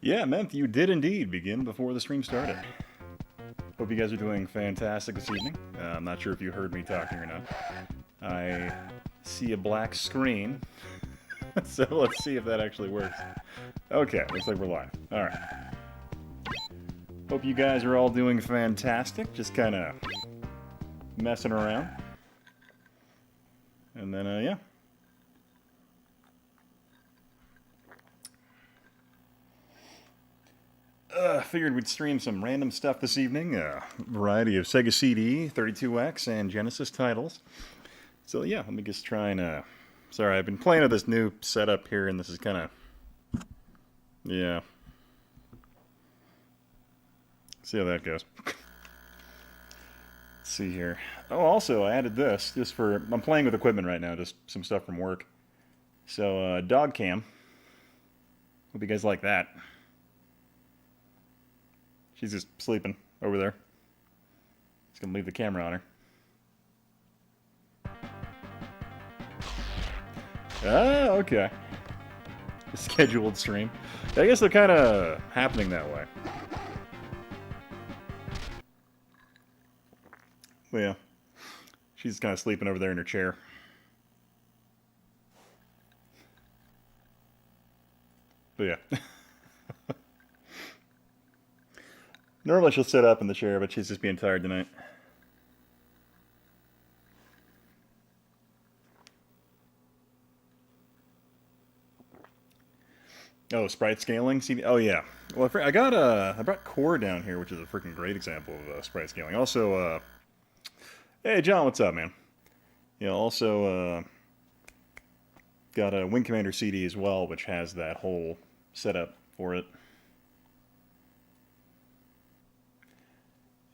Yeah, Memph, you did indeed begin before the stream started. Hope you guys are doing fantastic this evening. I'm not sure if you heard me talking or not. I see a black screen, so let's see if that actually works. Okay, looks like we're live. Alright. Hope you guys are all doing fantastic, just kind of messing around. And then, yeah. Figured we'd stream some random stuff this evening. A variety of Sega CD, 32X, and Genesis titles. So yeah, let me just try and... Sorry, I've been playing with this new setup here, and this is kind of... Yeah. See how that goes. Let's see here. Oh, also, I added this just for... I'm playing with equipment right now, just some stuff from work. So, dog cam. Hope you guys like that. She's just sleeping over there. Just gonna leave the camera on her. Ah, okay. A scheduled stream. I guess they're kind of happening that way. Well, yeah. She's kind of sleeping over there in her chair. But yeah. Normally she'll sit up in the chair, but she's just being tired tonight. Oh, sprite scaling? See, oh yeah. Well, I brought Core down here, which is a freaking great example of sprite scaling. Also, hey John, what's up, man? Yeah, also got a Wing Commander CD as well, which has that whole setup for it.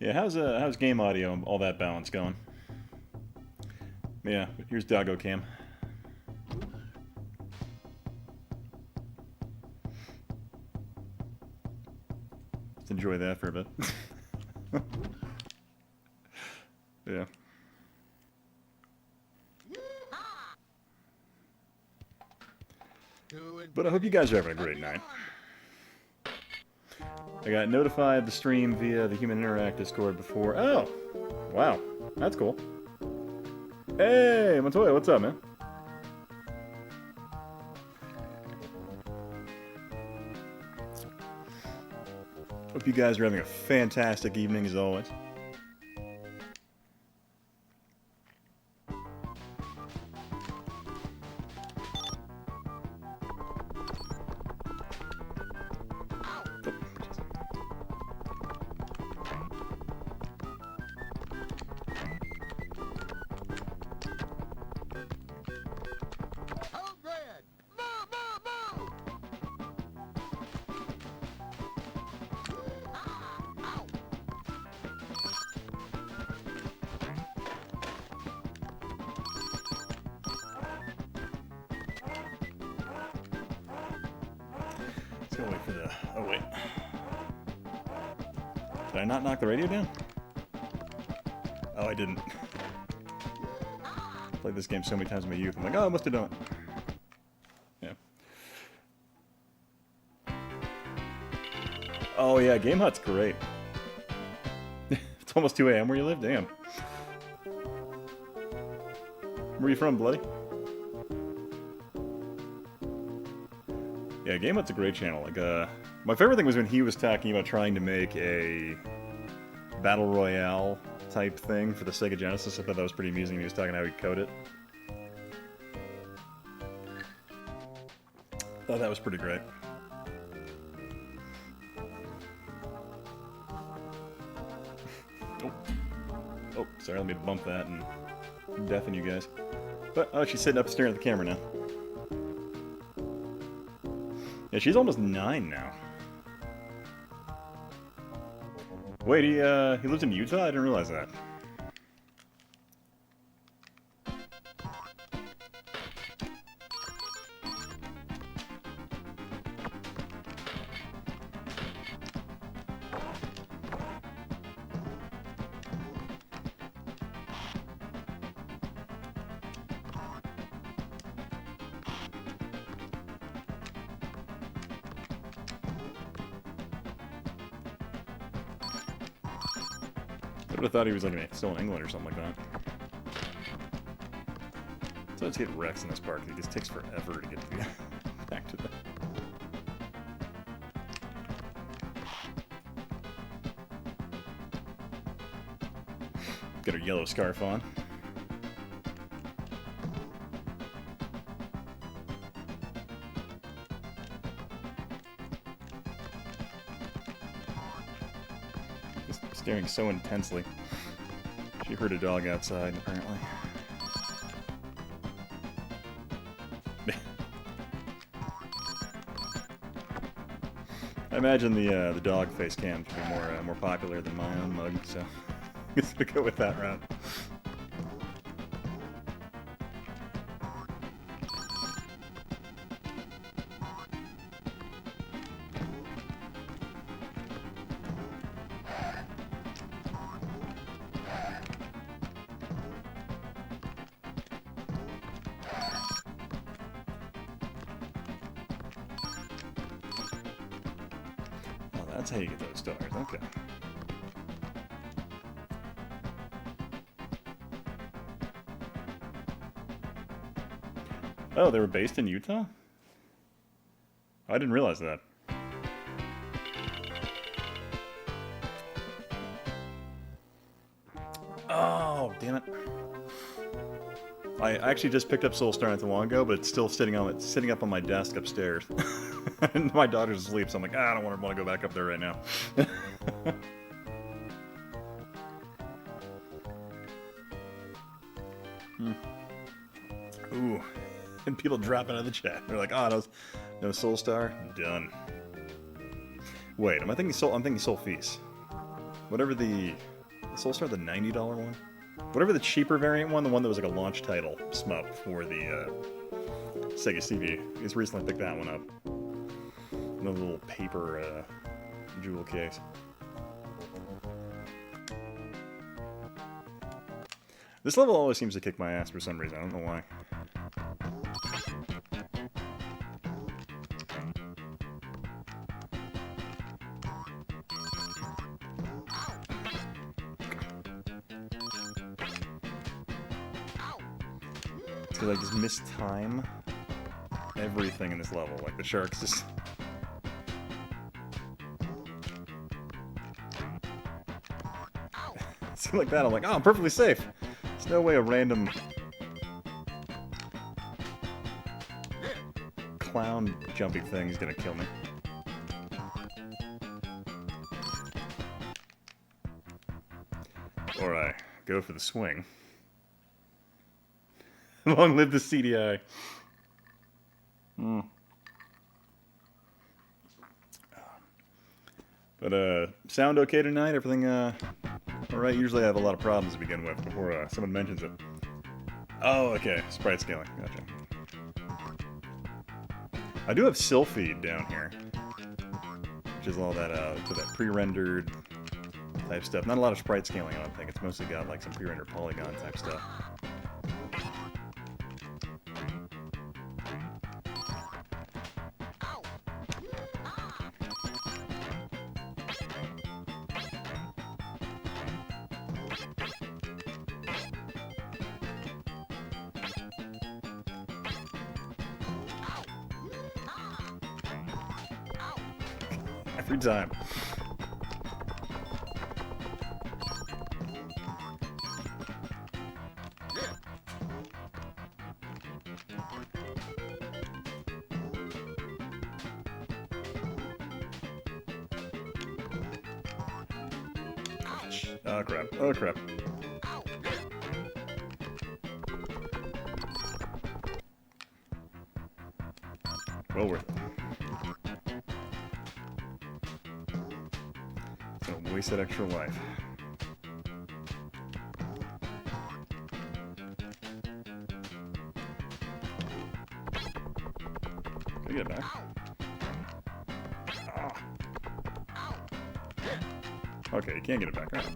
Yeah, how's game audio, all that balance going? Yeah, here's Doggo Cam. Let's enjoy that for a bit. Yeah. But I hope you guys are having a great night. I got notified the stream via the Human Interact Discord before. Oh! Wow. That's cool. Hey, Montoya, what's up, man? Hope you guys are having a fantastic evening as always. Wait for the... Oh, wait. Did I not knock the radio down? Oh, I didn't. I played this game so many times in my youth. I'm like, oh, I must have done it. Yeah. Oh, yeah, Game Hut's great. It's almost 2 a.m. where you live? Damn. Where are you from, Bloody? Yeah, Game Hut's a great channel. Like, my favorite thing was when he was talking about trying to make a Battle Royale type thing for the Sega Genesis. I thought that was pretty amusing. He was talking how he'd code it. Thought that was pretty great. Oh, sorry, let me bump that and deafen you guys. But, oh, she's sitting up staring at the camera now. Yeah, she's almost 9 now. Wait, he lives in Utah? I didn't realize that. would have thought he was like still in England or something like that. So let's get wrecks in this park. It just takes forever to get back to the. Got her yellow scarf on. Just staring so intensely. She heard a dog outside, apparently. I imagine the dog face cam to be more popular than my own mug, so I'm just gonna go with that route. That's how you get those stars, okay. Oh, they were based in Utah? I didn't realize that. Oh, damn it. I actually just picked up Soulstar not too long ago, but it's still sitting up on my desk upstairs. And my daughter's asleep, so I'm like, I don't want to go back up there right now. Ooh. And people drop out of the chat. They're like, oh, no Soulstar? Done. Wait, I'm thinking Soul Feast. Whatever the Soulstar, the $90 one? Whatever the cheaper variant one, the one that was like a launch title SMUP for the Sega CD. I just recently picked that one up. In a little paper jewel case. This level always seems to kick my ass for some reason. I don't know why. It's because I just mistime everything in this level. Like the sharks just. Something like that. I'm like, oh, I'm perfectly safe. There's no way a random clown jumpy thing is gonna kill me. Or I go for the swing. Long live the CDI. But sound okay tonight? Everything alright? Usually I have a lot of problems to begin with before someone mentions it. Oh, okay. Sprite scaling. Gotcha. I do have Sylpheed down here, which is all that pre-rendered type stuff. Not a lot of sprite scaling, I don't think. It's mostly got like some pre-rendered polygon type stuff. Every time. Oh crap. Oh crap. Well worth it. Don't waste that extra life. Can I get it back? Ah. Okay, you can't get it back. All right.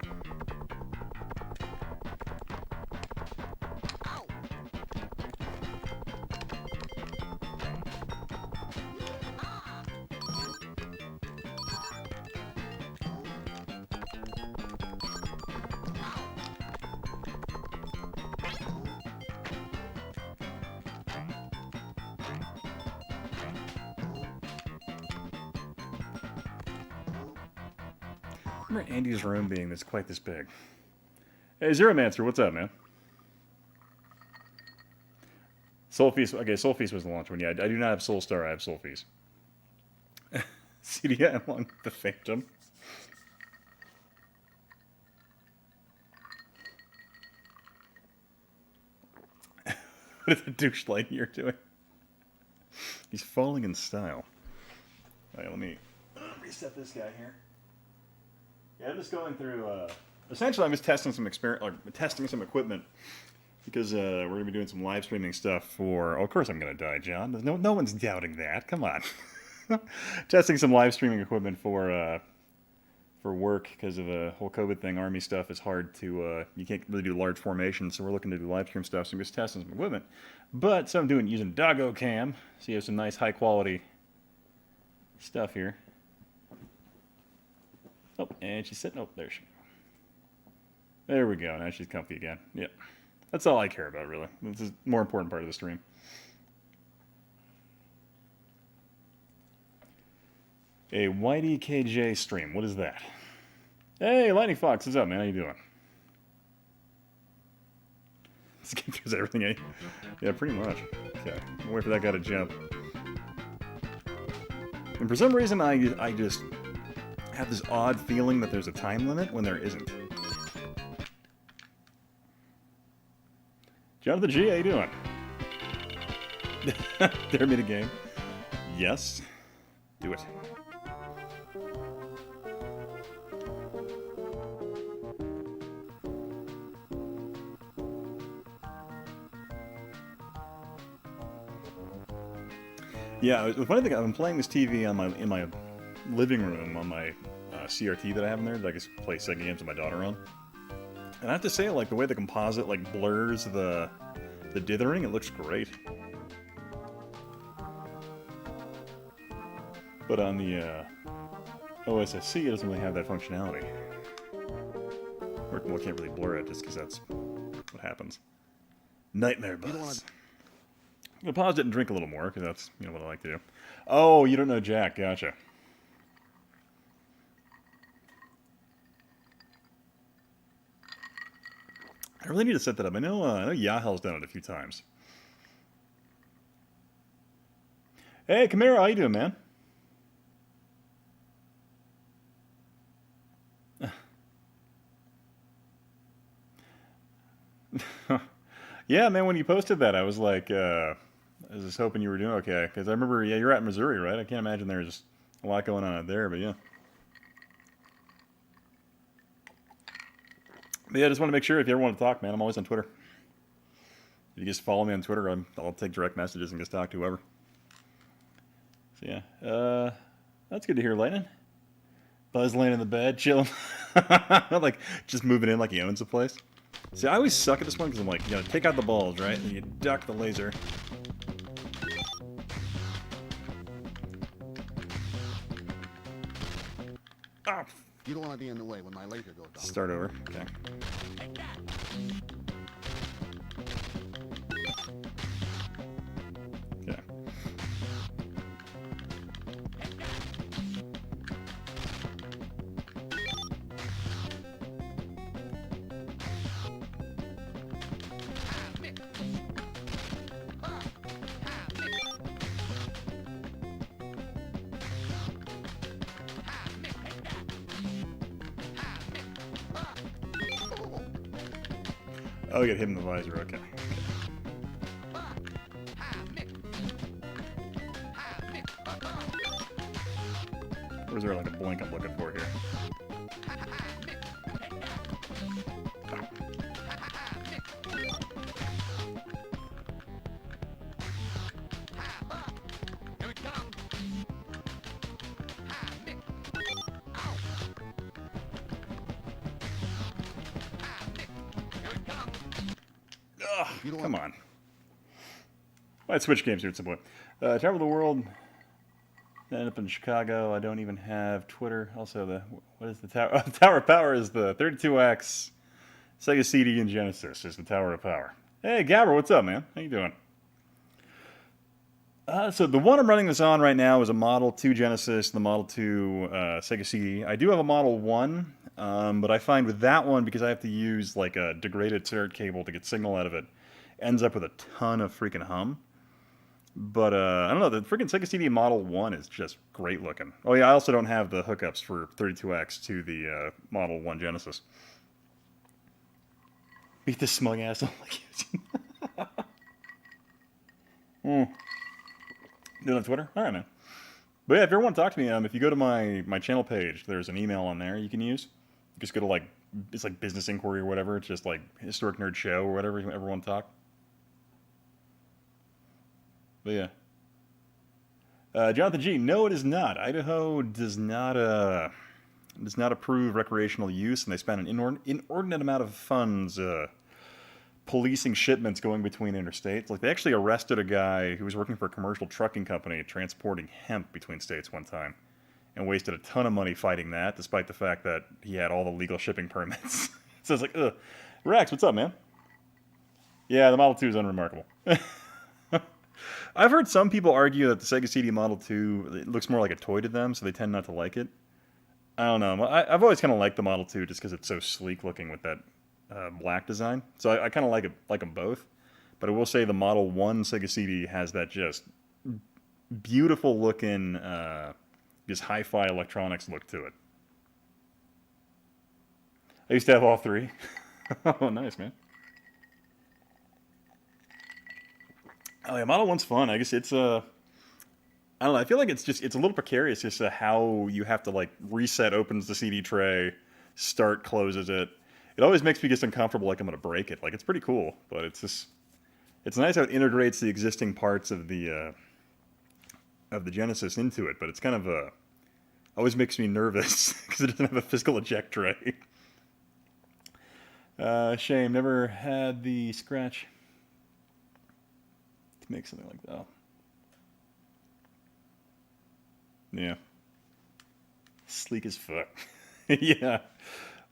remember Andy's room being quite this big. Hey, Zero Mancer, what's up, man? Soul Feast. Okay, Soul Feast was the launch one. Yeah, I do not have Soul Star. I have Soul Feast. CDI along the Phantom. What is the douche Lightyear doing? He's falling in style. All right, let me reset this guy here. Yeah, I'm just going through. Essentially, I'm just testing some testing some equipment because we're gonna be doing some live streaming stuff for. Oh, of course, I'm gonna die, John. No one's doubting that. Come on. Testing some live streaming equipment for work because of the whole COVID thing. Army stuff is hard to. You can't really do large formations, so we're looking to do live stream stuff. So I'm just testing some equipment. But so I'm doing using Doggo Cam. So you have some nice high quality stuff here. Oh, and she's sitting. Oh, there she goes. There we go. Now she's comfy again. Yep. That's all I care about, really. This is the more important part of the stream. A YDKJ stream. What is that? Hey, Lightning Fox. What's up, man? How you doing? This game does everything, eh? Yeah, pretty much. Okay. I'll wait for that guy to jump. And for some reason, I just have this odd feeling that there's a time limit when there isn't. Jonathan G, how you doing? Dare me to game. Yes. Do it. Yeah, the funny thing, I've been playing this TV on in my living room on my CRT that I have in there that I can play Sega games with my daughter on. And I have to say, like, the way the composite blurs the dithering, it looks great. But on the OSSC, it doesn't really have that functionality. Or, well, it can't really blur it just because that's what happens. Nightmare Buzz. I'm gonna pause it and drink a little more because that's what I like to do. Oh, you don't know Jack? Gotcha. I really need to set that up. I know Yahel's done it a few times. Hey, Camaro, how you doing, man? Yeah, man, when you posted that, I was like, I was just hoping you were doing okay. Because I remember, yeah, you're at Missouri, right? I can't imagine there's a lot going on out there, but yeah. But yeah, I just want to make sure if you ever want to talk, man, I'm always on Twitter. If you just follow me on Twitter, I'll take direct messages and just talk to whoever. So yeah, that's good to hear, Lightning. Buzz laying in the bed, chilling. Like, just moving in like he owns the place. See, I always suck at this one because I'm like, you gotta take out the balls, right? And you duck the laser. Ah! You don't want to be in the way when my laser goes off. Start over. Okay. Okay. Oh, you got hit in the visor, okay. Or is there like a blink I'm looking for here? Come on. I'd switch games here at some point. Tower of the World. Ended up in Chicago. I don't even have Twitter. Also, what is the Tower? Tower of Power is the 32X Sega CD and Genesis is the Tower of Power. Hey, Gabber, what's up, man? How you doing? So the one I'm running this on right now is a Model 2 Genesis, the Model 2 Sega CD. I do have a Model 1 But I find with that one, because I have to use like a degraded turret cable to get signal out of it, ends up with a ton of freaking hum. But I don't know, the freaking Sega CD Model 1 is just great looking. Oh yeah, I also don't have the hookups for 32X to the Model 1 Genesis. Beat this smug ass. Mm. Do it on Twitter? Alright, man. But yeah, if you ever want to talk to me, if you go to my channel page, there's an email on there you can use. You just go to like, it's like business inquiry or whatever. It's just like Historic Nerd Show or whatever, if you ever want to talk. But yeah. Jonathan G, no, it is not. Idaho does not approve recreational use, and they spend an inordinate amount of funds policing shipments going between interstates. Like, they actually arrested a guy who was working for a commercial trucking company transporting hemp between states one time, and wasted a ton of money fighting that, despite the fact that he had all the legal shipping permits. So it's like, ugh. Rex, what's up, man? Yeah, the Model 2 is unremarkable. I've heard some people argue that the Sega CD Model 2 it looks more like a toy to them, so they tend not to like it. I don't know. I've always kind of liked the Model 2 just because it's so sleek looking with that black design. So I kind of like them both. But I will say the Model 1 Sega CD has that just beautiful looking, just hi-fi electronics look to it. I used to have all three. Oh, nice, man. Oh yeah, Model 1's fun. I guess it's I don't know. I feel like it's a little precarious just how you have to like reset, opens the CD tray, start, closes it. It always makes me just uncomfortable, like I'm gonna break it. Like it's pretty cool, but it's nice how it integrates the existing parts of the Genesis into it. But it's kind of always makes me nervous because it doesn't have a physical eject tray. Shame, never had the scratch to make something like that. Oh. Yeah. Sleek as fuck. Yeah.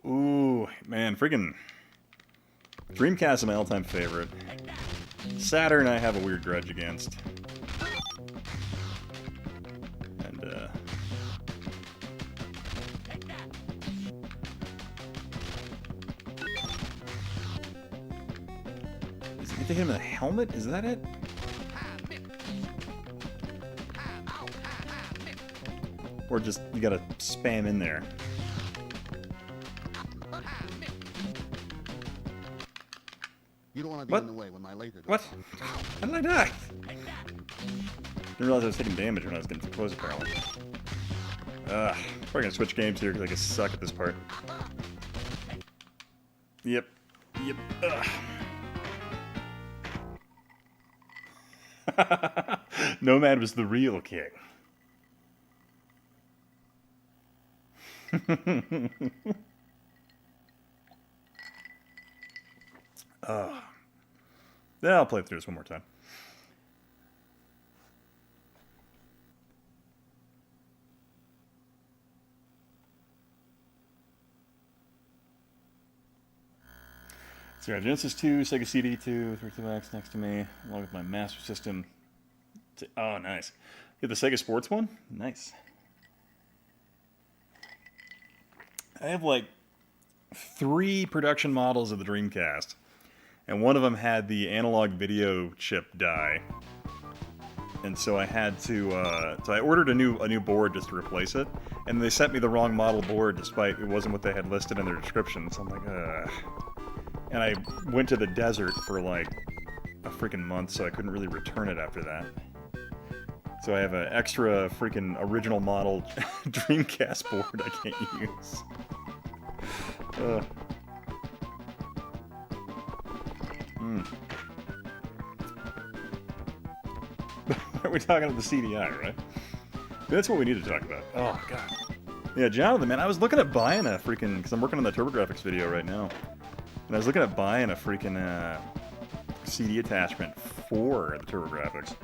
Ooh, man, freaking Dreamcast is my all-time favorite. Saturn I have a weird grudge against. And, is he him in a helmet? Is that it? Or just, you gotta spam in there. You don't want to be What? in the way when my laser goes What? off. How did I die? Didn't realize I was taking damage when I was getting too close, apparently. Probably gonna switch games here because I can suck at this part. Yep. Yep. Nomad was the real king. Yeah, I'll play through this one more time. So yeah, Genesis 2, Sega CD 2, 32X next to me, along with my Master System. Oh, nice. You have the Sega Sports one? Nice. I have like 3 production models of the Dreamcast, and one of them had the analog video chip die, and so I had to. So I ordered a new board just to replace it, and they sent me the wrong model board despite it wasn't what they had listed in their description. So I'm like, ugh. And I went to the desert for like a freaking month, so I couldn't really return it after that. So I have an extra freaking original model Dreamcast board I can't use. We're talking about the CDI, right? That's what we need to talk about. Oh, God. Yeah, Jonathan, man, I was looking at buying a freaking... Because I'm working on the TurboGrafx video right now. And I was looking at buying a freaking CD attachment for the TurboGrafx.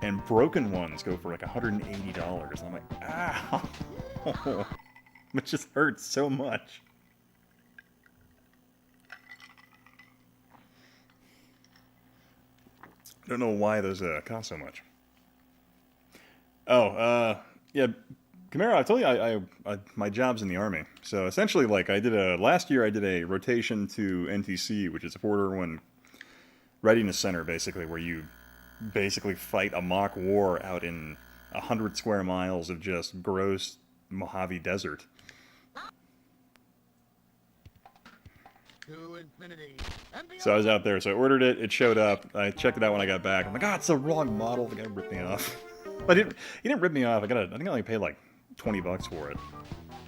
And broken ones go for like $180. And I'm like, ow! It just hurts so much. Don't know why those cost so much. Oh, yeah, Camaro, I told you my job's in the Army. So essentially, like, last year I did a rotation to NTC, which is a Fort Irwin Readiness Center, basically, where you basically fight a mock war out in 100 square miles of just gross Mojave Desert. To infinity and beyond. So I was out there, so I ordered it, it showed up, I checked it out when I got back. I'm like, it's the wrong model, the guy ripped me off. But he didn't rip me off, I think I only paid like $20 for it.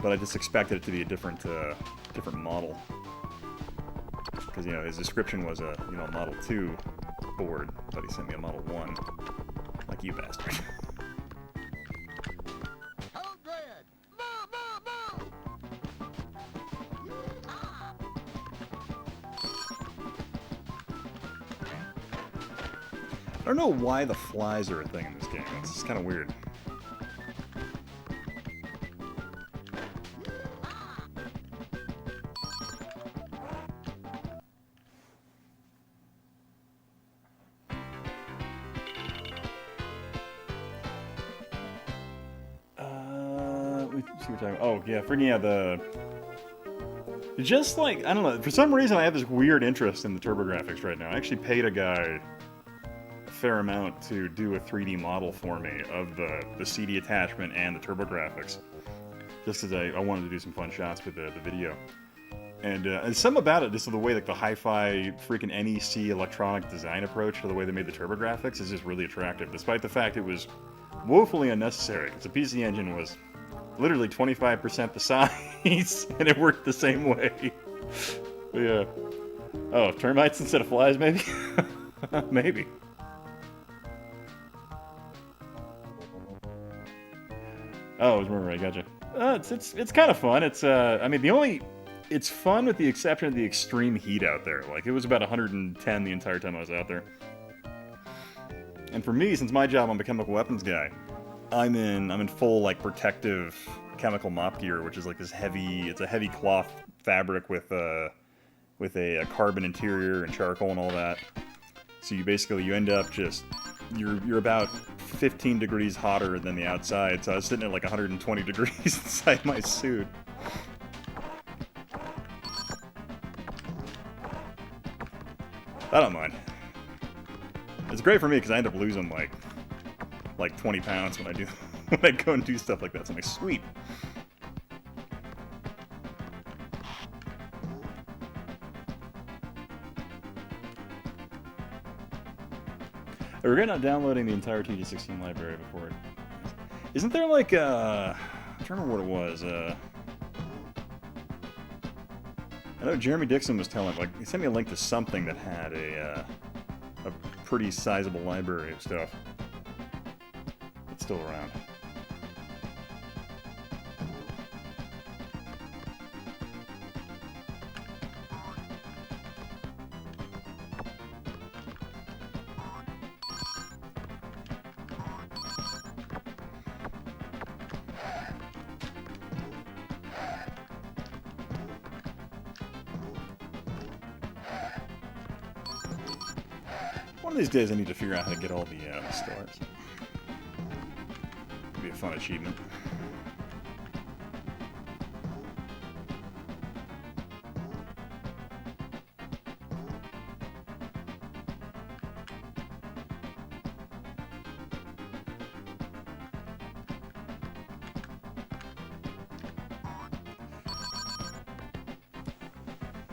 But I just expected it to be a different model. Because, you know, his description was a, you know, Model 2 board, but he sent me a Model 1. Like, you bastard. Code Red! Move! Ah! I don't know why the flies are a thing in this game. It's just kind of weird. Let's see what we're talking about. Oh, yeah, freaking yeah, just like, I don't know, for some reason I have this weird interest in the TurboGrafx right now. I actually paid a guy a fair amount to do a 3D model for me of the CD attachment and the TurboGrafx. Just because I wanted to do some fun shots with the video. And something about it, just the way like the hi-fi freaking NEC electronic design approach to the way they made the TurboGrafx is just really attractive, despite the fact it was woefully unnecessary, because the PC Engine was literally 25% the size, and it worked the same way. Yeah. Oh, termites instead of flies, maybe? Maybe. Oh, I was remembering, I gotcha. It's kind of fun. It's I mean, it's fun with the exception of the extreme heat out there. Like, it was about 110 the entire time I was out there. And for me, since my job, I'm a chemical weapons guy, I'm in full, like, protective chemical mop gear, which is like this it's a heavy cloth fabric with a carbon interior and charcoal and all that. So you end up just, you're about 15 degrees hotter than the outside, so I was sitting at like 120 degrees inside my suit. I don't mind. It's great for me because I end up losing like 20 pounds when I go and do stuff like that. So I'm like, sweet. I regret not downloading the entire TD16 library before it. Isn't there like I'm trying to remember what it was. I know Jeremy Dixon was telling, like, he sent me a link to something that had a pretty sizable library of stuff. It's still around. One of these days I need to figure out how to get all the stars. It'd be a fun achievement.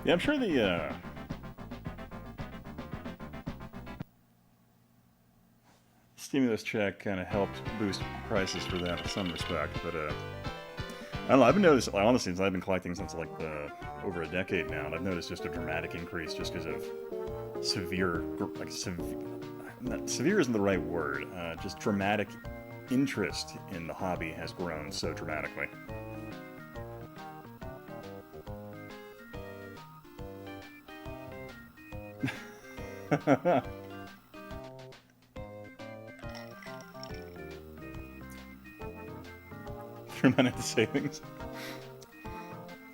Yeah, I'm sure the stimulus check kind of helped boost prices for that in some respect, but I don't know. I've been noticing, like, honestly, since I've been collecting since like over a decade now, and I've noticed just a dramatic increase just because of severe isn't the right word. Just dramatic interest in the hobby has grown so dramatically. Threw mine into savings.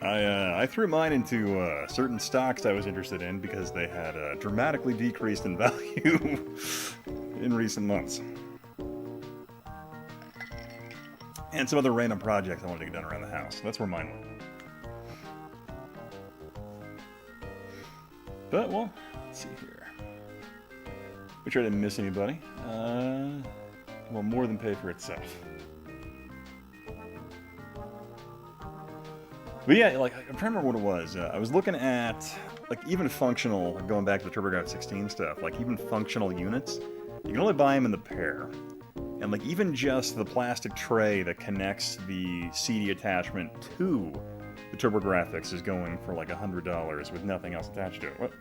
I threw mine into certain stocks I was interested in because they had dramatically decreased in value in recent months. and some other random projects I wanted to get done around the house. That's where mine went. But, well, let's see here. Make sure I didn't miss anybody. Will more than pay for itself. But yeah, like, I'm trying to remember what it was. I was looking at, like, even functional, going back to the TurboGrafx 16 stuff, like, even functional units, you can only buy them in the pair. And, like, even just the plastic tray that connects the CD attachment to the TurboGrafx is going for, like, $100 with nothing else attached to it. What?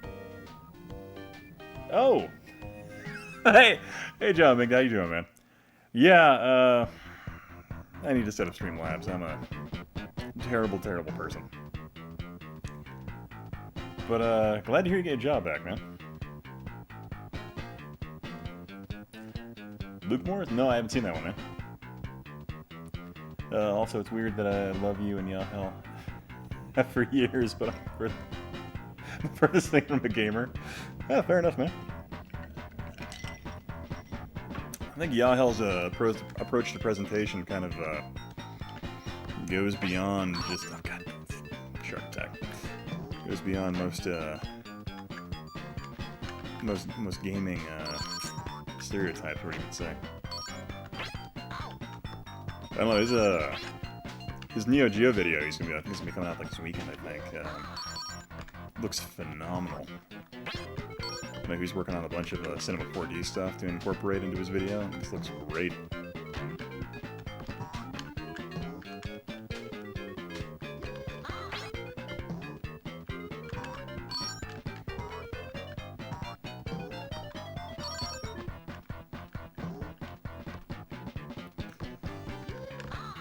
Oh! Hey, John Big, how you doing, man? Yeah, I need to set up Streamlabs. I'm a terrible, terrible person. But, glad to hear you get a job back, man. Luke Morris? No, I haven't seen that one, man. Also, it's weird that I love you and Yahel for years, but I've heard the furthest thing from a gamer. Yeah, fair enough, man. I think Yahel's approach to presentation kind of goes beyond just Shark Attack. Goes beyond most gaming stereotypes, what you would say. I don't know. His Neo Geo video. I think it's gonna be coming out like this weekend. I think looks phenomenal. Maybe he's working on a bunch of Cinema 4D stuff to incorporate into his video, and this looks great.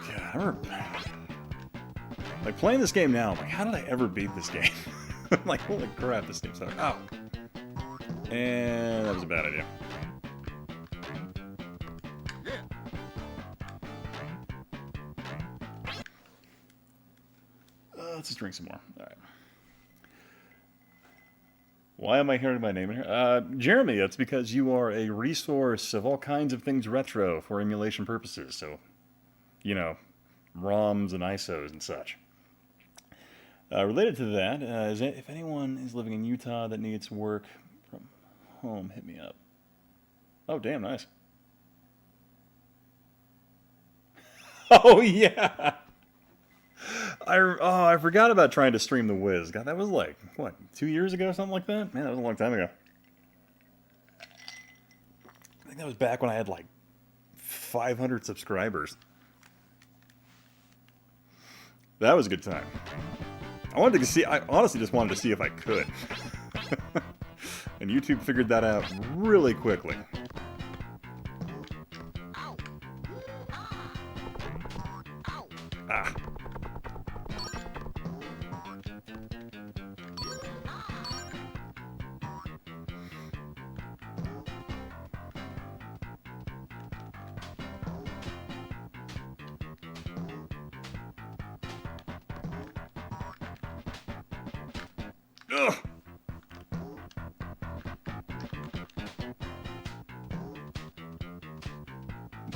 Yeah, I remember, like, playing this game now, I'm like, how did I ever beat this game? I'm like, holy crap, this game's hard. Oh! And that was a bad idea. Let's just drink some more. Alright. Why am I hearing my name in here? Jeremy, that's because you are a resource of all kinds of things retro for emulation purposes. So, you know, ROMs and ISOs and such. Related to that, if anyone is living in Utah that needs work from home, hit me up. Oh, damn, nice. Oh, yeah! I forgot about trying to stream The Wiz. God, that was like, what, 2 years ago, something like that? Man, that was a long time ago. I think that was back when I had like 500 subscribers. That was a good time. I honestly just wanted to see if I could. And YouTube figured that out really quickly. Ah. Ugh.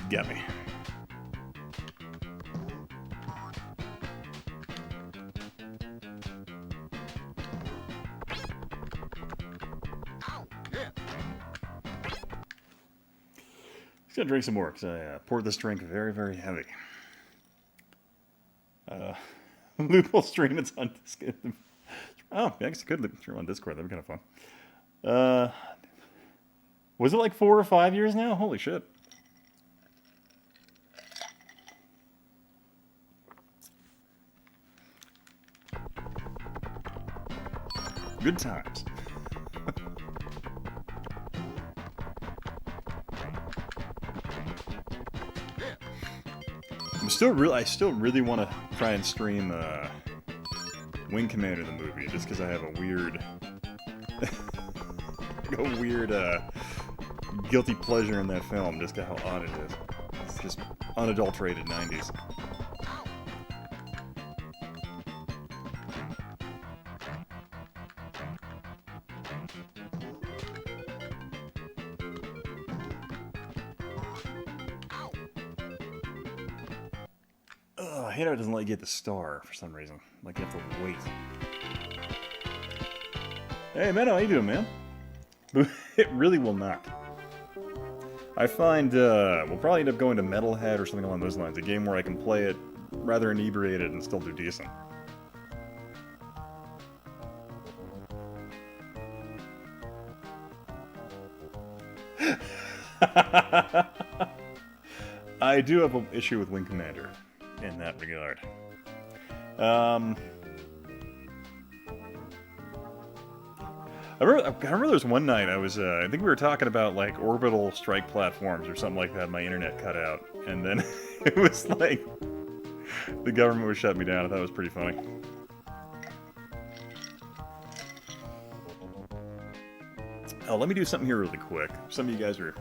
Get me. Just gonna drink some more because I poured this drink very, very heavy. Loophole stream, it's on Discord. Oh, I guess I could stream on Discord. That'd be kind of fun. Was it like 4 or 5 years now? Holy shit. Good times. I still really want to try and stream Wing Commander the movie, just because I have a weird guilty pleasure in that film, just how odd it is. It's just unadulterated 90s. hate how it doesn't let you get the star for some reason. Like, you have to wait. Hey, Menno, how you doing, man? It really will not. I find, we'll probably end up going to Metalhead or something along those lines. A game where I can play it rather inebriated and still do decent. I do have an issue with Wing Commander in that regard. I remember there was one night I was, I think we were talking about like orbital strike platforms or something like that. My internet cut out, and then it was like the government was shutting me down. I thought it was pretty funny. Oh, let me do something here really quick. Some of you guys are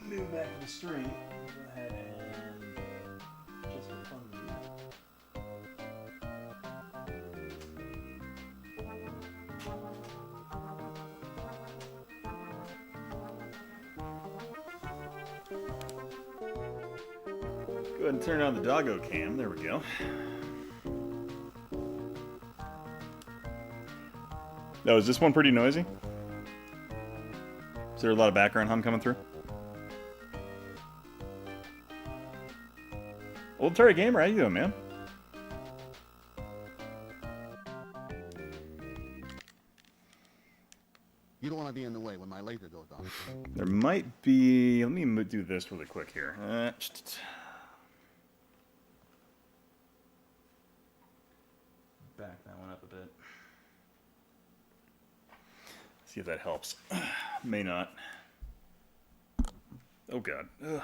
new back to the stream. Go ahead and just for fun. Go ahead and turn on the doggo cam. There we go. Oh, is this one pretty noisy? Is there a lot of background hum coming through? Old Terry Gamer, how you doing, man? You don't want to be in the way when my laser goes on. There might be... Let me do this really quick here. Back that one up a bit. See if that helps. May not. Oh god. Ugh.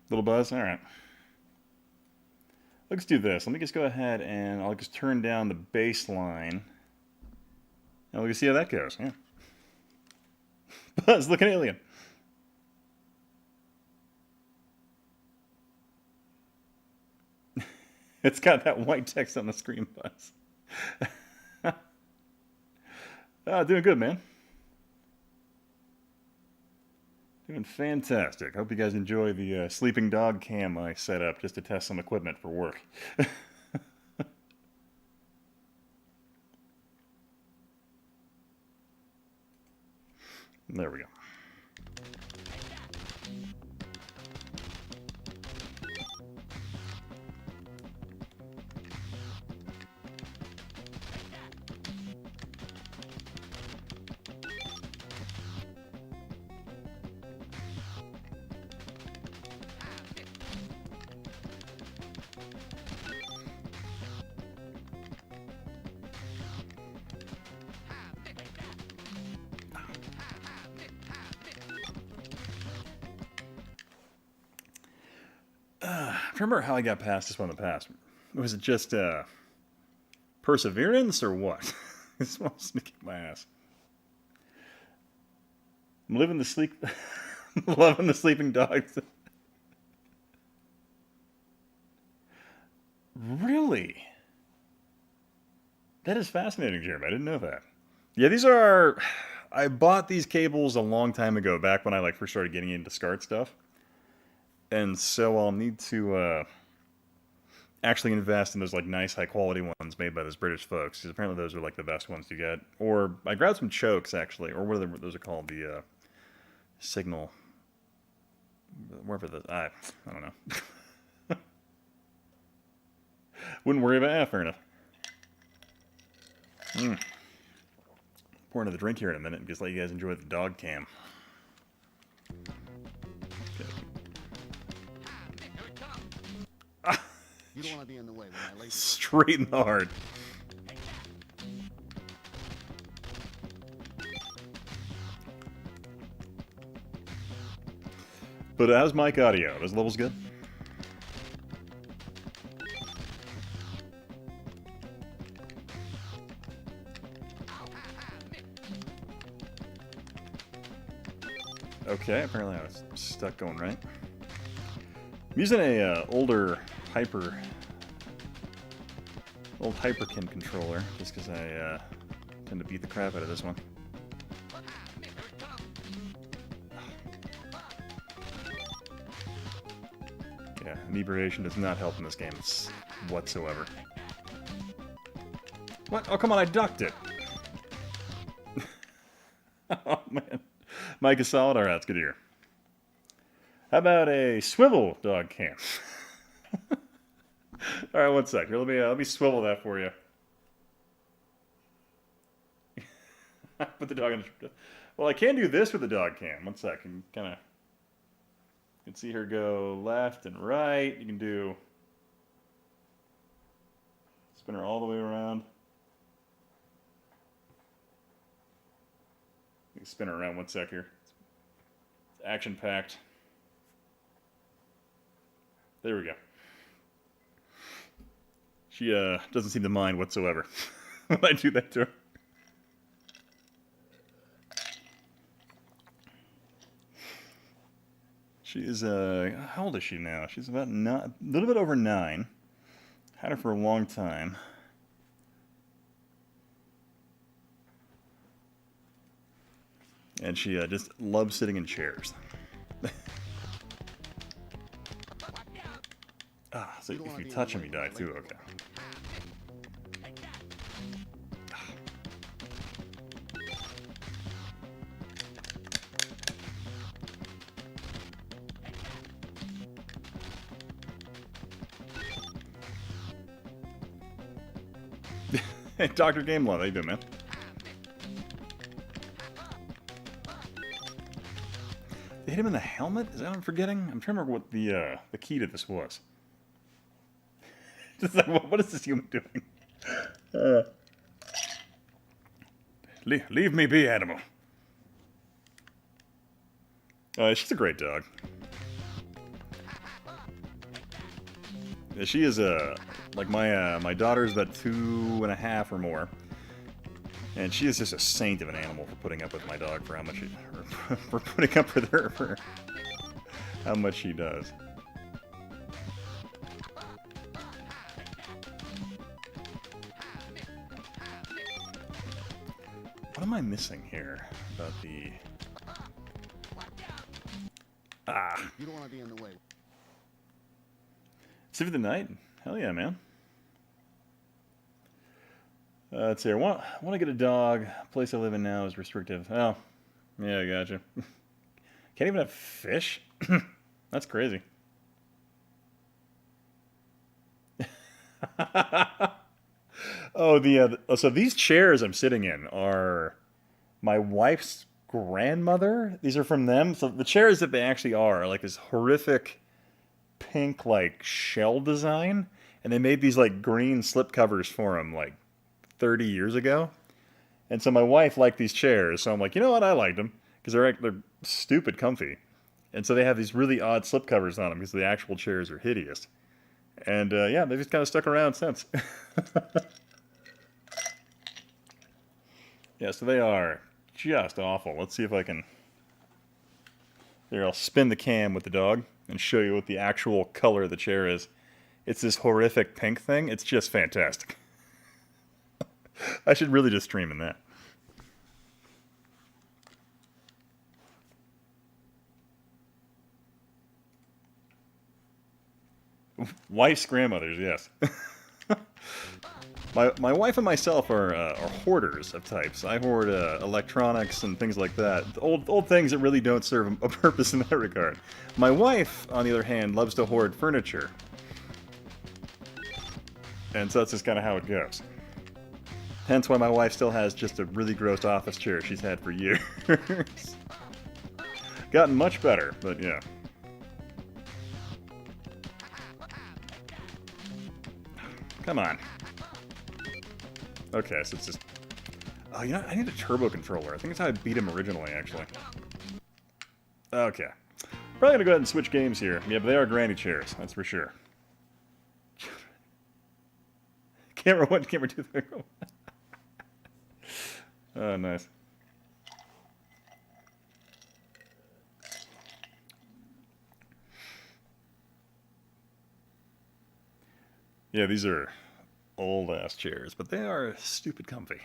Little buzz? Alright. Let's do this. Let me just go ahead and I'll just turn down the baseline. And we'll see how that goes. Yeah. Buzz, look an alien. It's got that white text on the screen, Buzz. Doing good, man. Doing fantastic. Hope you guys enjoy the sleeping dog cam I set up just to test some equipment for work. There we go. I remember how I got past this one in the past. Was it just perseverance or what? This one's to kick my ass. I'm living the sleep, loving the sleeping dogs. Really? That is fascinating, Jeremy. I didn't know that. Yeah, these are. I bought these cables a long time ago, back when I like first started getting into SCART stuff. And so I'll need to actually invest in those like nice high quality ones made by those British folks, because apparently those are like the best ones to get. Or I grabbed some chokes actually, or what are those are called, the signal, wherever the I don't know. Wouldn't worry about fair enough. Pour another drink here in a minute and just let you guys enjoy the dog cam. You don't want to be in the way when my laser goes on. Straight in the heart. But how's mic audio? Those levels good? Okay, apparently I was stuck going right. I'm using a older old Hyperkin controller, just because I tend to beat the crap out of this one. Yeah, inebriation does not help in this game whatsoever. What? Oh, come on, I ducked it! Oh, man. Mike is solid? Alright, that's good to hear. How about a swivel dog cam? Alright, one sec. Here, let me swivel that for you. Put the dog in the... Well, I can do this with the dog cam. One sec. You can see her go left and right. You can do... Spin her all the way around. You can spin her around one sec here. It's action-packed. There we go. She doesn't seem to mind whatsoever when I do that to her. She is, how old is she now? She's about a little bit over 9. Had her for a long time. And she just loves sitting in chairs. So if you touch him, you die too, okay. Hey, Dr. Gamelon, how you doing, man? They hit him in the helmet? Is that what I'm forgetting? I'm trying to remember what the key to this was. Just like, what is this human doing? Leave me be, animal. She's a great dog. Yeah, she is like my daughter's about 2.5 or more, and she is just a saint of an animal for putting up with my dog for how much for putting up with her for how much she does. What am I missing here about the... You don't want to be in the way. Save of the night? Hell yeah, man. Let's see. I want to get a dog. The place I live in now is restrictive. Oh, yeah, I gotcha. Can't even have fish? That's crazy. Oh, so these chairs I'm sitting in are my wife's grandmother. These are from them. So the chairs that they actually are like this horrific pink like shell design, and they made these like green slip covers for them like 30 years ago. And so my wife liked these chairs, so I'm like, you know what? I liked them because they're stupid comfy. And so they have these really odd slip covers on them because the actual chairs are hideous. And yeah, they've just kind of stuck around since. Yeah, so they are just awful. Let's see if I can... Here, I'll spin the cam with the dog and show you what the actual color of the chair is. It's this horrific pink thing. It's just fantastic. I should really just stream in that. Wife's grandmothers, yes. My wife and myself are hoarders of types. I hoard electronics and things like that. Old things that really don't serve a purpose in that regard. My wife, on the other hand, loves to hoard furniture. And so that's just kind of how it goes. Hence why my wife still has just a really gross office chair she's had for years. Gotten much better, but yeah. Come on. Okay, so it's just... Oh, you know, I need a turbo controller. I think that's how I beat him originally, actually. Okay. Probably gonna go ahead and switch games here. Yeah, but they are granny chairs, that's for sure. Camera 1, camera 2, Oh, nice. Yeah, these are old-ass chairs, but they are stupid comfy.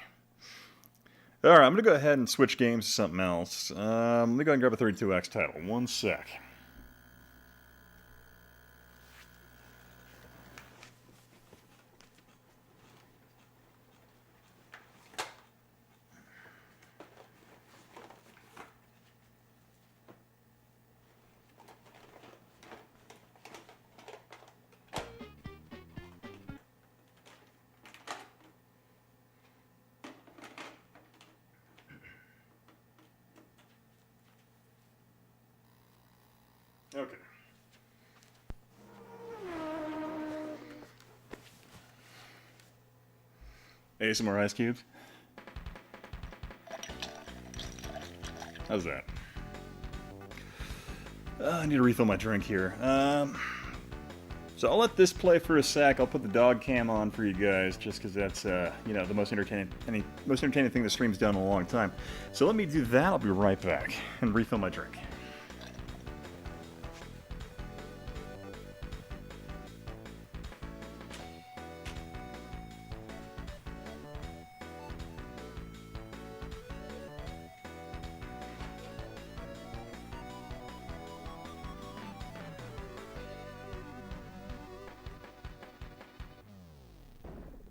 Alright, I'm going to go ahead and switch games to something else. Let me go ahead and grab a 32X title. One sec. Okay. ASMR ice cubes. How's that? I need to refill my drink here. So I'll let this play for a sec. I'll put the dog cam on for you guys, just because that's you know, the most entertaining thing the stream's done in a long time. So let me do that. I'll be right back and refill my drink.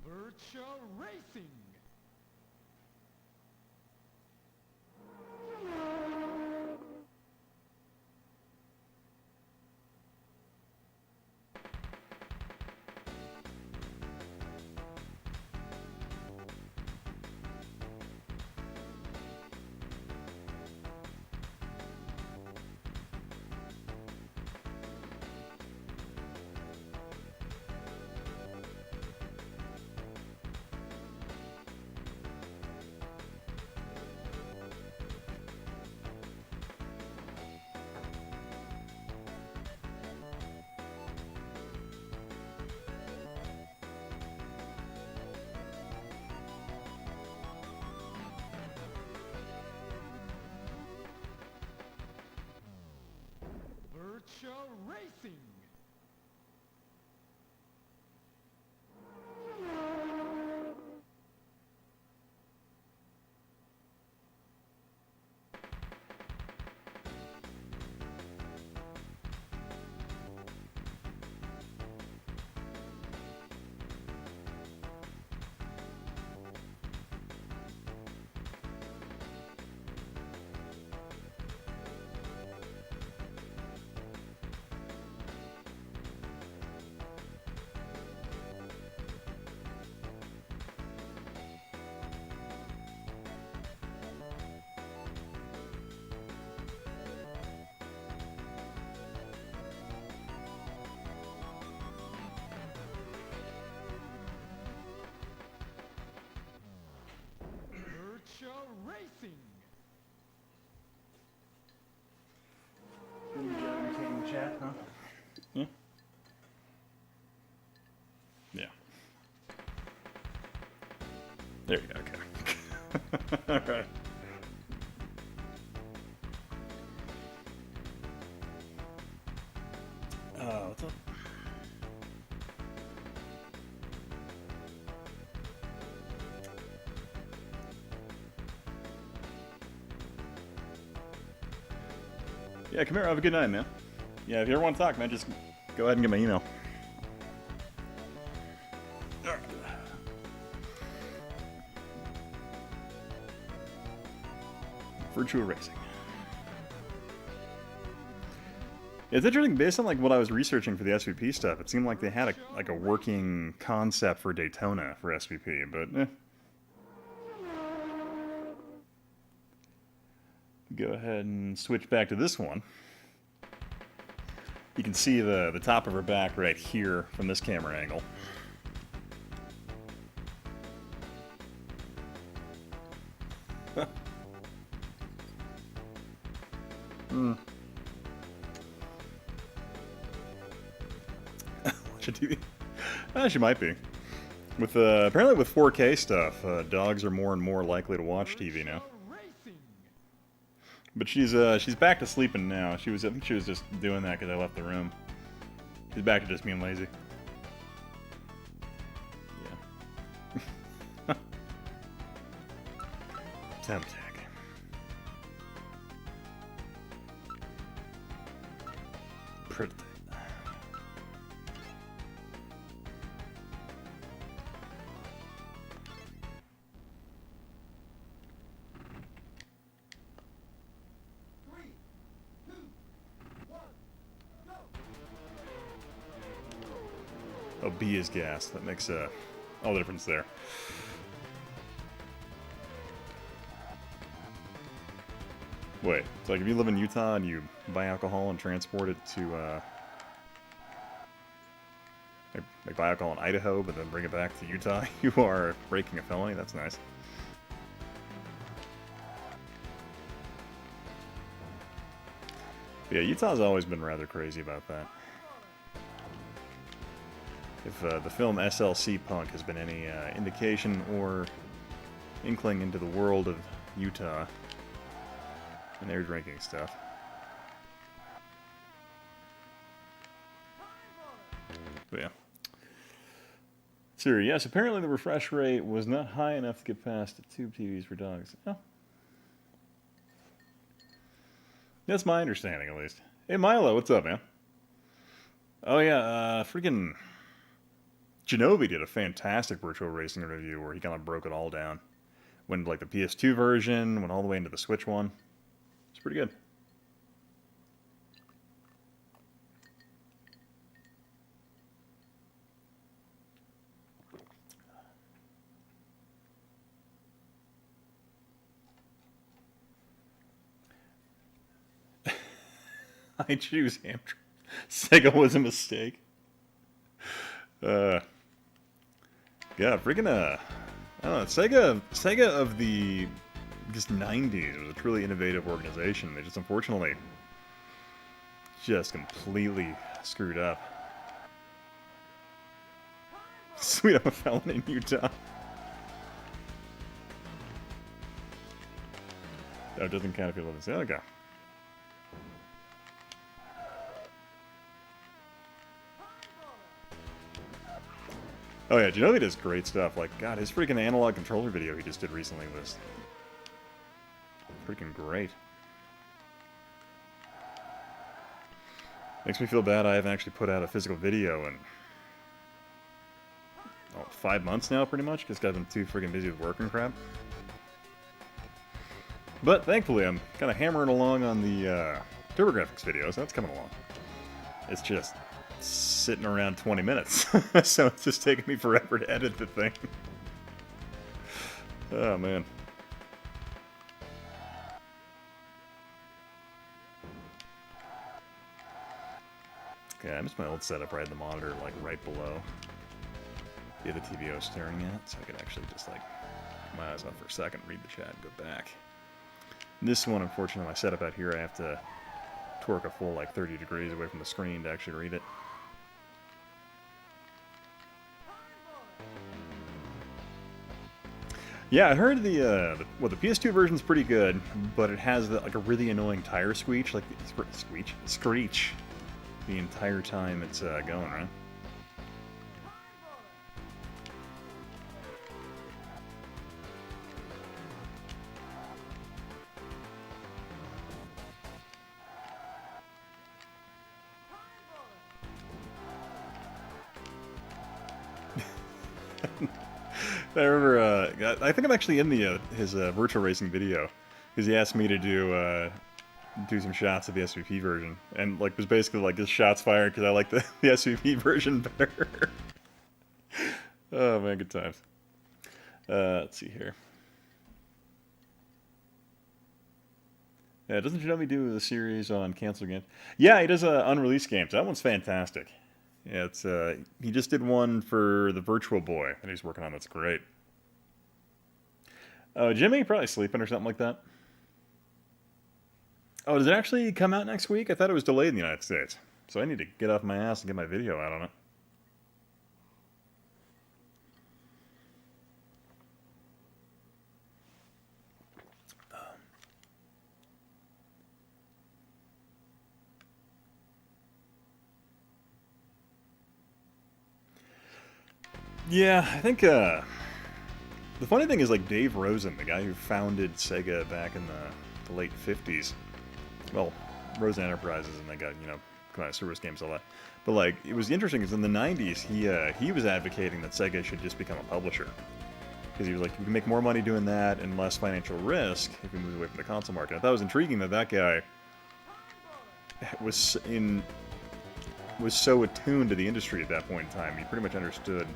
Virtual Racing. Virtual Racing. Virtual Racing. Chat, huh? Yeah. Yeah. There you go. Okay. All right. What's up? Yeah, come here. Have a good night, man. Yeah, if you ever want to talk, man, just go ahead and get my email. Virtual racing. It's interesting, based on like what I was researching for the SVP stuff. It seemed like they had a working concept for Daytona for SVP, but eh. Go ahead and switch back to this one. You can see the top of her back right here from this camera angle. Watch a TV. She might be. With apparently with 4K stuff, dogs are more and more likely to watch TV now. But she's back to sleeping now. I think she was just doing that because I left the room. She's back to just being lazy. Yeah. Temp tag. Pretty. Oh, B is gas. That makes all the difference there. Wait, it's like if you live in Utah and you buy alcohol and transport it to, like buy alcohol in Idaho but then bring it back to Utah, you are breaking a felony? That's nice. But yeah, Utah's always been rather crazy about that. If the film SLC Punk has been any indication or inkling into the world of Utah and their drinking stuff. But yeah. Siri, yes, apparently the refresh rate was not high enough to get past tube TVs for dogs. Oh. That's my understanding, at least. Hey, Milo, what's up, man? Oh, yeah, freaking Genovi did a fantastic virtual racing review where he kind of broke it all down. Went like the PS2 version, went all the way into the Switch one. It's pretty good. I choose Amtrak. Sega was a mistake. Yeah, freaking I don't know. Sega of the just 90s was a truly innovative organization. They just unfortunately just completely screwed up. Sweet, I'm a felon in Utah. Oh, it doesn't count if you live in Sega. Oh yeah, Genovi does great stuff. Like, God, his freaking analog controller video he just did recently was freaking great. Makes me feel bad I haven't actually put out a physical video in 5 months now, pretty much, because I've been too freaking busy with work and crap. But thankfully, I'm kind of hammering along on the TurboGrafx video, so that's coming along. It's just sitting around 20 minutes, so it's just taking me forever to edit the thing. Oh man. Okay, I missed my old setup. I had the monitor like right below the other TV I was staring at, so I could actually just like put my eyes off for a second, read the chat, and go back. This one, unfortunately, my setup out here, I have to torque a full like 30 degrees away from the screen to actually read it. Yeah, I heard the PS2 version's pretty good, but it has like a really annoying tire screech, like screech, the entire time it's going, right? I remember, I think I'm actually in the his virtual racing video, because he asked me to do some shots of the SVP version, and like was basically like just shots fired because I like the SVP version better. Oh man, good times. Let's see here. Yeah, doesn't Shinobi do the series on canceled games? Yeah, he does unreleased games. That one's fantastic. Yeah, it's he just did one for the Virtual Boy that he's working on. That's great. Oh, Jimmy, probably sleeping or something like that. Oh, does it actually come out next week? I thought it was delayed in the United States, so I need to get off my ass and get my video out on it. Yeah, I think the funny thing is like Dave Rosen, the guy who founded Sega back in the late 50s. Well, Rosen Enterprises, and they got, you know, kind of service games, all that. But like, it was interesting because in the 90s, he was advocating that Sega should just become a publisher. Because he was like, you can make more money doing that and less financial risk if we move away from the console market. I thought it was intriguing that that guy was so attuned to the industry at that point in time. He pretty much understood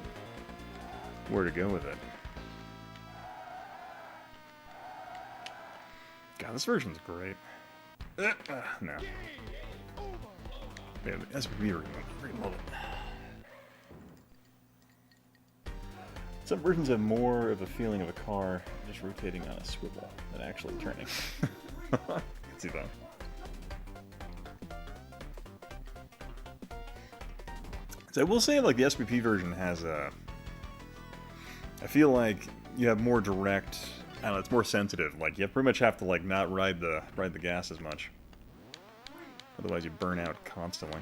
where to go with it. God, God, this version's great. No. Yeah, that's weird. I love it. Some versions have more of a feeling of a car just rotating on a swivel than actually turning. I can see that. So I will say, like, the SPP version has a... I feel like you have more direct... I don't know, it's more sensitive. Like, you pretty much have to, like, not ride the gas as much. Otherwise you burn out constantly.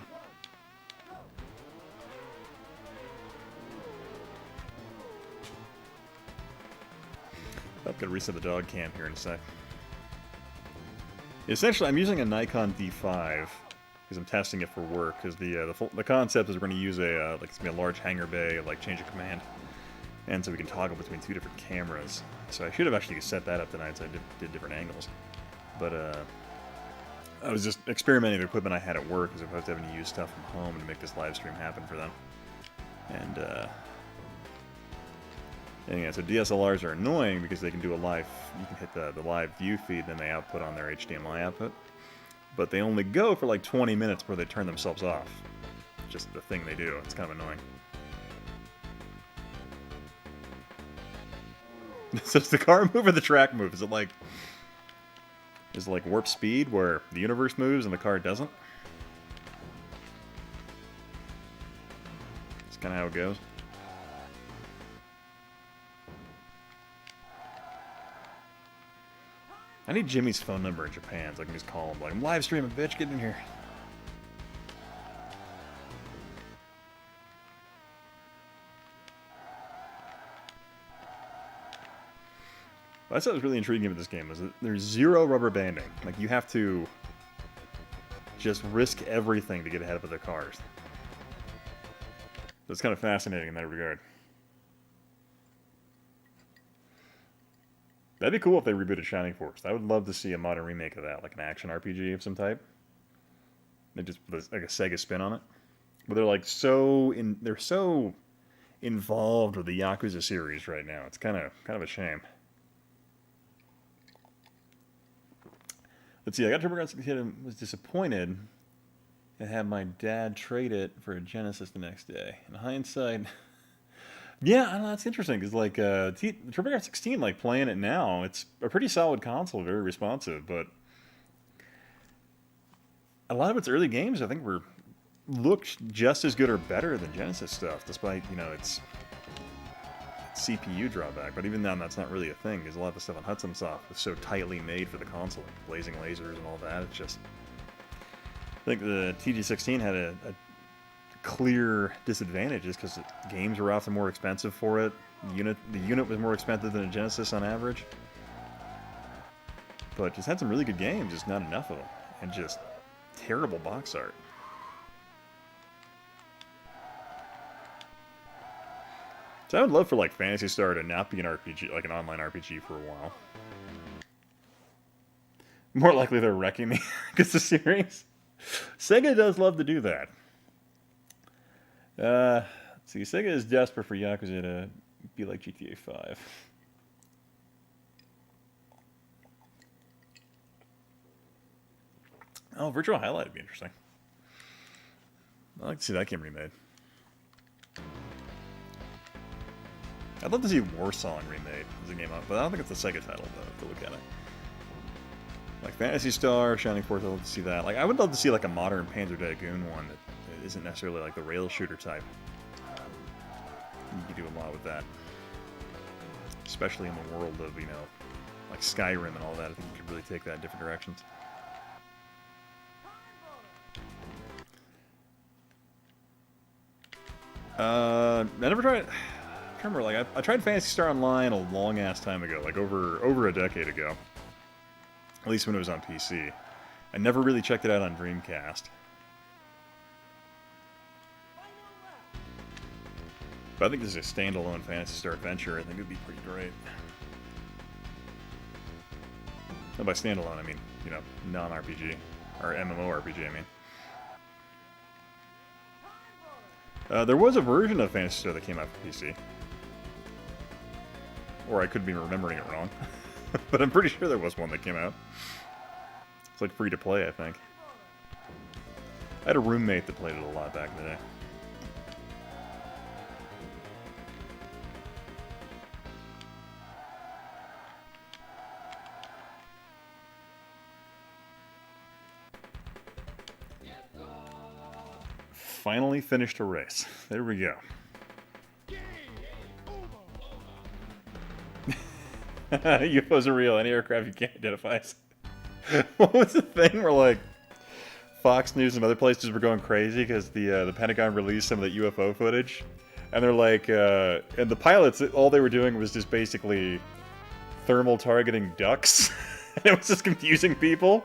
I'm gonna reset the dog cam here in a sec. Essentially, I'm using a Nikon D5 because I'm testing it for work. Because the concept is we're going to use a like it's gonna be a large hangar bay, like change of command, and so we can toggle between two different cameras. So I should have actually set that up tonight, so I did different angles. But I was just experimenting with equipment I had at work as opposed to having to use stuff from home to make this live stream happen for them. And yeah, so DSLRs are annoying because they can do a live, you can hit the live view feed, then they output on their HDMI output. But they only go for like 20 minutes before they turn themselves off. Just the thing they do. It's kind of annoying. So does the car move or the track move? Is it like warp speed where the universe moves and the car doesn't? It's kind of how it goes. I need Jimmy's phone number in Japan so I can just call him like, I'm live streaming, bitch, get in here. What I thought was really intriguing about this game is that there's zero rubber banding. Like, you have to just risk everything to get ahead of other cars. So it's kind of fascinating in that regard. That'd be cool if they rebooted Shining Force. I would love to see a modern remake of that, like an action RPG of some type. They just put like a Sega spin on it. But they're like they're so involved with the Yakuza series right now. It's kind of a shame. Let's see. I got TurboGrafx and was disappointed and had my dad trade it for a Genesis the next day. In hindsight. Yeah, I don't know, that's interesting, because, like, TurboGrafx 16, like, playing it now, it's a pretty solid console, very responsive, but a lot of its early games, I think, looked just as good or better than Genesis stuff, despite, you know, its CPU drawback, but even then, that's not really a thing, because a lot of the stuff on Hudson Soft was so tightly made for the console, like blazing lasers and all that, it's just... I think the TG16 had a clear disadvantages because games were often more expensive for it. The unit was more expensive than a Genesis on average. But just had some really good games, just not enough of them. And just terrible box art. So I would love for like Phantasy Star to not be an RPG, like an online RPG for a while. More likely they're wrecking me because the series. Sega does love to do that. See, Sega is desperate for Yakuza to be like GTA 5. Oh, Virtual Highlight would be interesting. I'd like to see that game remade. I'd love to see Warsong remade as a game up, but I don't think it's a Sega title, though, to look at it. Like Phantasy Star, Shining Force, I'd love to see that. Like, I would love to see like a modern Panzer Dragoon one that isn't necessarily like the rail shooter type. You can do a lot with that. Especially in the world of, you know, like Skyrim and all that. I think you could really take that in different directions. I never tried... I remember, like, I tried Phantasy Star Online a long-ass time ago, like over a decade ago. At least when it was on PC. I never really checked it out on Dreamcast. But I think this is a standalone Phantasy Star adventure. I think it would be pretty great. And by standalone, I mean, you know, non-RPG. Or MMORPG, I mean. There was a version of Phantasy Star that came out for PC. Or I could be remembering it wrong. But I'm pretty sure there was one that came out. It's like free to play, I think. I had a roommate that played it a lot back in the day. Finally finished a race. There we go. UFOs are real. Any aircraft you can't identify. What was the thing where, like, Fox News and other places were going crazy because the Pentagon released some of the UFO footage, and they're like, and the pilots, all they were doing was just basically thermal targeting ducks, and it was just confusing people.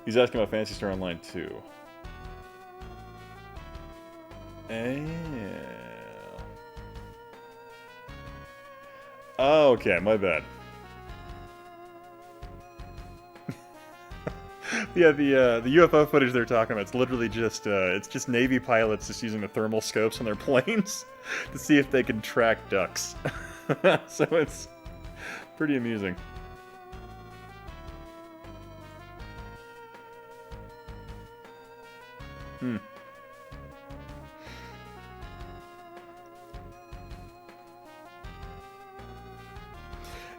He's asking about Fantasy Star Online 2. Oh, okay, my bad. Yeah, the UFO footage they're talking about, it's literally just it's just Navy pilots just using the thermal scopes on their planes to see if they can track ducks. So it's pretty amusing.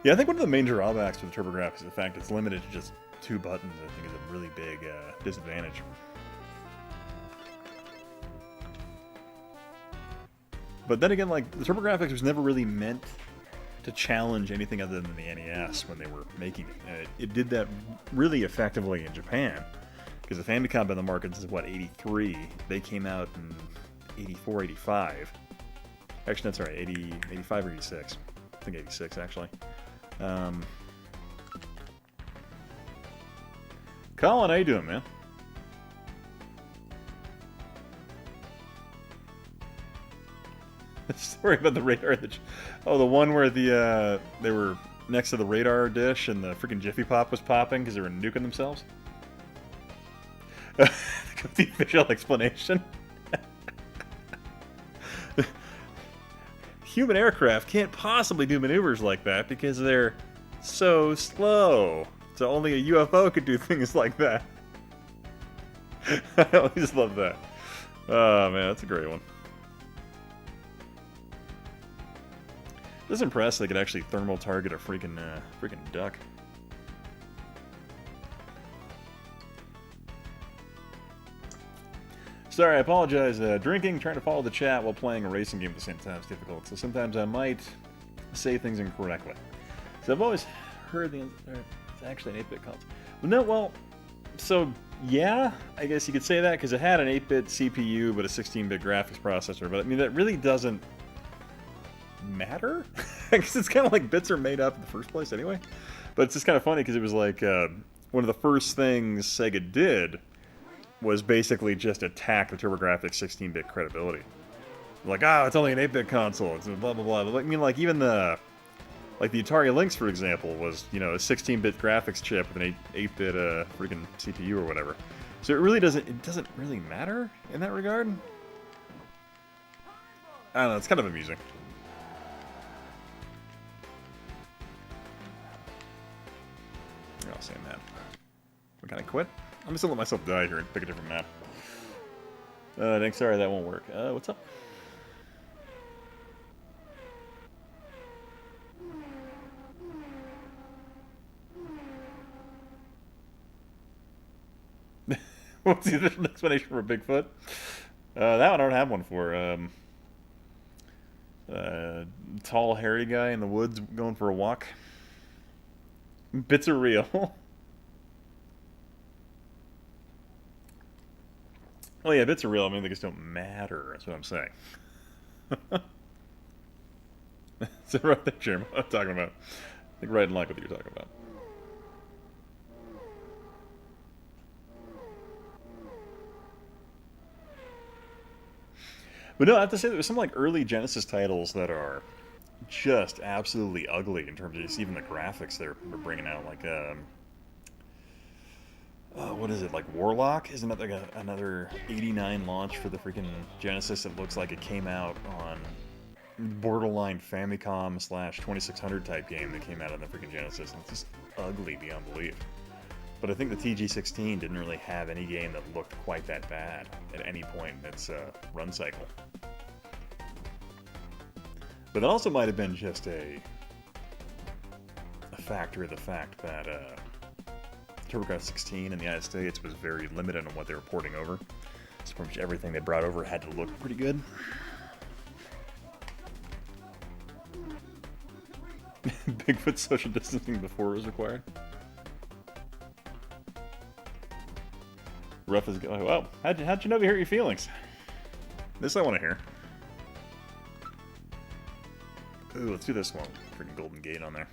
Yeah, I think one of the main drawbacks to the TurboGrafx is the fact it's limited to just 2 buttons. I think is a really big disadvantage. But then again, like, the TurboGrafx was never really meant to challenge anything other than the NES when they were making it. It did that really effectively in Japan, because the Famicom been on the market since, what, 83? They came out in 84, 85. Actually, that's right, 85 or 86. I think 86, actually. Colin, how you doing, man? Story about the radar. Oh, the one where the they were next to the radar dish and the freaking Jiffy Pop was popping because they were nuking themselves. The official explanation. Human aircraft can't possibly do maneuvers like that because they're so slow. So only a UFO could do things like that. I always love that. Oh man, that's a great one. Just impressed they could actually thermal target a freaking duck. Sorry, I apologize. Drinking, trying to follow the chat while playing a racing game at the same time is difficult, so sometimes I might say things incorrectly. So I've always heard it's actually an 8-bit console. But no, well, so yeah, I guess you could say that because it had an 8-bit CPU but a 16-bit graphics processor. But I mean, that really doesn't matter. I guess it's kind of like bits are made up in the first place anyway. But it's just kind of funny because it was like one of the first things Sega did was basically just attack the TurboGrafx 16-bit credibility. Like, it's only an 8-bit console. It's blah blah blah. I mean, like even the Atari Lynx, for example, was, you know, a 16-bit graphics chip with an 8-bit freaking CPU or whatever. So it really doesn't really matter in that regard. I don't know. It's kind of amusing. I'll say map. We kind of quit. I'm just gonna let myself die here and pick a different map. Nick, sorry, that won't work. What's up? What's the official explanation for Bigfoot? That one I don't have one for. Tall, hairy guy in the woods going for a walk. Bits are real. Oh yeah, bits are real. I mean, they just don't matter. That's what I'm saying. So right there, Jeremy, what I'm talking about. I think right in line with what you're talking about. But no, I have to say there was some like early Genesis titles that are just absolutely ugly in terms of just even the graphics they're bringing out. Like, what is it? Like Warlock is another '89 launch for the freaking Genesis. It looks like it came out on borderline Famicom slash 2600 type game that came out on the freaking Genesis, and it's just ugly beyond belief. But I think the TG16 didn't really have any game that looked quite that bad at any point in its run cycle. But that also might have been just a factor of the fact that TurboGrafx 16 in the United States was very limited on what they were porting over. So pretty much everything they brought over had to look pretty good. Bigfoot social distancing before it was required. Rough as going. Well, how'd you know to hurt your feelings? This I want to hear. Ooh, let's do this one. Freaking Golden Gate on there.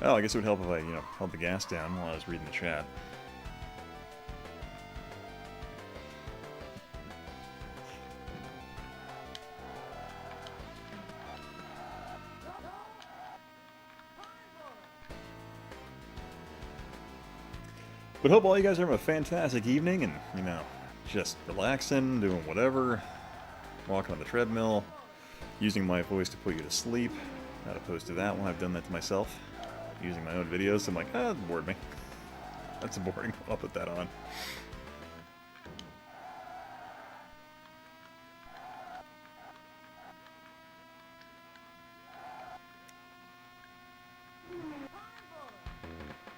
Well, I guess it would help if I, held the gas down while I was reading the chat. But hope all you guys are having a fantastic evening and, just relaxing, doing whatever, walking on the treadmill, using my voice to put you to sleep, as opposed to that one. I've done that to myself, using my own videos. I'm like, that bored me. That's boring. I'll put that on.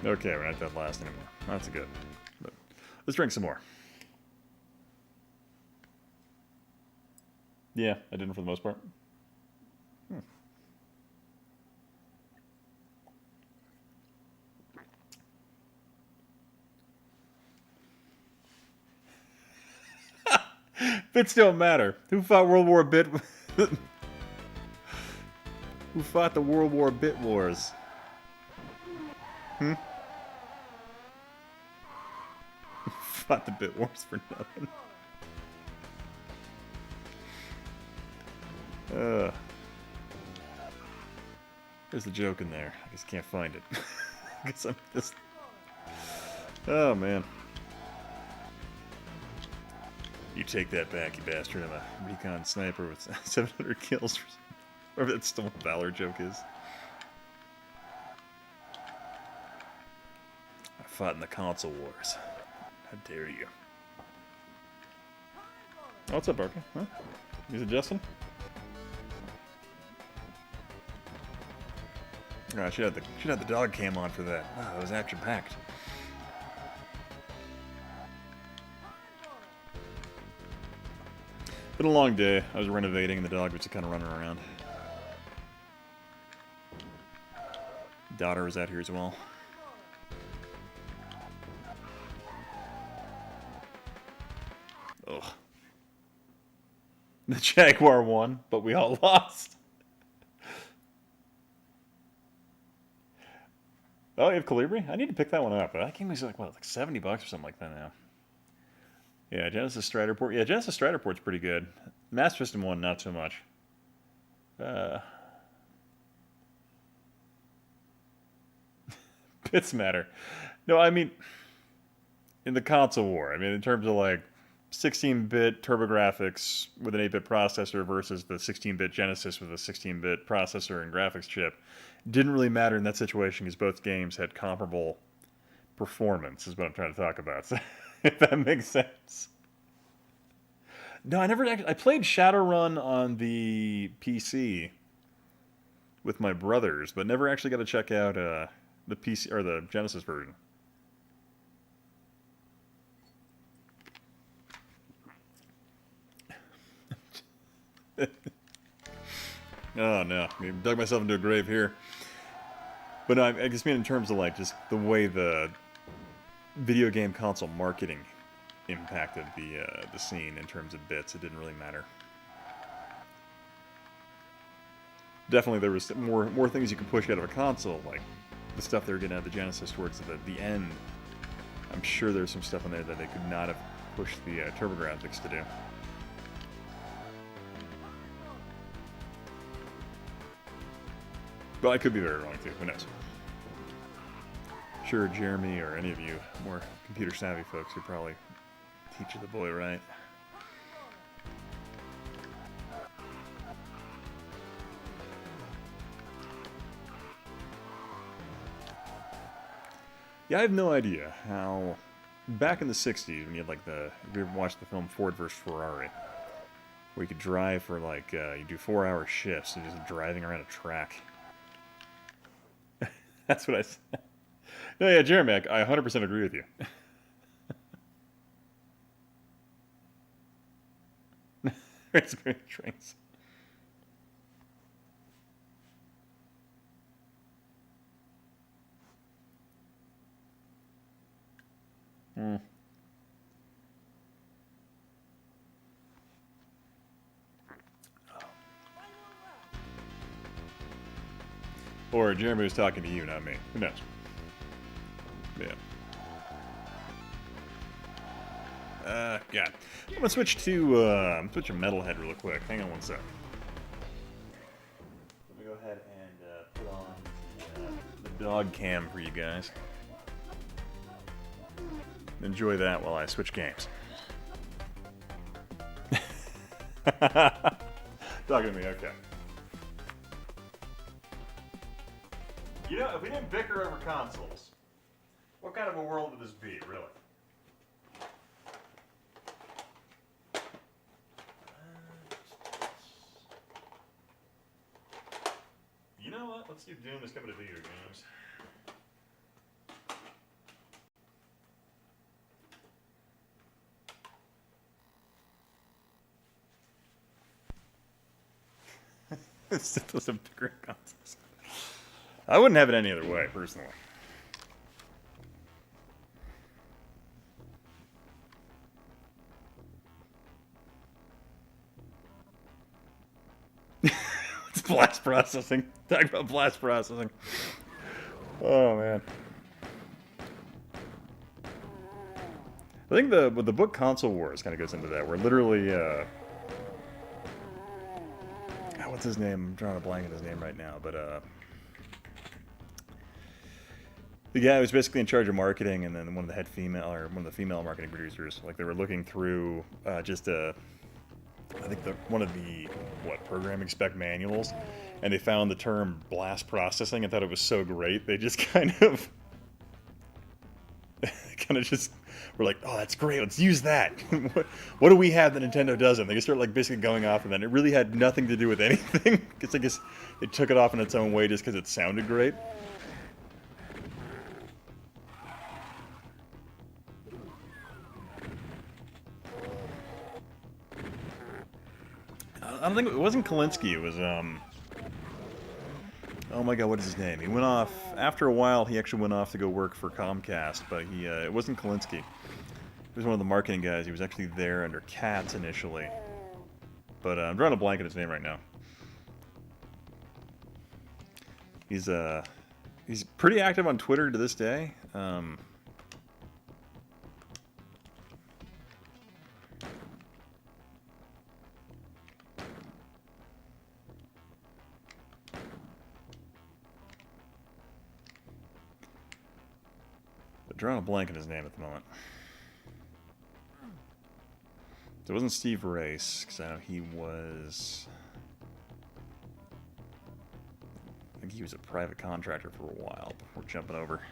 Okay, we're not that last anymore. That's good. But let's drink some more. Yeah, I didn't for the most part. Bits don't matter. Who fought World War Bit? Who fought the World War Bit Wars? Fought the Bit Wars for nothing. There's the joke in there. I just can't find it. I guess I'm just... Oh, man. You take that back, you bastard. I'm a recon sniper with 700 kills. Whatever that Stolen Valor joke is. I fought in the console wars. How dare you? Oh, what's up, Barker? Huh? Is it Justin? Oh, I should have the dog cam on for that. Oh, it was action-packed. Been a long day. I was renovating and the dog was just kind of running around. Daughter was out here as well. Ugh. The Jaguar won, but we all lost. Oh, you have Calibri? I need to pick that one up. But that game is like $70 or something like that now. Yeah, Genesis Strider Port. Yeah, Genesis Strider Port's pretty good. Master System 1, not so much. Bits matter. No, I mean, in the console war. I mean, in terms of like 16-bit TurboGrafx with an 8-bit processor versus the 16-bit Genesis with a 16-bit processor and graphics chip. Didn't really matter in that situation because both games had comparable performance, is what I'm trying to talk about. So, if that makes sense. No, I never actually... I played Shadowrun on the PC with my brothers, but never actually got to check out the PC or the Genesis version. Oh no, I dug myself into a grave here. But no, I just mean in terms of like just the way the video game console marketing impacted the scene in terms of bits. It didn't really matter. Definitely there was more things you could push out of a console, like the stuff they were getting out of the Genesis towards the end. I'm sure there's some stuff in there that they could not have pushed the TurboGrafx to do. But I could be very wrong too, who knows. Sure, Jeremy or any of you more computer savvy folks, you're probably teach the boy right. Yeah, I have no idea how... Back in the 60s, when you had like the... If you ever watched the film Ford vs. Ferrari, where you could drive for like... you do 4-hour shifts and just driving around a track. That's what I said. No, yeah, Jeremy, I 100% agree with you. It's very trains. Or Jeremy was talking to you, not me. Who knows? Yeah. God. I'm gonna switch to Metalhead real quick. Hang on one sec. Let me go ahead and put on the dog cam for you guys. Enjoy that while I switch games. Talking to me, okay. You know, if we didn't bicker over consoles, what kind of a world would this be, really? You know what? Let's see if Doom is coming to video games. Those are bigger consoles. I wouldn't have it any other way, personally. It's blast processing. Talk about blast processing. Oh, man. I think the book Console Wars kind of goes into that, where literally, what's his name? I'm drawing a blank on his name right now, but, the guy was basically in charge of marketing, and then one of the female marketing producers, like they were looking through I think one of the programming spec manuals, and they found the term blast processing and thought it was so great they just kind of just were like, oh, that's great, let's use that. What do we have that Nintendo doesn't? They just start like basically going off of that. It really had nothing to do with anything. Because I guess they took it off in its own way just because it sounded great. I don't think it wasn't Kalinsky. It was oh my god, what is his name? He went off after a while. He actually went off to go work for Comcast, but it wasn't Kalinsky. He was one of the marketing guys. He was actually there under Katz initially, but I'm drawing a blank on his name right now. He's pretty active on Twitter to this day. Drawing a blank on his name at the moment. So it wasn't Steve Race, because I know he was... I think he was a private contractor for a while before jumping over.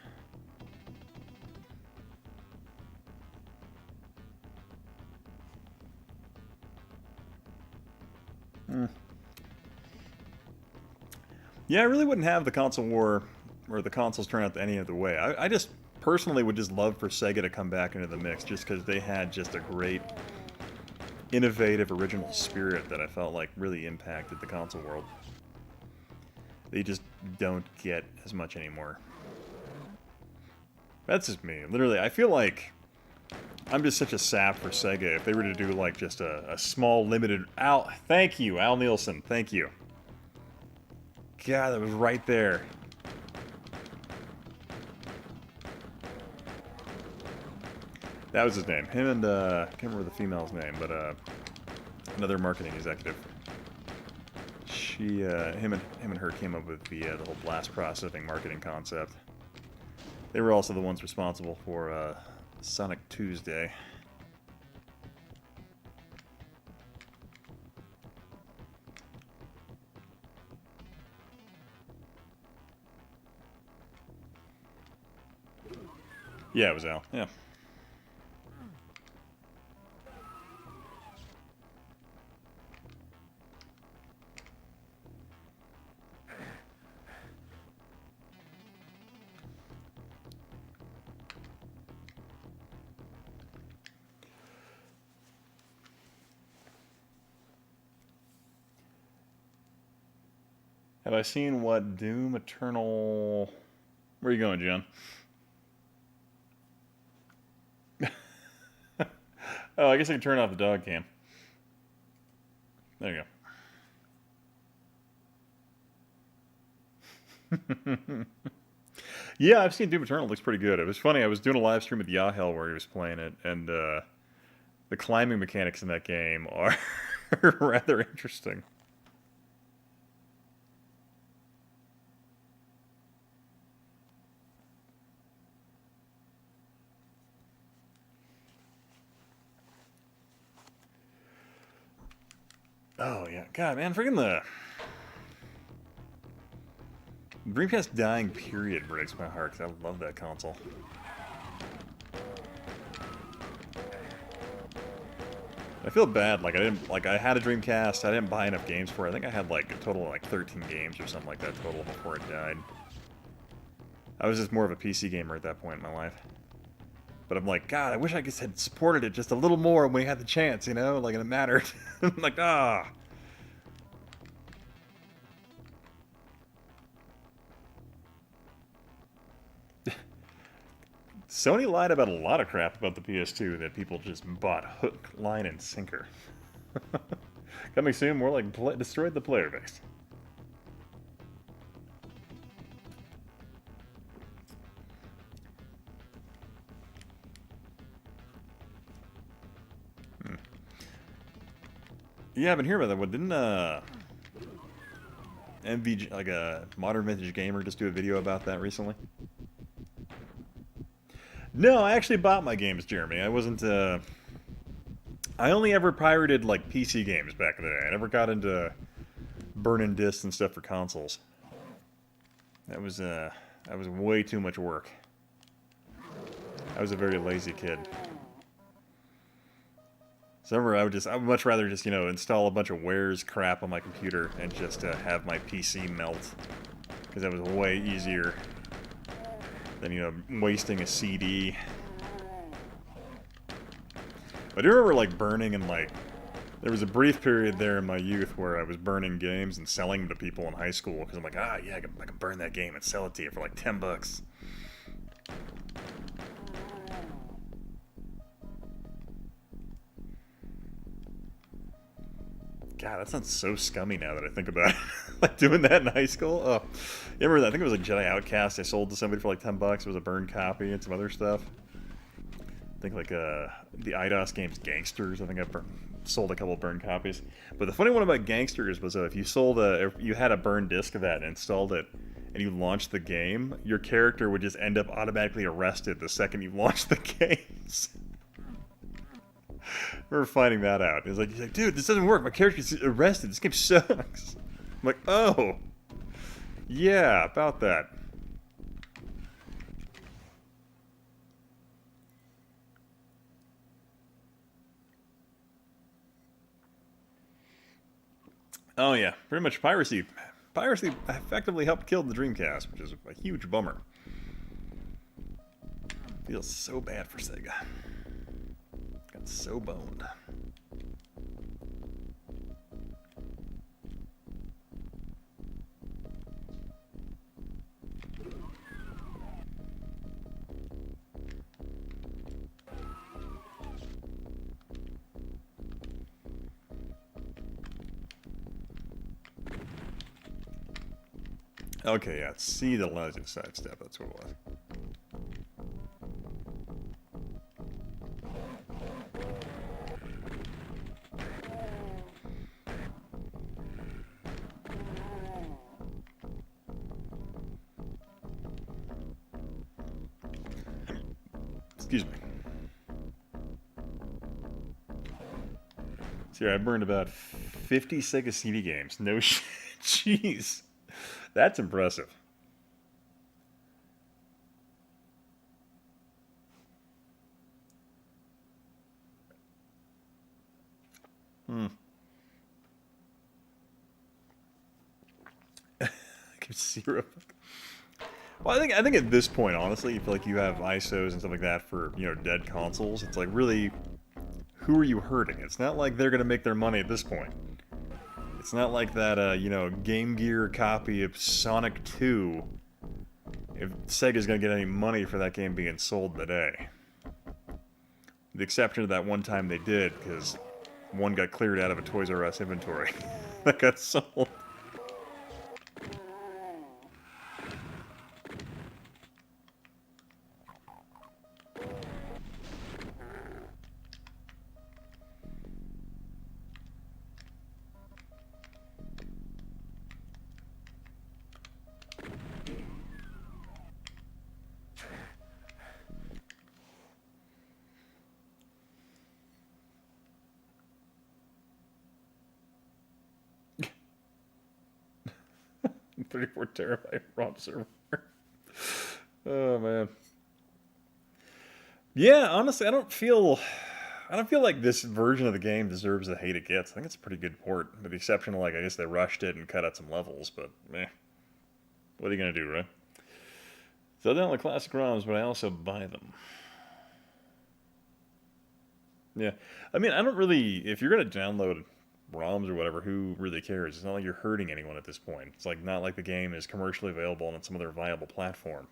Yeah, I really wouldn't have the console war, or the consoles turn out any other way. I just personally would just love for Sega to come back into the mix, just because they had just a great, innovative, original spirit that I felt like really impacted the console world. They just don't get as much anymore. That's just me. Literally, I feel like I'm just such a sap for Sega if they were to do like just a small, limited... Thank you, Al Nielsen. Thank you. God, that was right there. That was his name. Him and, I can't remember the female's name, but, another marketing executive. Him and her came up with the whole blast processing marketing concept. They were also the ones responsible for, Sonic Tuesday. Yeah, it was Al. Yeah. Have I seen what Doom Eternal... Where are you going, John? Oh, I guess I can turn off the dog cam. There you go. Yeah, I've seen Doom Eternal. It looks pretty good. It was funny. I was doing a live stream with Yahel where he was playing it, and the climbing mechanics in that game are rather interesting. Oh, yeah. God, man, freaking the Dreamcast dying period breaks my heart, because I love that console. I feel bad, like I had a Dreamcast, I didn't buy enough games for it. I think I had like a total of like 13 games or something like that total before it died. I was just more of a PC gamer at that point in my life. But I'm like, God, I wish I just had supported it just a little more when we had the chance, you know? Like, it mattered. I'm like, ah. Sony lied about a lot of crap about the PS2 that people just bought hook, line, and sinker. Coming soon, more like destroyed the player base. Yeah, I've been hearing about that. What didn't MVG, like a Modern Vintage Gamer, just do a video about that recently? No, I actually bought my games, Jeremy. I wasn't. I only ever pirated like PC games back in the day. I never got into burning discs and stuff for consoles. That was way too much work. I was a very lazy kid. So I would much rather just, you know, install a bunch of wares crap on my computer and just have my PC melt. Because that was way easier than, you know, wasting a CD. I do remember, like, burning and, like, there was a brief period there in my youth where I was burning games and selling them to people in high school. Because I'm like, ah, yeah, I can burn that game and sell it to you for, like, $10. God, that sounds so scummy now that I think about it. Like doing that in high school. Oh, you remember that? I think it was like Jedi Outcast. I sold to somebody for like $10. It was a burned copy and some other stuff. I think like the IDOS games Gangsters. I think I sold a couple of burned copies. But the funny one about Gangsters was if you if you had a burned disc of that and installed it, and you launched the game, your character would just end up automatically arrested the second you launched the games. I remember finding that out. He's like, dude, this doesn't work. My character's arrested. This game sucks. I'm like, oh. Yeah, about that. Oh, yeah. Pretty much piracy. Piracy effectively helped kill the Dreamcast, which is a huge bummer. Feels so bad for Sega. Got so boned. Okay, yeah, C that allows you to sidestep, that's what it was. Excuse me. See, I burned about 50 Sega CD games. No shit. Jeez. That's impressive. Syrup. Well, I think at this point, honestly, you feel like you have ISOs and stuff like that for, you know, dead consoles. It's like, really, who are you hurting? It's not like they're gonna make their money at this point. It's not like that, you know, Game Gear copy of Sonic 2. If Sega's gonna get any money for that game being sold today. The exception of that one time they did, because one got cleared out of a Toys R Us inventory that got sold. .34 terabyte ROM server. Oh man. Yeah, honestly, I don't feel like this version of the game deserves the hate it gets. I think it's a pretty good port, with the exception of, like, I guess they rushed it and cut out some levels, but meh. What are you gonna do, right? So I don't like classic ROMs, but I also buy them. Yeah, I mean, I don't really. If you're gonna download ROMs or whatever, who really cares? It's not like you're hurting anyone at this point. It's like not like the game is commercially available on some other viable platform.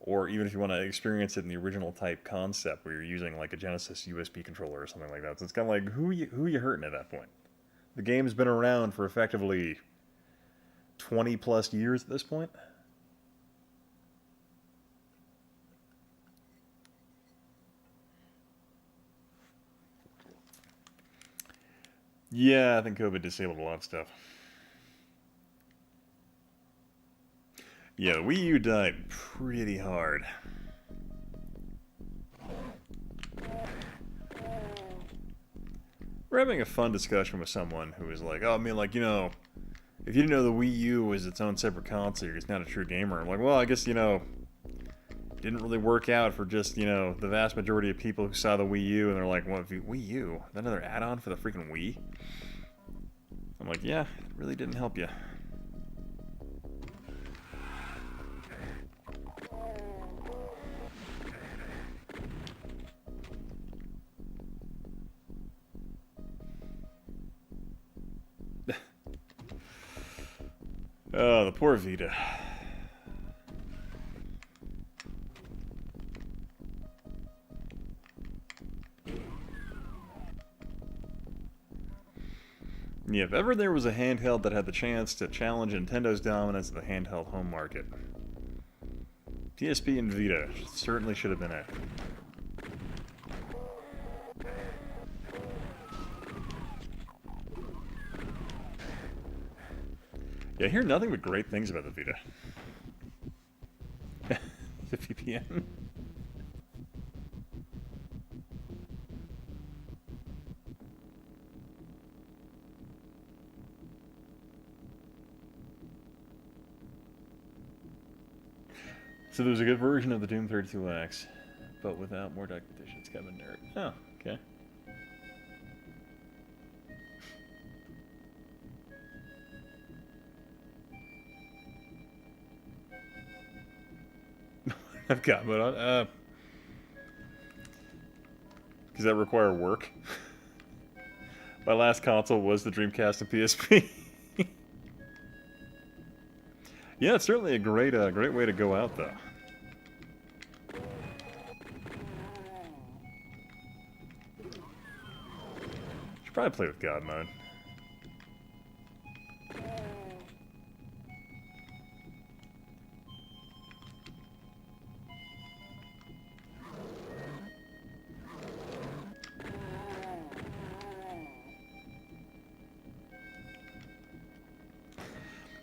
Or even if you want to experience it in the original type concept, where you're using like a Genesis USB controller or something like that. So it's kind of like, who are you hurting at that point? The game's been around for effectively 20 plus years at this point. Yeah, I think COVID disabled a lot of stuff. Yeah, the Wii U died pretty hard. We're having a fun discussion with someone who was like, oh, I mean, like, you know, if you didn't know the Wii U was its own separate console, you're just not a true gamer. I'm like, well, I guess, you know, it didn't really work out for just, you know, the vast majority of people who saw the Wii U, and they're like, well, Wii U? Is that another add-on for the freaking Wii? I'm like, yeah, it really didn't help you. Oh, the poor Vita. Yeah, if ever there was a handheld that had the chance to challenge Nintendo's dominance of the handheld home market, PSP and Vita certainly should have been it. Yeah, I hear nothing but great things about the Vita. 50 p.m. So there's a good version of the Doom 32X, but without more documentation. Historicnerd. Oh, okay. I've got mode on. Does that require work? My last console was the Dreamcast and PSP. Yeah, it's certainly a great way to go out, though. Should probably play with God mode.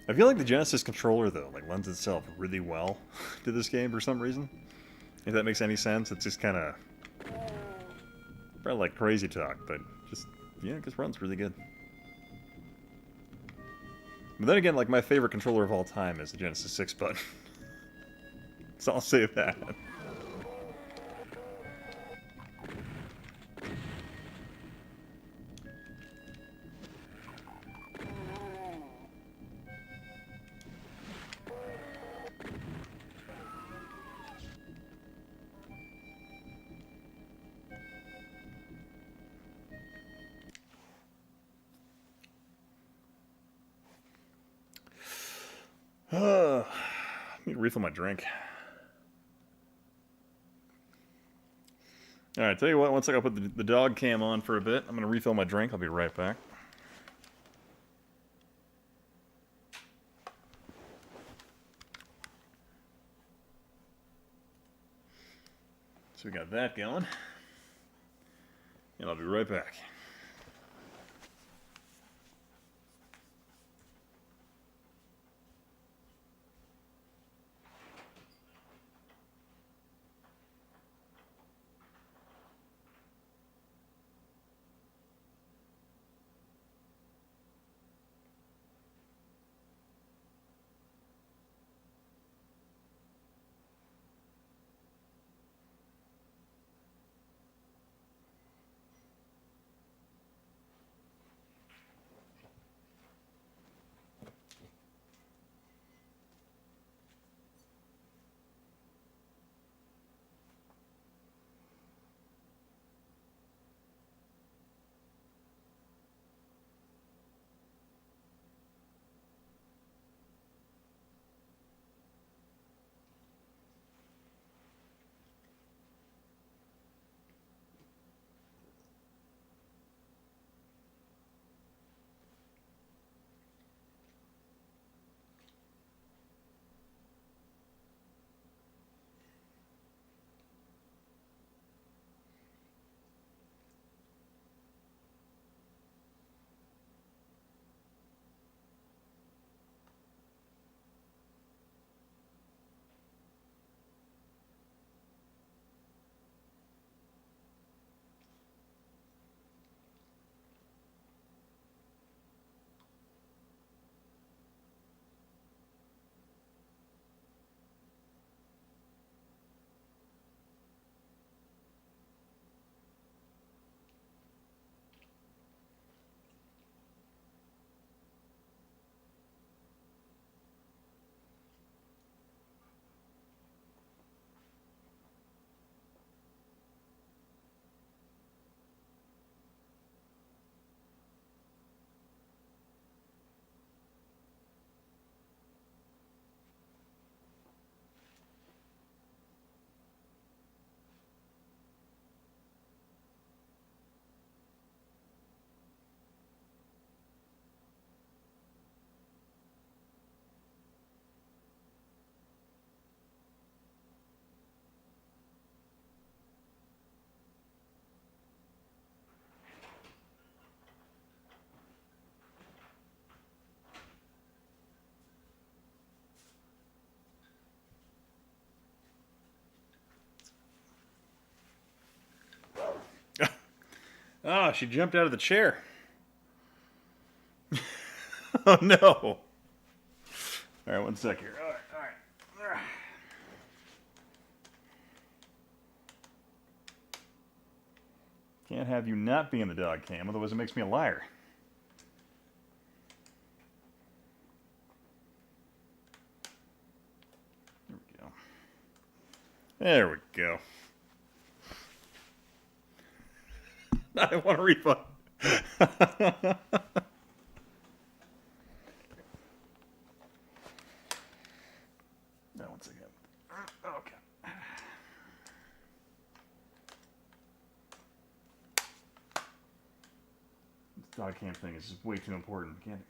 I feel like the Genesis controller, though, like, lends itself really well to this game for some reason. If that makes any sense, it's just kind of probably like crazy talk, but just, yeah, it just runs really good. But then again, like, my favorite controller of all time is the Genesis 6 button. So I'll say that. I need to refill my drink. Alright, tell you what, once I put the dog cam on for a bit, I'm going to refill my drink. I'll be right back. So we got that going. And I'll be right back. Oh, she jumped out of the chair. Oh no. Alright, one sec here. Alright. Can't have you not be in the dog cam, otherwise it makes me a liar. There we go. I want a refund. No, once again. Okay. This dog cam thing is just way too important. Can't.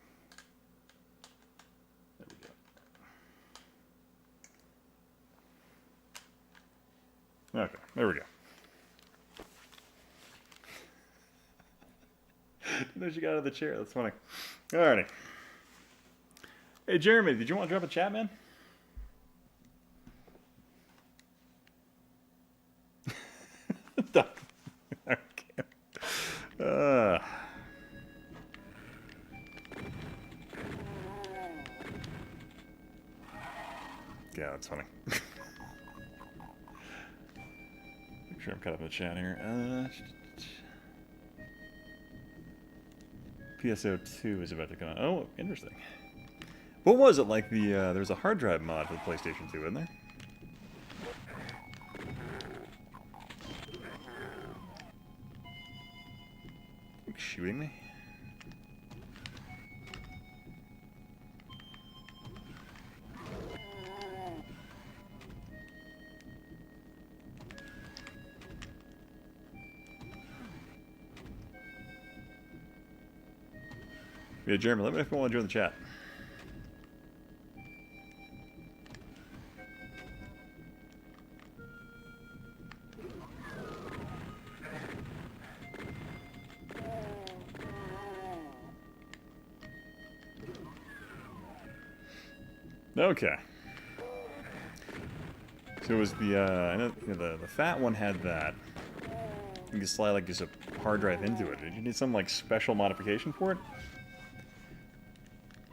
There we go. Okay, there we go. You know she got out of the chair. That's funny. Alrighty. Hey, Jeremy, did you want to drop a chat, man? Okay. Yeah, that's funny. Make sure I'm caught up in the chat here. PSO2 is about to come out. Oh, interesting. What was it like? There's a hard drive mod for the PlayStation 2, isn't there? You shooting me? Yeah, Jeremy, let me know if you want to join the chat. Okay. So it was the I know the fat one had that. You can slide like just a hard drive into it. Did you need some like special modification for it?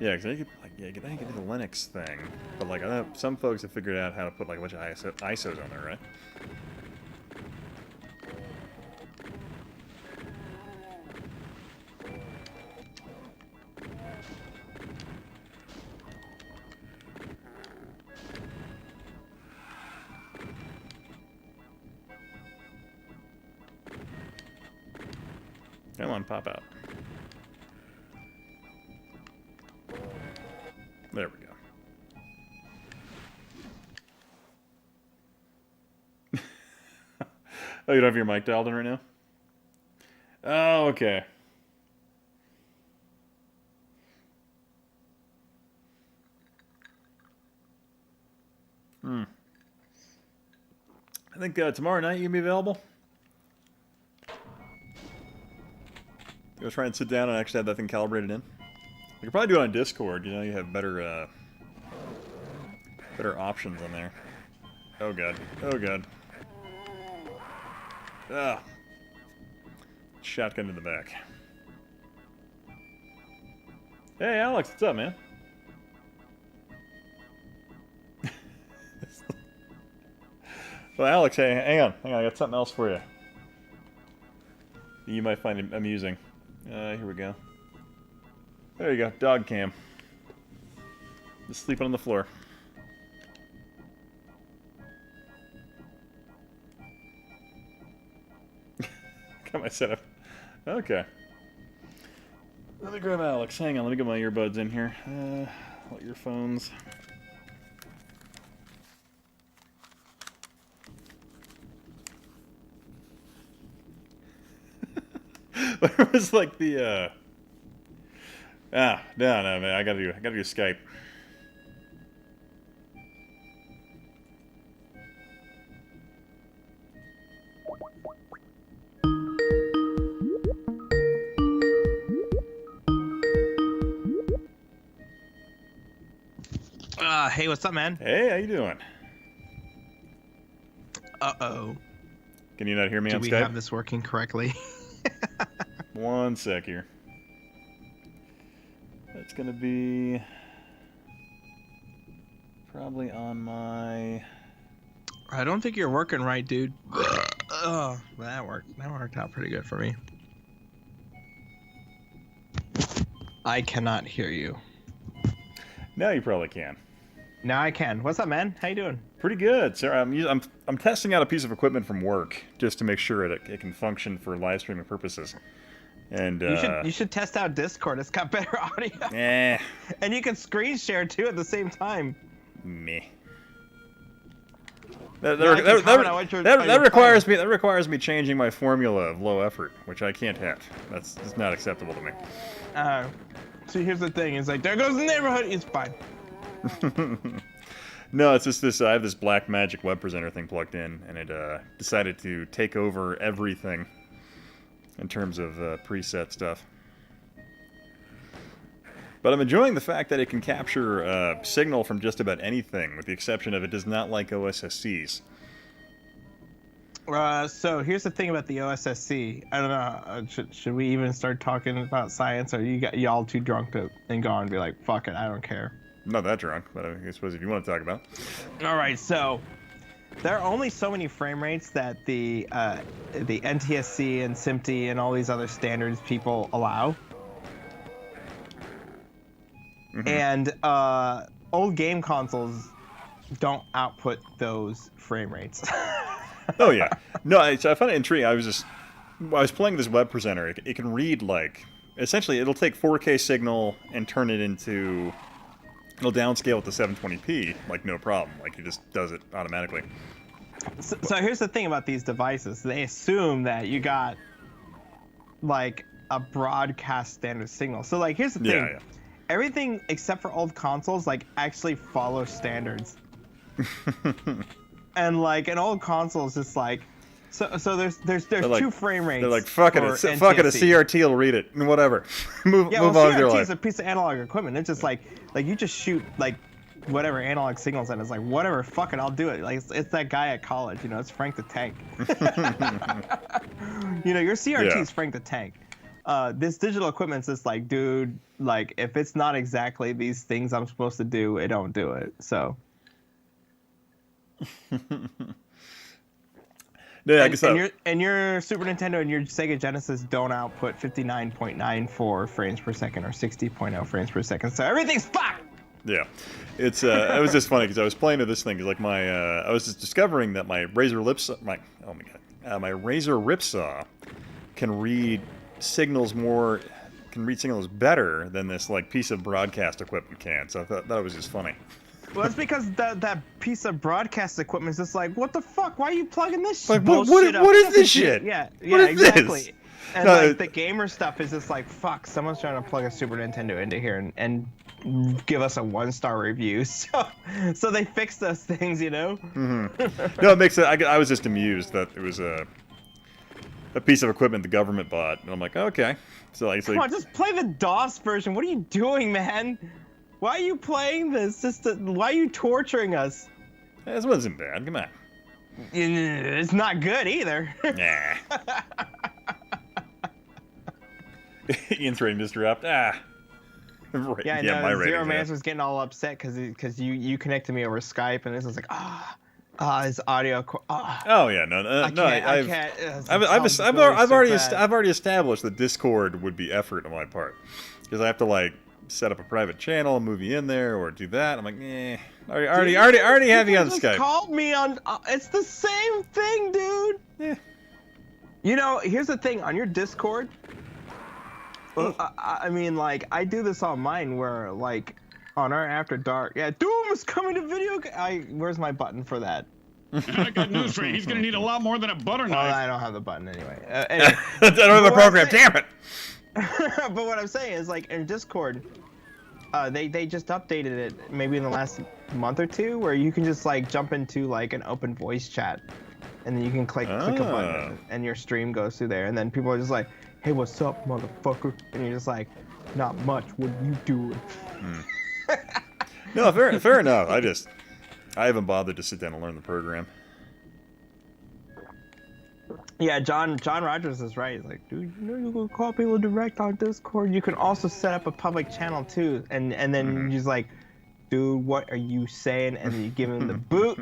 Yeah, because I could like then you could do the Linux thing, but like I know some folks have figured out how to put like a bunch of ISOs on there, right? Come on, pop out. There we go. Oh, you don't have your mic dialed in right now? Oh, okay. I think tomorrow night you can be available. Go try and sit down and actually have that thing calibrated in. You could probably do it on Discord. You know, you have better better options on there. Oh god. Oh god. Ah. Shotgun in the back. Hey Alex, what's up, man? Well, Alex, hey, hang on, I got something else for you. You might find it amusing. Here we go. There you go, dog cam. Just sleeping on the floor. Got my setup. Okay. Let me grab Alex. Hang on, let me get my earbuds in here. What earphones? Where was like the no, man, I gotta do Skype. Hey, what's up, man? Hey, how you doing? Uh-oh. Can you not hear me on Skype? Do we have this working correctly? One sec here. That's gonna be probably on my... I don't think you're working right, dude. Oh, that worked out pretty good for me. I cannot hear you. Now you probably can. Now I can. What's up, man? How you doing? Pretty good, sir. I'm testing out a piece of equipment from work just to make sure that it can function for live streaming purposes. And you should test out Discord. It's got better audio. Eh. And you can screen share too at the same time. Meh. I can comment on what That requires me changing my formula of low effort, which I can't have. That's not acceptable to me. See, here's the thing. It's like, there goes the neighborhood. It's fine. No, it's just this. I have this Black Magic web presenter thing plugged in, and it decided to take over everything in terms of preset stuff. But I'm enjoying the fact that it can capture signal from just about anything, with the exception of it does not like OSSCs. So here's the thing about the OSSC. I don't know. Should we even start talking about science, or are y'all too drunk to and go and be like, fuck it, I don't care? I'm not that drunk, but I suppose if you want to talk about. All right, so there are only so many frame rates that the NTSC and SMPTE and all these other standards people allow. Mm-hmm. And old game consoles don't output those frame rates. Oh yeah, no, I found it intriguing. I was playing this web presenter. It can read like essentially it'll take 4K signal and turn it into. It'll downscale it to 720p like no problem. Like it just does it automatically. So here's the thing about these devices. They assume that you got like a broadcast standard signal. So like, here's the thing. Yeah. Everything except for old consoles like actually follow standards. And like an old console is just like, so there's Like, two frame rates. They're like, fuck it, fuck it, a CRT will read it, and whatever. move on with your CRT life. is a piece of analog equipment. It's just like you just shoot like whatever analog signals, and it's like whatever, fuck it, I'll do it. Like it's that guy at college, it's Frank the Tank. Your CRT is Frank the Tank. This digital equipment's just like, dude, like if it's not exactly these things I'm supposed to do, it don't do it. So. Yeah, I guess and your Super Nintendo and your Sega Genesis don't output 59.94 frames per second or 60.0 frames per second, so everything's fucked. Yeah, it's it was just funny because I was playing with this thing. Cause like I was just discovering that my Razor Ripsaw can read signals better than this like piece of broadcast equipment can. So I thought that was just funny. Well, it's because that piece of broadcast equipment is just like, what the fuck? Why are you plugging this like, bullshit up? What is this shit? Yeah, exactly. This? And like the gamer stuff is just like, fuck, someone's trying to plug a Super Nintendo into here and give us a 1-star review. So they fix those things, Mm-hmm. No, it makes it. I was just amused that it was a piece of equipment the government bought, and I'm like, okay. So like, come on, just play the DOS version. What are you doing, man? Why are you playing this? Why are you torturing us? This wasn't bad. Come on. It's not good either. Nah. Ian's rating just dropped. Right. Yeah, I know. My Zero rating. Mans was getting all upset because you connected me over Skype, and this was like, his audio. Oh yeah, no. I've already established that Discord would be effort on my part because I have to like set up a private channel and move you in there or do that. I'm like, I already have you on Skype. Called me on. It's the same thing, dude. Yeah. Here's the thing on your Discord. I mean, like, I do this on mine where, like, on our After Dark. Yeah, Doom is coming to video. Where's my button for that? I got news for you. He's gonna need a lot more than a butter Oh, knife. I don't have the button anyway. Anyway. I don't have the program. Damn it. But what I'm saying is, like, in Discord, they just updated it maybe in the last month or two, where you can just like jump into like an open voice chat, and then you can click a button, and your stream goes through there, and then people are just like, "Hey, what's up, motherfucker?" And you're just like, "Not much. What are you doing?" No, fair enough. I haven't bothered to sit down and learn the program. Yeah, John Rogers is right. He's like, dude, you can call people direct on Discord. You can also set up a public channel too, and then he's like, dude, what are you saying? And then you give him the boot,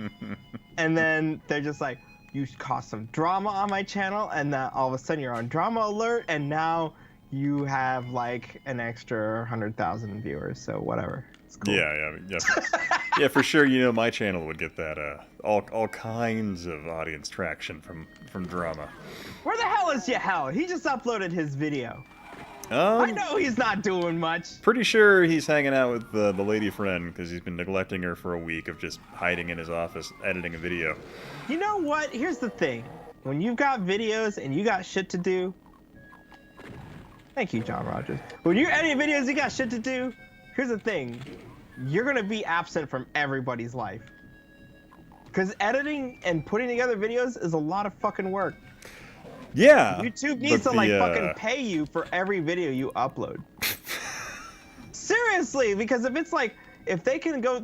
and then they're just like, you caused some drama on my channel, and then all of a sudden you're on drama alert, and now you have like an extra 100,000 viewers. So whatever. It's cool. Yeah, for sure. My channel would get that all kinds of audience traction from drama. Where the hell is Yahel? He just uploaded his video. I know he's not doing much. Pretty sure he's hanging out with the lady friend because he's been neglecting her for a week of just hiding in his office editing a video. You know what? Here's the thing. When you've got videos and you got shit to do. Thank you, John Rogers. When you're editing videos, you got shit to do. Here's the thing. You're going to be absent from everybody's life. Because editing and putting together videos is a lot of fucking work. Yeah. YouTube needs to fucking pay you for every video you upload. Seriously, because if it's like, if they can go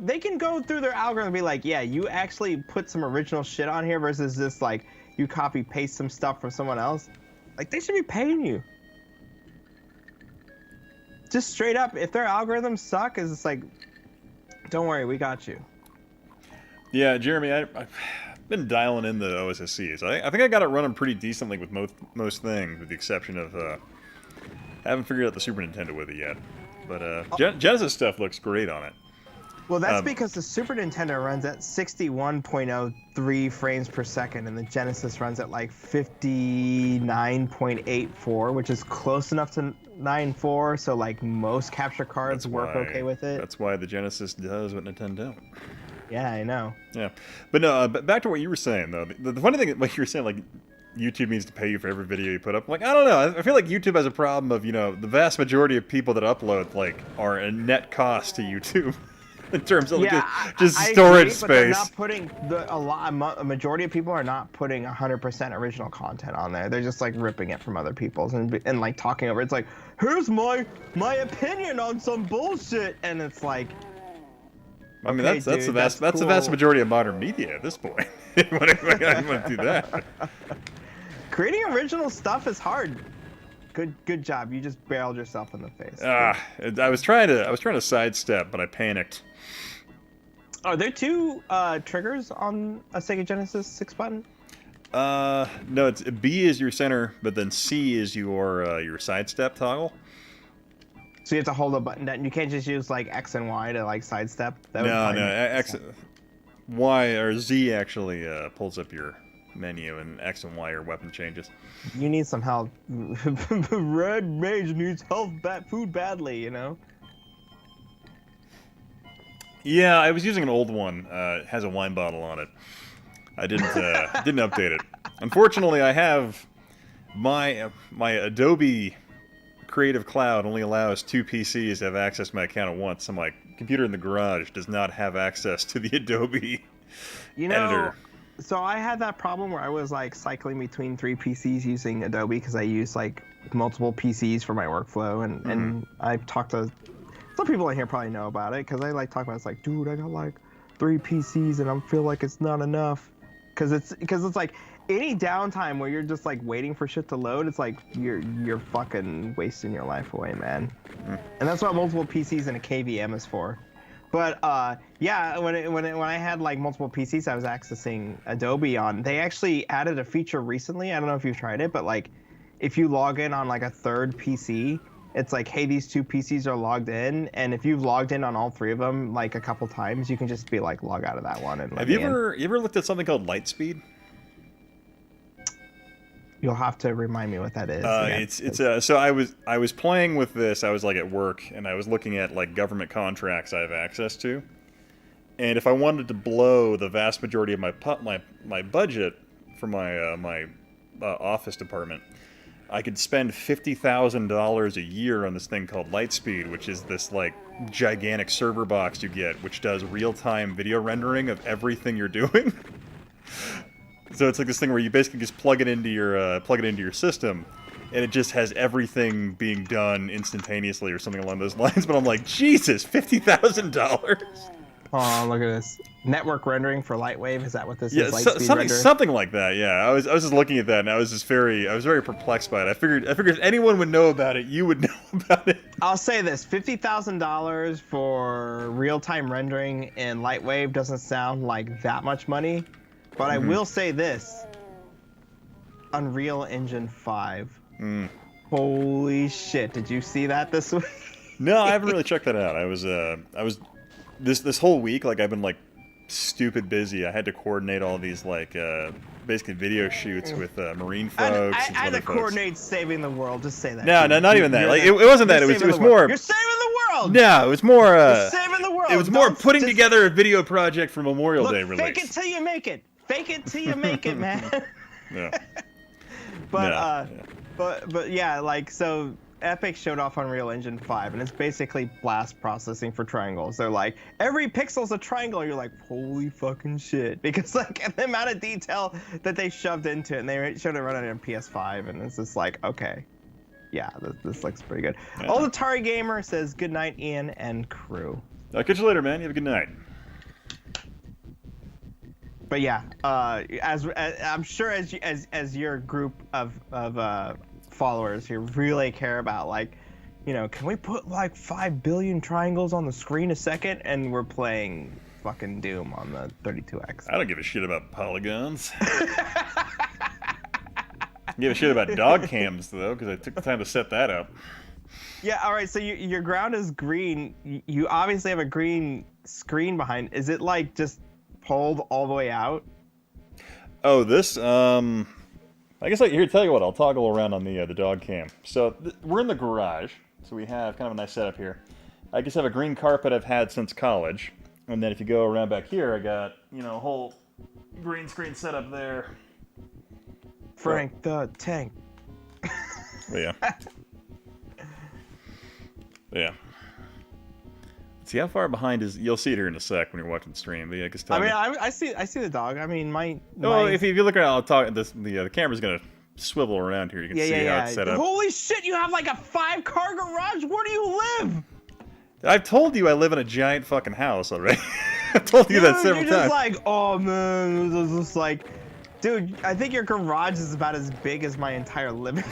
through their algorithm and be like, yeah, you actually put some original shit on here versus just like you copy paste some stuff from someone else. Like they should be paying you. Just straight up, if their algorithms suck, it's just like, don't worry, we got you. Yeah, Jeremy, I've been dialing in the OSSCs. I think I got it running pretty decently with most things, with the exception of I haven't figured out the Super Nintendo with it yet. But Genesis stuff looks great on it. Well, that's because the Super Nintendo runs at 61.03 frames per second, and the Genesis runs at like 59.84, which is close enough to 9.4, so like most capture cards work okay with it. That's why the Genesis does what Nintendo don't. Yeah, I know. Yeah, but no, back to what you were saying though. The funny thing, like you were saying, like YouTube needs to pay you for every video you put up. I'm like, I don't know. I feel like YouTube has a problem of, the vast majority of people that upload, like, are a net cost to YouTube. In terms of just I storage agree, space. But they're not putting a majority of people are not putting 100% original content on there. They're just like ripping it from other people's and like talking over. It's like, here's my opinion on some bullshit, and it's like, I mean, okay, that's dude, the vast majority of modern media at this point. You want to do that? Creating original stuff is hard. Good job. You just barreled yourself in the face. I was trying to sidestep, but I panicked. Are there two triggers on a Sega Genesis 6 button? No, it's B is your center, but then C is your sidestep toggle. So you have to hold a button down. You can't just use like X and Y to like sidestep. No, X, Y or Z actually pulls up your menu, and X and Y are weapon changes. You need some help. Red Mage needs food badly, Yeah, I was using an old one. It has a wine bottle on it. I didn't update it. Unfortunately, I have my Adobe Creative Cloud only allows 2 PCs to have access to my account at once. So my computer in the garage does not have access to the Adobe editor. So I had that problem where I was like cycling between 3 PCs using Adobe because I use like multiple PCs for my workflow, and I've talked to some people in here probably know about it because I like talk about it. It's like, dude, I got like 3 PCs and I feel like it's not enough because it's like any downtime where you're just like waiting for shit to load, it's like you're fucking wasting your life away, man. And that's what multiple PCs and a KVM is for. But yeah, when I had like multiple PCs I was accessing Adobe on, they actually added a feature recently. I don't know if you've tried it, but like if you log in on like a third PC, it's like, hey, these 2 PCs are logged in, and if you've logged in on all 3 of them like a couple times, you can just be like log out of that one. And have you ever looked at something called Lightspeed? You'll have to remind me what that is. So I was playing with this. I was like at work, and I was looking at like government contracts I have access to, and if I wanted to blow the vast majority of my budget for my office department, I could spend $50,000 a year on this thing called Lightspeed, which is this like gigantic server box you get, which does real-time video rendering of everything you're doing. So it's like this thing where you basically just plug it into your system, and it just has everything being done instantaneously or something along those lines. But I'm like, Jesus, $50,000. Oh, look at this network rendering for Lightwave. Is that what this is? Something like that. Yeah, I was just looking at that, and I was very perplexed by it. I figured if anyone would know about it, you would know about it. I'll say this: $50,000 for real-time rendering in Lightwave doesn't sound like that much money. But I will say this: Unreal Engine 5. Holy shit! Did you see that this week? No, I haven't really checked that out. I was this whole week, like I've been like stupid busy. I had to coordinate all these like basically video shoots with marine folks. I had to coordinate saving the world. Just say that. No, not even that. Like it wasn't that. It was more. You're saving the world. No, it was more. You're saving the world. It was more putting together a video project for Memorial Day release. Fake it till you make it. Fake it till you make it, man. Yeah. But yeah, like so Epic showed off Unreal Engine 5, and it's basically blast processing for triangles. They're like, every pixel's a triangle. You're like, holy fucking shit. Because like the amount of detail that they shoved into it, and they showed it running on PS5, and it's just like, okay. Yeah, this looks pretty good. Yeah. Old Atari Gamer says, good night, Ian and crew. I'll catch you later, man. You have a good night. But yeah, as I'm sure as your group of followers here really care about, like, can we put like 5 billion triangles on the screen a second, and we're playing fucking Doom on the 32X. I don't give a shit about polygons. I give a shit about dog cams though, because I took the time to set that up. Yeah, all right. So your ground is green. You obviously have a green screen behind. Is it like just pulled all the way out? Oh, this, I guess, here, tell you what, I'll toggle around on the dog cam. So, we're in the garage, so we have kind of a nice setup here. I just have a green carpet I've had since college, and then if you go around back here, I got, a whole green screen setup there. Frank the Tank. But yeah. Yeah. See how far behind is? You'll see it here in a sec when you're watching the stream. But yeah, just tell I me. mean, I see the dog. I mean, Well, if you look around, I'll talk. The camera's gonna swivel around here. You can see how it's set up. Holy shit! You have like a 5-car garage. Where do you live? I've told you I live in a giant fucking house already. I've told you that several you're times. just like, oh man, it's just like, dude, I think your garage is about as big as my entire living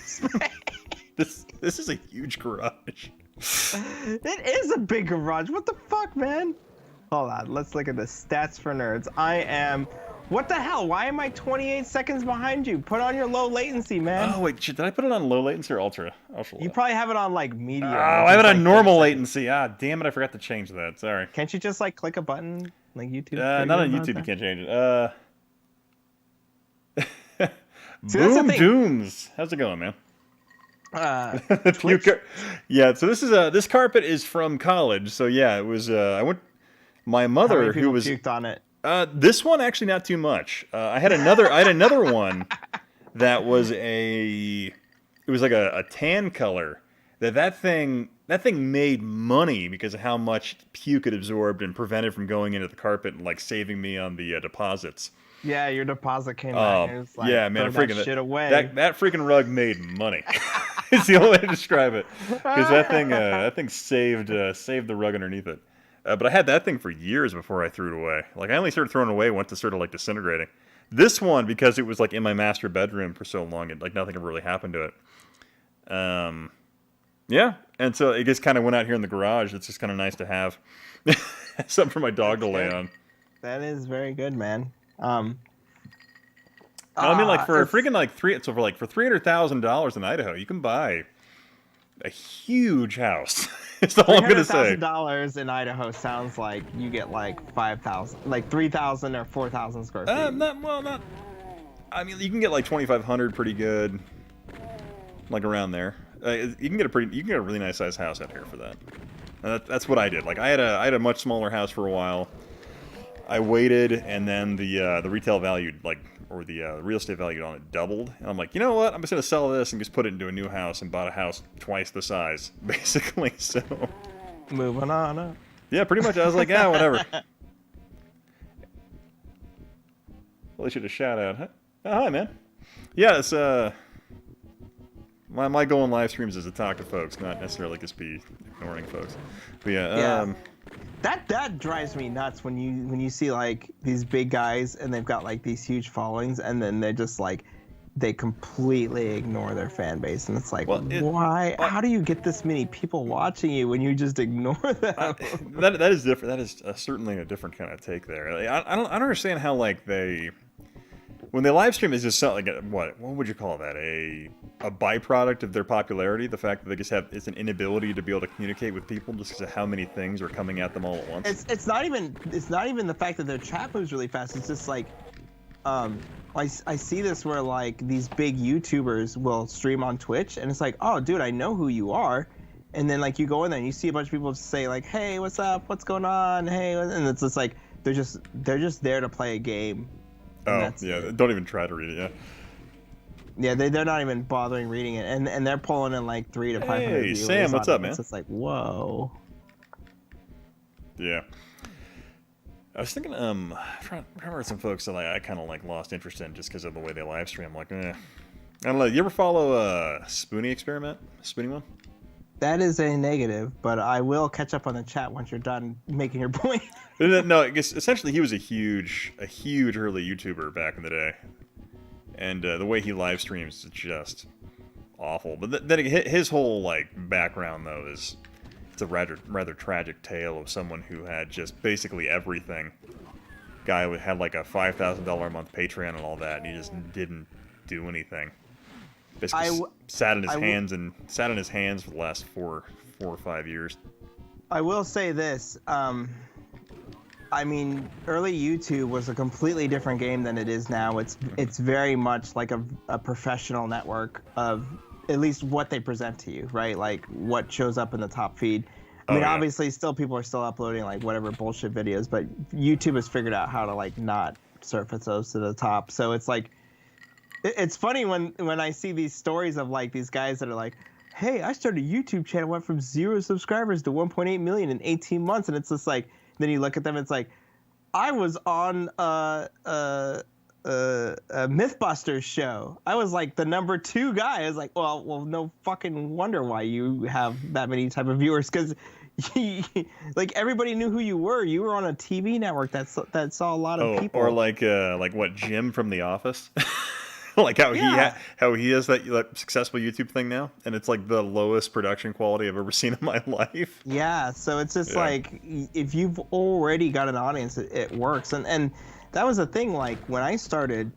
space. This is a huge garage. It is a big garage. What the fuck, man? Hold on, let's look at the stats for nerds. I am. What the hell? Why am I 28 seconds behind you? Put on your low latency, man. Oh wait, shit, did I put it on low latency or ultra? You probably have it on like medium. Oh, I have it on normal latency. Ah, damn it, I forgot to change that. Sorry. Can't you just like click a button like YouTube? Not on YouTube. You can't change it. See, that's the Boom thing. Dooms. How's it going, man? Twitch? Yeah, so this carpet is from college. So yeah, it was I went my How mother many people who was puked on it? this one actually not too much. I had another one that was it was like a tan color. That thing made money because of how much puke it absorbed and prevented from going into the carpet and like saving me on the deposits. Yeah, your deposit came out. It was like, yeah, man, throw freaking that shit away. That freaking rug made money. It's the only way to describe it, because that thing saved the rug underneath it. But I had that thing for years before I threw it away. Like I only started throwing it away once it started like disintegrating. This one, because it was like in my master bedroom for so long, like nothing ever really happened to it. Yeah, and so it just kind of went out here in the garage. It's just kind of nice to have something for my dog to lay on. That is very good, man. I mean, like for freaking like for $300,000 in Idaho, you can buy a huge house. That's all I'm gonna say. $300,000 in Idaho sounds like you get like 5,000, like 3,000 or 4,000 square feet. Not. I mean, you can get like 2,500 pretty good, like around there. You can get a really nice sized house out here for that. That's what I did. Like I had a much smaller house for a while. I waited, and then the retail value, the real estate value on it doubled. And I'm like, you know what? I'm just gonna sell this and just put it into a new house, and bought a house twice the size, basically. So Moving on up. yeah, pretty much. I was like, yeah, whatever. Well, they should have shout out. Huh? Oh, hi, man. Yeah, it's my goal in live streams is to talk to folks, not necessarily just be ignoring folks. But yeah. That drives me nuts when you see like these big guys and they've got like these huge followings, and then they're just like they completely ignore their fan base, and it's like, why? How do you get this many people watching you when you just ignore them? That is different. That is certainly a different kind of take there. Like, I don't understand how like when they live stream is just something like what would you call that, a byproduct of their popularity, the fact that they just have it's an inability to be able to communicate with people just because of how many things are coming at them all at once. It's not even the fact that their chat moves really fast. It's just like I see this where like these big YouTubers will stream on Twitch, and it's like, oh dude, I know who you are. And then like you go in there and you see a bunch of people say like, hey, what's up, what's going on, hey, and it's just like they're just there to play a game. Oh yeah, don't even try to read it. Yeah, they're not even bothering reading it, and they're pulling in like 300 to 500 Hey, viewers. Sam, what's up, man? It's just like, whoa. Yeah. I was thinking, I'm trying to remember some folks that I kind of like lost interest in just because of the way they live stream. I'm like, I don't know. You ever follow Spoonie Experiment? Spoonie one? That is a negative, but I will catch up on the chat once you're done making your point. No, I guess essentially he was a huge early YouTuber back in the day, and the way he live streams is just awful. But then his whole like background though is it's a rather tragic tale of someone who had just basically everything. Guy who had like a $5,000 a month Patreon and all that, and he just didn't do anything. Basically sat in his hands for the last four or 5 years. I will say this. I mean, early YouTube was a completely different game than it is now. It's very much like a professional network of at least what they present to you, right? Like what shows up in the top feed. I mean, obviously, people are still uploading like whatever bullshit videos, but YouTube has figured out how to like not surface those to the top. So it's like It's funny when I see these stories of like these guys that are like, hey, I started a YouTube channel, went from 0 subscribers to 1.8 million in 18 months, and it's just like, then you look at them, it's like, I was on a MythBusters show. I was like the number 2 guy. I was like, well, no fucking wonder why you have that many type of viewers, because like everybody knew who you were. You were on a TV network that saw a lot of people. Or like what, Jim from The Office? Like how he has that successful YouTube thing now, and it's like the lowest production quality I've ever seen in my life. Yeah, so it's just like if you've already got an audience, it works. And that was the thing. Like when I started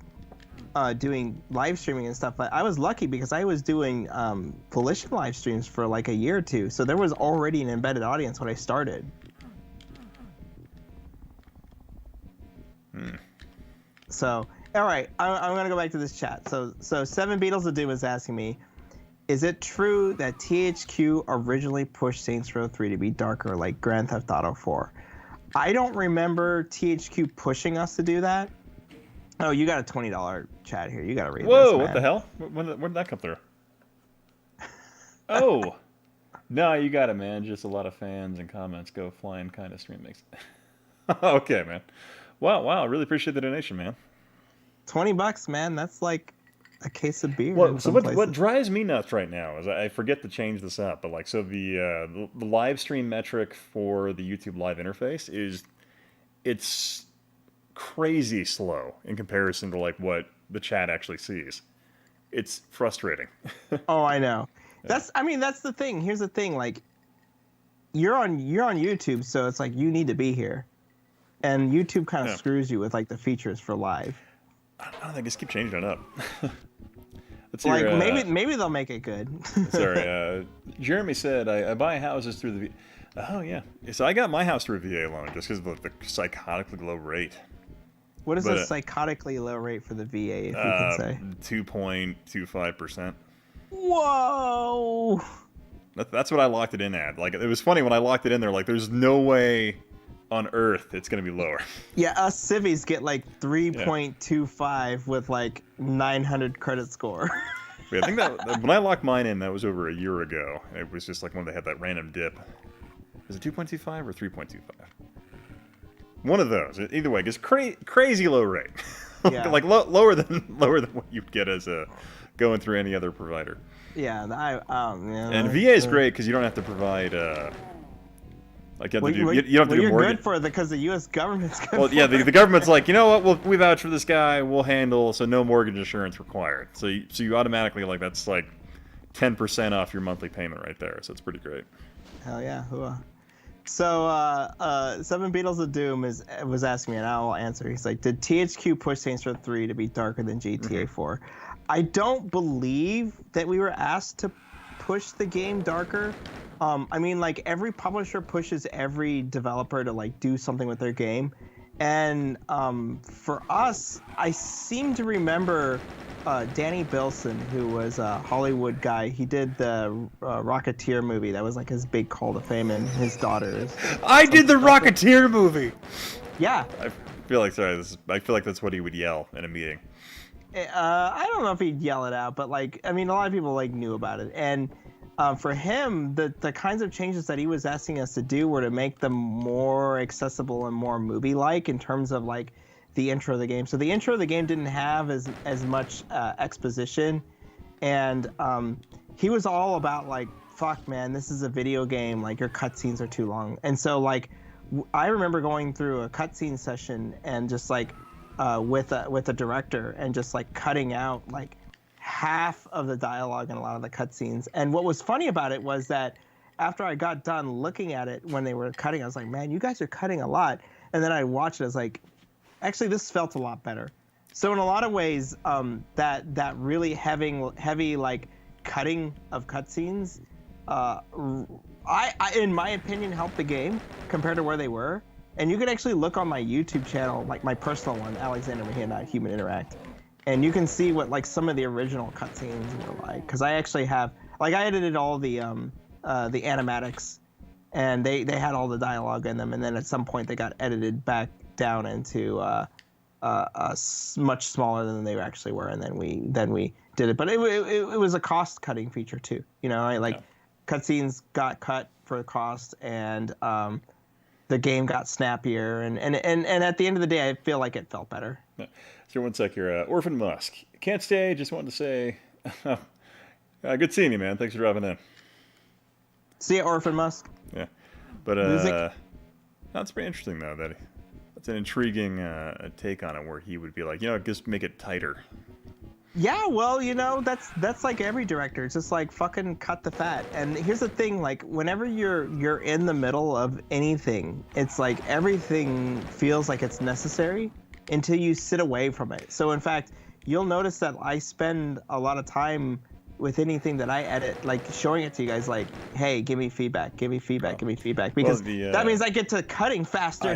doing live streaming and stuff, I was lucky because I was doing Volition live streams for like a year or two, so there was already an embedded audience when I started. So. All right, I'm going to go back to this chat. So Seven Beatles of Doom is asking me, is it true that THQ originally pushed Saints Row 3 to be darker like Grand Theft Auto 4? I don't remember THQ pushing us to do that. Oh, you got a $20 chat here. You got to read this, man. What the hell? When did that come through? Oh. No, you got it, man. Just a lot of fans and comments go flying kind of stream makes. Okay, man. Wow. I really appreciate the donation, man. $20, man. That's like a case of beer. Well, so what drives me nuts right now is I forget to change this up, but like, so the live stream metric for the YouTube live interface it's crazy slow in comparison to like what the chat actually sees. It's frustrating. Oh, I know. That's the thing. Here's the thing. Like, you're on YouTube, so it's like you need to be here, and YouTube kind of screws you with like the features for live. I don't know, I just keep changing it up. Let's like hear, maybe they'll make it good. Sorry, Jeremy said I buy houses through the. Oh yeah, so I got my house through a VA loan just because of the psychotically low rate. What is a psychotically low rate for the VA, if you can say? 2.25%. Whoa! That's what I locked it in at. Like, it was funny when I locked it in there. Like, there's no way on Earth it's gonna be lower. Yeah, us civvies get like 3.25 with like 900 credit score. Yeah, I think that when I locked mine in, that was over a year ago. It was just like when they had that random dip. Is it 2.25 or 3.25? One of those. Either way, it's crazy low rate. Yeah. Like lower than what you'd get as a going through any other provider. Yeah, and VA is great because you don't have to provide. Like you don't have to do mortgage. You're good for it because the U.S. government's good. Well, yeah, the government's like, you know what? We vouch for this guy. We'll handle. So no mortgage insurance required. So you automatically like that's like 10% off your monthly payment right there. So it's pretty great. Hell yeah. So Seven Beatles of Doom was asking me, and I will answer. He's like, did THQ push Saints Row 3 to be darker than GTA 4? I don't believe that we were asked to push the game darker. I mean, like, every publisher pushes every developer to like do something with their game, and for us, I seem to remember Danny Bilson, who was a Hollywood guy. He did the Rocketeer movie. That was like his big call to fame, and his daughter. I did the Rocketeer movie. Yeah. I feel like that's what he would yell in a meeting. I don't know if he'd yell it out, but like, I mean, a lot of people like knew about it, and for him, the kinds of changes that he was asking us to do were to make them more accessible and more movie-like in terms of like the intro of the game. So the intro of the game didn't have as much exposition, and he was all about like, fuck man, this is a video game, like your cutscenes are too long. And so like I remember going through a cutscene session and just like with a director and just like cutting out like half of the dialogue in a lot of the cutscenes. And what was funny about it was that after I got done looking at it when they were cutting, I was like, man, you guys are cutting a lot. And then I watched it, I was like, actually, this felt a lot better. So in a lot of ways, that really heavy like cutting of cutscenes, I in my opinion helped the game compared to where they were. And you can actually look on my YouTube channel, like my personal one, Alexander Mejia, not Human Interact, and you can see what like some of the original cutscenes were like. Because I actually have, like, I edited all the animatics, and they had all the dialogue in them, and then at some point they got edited back down into much smaller than they actually were, and then we did it. But it was a cost cutting feature too. You know, cutscenes got cut for cost, and the game got snappier, and at the end of the day, I feel like it felt better. Yeah. So one sec here, Orphan Musk. Can't stay. Just wanted to say, good seeing you, man. Thanks for dropping in. See ya, Orphan Musk. Yeah, but that's pretty interesting though. That's an intriguing take on it, where he would be like, just make it tighter. Yeah, well, that's like every director. It's just like fucking cut the fat. And here's the thing, like whenever you're in the middle of anything, it's like everything feels like it's necessary until you sit away from it. So in fact, you'll notice that I spend a lot of time with anything that I edit, like showing it to you guys, like, hey, give me feedback, give me feedback, give me feedback, because that means I get to cutting faster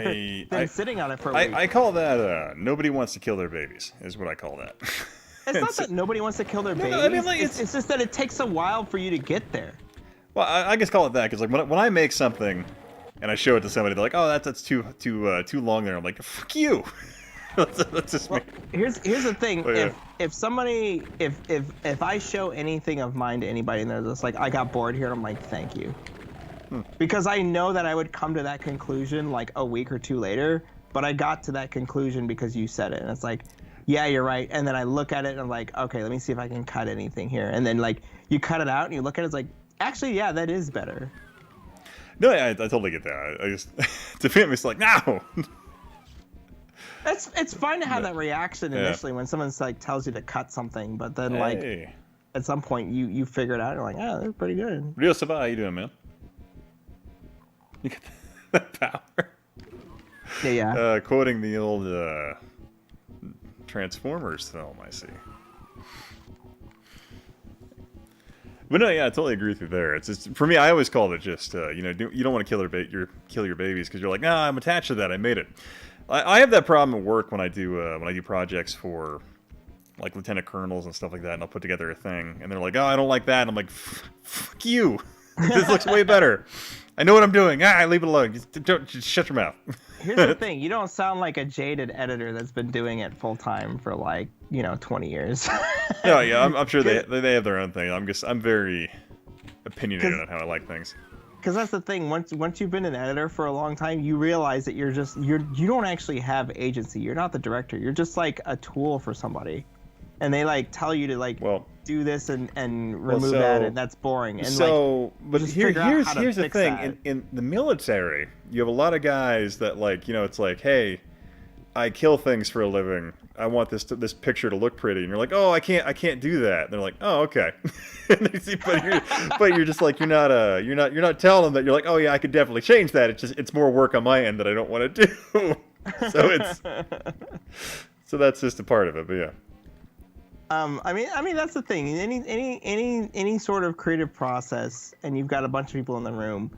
than sitting on it for a week. I call that nobody wants to kill their babies, is what I call that. It's not that nobody wants to kill their babies. I mean, like, it's just that it takes a while for you to get there. Well, I guess call it that, because like when I make something and I show it to somebody, they're like, "Oh, that's too long there." I'm like, "Fuck you." That's just me. Here's the thing. Oh, yeah. If somebody if I show anything of mine to anybody and they're just like, I got bored here, I'm like, thank you. Because I know that I would come to that conclusion like a week or two later, but I got to that conclusion because you said it, and it's like, yeah, you're right. And then I look at it and I'm like, okay, let me see if I can cut anything here. And then like you cut it out and you look at it, it's like, actually, yeah, that is better. No, I totally get that. I just to me, it's like, no. It's fine to have that reaction initially when someone's like tells you to cut something, but then like at some point you figure it out and you're like, oh, they're pretty good. Rio Saba, how you doing, man? You get that power. Yeah. Quoting the old Transformers film, I see. But no, yeah, I totally agree with you there. It's just, for me, I always call it just you don't want to kill your babies because you're like, nah, I'm attached to that. I made it. I have that problem at work when I do projects for like lieutenant colonels and stuff like that, and I'll put together a thing, and they're like, oh, I don't like that. And I'm like, fuck you. This looks way better. I know what I'm doing. Leave it alone. Just shut your mouth. Here's the thing. You don't sound like a jaded editor that's been doing it full time for like, 20 years. No, yeah, I'm sure they have their own thing. I'm very opinionated on how I like things. Because that's the thing. Once you've been an editor for a long time, you realize that you don't actually have agency. You're not the director. You're just like a tool for somebody, and they like tell you to like do this and remove that, and that's boring. And but here's the thing. In the military, you have a lot of guys that like it's like, hey, I kill things for a living. I want this picture to look pretty, and you're like, oh, I can't do that. And they're like, oh, okay. but you're just like you're not telling them that you're like, oh yeah, I could definitely change that. It's more work on my end that I don't want to do. So that's just a part of it. But yeah. I mean that's the thing. Any sort of creative process, and you've got a bunch of people in the room.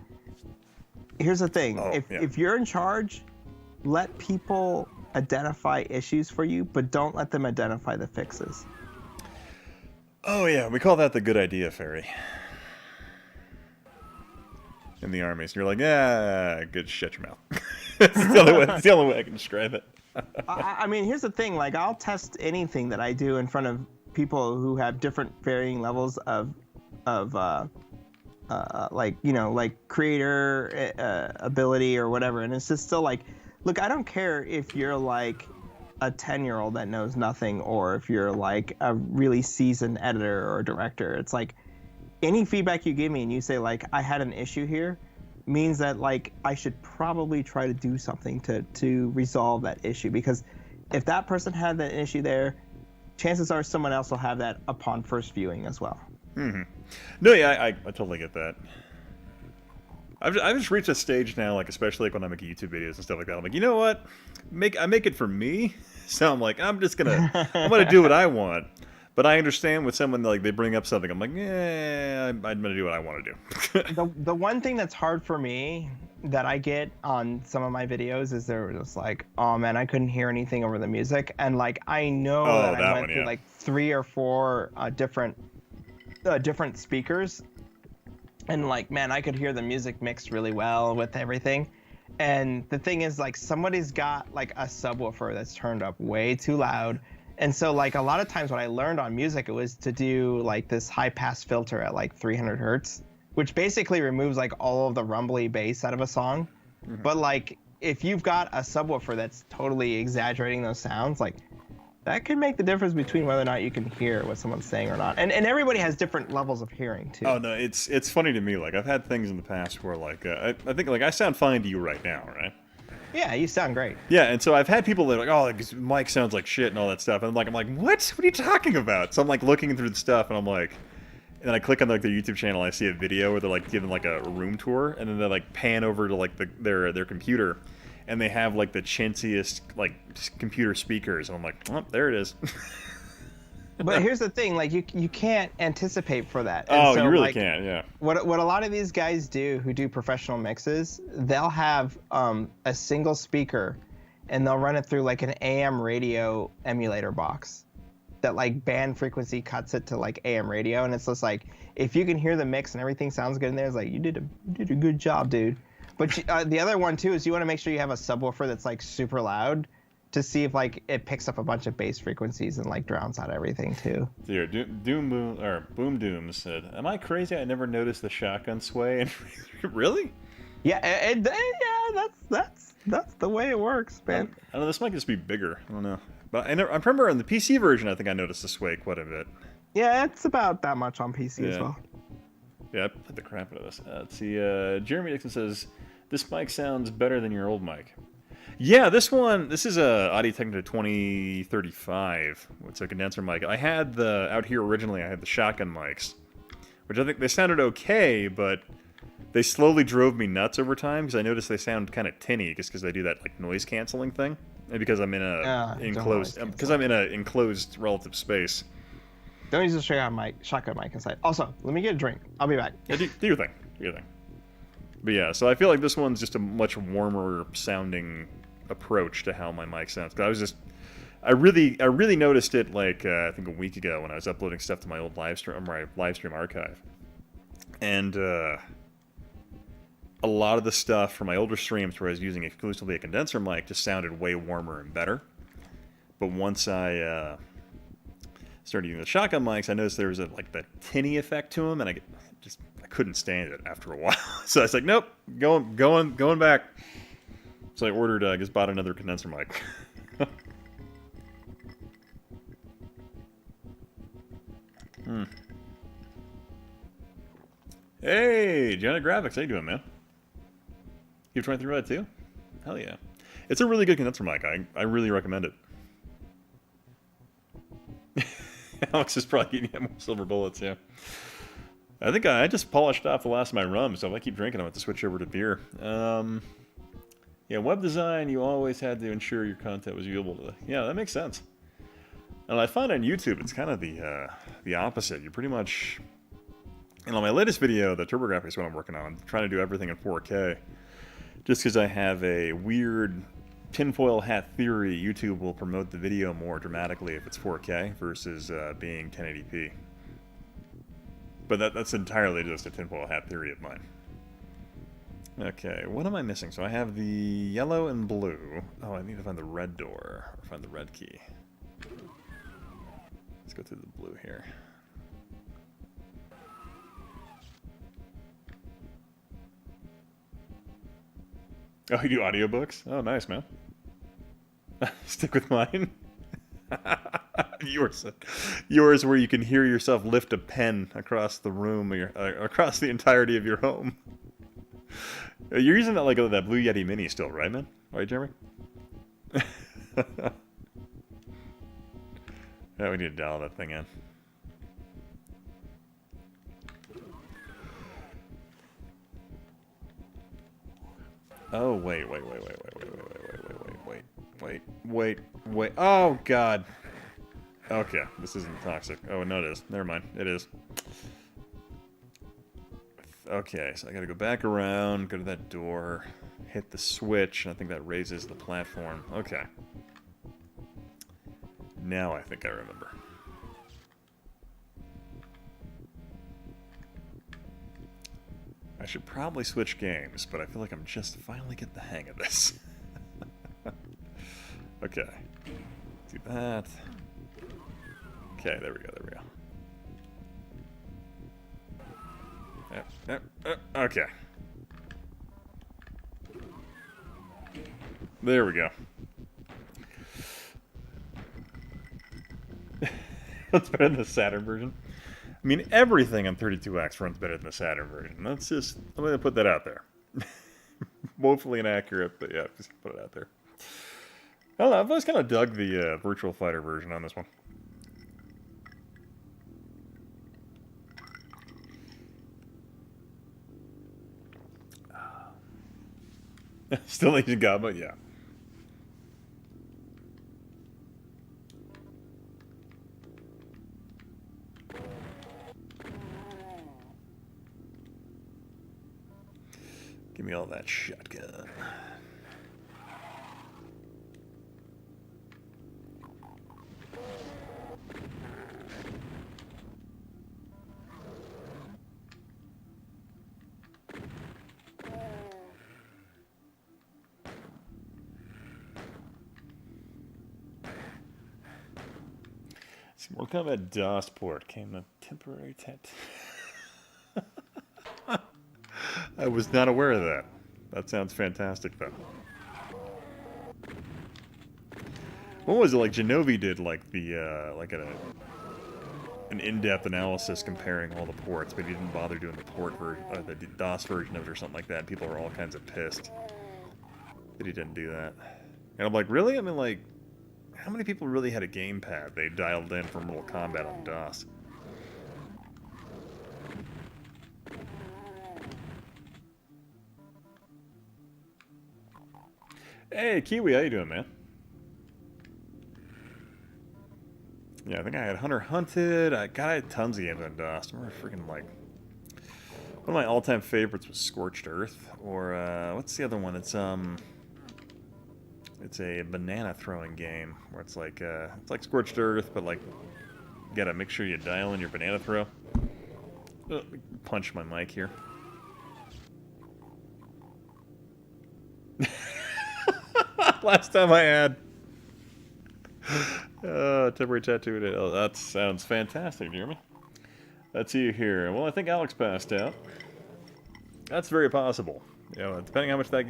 Here's the thing: if you're in charge, let people identify issues for you, but don't let them identify the fixes. Oh yeah, we call that the good idea fairy in the army. So you're like, good, shut your mouth. That's the only way I can describe it. I mean, here's the thing. Like, I'll test anything that I do in front of people who have different varying levels of like creator ability or whatever, and it's just still like, look, I don't care if you're like a 10-year-old that knows nothing or if you're like a really seasoned editor or director. It's like any feedback you give me and you say like, I had an issue here, means that like I should probably try to do something to resolve that issue, because if that person had that issue there, chances are someone else will have that upon first viewing as well. Mm-hmm. No, yeah, I totally get that. I've just reached a stage now, like especially like when I make YouTube videos and stuff like that. I'm like, you know what? I make it for me, so I'm like, I'm gonna do what I want. But I understand with someone like they bring up something, I'm like, I'm gonna do what I want to do. The one thing that's hard for me that I get on some of my videos is they're just like, oh man, I couldn't hear anything over the music, and like I know that I went through like 3 or 4 different speakers. And like, man, I could hear the music mixed really well with everything. And the thing is, like, somebody's got like a subwoofer that's turned up way too loud. And so, like, a lot of times when I learned on music, it was to do like this high pass filter at like 300 hertz, which basically removes like all of the rumbly bass out of a song. But like, if you've got a subwoofer that's totally exaggerating those sounds, like, that can make the difference between whether or not you can hear what someone's saying or not. And everybody has different levels of hearing too. Oh no, it's funny to me. Like I've had things in the past where like I think like I sound fine to you right now, right? Yeah, you sound great. Yeah, and so I've had people that are like, oh, like, Mike sounds like shit and all that stuff, and I'm like, what? What are you talking about? So I'm like looking through the stuff, and I'm like, and then I click on like their YouTube channel, I see a video where they're like giving like a room tour, and then they like pan over to like their computer, and they have like the chintziest like computer speakers, and I'm like, oh, there it is. But here's the thing, like, you can't anticipate for that. And Oh, so, you really like, can't, yeah. What a lot of these guys do who do professional mixes, they'll have a single speaker, and they'll run it through like an AM radio emulator box that like band frequency cuts it to like AM radio, and it's just like, if you can hear the mix and everything sounds good in there, it's like, you did a good job, dude. But the other one too is you want to make sure you have a subwoofer that's like super loud, to see if like it picks up a bunch of bass frequencies and like drowns out everything too. Here, Boom Doom said, "Am I crazy? I never noticed the shotgun sway." And really? Yeah, yeah, that's the way it works, man. I don't know. This might just be bigger. I don't know, but I remember on the PC version, I think I noticed the sway quite a bit. Yeah, it's about that much on PC as well. Yeah, I put the crap out of this. Let's see. Jeremy Dixon says, "This mic sounds better than your old mic." Yeah, this is a Audio-Technica 2035. It's a condenser mic. I had out here originally, I had the shotgun mics, which I think they sounded okay, but they slowly drove me nuts over time because I noticed they sound kind of tinny just because they do that like noise canceling thing, and because I'm in a enclosed relative space. Don't use the shotgun mic inside. Also, let me get a drink. I'll be back. Yeah, do your thing. Do your thing. But yeah, so I feel like this one's just a much warmer sounding approach to how my mic sounds. Cause I really noticed it like I think a week ago when I was uploading stuff to my old live stream archive, and a lot of the stuff from my older streams where I was using exclusively a condenser mic just sounded way warmer and better. But once I started using the shotgun mics, I noticed there was like that tinny effect to them, and I couldn't stand it after a while. So I was like, nope, going back. So I just bought another condenser mic. Hey, Janet Graphics, how you doing, man? You've 23 Red too? Hell yeah. It's a really good condenser mic. I really recommend it. Alex is probably eating more silver bullets, yeah. I think I just polished off the last of my rum, so if I keep drinking, I'm going to switch over to beer. Yeah, web design, you always had to ensure your content was viewable to... Yeah, that makes sense. And I find on YouTube, it's kind of the opposite. You pretty much... And on my latest video, the TurboGrafx is what I'm working on. I'm trying to do everything in 4K. Just because I have a weird tinfoil hat theory, YouTube will promote the video more dramatically if it's 4K versus being 1080p. But that's entirely just a tinfoil hat theory of mine. Okay, what am I missing? So I have the yellow and blue. Oh, I need to find the red door, or find the red key. Let's go through the blue here. Oh, you do audiobooks? Oh, nice, man. Stick with mine. Yours where you can hear yourself lift a pen across the room, or across the entirety of your home. You're using that like that Blue Yeti Mini still, right, man? Right, Jeremy? Yeah, we need to dial that thing in. Oh, wait. Oh, God. Okay, this isn't toxic. Oh, no, it is. Never mind. It is. Okay, so I gotta go back around, go to that door, hit the switch, and I think that raises the platform. Okay. Now I think I remember. I should probably switch games, but I feel like I'm just finally getting the hang of this. Okay. Do that. Okay, there we go, there we go. Okay. There we go. That's better than the Saturn version. I mean, everything on 32X runs better than the Saturn version. That's just, I'm going to put that out there. Woefully inaccurate, but yeah, just put it out there. I don't know, I've always kind of dug the Virtual Fighter version on this one. Still Asian Gabba, yeah. Give me all that shotgun. See, Mortal Kombat DOS port came a temporary tent. I was not aware of that. That sounds fantastic, though. What was it like? Genovi did like the an in-depth analysis comparing all the ports, but he didn't bother doing the port version, the DOS version of it, or something like that. People are all kinds of pissed that he didn't do that. And I'm like, really? I mean, like, how many people really had a gamepad they dialed in for Mortal Kombat on DOS? Hey, Kiwi, how you doing, man? Yeah, I think I had Hunter Hunted. I had tons of games on DOS. I remember freaking, like... One of my all-time favorites was Scorched Earth. Or, what's the other one? It's a banana throwing game. Where it's like Scorched Earth, but, like, you gotta make sure you dial in your banana throw. Punch my mic here. Last time I had temporary tattoo. Oh, that sounds fantastic, Jeremy. Let's see here. Well, I think Alex passed out. That's very possible. You know, depending on how much that.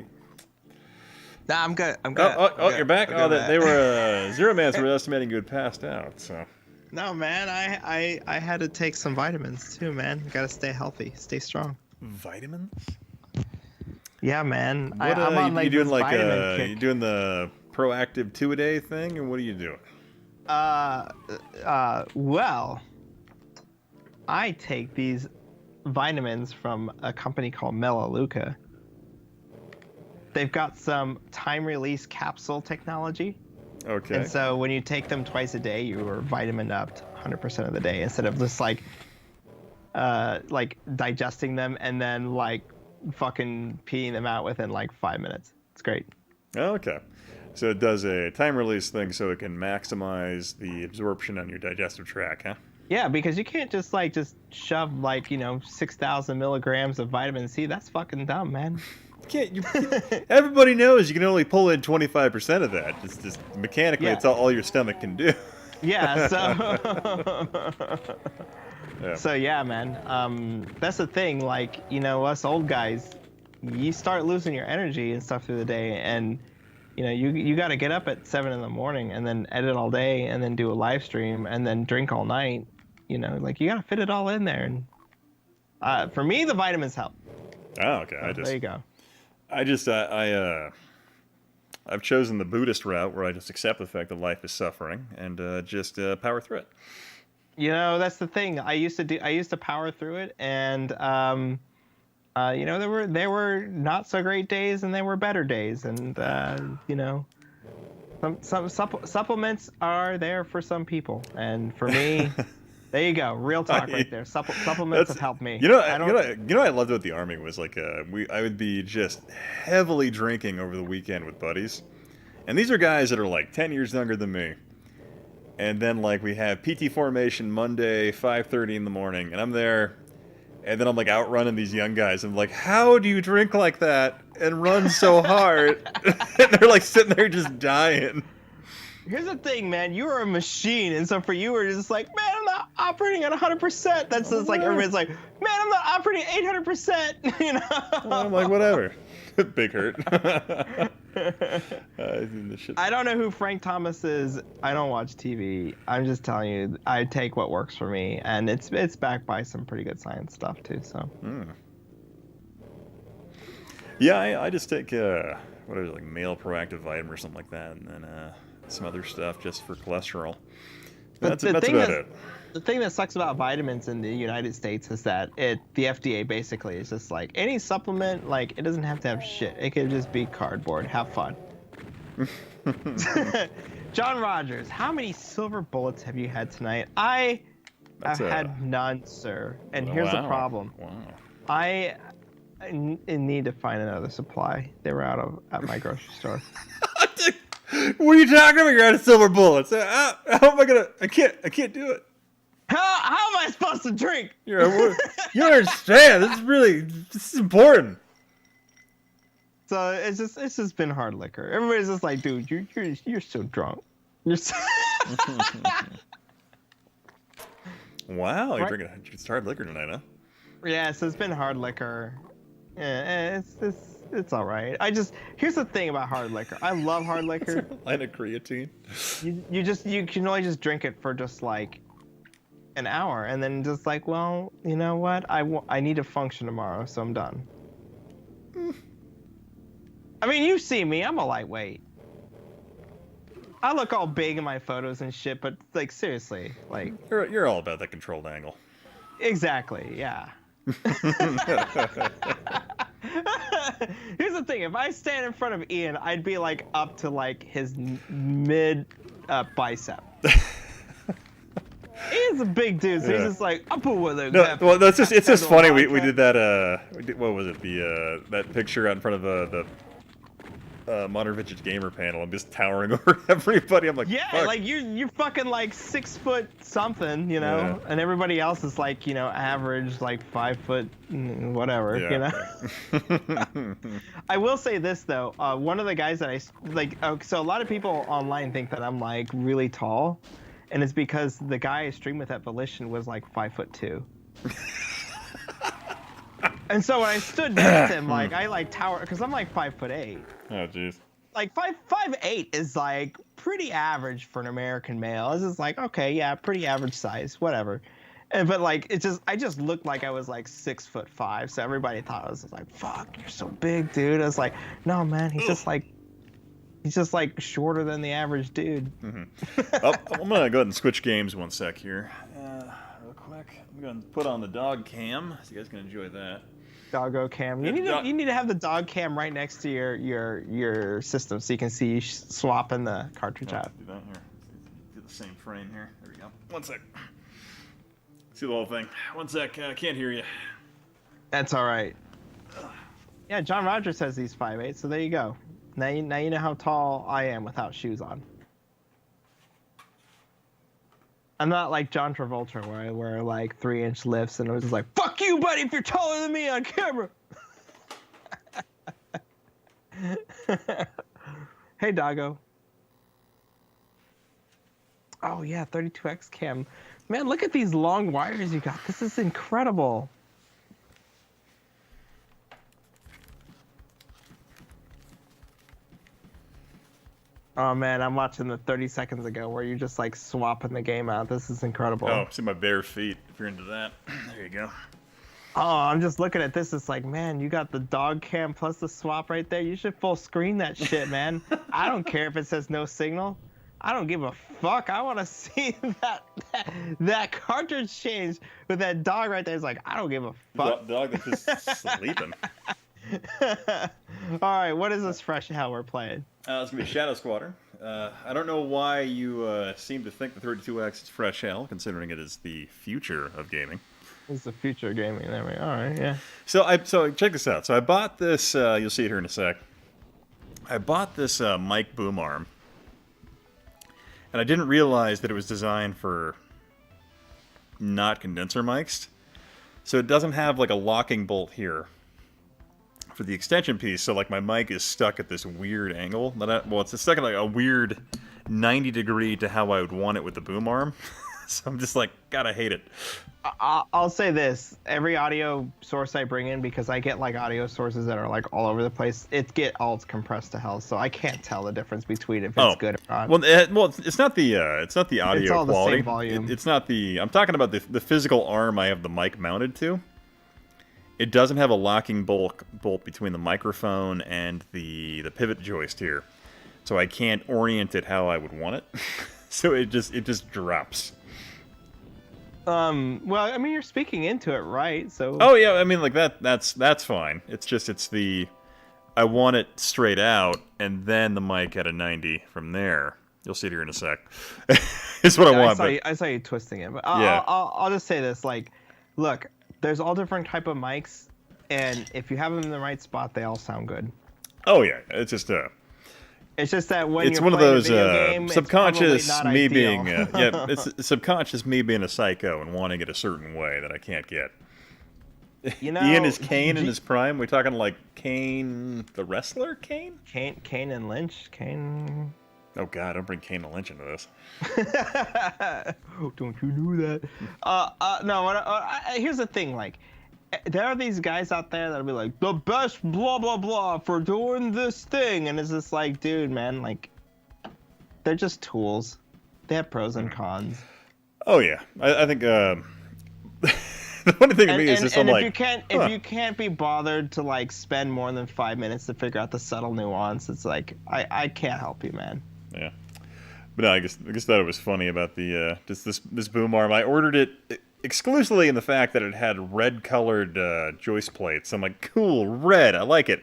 Nah, I'm good. I'm good. Oh, you're back. Oh, they were Zero Mans were estimating you had passed out. So. No, man. I had to take some vitamins too, man. Gotta stay healthy, stay strong. Vitamins? Yeah, man. What, I'm on like you doing this like vitamin kick. you doing the proactive 2-a-day thing, or what are you doing? Well, I take these vitamins from a company called Melaleuca. They've got some time-release capsule technology. Okay. And so when you take them twice a day, you are vitamin upped 100% of the day instead of just like digesting them and then like fucking peeing them out within like 5 minutes. It's great. Okay. So it does a time release thing so it can maximize the absorption on your digestive tract, huh? Yeah, because you can't just shove 6,000 milligrams of vitamin C. That's fucking dumb, man. Everybody knows you can only pull in 25% of that. Just mechanically, Yeah. it's all your stomach can do. Yeah, so Yeah. so yeah, man. That's the thing. Like, us old guys, you start losing your energy and stuff through the day, and you got to get up at 7 in the morning and then edit all day and then do a live stream and then drink all night. Like you got to fit it all in there. And for me, the vitamins help. Oh, okay. So there you go. I've chosen the Buddhist route where I just accept the fact that life is suffering and just power through it. That's the thing. I used to power through it, and there were not so great days and there were better days, and some supplements are there for some people, and for me, there you go, real talk right there. Supplements have helped me. I loved about the Army was like I would be just heavily drinking over the weekend with buddies, and these are guys that are like 10 years younger than me. And then, like, we have PT formation Monday, 5:30 in the morning, and I'm there, And then I'm like outrunning these young guys. I'm like, how do you drink like that and run so hard? And they're like sitting there just dying. Here's the thing, man. You are a machine, and so for you, we're just like, man, I'm not operating at 100%. That's just like everybody's like, man, I'm not operating at 800%. You know? I'm like, whatever. Big hurt. I don't know who Frank Thomas is. I don't watch TV. I'm just telling you, I take what works for me, and it's backed by some pretty good science stuff too. So. Yeah, I just take what is it, like male proactive vitamin or something like that, and then some other stuff just for cholesterol. That's about it. The thing that sucks about vitamins in the United States is that the FDA basically is just like any supplement, like it doesn't have to have shit. It could just be cardboard. Have fun. John Rogers, how many silver bullets have you had tonight? I've had none, sir. And here's the problem. Wow. I need to find another supply. They were out at my grocery store. What are you talking about? You're out of silver bullets. How am I gonna? I can't do it. How am I supposed to drink? You understand? This is important. So it's just been hard liquor. Everybody's just like, dude, you're so drunk. You're so Wow, you're drinking hard liquor tonight, huh? Yeah, so it's been hard liquor. Yeah, it's all right. Here's the thing about hard liquor. I love hard liquor. Line of creatine. You can only just drink it for just like an hour, and then just like, well, you know what? I need to function tomorrow, so I'm done. I mean, you see me. I'm a lightweight. I look all big in my photos and shit, but like seriously, like You're all about that controlled angle. exactly, yeah. Here's the thing: if I stand in front of Ian, I'd be like up to like his mid bicep. Ian's a big dude, so he's just like, I'll put one of those. Well, it's just funny. We did that. What was it? that picture out in front of the Modern Vintage Gamer panel. I'm just towering over everybody. I'm like, yeah, fuck. like you're fucking like 6 foot something, you know, and everybody else is like, you know, average like 5 foot whatever, you know. I will say this though, one of the guys that I like, so a lot of people online think that I'm like really tall, and it's because the guy I streamed with at Volition was like 5'2". And so when I stood next to him, like I like tower, because I'm like 5'8". Oh jeez. Like 5'8" is like pretty average for an American male. It's just like, okay, yeah, pretty average size, whatever. But like I just looked like I was like 6'5", so everybody thought I was like, fuck, you're so big, dude. I was like, no man, he's just like shorter than the average dude. I'm gonna go ahead and switch games one sec here, real quick. I'm gonna put on the dog cam, so you guys can enjoy that. Doggo cam. You need to have the dog cam right next to your system so you can see you swapping the cartridge out. Do that here. Do the same frame here. There we go. One sec. See the whole thing. One sec. I can't hear you. That's all right. Yeah, John Rogers says he's 5'8", so there you go. Now you know how tall I am without shoes on. I'm not like John Travolta where I wear like 3-inch lifts and I was just like, fuck you, buddy, if you're taller than me on camera. Hey, doggo. Oh, yeah, 32X cam. Man, look at these long wires you got. This is incredible. Oh man, I'm watching the 30 seconds ago where you're just like swapping the game out. This is incredible. Oh, see my bare feet, if you're into that. There you go. Oh, I'm just looking at this. It's like, man, you got the dog cam plus the swap right there. You should full screen that shit, man. I don't care if it says no signal. I don't give a fuck. I want to see that cartridge change with that dog right there. It's like, I don't give a fuck. Dog that's just sleeping. All right, what is this fresh hell we're playing? It's going to be Shadow Squadron. I don't know why you seem to think the 32X is fresh hell, considering it is the future of gaming. It's the future of gaming. There we go. All right, yeah. So check this out. So I bought this, you'll see it here in a sec. I bought this mic boom arm, and I didn't realize that it was designed for not condenser mics. So it doesn't have like a locking bolt here for the extension piece. So like my mic is stuck at this weird angle. It's stuck at like a weird 90 degree to how I would want it with the boom arm. So I'm just like, gotta hate it. I'll say this: every audio source I bring in, because I get like audio sources that are like all over the place, it's compressed to hell, so I can't tell the difference between if it's good or not. Well, it's not the audio It's all the quality. same volume. It's not the. I'm talking about the physical arm I have the mic mounted to. It doesn't have a locking bolt between the microphone and the pivot joist here, so I can't orient it how I would want it. So it just drops. Well, I mean, you're speaking into it, right? So. Oh yeah, I mean like that's fine. It's the I want it straight out and then the mic at a 90 from there. You'll see it here in a sec. It's what I want. I saw you twisting it, but Yeah. I'll just say this: like, look, there's all different type of mics, and if you have them in the right spot, they all sound good. Oh yeah, it's just It's just that when it's you're one of playing those a video game, subconscious it's probably not me ideal. being it's subconscious me being a psycho and wanting it a certain way that I can't get. You know, Ian is Kane in his prime. We're talking like Kane the wrestler, Kane. Kane and Lynch. Kane. Oh God, don't bring Kane and Lynch into this. Don't you know that? No. Here's the thing. Like, there are these guys out there that'll be like the best blah blah blah for doing this thing, and it's just like, dude, man, like, they're just tools. They have pros and cons. Oh yeah, I think the funny thing to me is just I'm like, if you can't be bothered to like spend more than 5 minutes to figure out the subtle nuance, it's like I can't help you, man. Yeah, but no, I just thought it was funny about the just this boom arm. I ordered it exclusively in the fact that it had red colored joist plates. I'm like, cool, red, I like it.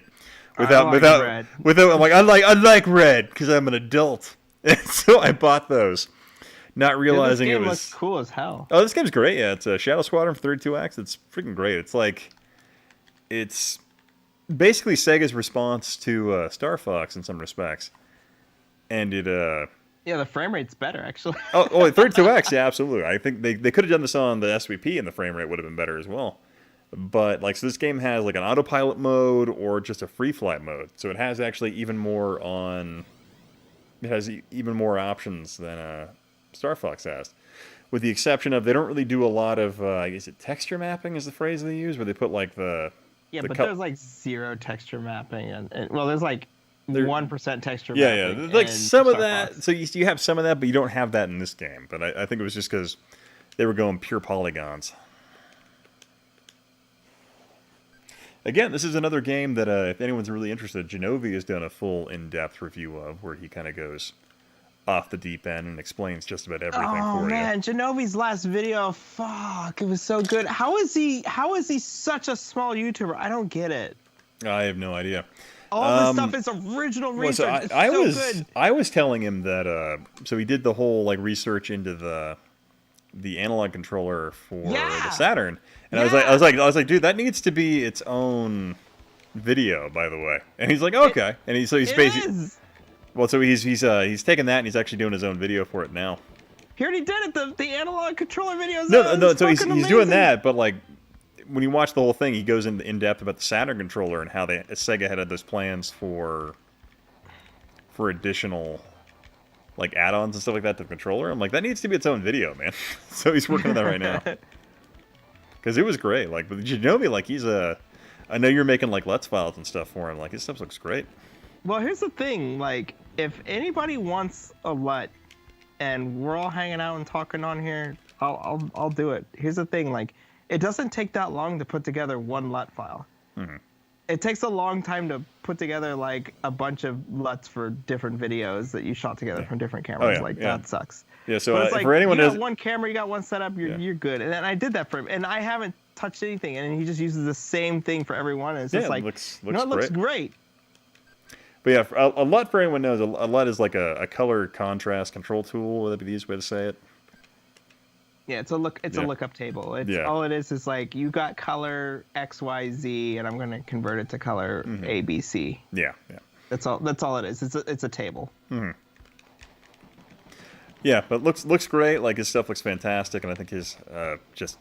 Without red. I'm like, I like red because I'm an adult, and so I bought those, not realizing this game it was looks cool as hell. Oh, this game's great. Yeah, it's a Shadow Squadron for 32X. It's freaking great. It's like, it's basically Sega's response to Star Fox in some respects, and it Yeah, the frame rate's better actually. oh 32X, yeah, absolutely. I think they could have done this on the SVP, and the frame rate would have been better as well. But like, so this game has like an autopilot mode or just a free flight mode, so it has actually even more on. It has even more options than Star Fox has, with the exception of they don't really do a lot of. Is it texture mapping? Is the phrase they use, where they put like the. Yeah, the but there's like zero texture mapping, and well, there's like 1% texture Yeah, mapping. like in some of Star that. Fox. So you have some of that, but you don't have that in this game. But I think it was just because they were going pure polygons. Again, this is another game that if anyone's really interested, Genovi has done a full in-depth review of, where he kind of goes off the deep end and explains just about everything Oh for man, Genovi's last video, fuck, it was so good. How is he such a small YouTuber? I don't get it. you. I have no idea. All this stuff is original Well, so research. I It's so was good. I was telling him that so he did the whole like research into the analog controller for the Saturn, and I was like, dude, that needs to be its own video, by the way. And he's like, okay, and he's basically is. well, so he's taken that and he's actually doing his own video for it now. He already did it. The analog controller videos. No, so he's fucking doing amazing. that, but like when you watch the whole thing, he goes in depth about the Saturn controller and how Sega had those plans for additional like add-ons and stuff like that to the controller. I'm like, that needs to be its own video, man. So he's working on that right now. Because it was great. Like, but Genovi, like, I know you're making like Let's Files and stuff for him. Like, his stuff looks great. Well, here's the thing. Like, if anybody wants a LUT, and we're all hanging out and talking on here, I'll do it. Here's the thing. Like, it doesn't take that long to put together one LUT file. Mm-hmm. It takes a long time to put together like a bunch of LUTs for different videos that you shot together from different cameras. That sucks. Yeah. So But it's like, for anyone you who got one camera, you got one setup, you're good. And I did that for him, and I haven't touched anything, and he just uses the same thing for everyone. And it's just like, looks it looks great. But yeah, a LUT, for anyone knows, a LUT is like a color contrast control tool. Would that be the easiest way to say it? Yeah, it's a lookup table. It's all it is like, you got color X, Y, Z, and I'm gonna convert it to color A, B, C. Yeah. That's all it is. It's a table. Mm-hmm. Yeah, but looks great. Like, his stuff looks fantastic, and I think his just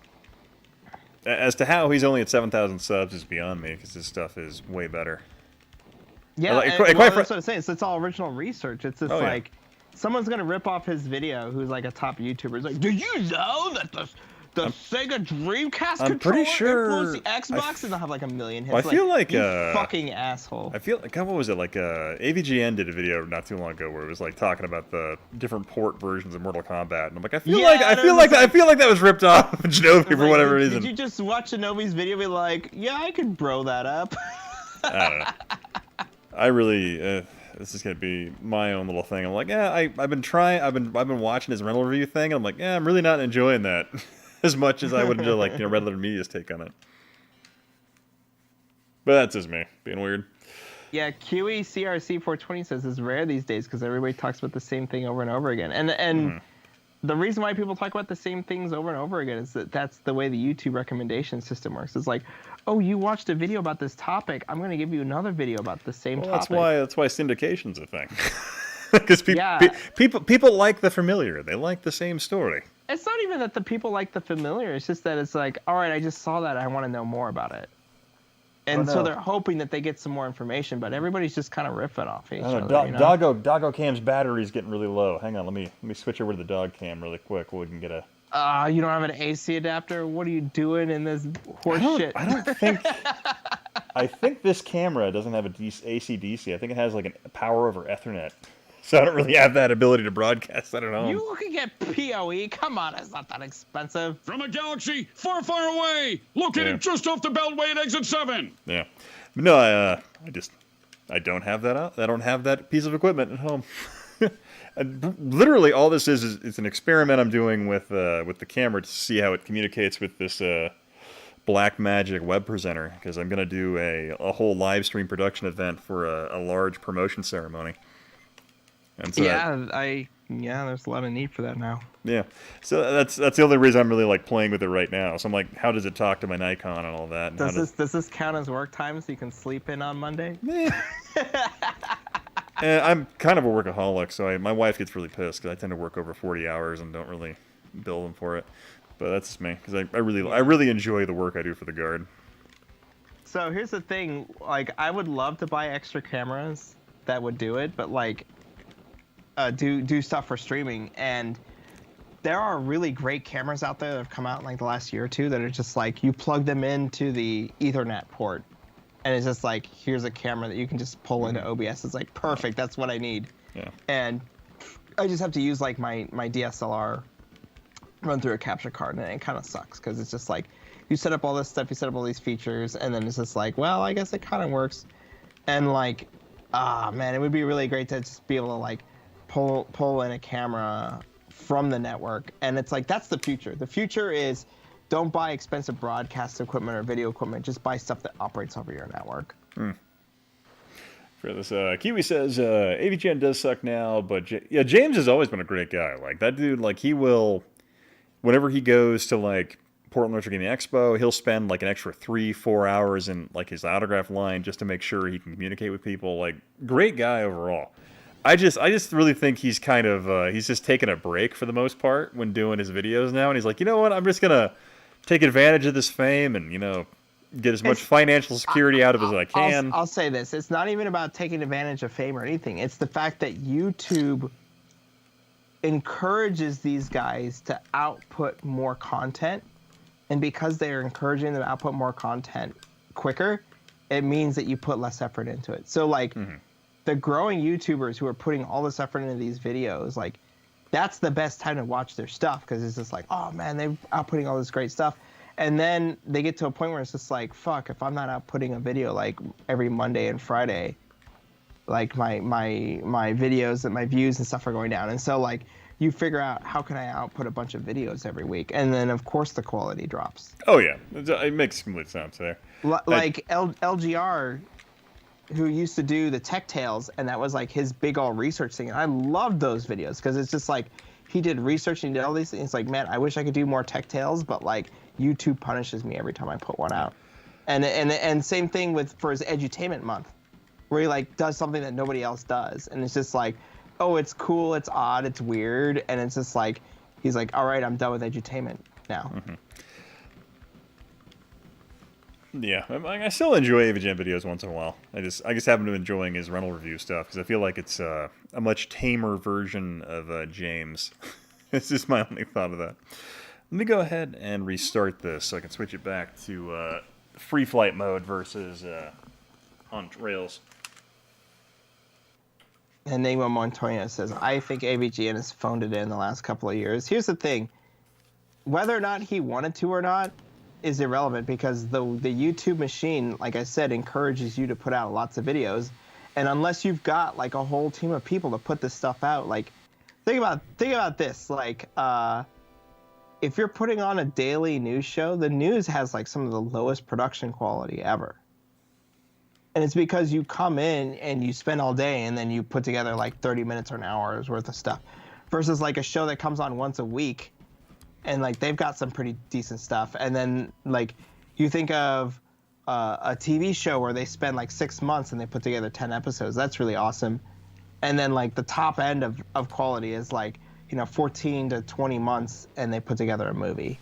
As to how he's only at 7,000 subs is beyond me, because his stuff is way better. Yeah, Like, and, quite well, fr- that's what I'm saying. So it's all original research. It's just Oh, yeah. like someone's gonna rip off his video who's like a top YouTuber. It's like, did you know that the Sega Dreamcast I'm controller pretty sure- influenced the Xbox? And they'll have like a million hits. I feel like, you fucking asshole. I feel like, God, what was it? Like, AVGN did a video not too long ago where it was like talking about the different port versions of Mortal Kombat, and I'm like, I feel like that was ripped off of Shinobi for whatever reason. Did you just watch Shinobi's video and be like, yeah, I could bro that up? I don't know. I really, this is gonna be my own little thing. I'm like, yeah, I've been watching his rental review thing, and I'm like, yeah, I'm really not enjoying that as much as I would do like Red Letter Media's take on it. But that's just me being weird. Yeah, QECRC420 says it's rare these days because everybody talks about the same thing over and over again. And the reason why people talk about the same things over and over again is that that's the way the YouTube recommendation system works. It's like, oh, you watched a video about this topic, I'm going to give you another video about the same topic. That's why syndication's a thing. Because people like the familiar. They like the same story. It's not even that the people like the familiar. It's just that it's like, all right, I just saw that. I want to know more about it. And so they're hoping that they get some more information, but everybody's just kind of riffing off each other. Doggo Cam's battery's getting really low. Hang on, let me switch over to the dog cam really quick. We can get a. You don't have an AC adapter? What are you doing in this horse shit? I don't think. I think this camera doesn't have a AC/DC. I think it has like a power over Ethernet. So I don't really have that ability to broadcast. I don't know. You can get PoE. Come on, it's not that expensive. From a galaxy far, far away, located just off the Beltway at exit 7. Yeah. But no, I don't have that out. I don't have that piece of equipment at home. Literally, all this is it's an experiment I'm doing with the camera to see how it communicates with this Black Magic web presenter, because I'm going to do a whole live stream production event for a large promotion ceremony. And so there's a lot of need for that now. Yeah, so that's the only reason I'm really like playing with it right now. So I'm like, how does it talk to my Nikon and all that? And does this count as work time so you can sleep in on Monday? And I'm kind of a workaholic, so my wife gets really pissed because I tend to work over 40 hours and don't really bill them for it. But that's just me, because I really enjoy the work I do for the Guard. So here's the thing, like, I would love to buy extra cameras that would do it, but like do stuff for streaming, and there are really great cameras out there that have come out in like the last year or two that are just like, you plug them into the Ethernet port and it's just like, here's a camera that you can just pull into OBS. It's like, perfect, that's what I need. Yeah. And I just have to use like my DSLR, run through a capture card, and it kind of sucks because it's just like, you set up all this stuff, you set up all these features, and then it's just like, well, I guess it kind of works. And like, man, it would be really great to just be able to like pull in a camera from the network. And it's like, that's the future. The future is, don't buy expensive broadcast equipment or video equipment. Just buy stuff that operates over your network. For this, Kiwi says, AVGN does suck now, but James has always been a great guy. Like, that dude, like, he will, whenever he goes to, like, Portland Retro Gaming Expo, he'll spend, like, an extra 3-4 hours in, like, his autograph line just to make sure he can communicate with people. Like, great guy overall. I just really think he's kind of, he's just taking a break for the most part when doing his videos now, and he's like, you know what, I'm just gonna take advantage of this fame and, you know, get as much financial security out of it as I can. I'll say this. It's not even about taking advantage of fame or anything. It's the fact that YouTube encourages these guys to output more content. And because they're encouraging them to output more content quicker, it means that you put less effort into it. So, like, the growing YouTubers who are putting all this effort into these videos, like, that's the best time to watch their stuff, because it's just like, oh, man, they're outputting all this great stuff. And then they get to a point where it's just like, fuck, if I'm not outputting a video like every Monday and Friday, like my videos and my views and stuff are going down. And so like you figure out, how can I output a bunch of videos every week? And then of course the quality drops. Oh yeah, it makes complete sense there. Like LGR, who used to do the Tech Tales, and that was like his big all research thing. And I loved those videos because it's just like, he did research and he did all these things. It's like, man, I wish I could do more Tech Tales, but like YouTube punishes me every time I put one out. And same thing for his edutainment month, where he like does something that nobody else does. And it's just like, oh, it's cool, it's odd, it's weird. And it's just like, he's like, all right, I'm done with edutainment now. Yeah, I still enjoy AVGN videos once in a while. I just happen to enjoying his rental review stuff because I feel like it's a much tamer version of James. It's just my only thought of that. Let me go ahead and restart this so I can switch it back to free flight mode versus on rails. Enigma Montoya says, I think AVGN has phoned it in the last couple of years. Here's the thing. Whether or not he wanted to or not is irrelevant because the YouTube machine, like I said, encourages you to put out lots of videos. And unless you've got like a whole team of people to put this stuff out, like think about this. Like if you're putting on a daily news show, the news has like some of the lowest production quality ever. And it's because you come in and you spend all day and then you put together like 30 minutes or an hour's worth of stuff versus like a show that comes on once a week and like they've got some pretty decent stuff. And then like you think of a TV show where they spend like 6 months and they put together 10 episodes. That's really awesome. And then like the top end of quality is like, 14 to 20 months and they put together a movie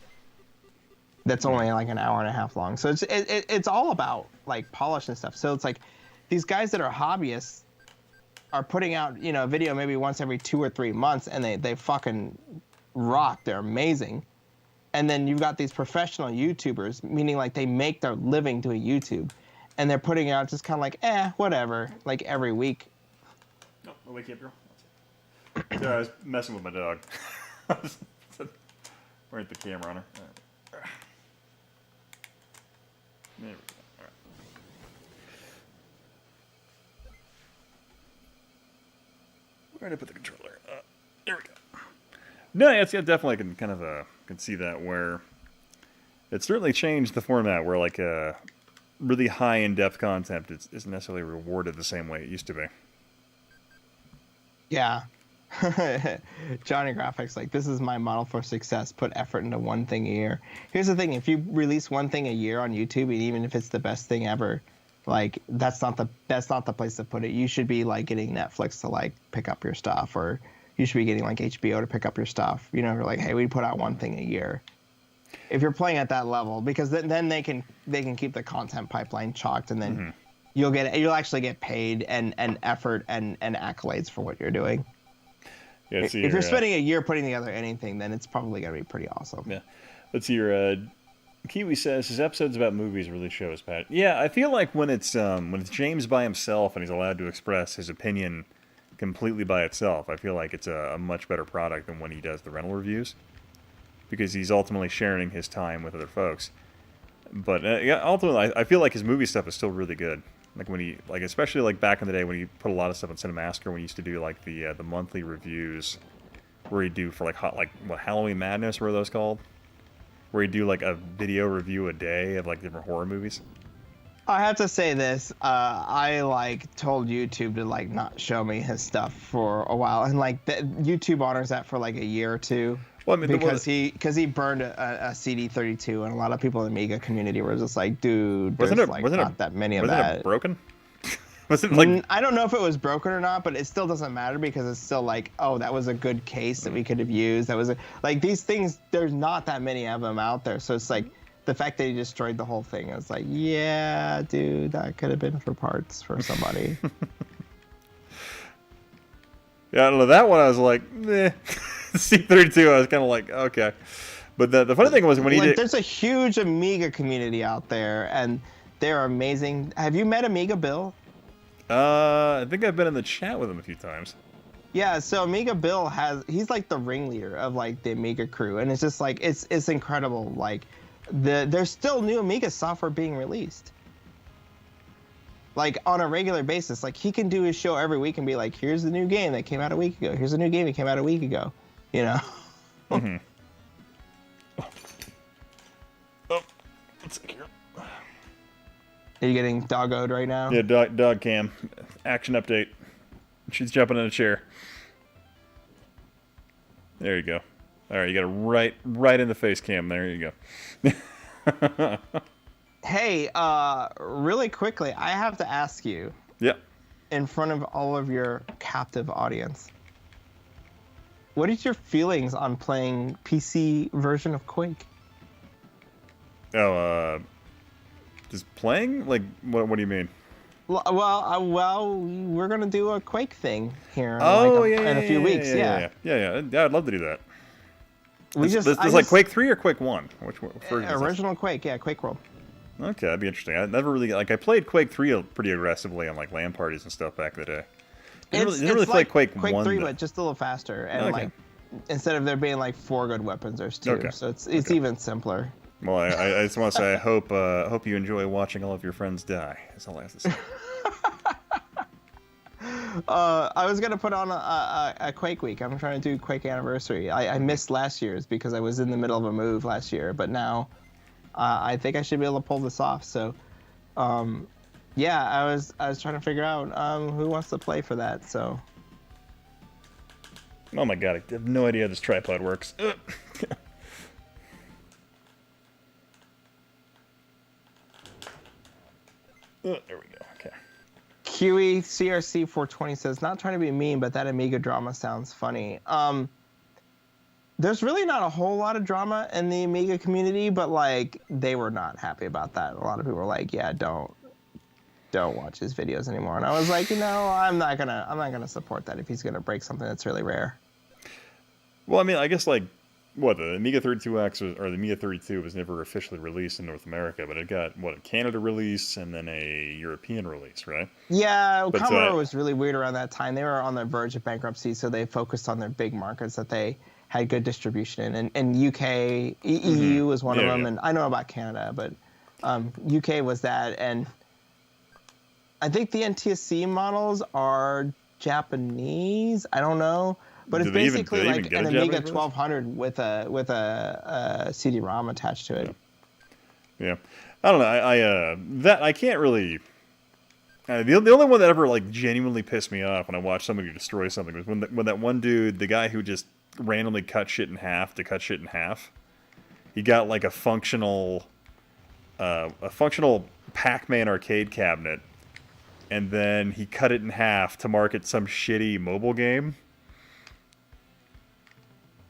that's only like an hour and a half long. So it's all about like polish and stuff. So it's like these guys that are hobbyists are putting out, a video maybe once every 2 or 3 months and they fucking rock. They're amazing. And then you've got these professional YouTubers, meaning like they make their living doing YouTube and they're putting out just kind of like, whatever, like every week. No, I'll wake you up, girl. Sorry, I was messing with my dog. Where's the camera on her? All right. There we go. All right. Where did I put the controller? There we go. No, it's definitely can see that where it certainly changed the format where like really high in-depth content isn't necessarily rewarded the same way it used to be. Yeah. Johnny Graphics, like, this is my model for success. Put effort into one thing a year. Here's the thing. If you release one thing a year on YouTube, and even if it's the best thing ever, like, that's not the place to put it. You should be, like, getting Netflix to, like, pick up your stuff, or you should be getting, like, HBO to pick up your stuff. Like, hey, we put out one thing a year. If you're playing at that level, because then they can keep the content pipeline chalked, and then you'll actually get paid and effort and accolades for what you're doing. Yeah, if you're spending a year putting together anything, then it's probably going to be pretty awesome. Yeah. Let's see your Kiwi says his episodes about movies really show his passion. Yeah, I feel like when it's James by himself and he's allowed to express his opinion completely by itself, I feel like it's a much better product than when he does the rental reviews, because he's ultimately sharing his time with other folks. But yeah, ultimately, I feel like his movie stuff is still really good. Like when he, like, especially like back in the day when he put a lot of stuff on Cinemaster, when he used to do like the monthly reviews, where he'd do for like what Halloween Madness were those called, where he'd do like a video review a day of like different horror movies. I have to say this. I like told YouTube to like not show me his stuff for a while, and like YouTube honors that for like a year or two. Well, I mean, because he burned a CD32, and a lot of people in the Amiga community were just like, dude, there's not that many of that. Wasn't it broken? Was it like? I don't know if it was broken or not, but it still doesn't matter because it's still like, oh, that was a good case that we could have used. That was like these things. There's not that many of them out there, so it's like the fact that he destroyed the whole thing. I was like, yeah, dude, that could have been for parts for somebody. Yeah, I don't know. That one I was like, eh. C32, I was kind of like, okay. But the funny thing was when he did... There's a huge Amiga community out there, and they're amazing. Have you met Amiga Bill? I think I've been in the chat with him a few times. Yeah, so Amiga Bill he's like the ringleader of like the Amiga crew, and it's just like, it's incredible. Like, there's still new Amiga software being released. Like, on a regular basis. Like, he can do his show every week and be like, here's the new game that came out a week ago. Here's a new game that came out a week ago. Mm-hmm. Oh, let's see here. Are you getting doggoed right now? Yeah, dog cam. Action update. She's jumping in a chair. There you go. All right, you got it right in the face cam. There you go. Hey, really quickly, I have to ask you. Yep. In front of all of your captive audience, what is your feelings on playing PC version of Quake? Oh, Just playing? Like, what do you mean? Well, we're gonna do a Quake thing here Oh, in a few weeks. Yeah. I'd love to do that. We This just like Quake 3 or Quake 1? Which version is this? original Quake, yeah, Quake World. Okay, that'd be interesting. I never really I played Quake 3 pretty aggressively on like LAN parties and stuff back in the day. Didn't really play like Quake 1 3, though. but just a little faster, and Okay. like instead of there being like 4 good weapons, there's 2, Okay. so it's even simpler. Well, I just want to say I hope you enjoy watching all of your friends die. That's all I have to say. I was gonna put on a Quake week. I'm trying to do Quake anniversary. I missed last year's because I was in the middle of a move last year, but now I think I should be able to pull this off. So, yeah, I was trying to figure out who wants to play for that. So. Oh my god, I have no idea how this tripod works. There we go. Okay. QE CRC 420 says, not trying to be mean, but that Amiga drama sounds funny. There's really not a whole lot of drama in the Amiga community, but like they were not happy about that. A lot of people were like, yeah, don't watch his videos anymore. And I was like, I'm not gonna support that if he's gonna break something that's really rare. Well, I mean, I guess like the Amiga 32X or the Amiga 32 was never officially released in North America, but it got a Canada release and then a European release, right? Yeah, But, Commodore was really weird around that time. They were on the verge of bankruptcy, so they focused on their big markets that they had good distribution in. And UK, EU was one of them, yeah. and I know about Canada, but UK was that. And I think the NTSC models are Japanese. I don't know. But it's basically like an Amiga 1200 with a CD-ROM attached to it. Yeah, I don't know. I can't really. The only one that ever like genuinely pissed me off when I watched somebody destroy something was when that one dude, the guy who just randomly cut shit in half to cut shit in half. He got like a functional Pac-Man arcade cabinet, and then he cut it in half to market some shitty mobile game.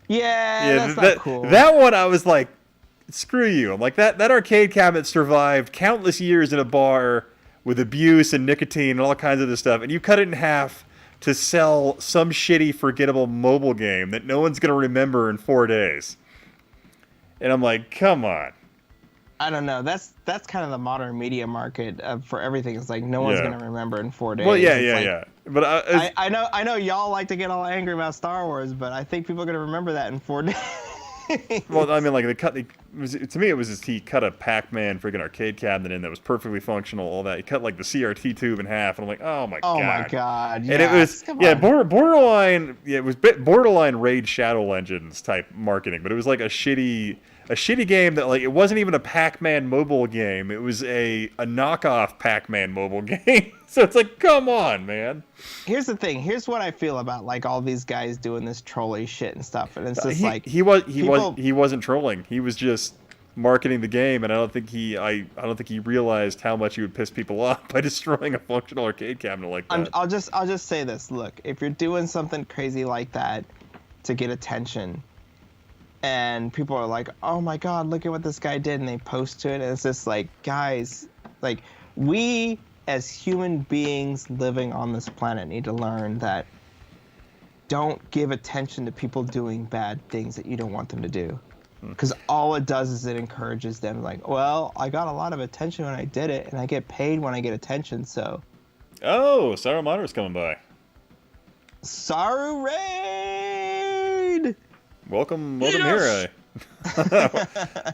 Yeah, that's not cool. That one, I was like, screw you. I'm like, that arcade cabinet survived countless years in a bar with abuse and nicotine and all kinds of this stuff, and you cut it in half to sell some shitty, forgettable mobile game that no one's going to remember in 4 days. And I'm like, come on. I don't know. That's kind of the modern media market for everything. It's like no one's gonna remember in 4 days. Well, yeah. But I know y'all like to get all angry about Star Wars, but I think people are gonna remember that in 4 days. Well, I mean, like to me, it was just he cut a Pac-Man freaking arcade cabinet in that was perfectly functional. All that he cut like the CRT tube in half, and I'm like, oh my god. Oh my god. And it was borderline. Yeah, it was borderline Raid Shadow Legends type marketing, but it was like a shitty game that like it wasn't even a Pac-Man mobile game. It was a knockoff Pac-Man mobile game. So it's like, come on, man. Here's the thing. Here's what I feel about like all these guys doing this trolly shit and stuff. And it's just he wasn't trolling. He was just marketing the game, and I don't think he realized how much he would piss people off by destroying a functional arcade cabinet like that. I'll just say this. Look, if you're doing something crazy like that to get attention, and people are like, oh my god, look at what this guy did, and they post to it, and it's just like, guys, like, we as human beings living on this planet need to learn that don't give attention to people doing bad things that you don't want them to do. Because all it does is it encourages them, like, well, I got a lot of attention when I did it, and I get paid when I get attention, so. Oh, Sarah Monitor's coming by. Saru Raid! Welcome Yes! here.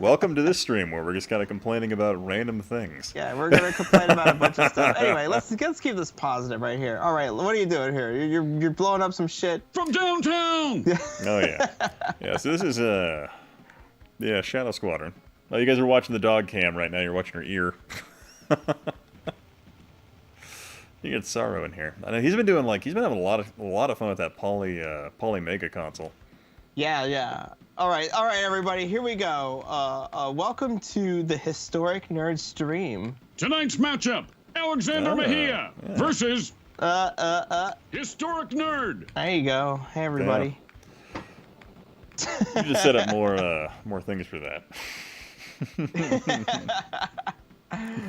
Welcome to this stream where we're just kind of complaining about random things. Yeah, we're gonna complain about a bunch of stuff. Anyway, let's keep this positive right here. All right, what are you doing here? You're blowing up some shit From downtown! Oh yeah, yeah. So this is Shadow Squadron. Oh, you guys are watching the dog cam right now. You're watching her ear. You get Sorrow in here. I know he's been having a lot of fun with that Poly Mega console. Yeah. All right, everybody, here we go. Welcome to the Historicnerd stream. Tonight's matchup, Alexander Mejia versus Historicnerd. There you go. Hey, everybody. You just set up more things for that.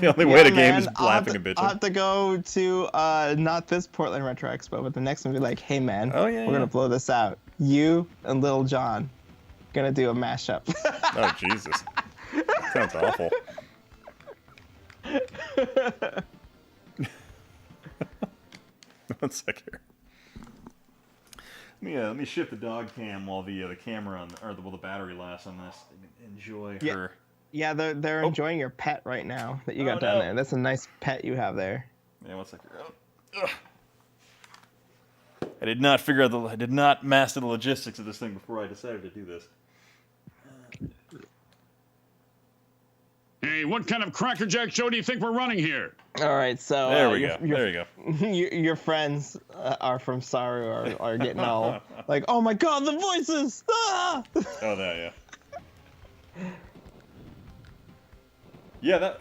The only way to game man, is laughing and I'll bitching. have to go to not this Portland Retro Expo, but the next one. Be like, hey man, Oh, yeah, we're gonna yeah. blow this out. You and Little John gonna do a mashup. Oh, Jesus. Sounds awful. One sec here. Let me shift the dog cam while the camera while the battery lasts on this. Enjoy Yeah. her. Yeah, they're enjoying your pet right now that you got down there. That's a nice pet you have there. Yeah, one sec here. Ugh. I did not figure out I did not master the logistics of this thing before I decided to do this. Hey, what kind of crackerjack show do you think we're running here? All right, so There we go. There you go. your friends are from Saru are getting all like, oh my god, the voices! Ah! Oh, that, yeah. Yeah,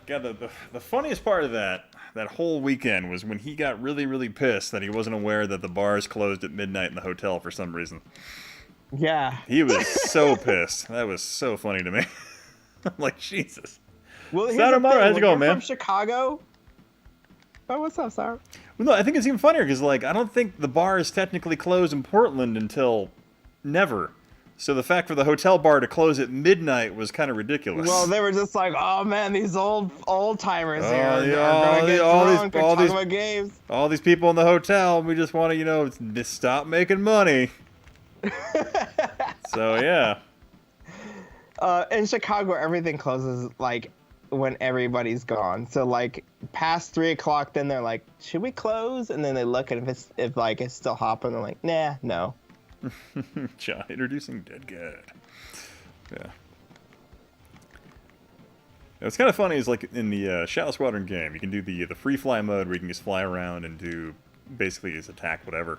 the funniest part of that whole weekend was when he got really, really pissed that he wasn't aware that the bars closed at midnight in the hotel for some reason. Yeah. He was so pissed. That was so funny to me. I'm like, Jesus. Well, here's Santa the Mara, thing, how's it when going, you're man? From Chicago. Oh, what's up, Sarah? Well, no, I think it's even funnier because, like, I don't think the bars technically close in Portland until never. So the fact for the hotel bar to close at midnight was kind of ridiculous. Well, they were just like, oh man, these old timers here Oh, are yeah, gonna get drunk and all talk these- about games. all these people in the hotel, we just want to, just stop making money. So, yeah. In Chicago, everything closes like when everybody's gone. So like past 3 o'clock, then they're like, should we close? And then they look, and if it's still hopping, they're like, nah, no. John introducing Dead God. Yeah. What's kind of funny is like in the Shadow Squadron game, you can do the free fly mode where you can just fly around and do basically just attack whatever.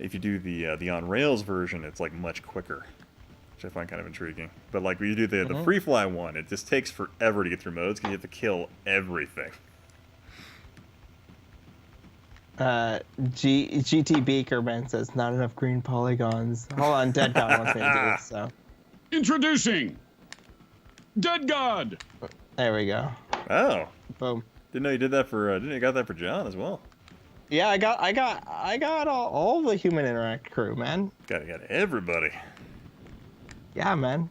If you do the on rails version, it's like much quicker, which I find kind of intriguing. But like when you do the free fly one, it just takes forever to get through modes because you have to kill everything. GT Beakerman says not enough green polygons. Hold on, Dead God wants me to do this, so Introducing Dead God. there we go. Oh, Boom. didn't know you did that for. Didn't know you got that for John as well? Yeah, I got all the Human Interact crew, man. Got everybody. Yeah, man.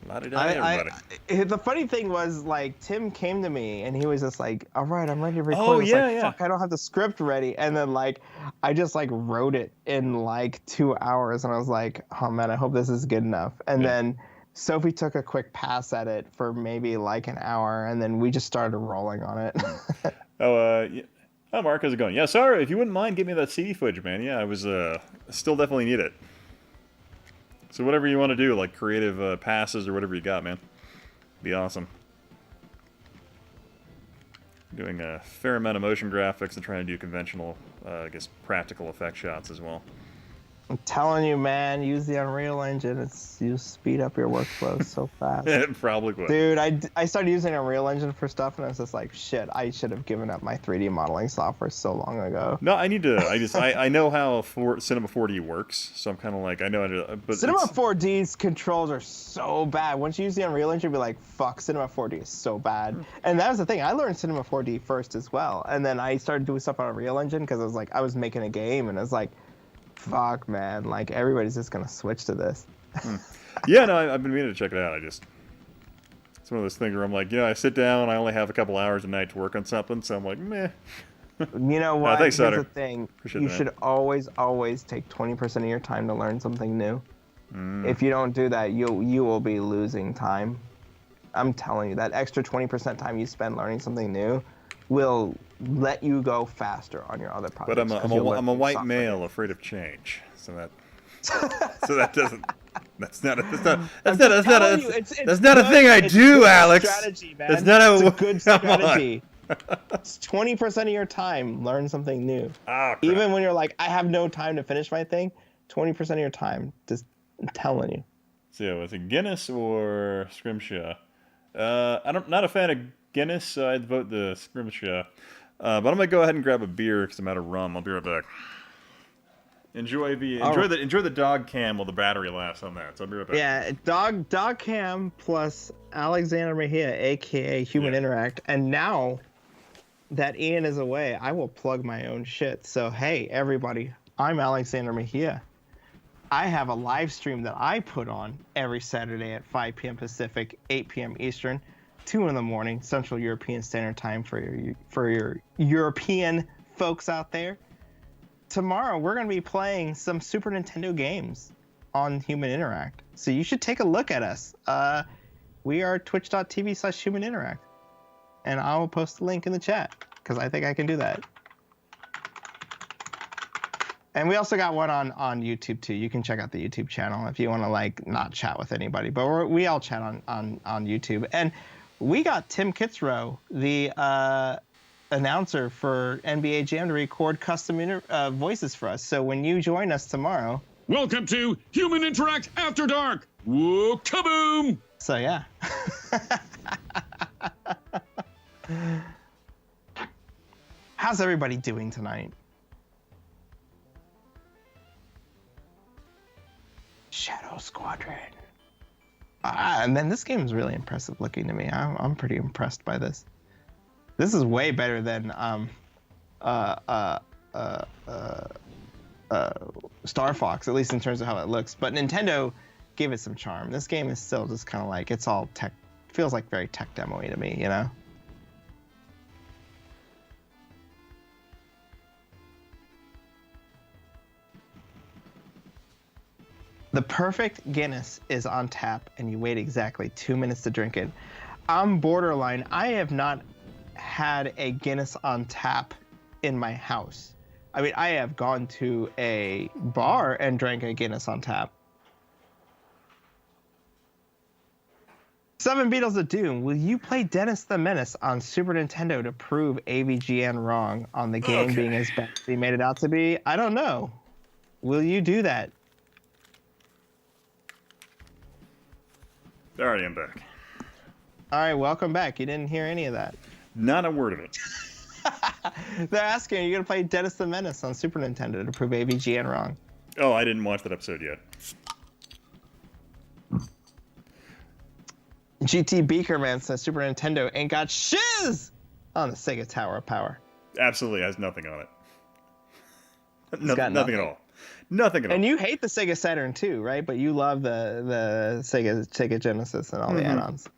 Everybody. The funny thing was, like, Tim came to me and he was just like, all right, I'm ready to record. Oh, I was yeah, like, yeah. fuck, I don't have the script ready. And then, like, I just, like, wrote it in, like, 2 hours. And I was like, oh, man, I hope this is good enough. And then Sophie took a quick pass at it for maybe, like, an hour. And then we just started rolling on it. Yeah. Hi, Mark. How's it going? Yeah, sorry. If you wouldn't mind, give me that CD footage, man. Yeah, I was still definitely need it. So whatever you want to do, like creative passes or whatever you got, man. Be awesome. Doing a fair amount of motion graphics and trying to do conventional, I guess, practical effect shots as well. I'm telling you, man, use the Unreal Engine. You speed up your workflow so fast. It probably would. Dude, I started using Unreal Engine for stuff, and I was just like, shit, I should have given up my 3D modeling software so long ago. No, I need to. I know how Cinema 4D works, so I'm kind of like I know. But Cinema 4D's controls are so bad. Once you use the Unreal Engine, you'll be like, fuck, Cinema 4D is so bad. And that was the thing. I learned Cinema 4D first as well, and then I started doing stuff on Unreal Engine because I was like, I was making a game, and I was like, fuck, man, like everybody's just gonna switch to this. Yeah, no, I've been meaning to check it out. It's one of those things where I'm like, I sit down, I only have a couple hours a night to work on something, so I'm like, meh. You know what? thanks, Here's Sutter. the thing. Appreciate You that. should always take 20% of your time to learn something new. If you don't do that, you will be losing time. I'm telling you, that extra 20% time you spend learning something new will let you go faster on your other projects. But I'm 'cause you'll a learn white software. male afraid of change, so that doesn't. That's not a thing I do, Alex. Strategy, man. That's not a It's a good come on. strategy. It's 20% of your time, learn something new. Ah, crap. Even when you're like, I have no time to finish my thing, 20% of your time, just I'm telling you. So was it Guinness or Scrimshaw? I'm not a fan of Guinness, so I'd vote the Scrimshaw. But I'm gonna go ahead and grab a beer because I'm out of rum. I'll be right back. Enjoy the All right. enjoy the dog cam while the battery lasts on that. So I'll be right back. Yeah, dog cam plus Alexander Mejia, aka Human Yeah. Interact, and now that Ian is away, I will plug my own shit. So hey, everybody, I'm Alexander Mejia. I have a live stream that I put on every Saturday at 5 p.m. Pacific, 8 p.m. Eastern, 2 in the morning Central European Standard Time for your European folks out there. Tomorrow we're going to be playing some Super Nintendo games on Human Interact. So you should take a look at us. We are twitch.tv/Human Interact. And I will post the link in the chat because I think I can do that. And we also got one on YouTube too. You can check out the YouTube channel if you want to like not chat with anybody. But we all chat on YouTube. And we got Tim Kitzrow, the announcer for NBA Jam, to record custom voices for us. So when you join us tomorrow. Welcome to Human Interact After Dark. Whoa, kaboom! So yeah. How's everybody doing tonight? Shadow Squadron. And then this game is really impressive looking to me. I'm pretty impressed by this. This is way better than Star Fox, at least in terms of how it looks. But Nintendo gave it some charm. This game is still just kind of like, it's all tech, feels like very tech demo-y to me, you know? The perfect Guinness is on tap, and you wait exactly 2 minutes to drink it. I'm borderline. I have not had a Guinness on tap in my house. I mean, I have gone to a bar and drank a Guinness on tap. Seven Beatles of Doom. Will you play Dennis the Menace on Super Nintendo to prove AVGN wrong on the game being as bad as he made it out to be? I don't know. Will you do that? Alrighty, I'm back. All right, welcome back. You didn't hear any of that. Not a word of it. They're asking, are you going to play Dennis the Menace on Super Nintendo to prove AVGN wrong? Oh, I didn't watch that episode yet. GT Beakerman says Super Nintendo ain't got shiz on the Sega Tower of Power. Absolutely has nothing on it. got Nothing at all. Nothing at all. And you hate the Sega Saturn too, right? But you love the Sega Genesis and all the add-ons.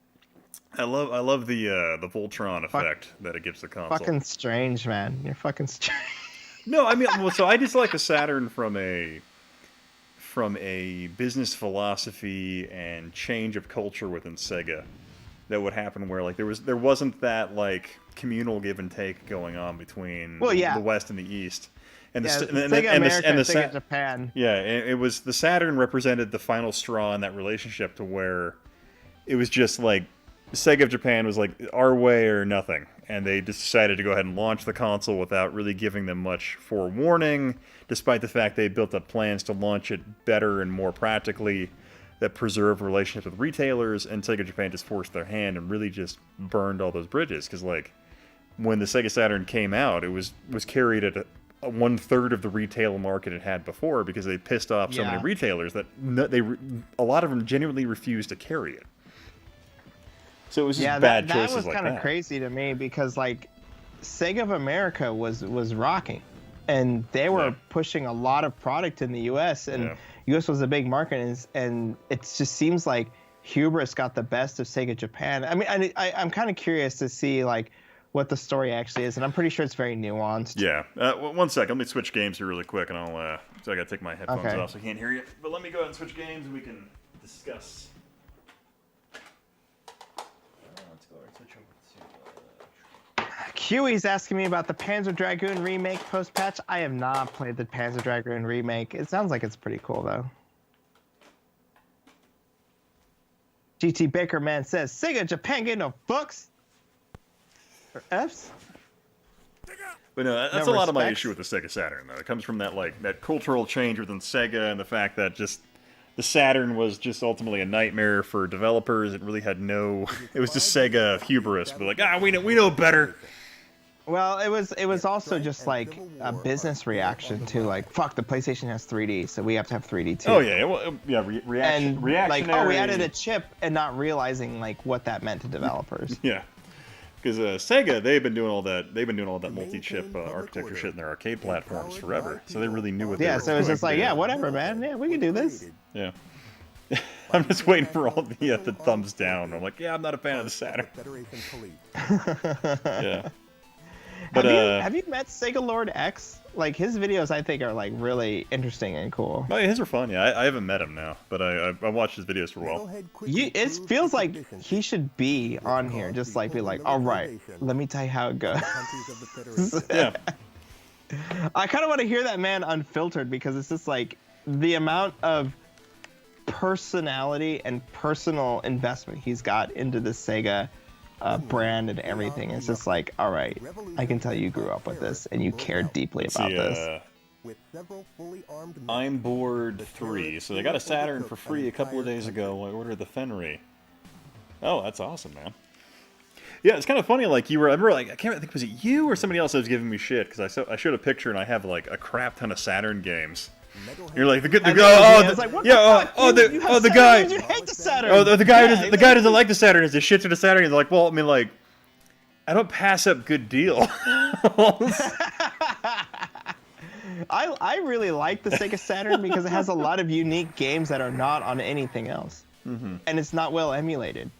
I love the Voltron effect that it gives the console. Fucking strange, man. You're fucking strange. No, I mean, well, so I just like the Saturn from a business philosophy and change of culture within Sega that would happen where like there wasn't that like communal give and take going on between the West and the East. And Sega Japan. Yeah, it was the Saturn represented the final straw in that relationship to where it was just like Sega of Japan was like our way or nothing, and they just decided to go ahead and launch the console without really giving them much forewarning, despite the fact they built up plans to launch it better and more practically that preserved relationships with retailers, and Sega Japan just forced their hand and really just burned all those bridges, because like when the Sega Saturn came out, it was carried at a 1/3 of the retail market it had before because they pissed off so many retailers that a lot of them genuinely refused to carry it. So it was just bad choices like that. That was kind of crazy to me because like Sega of America was rocking, and they were pushing a lot of product in the U.S. and U.S. was a big market, and it just seems like hubris got the best of Sega Japan. I mean, I'm kind of curious to see like what the story actually is, and I'm pretty sure it's very nuanced. Yeah. 1 second. Let me switch games here really quick, and I'll. So I gotta take my headphones off, so I can't hear you. But let me go ahead and switch games, and we can discuss. Let's go ahead and switch over to. Huey's asking me about the Panzer Dragoon remake post-patch. I have not played the Panzer Dragoon remake. It sounds like it's pretty cool though. GT Baker Man says Sega Japan getting no fucks. Or F's? But no, that's a lot of my respects. issue with the Sega Saturn, though. It comes from that cultural change within Sega and the fact that just the Saturn was just ultimately a nightmare for developers. It really had no. It was just Sega hubris. But like, we know better. Well, it was also just like a business reaction to like, fuck, the PlayStation has 3D, so we have to have 3D too. Oh yeah, well, yeah, reaction, And reactionary. like, oh, we added a chip and not realizing like what that meant to developers. Yeah, because Sega, they've been doing all that. They've been doing all that multi-chip architecture shit in their arcade platforms forever. So they really knew what they Yeah, were so it's doing. just like, yeah, whatever, man. Yeah, we can do this. Yeah. I'm just waiting for all the thumbs down. I'm like, yeah, I'm not a fan of the Saturn. Yeah. But have you met Sega Lord X? Like his videos, I think are like really interesting and cool. oh yeah, his are fun. Yeah, I haven't met him now, but I watched his videos for a while. It feels like he should be on here, just like be like, all right, let me tell you how it goes. Yeah. I kind of want to hear that man unfiltered because it's just like the amount of personality and personal investment he's got into the Sega brand and everything. It's just like, all right, I can tell you grew up with this and you cared deeply about this. I'm Bored 3. So they got a Saturn for free a couple of days ago. I ordered the Fenry. Oh, that's awesome, man. Yeah, it's kind of funny. Like I remember, like I can't think, was it you or somebody else that was giving me shit because I showed a picture and I have like a crap ton of Saturn games. You're like the guy. You hate the Saturn. Oh, the guy doesn't like the Saturn. Is a shit to the Saturn. He's like, well, I mean, like, I don't pass up good deals. I really like the Sega Saturn because it has a lot of unique games that are not on anything else, and it's not well emulated.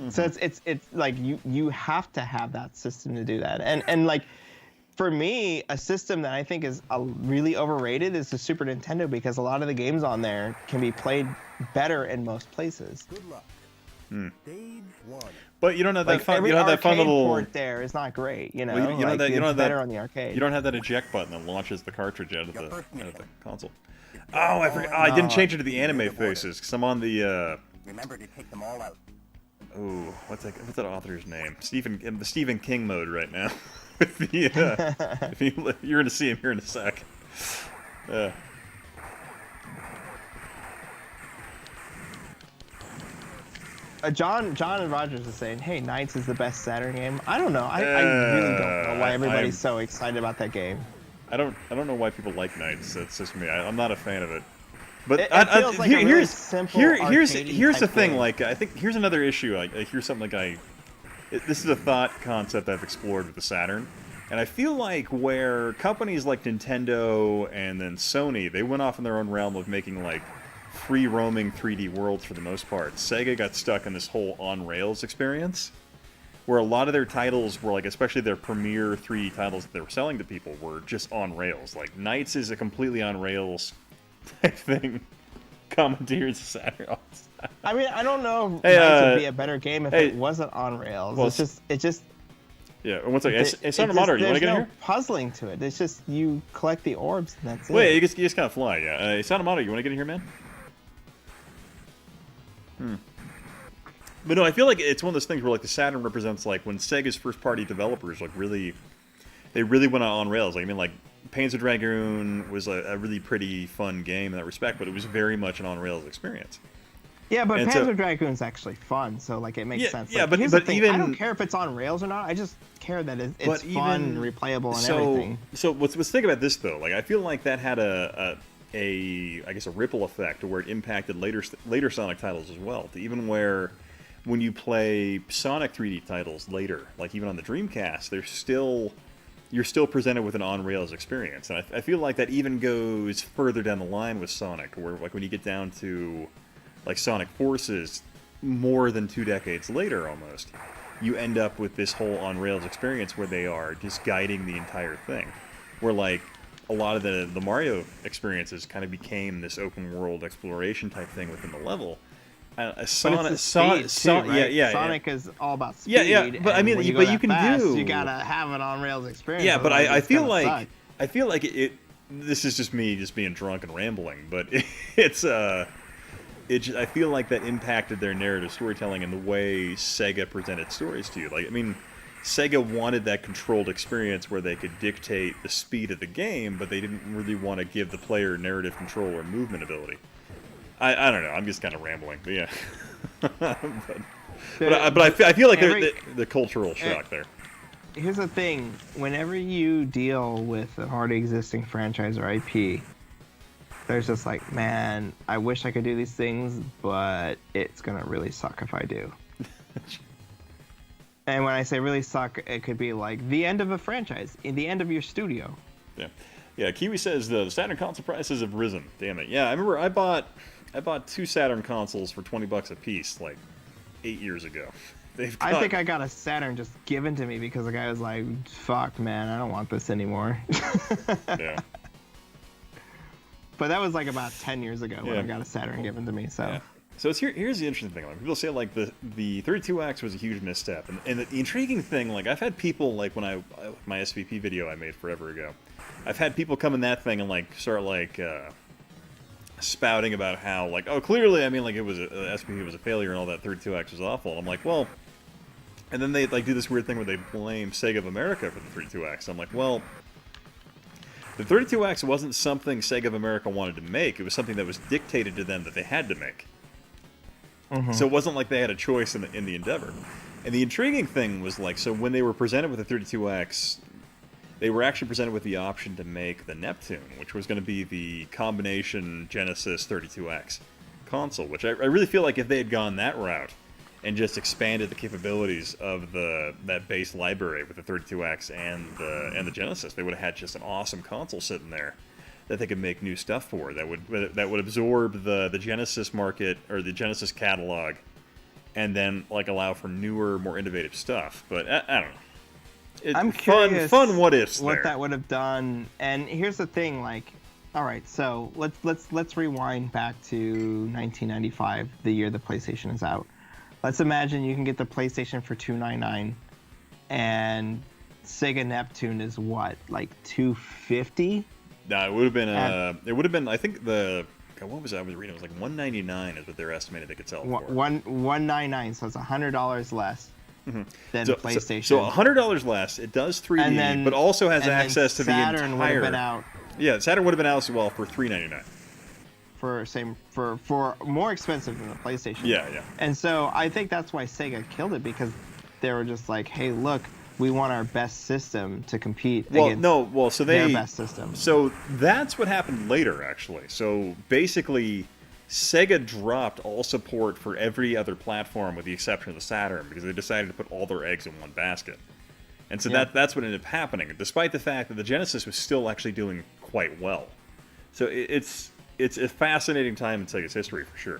So it's like you have to have that system to do that, and like. For me, a system that I think is really overrated is the Super Nintendo because a lot of the games on there can be played better in most places. Good luck. Stage 1. But you don't have that Like fun. every You don't have that fun arcade little. port there is not great, you know. Well, you don't like, have it's better that. on the arcade. You don't have that eject button that launches the cartridge out of the console. Oh, I forgot. Oh, I didn't change it to the anime faces because I'm on the. Remember to take them all out. Oh, what's that author's name? The Stephen King mode right now. With the, if you're gonna see him here in a sec. John and Rogers is saying, "Hey, Knights is the best Saturn game." I don't know. I really don't know why everybody's so excited about that game. I don't know why people like Knights. It's just me. I'm not a fan of it. But It feels like a really simple here's arcadey the type thing. game. Like I think here's another issue. Here's something like this is a thought concept I've explored with the Saturn, and I feel like where companies like Nintendo and then Sony, they went off in their own realm of making like free roaming 3D worlds for the most part. Sega got stuck in this whole on rails experience, where a lot of their titles were like, especially their premier 3D titles that they were selling to people, were just on rails. Like Knights is a completely on rails type thing. Commandeers the Saturn. I mean, I don't know if Hey, Knights would be a better game if hey. it wasn't on rails. Well, it's just. Yeah, and one second. Hey, Son of Monitor, you want to get in There's here? no puzzling to it. It's just you collect the orbs and that's it. Wait, you just kind of fly, yeah. Son of Monitor, you want to get in here, man? But no, I feel like it's one of those things where like the Saturn represents like when Sega's first-party developers like really went on rails. Like I mean, like Panzer Dragoon was a really pretty fun game in that respect, but it was very much an on-rails experience. Yeah, but And Panzer so- Dragoon's actually fun, so like it makes Yeah, sense. yeah, Like, but- here's but the thing, I even- don't care if it's on rails or not. I just care that it's But fun and even- replayable and everything. So let's think about this though. Like I feel like that had a I guess a ripple effect where it impacted later Sonic titles as well. To even where when you play Sonic 3D titles later, like even on the Dreamcast, you're still presented with an on-rails experience. And I feel like that even goes further down the line with Sonic, where like when you get down to like Sonic Forces, more than 2 decades later almost, you end up with this whole on-rails experience where they are just guiding the entire thing. Where like a lot of the Mario experiences kind of became this open-world exploration type thing within the level. But it's the speed too, right? Yeah. Sonic is all about speed. Yeah, but I and mean, when you but go you that can fast, do- You gotta have an on-rails experience. Yeah, but otherwise I it's feel gonna like suck. it. This is just me just being drunk and rambling, but I feel like that impacted their narrative storytelling and the way Sega presented stories to you. Like, I mean, Sega wanted that controlled experience where they could dictate the speed of the game, but they didn't really want to give the player narrative control or movement ability. I don't know. I'm just kind of rambling, but yeah. but I feel like Every- the cultural shock there. here's the thing. Whenever you deal with an already existing franchise or IP, there's just like, man, I wish I could do these things, but it's gonna really suck if I do. And when I say really suck, it could be like the end of a franchise, the end of your studio. Yeah. Yeah, Kiwi says the Saturn console prices have risen. Damn it. Yeah, I remember I bought 2 Saturn consoles for $20 a piece like 8 years ago. I think I got a Saturn just given to me because the guy was like, fuck, man, I don't want this anymore. Yeah. But that was like about 10 years ago when I got a Saturn given to me, so... Yeah. So here's the interesting thing. Like, people say like the 32X was a huge misstep, and the intriguing thing, like I've had people like when my SVP video I made forever ago, I've had people come in that thing and like start like spouting about how like, oh, clearly, I mean, like it was SVP was a failure and all that 32X was awful. And I'm like, well, and then they like do this weird thing where they blame Sega of America for the 32X. I'm like, well, the 32X wasn't something Sega of America wanted to make. It was something that was dictated to them that they had to make. So it wasn't like they had a choice in the endeavor. And the intriguing thing was like, so when they were presented with the 32X, they were actually presented with the option to make the Neptune, which was going to be the combination Genesis 32X console, which I really feel like if they had gone that route and just expanded the capabilities of that base library with the 32X and the Genesis, they would have had just an awesome console sitting there that they could make new stuff for, that would absorb the Genesis market or the Genesis catalog, and then like allow for newer, more innovative stuff. But I don't know. I'm curious fun what ifs what there. that would have done. And here's the thing, like, all right, so let's rewind back to 1995, the year the PlayStation is out. Let's imagine you can get the PlayStation for $299, and Sega Neptune is what, like $250? No, it would have been. I think what was I was reading? It was like $199 is what they're estimated they could sell for. $199, so it's $100 less than PlayStation. So $100 less. It does 3D, but also has access to the entire. Saturn would have been out. Yeah, Saturn would have been out as well for $399. For more expensive than the PlayStation. Yeah. And so I think that's why Sega killed it, because they were just like, hey, look, we want our best system to compete against their best system. So that's what happened later, actually. So basically, Sega dropped all support for every other platform with the exception of the Saturn because they decided to put all their eggs in one basket. And so that's what ended up happening, despite the fact that the Genesis was still actually doing quite well. So it's a fascinating time in Sega's history, for sure.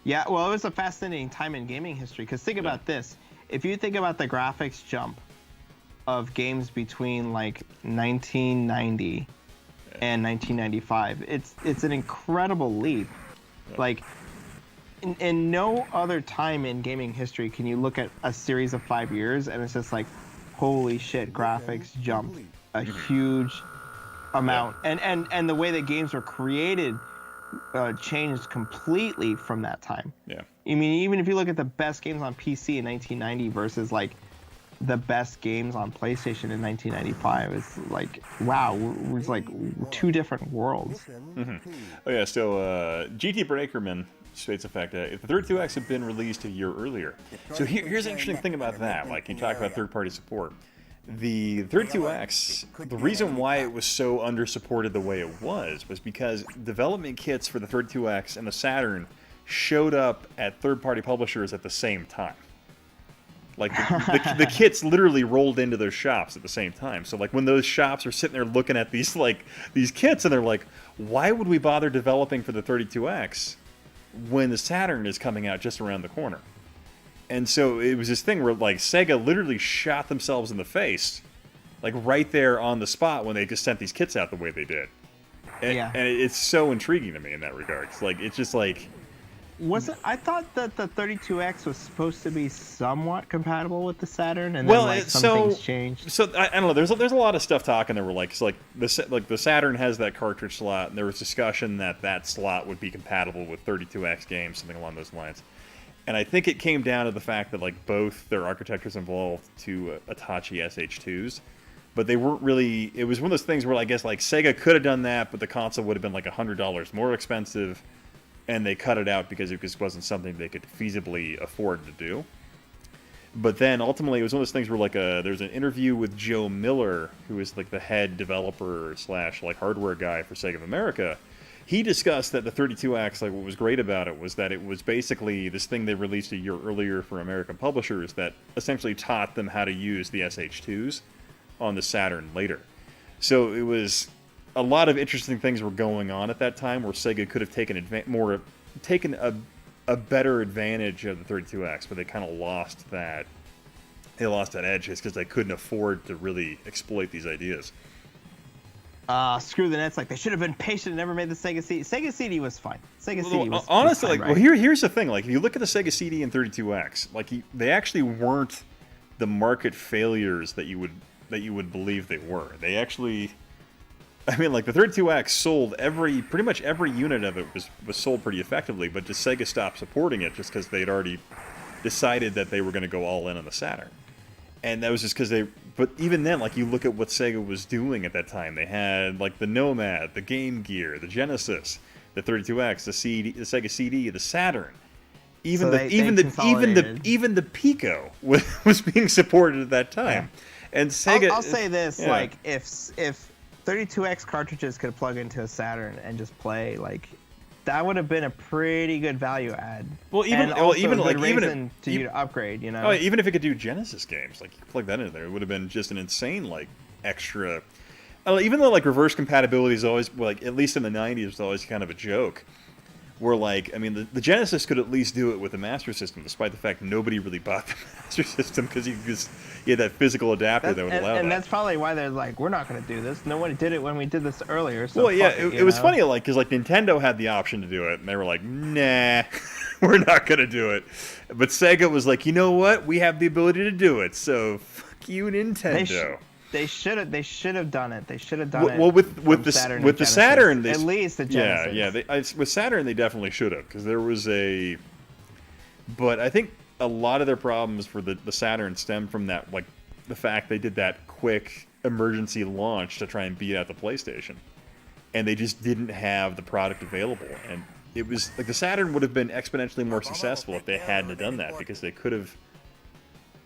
Yeah, well, it was a fascinating time in gaming history, because think about this. If you think about the graphics jump of games between like 1990 and 1995, it's an incredible leap. Like in no other time in gaming history can you look at a series of 5 years and it's just like, holy shit, graphics jumped a huge amount. And the way that games were created changed completely from that time. Yeah. I mean, even if you look at the best games on PC in 1990 versus like the best games on PlayStation in 1995, it's like, wow, it's like two different worlds. Oh yeah, so GT Breakerman states the fact that if the 32X had been released a year earlier. So here's an interesting thing about that. Like, you talk about third-party support. The 32X, the reason why it was so under-supported the way it was because development kits for the 32X and the Saturn showed up at third-party publishers at the same time. Like, the kits literally rolled into those shops at the same time. So, like, when those shops are sitting there looking at these kits, and they're like, why would we bother developing for the 32X when the Saturn is coming out just around the corner? And so it was this thing where, like, Sega literally shot themselves in the face, like, right there on the spot when they just sent these kits out the way they did. And, and it's so intriguing to me in that regard. It's like, it's just like... I thought that the 32X was supposed to be somewhat compatible with the Saturn, and then some things changed. So I don't know. There's a lot of stuff talking there where the Saturn has that cartridge slot, and there was discussion that slot would be compatible with 32X games, something along those lines. And I think it came down to the fact that, like, both their architectures involved two Hitachi SH2s, but they weren't really. It was one of those things where I guess like Sega could have done that, but the console would have been like $100 more expensive. And they cut it out because it just wasn't something they could feasibly afford to do. But then ultimately, it was one of those things where like there's an interview with Joe Miller, who is like the head developer slash like hardware guy for Sega of America. He discussed that the 32X, like what was great about it was that it was basically this thing they released a year earlier for American publishers that essentially taught them how to use the SH2s on the Saturn later. So it was a lot of interesting things were going on at that time where Sega could have taken a better advantage of the 32X, but they kind of lost that. They lost that edge just because they couldn't afford to really exploit these ideas. Screw the Nets. Like, they should have been patient and never made the Sega CD. Sega CD was fine. Sega CD was honestly, was like, fine, right? well, here's the thing. Like, if you look at the Sega CD and 32X, like, they actually weren't the market failures that you would believe they were. They actually, I mean, like, the 32X sold pretty much every unit of it was sold pretty effectively, but just Sega stopped supporting it just because they'd already decided that they were going to go all in on the Saturn. And that was just because but even then, like, you look at what Sega was doing at that time. They had, like, the Nomad, the Game Gear, the Genesis, the 32X, the Sega CD, the Saturn. Even the Pico was being supported at that time. Yeah. And Sega... I'll say this, yeah. Like, if 32X cartridges could plug into a Saturn and just play, like, that would have been a pretty good value add. Well, even to upgrade, you know. Oh, even if it could do Genesis games, like, you plug that in there, it would have been just an insane, like, extra. Even though, like, reverse compatibility is always, like, at least in the '90s, was always kind of a joke. Where, like, I mean, the Genesis could at least do it with the Master System, despite the fact nobody really bought the Master System because you had that physical adapter that would allow that. And that's probably why they're like, we're not going to do this. No one did it when we did this earlier. So well, yeah, it was funny, like, because, like, Nintendo had the option to do it, and they were like, nah, we're not going to do it. But Sega was like, you know what? We have the ability to do it, so fuck you, Nintendo. They should have done it. They should have done it. Well, with the Saturn, at least the Genesis. Yeah. With Saturn, they definitely should have, because there was a. But I think a lot of their problems for the Saturn stem from that, like, the fact they did that quick emergency launch to try and beat out the PlayStation, and they just didn't have the product available, and it was like the Saturn would have been exponentially more successful if they hadn't done that, because they could have.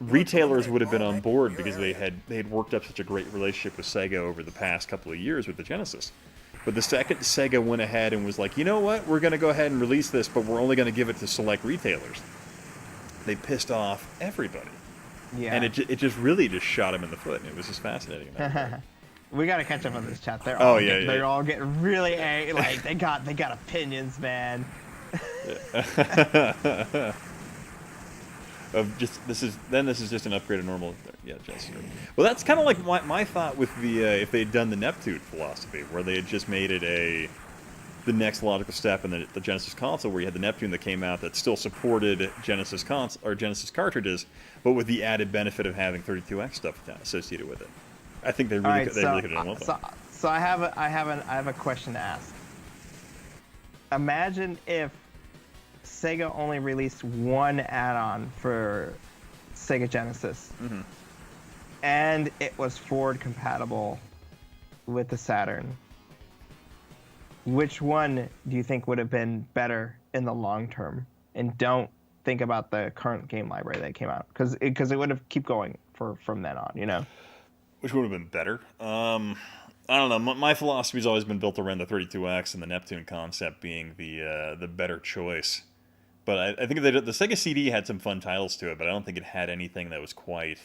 Retailers would have been on board because they had worked up such a great relationship with Sega over the past couple of years with the Genesis. But the second Sega went ahead and was like, you know what, we're going to go ahead and release this, but we're only going to give it to select retailers. They pissed off everybody. Yeah. And it just really just shot him in the foot, and it was just fascinating. We got to catch up on this chat. They're all getting really angry. Like, they got opinions, man. This is just an upgrade of normal. Yeah, just well, that's kind of like my thought with the if they'd done the Neptune philosophy, where they had just made it the next logical step in the Genesis console, where you had the Neptune that came out that still supported Genesis console or Genesis cartridges, but with the added benefit of having 32X stuff associated with it. I think they really could have done well. So I have a question to ask. Imagine if Sega only released one add-on for Sega Genesis, and it was forward compatible with the Saturn. Which one do you think would have been better in the long term? And don't think about the current game library that came out, because it would have keep going from then on, you know. Which would have been better? I don't know. My philosophy's always been built around the 32X and the Neptune concept being the better choice. But I think the Sega CD had some fun titles to it, but I don't think it had anything that was quite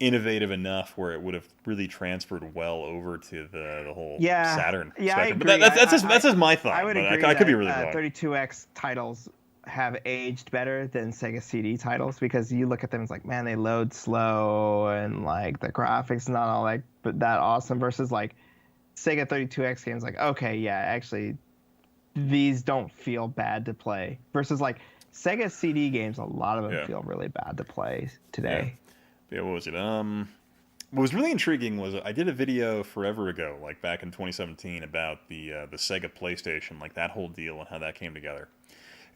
innovative enough where it would have really transferred well over to the whole Saturn spectrum. I agree. But that's just my thought. I would agree. I could be really wrong. 32X titles have aged better than Sega CD titles, because you look at them, it's like, man, they load slow and like the graphics not all like that awesome, versus like Sega 32X games, like, okay, yeah, actually these don't feel bad to play, versus like Sega CD games, a lot of them feel really bad to play today. Yeah, what was it? What was really intriguing was I did a video forever ago, like back in 2017, about the Sega PlayStation, like that whole deal and how that came together.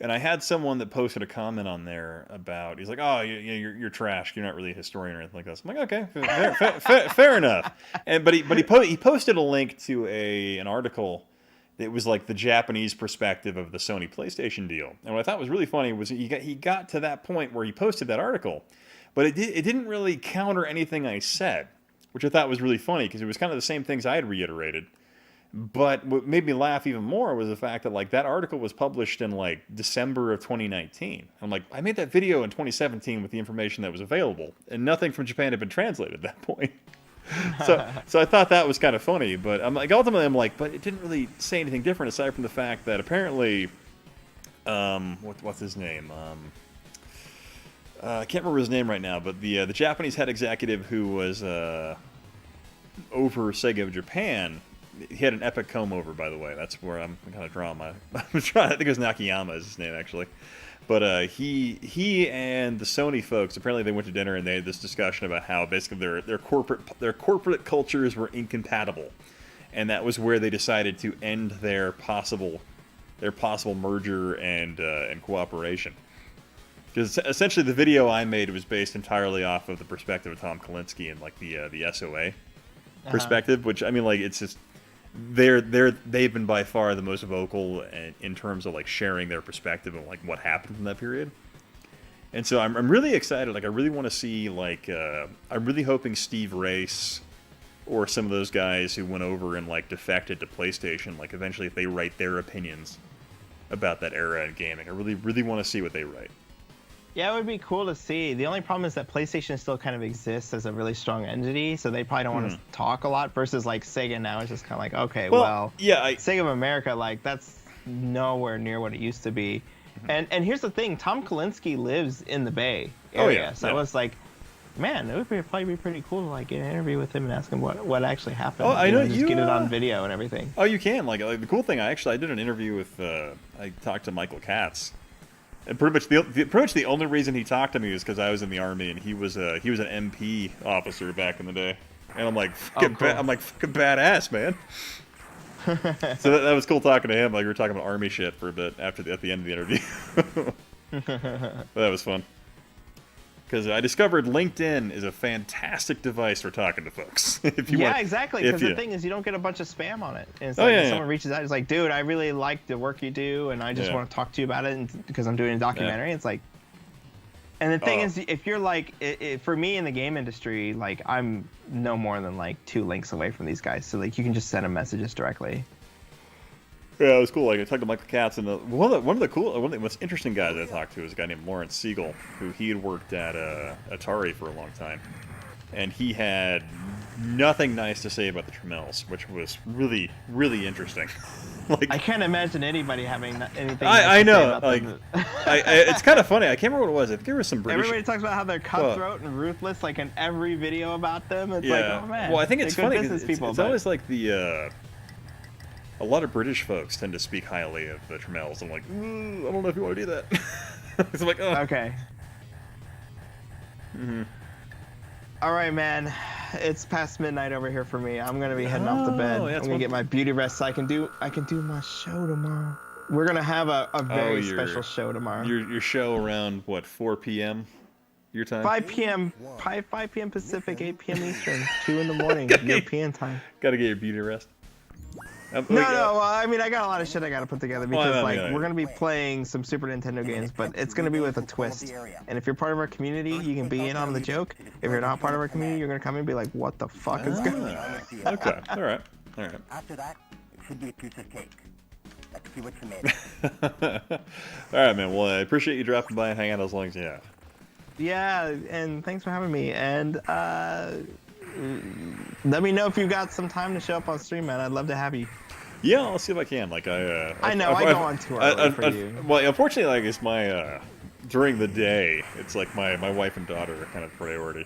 And I had someone that posted a comment on there about, he's like, oh, you're trash. You're not really a historian or anything like this. I'm like, okay, fair enough. But he posted a link to an article it was like the Japanese perspective of the Sony PlayStation deal. And what I thought was really funny was he got to that point where he posted that article, but it didn't really counter anything I said, which I thought was really funny because it was kind of the same things I had reiterated. But what made me laugh even more was the fact that like that article was published in like December of 2019. I'm like, I made that video in 2017 with the information that was available, and nothing from Japan had been translated at that point. So I thought that was kind of funny, but I'm like, ultimately I'm like, but it didn't really say anything different aside from the fact that apparently, what's his name? I can't remember his name right now, but the Japanese head executive who was over Sega of Japan. He had an epic comb over, by the way. That's where I'm kind of drawing my. I think it was Nakayama is his name actually, but he and the Sony folks apparently they went to dinner and they had this discussion about how basically their corporate cultures were incompatible, and that was where they decided to end their possible merger and cooperation. Because essentially the video I made was based entirely off of the perspective of Tom Kalinske and like the SOA perspective, which I mean like it's just. They've been by far the most vocal in terms of like sharing their perspective of like what happened in that period, and so I'm really excited. Like I really want to see like I'm really hoping Steve Race or some of those guys who went over and like defected to PlayStation, like eventually if they write their opinions about that era in gaming, I really want to see what they write. Yeah, it would be cool to see. The only problem is that PlayStation still kind of exists as a really strong entity, so they probably don't want to talk a lot. Versus like Sega now is just kind of like, okay, well yeah, Sega of America, like that's nowhere near what it used to be. And here's the thing: Tom Kalinske lives in the Bay Area, so it's like, man, it would probably be pretty cool to like get an interview with him and ask him what actually happened. Oh, I know just get it on video and everything. Oh, you can like the cool thing. I did an interview with I talked to Michael Katz. And pretty much the only reason he talked to me is because I was in the army and he was an MP officer back in the day, and I'm like, fucking badass, man. So that was cool talking to him. Like we were talking about army shit for a bit at the end of the interview. But that was fun. Because I discovered LinkedIn is a fantastic device for talking to folks. Exactly. Because the thing is, you don't get a bunch of spam on it. And it's like someone reaches out, it's like, dude, I really like the work you do, and I just want to talk to you about it because I'm doing a documentary. It's like, and the thing is, if you're like, for me in the game industry, like I'm no more than like 2 links away from these guys, so like you can just send them messages directly. Yeah, it was cool. Like I talked to Michael Katz, and one of the most interesting guys I talked to was a guy named Lawrence Siegel, who he had worked at Atari for a long time, and he had nothing nice to say about the Tremels, which was really, really interesting. Like I can't imagine anybody having anything. I know, like it's kind of funny. I can't remember what it was. I think there was some British. Everybody talks about how they're cutthroat and ruthless, like in every video about them. It's like, oh man. Well, I think it's funny. It's but always like the. A lot of British folks tend to speak highly of the Tremels. I'm like, I don't know if you want to do that. So I'm like, oh. Okay. All right, man. It's past midnight over here for me. I'm gonna be heading off to bed. I'm gonna get my beauty rest so I can do my show tomorrow. We're gonna have a very special show tomorrow. Your show around what 4 p.m. your time? 5 p.m. 5 p.m. Pacific, 8 p.m. Eastern, 2 in the morning European time. Gotta get your beauty rest. No, well, I mean, I got a lot of shit I gotta put together because, we're gonna be playing some Super Nintendo games, but it's gonna be with a twist. And if you're part of our community, you can be in on the joke. If you're not part of our community, you're gonna come in and be like, what the fuck is going on? Okay, all right. After that, it should be a piece of cake. Let's see what you made. All right, man. Well, I appreciate you dropping by and hanging out as long as you have. Yeah, and thanks for having me. And let me know if you got some time to show up on stream, man. I'd love to have you. Yeah, I'll see if I can. Like I know I go on too early for you. Well, unfortunately, like it's my during the day, it's like my wife and daughter are kind of priority,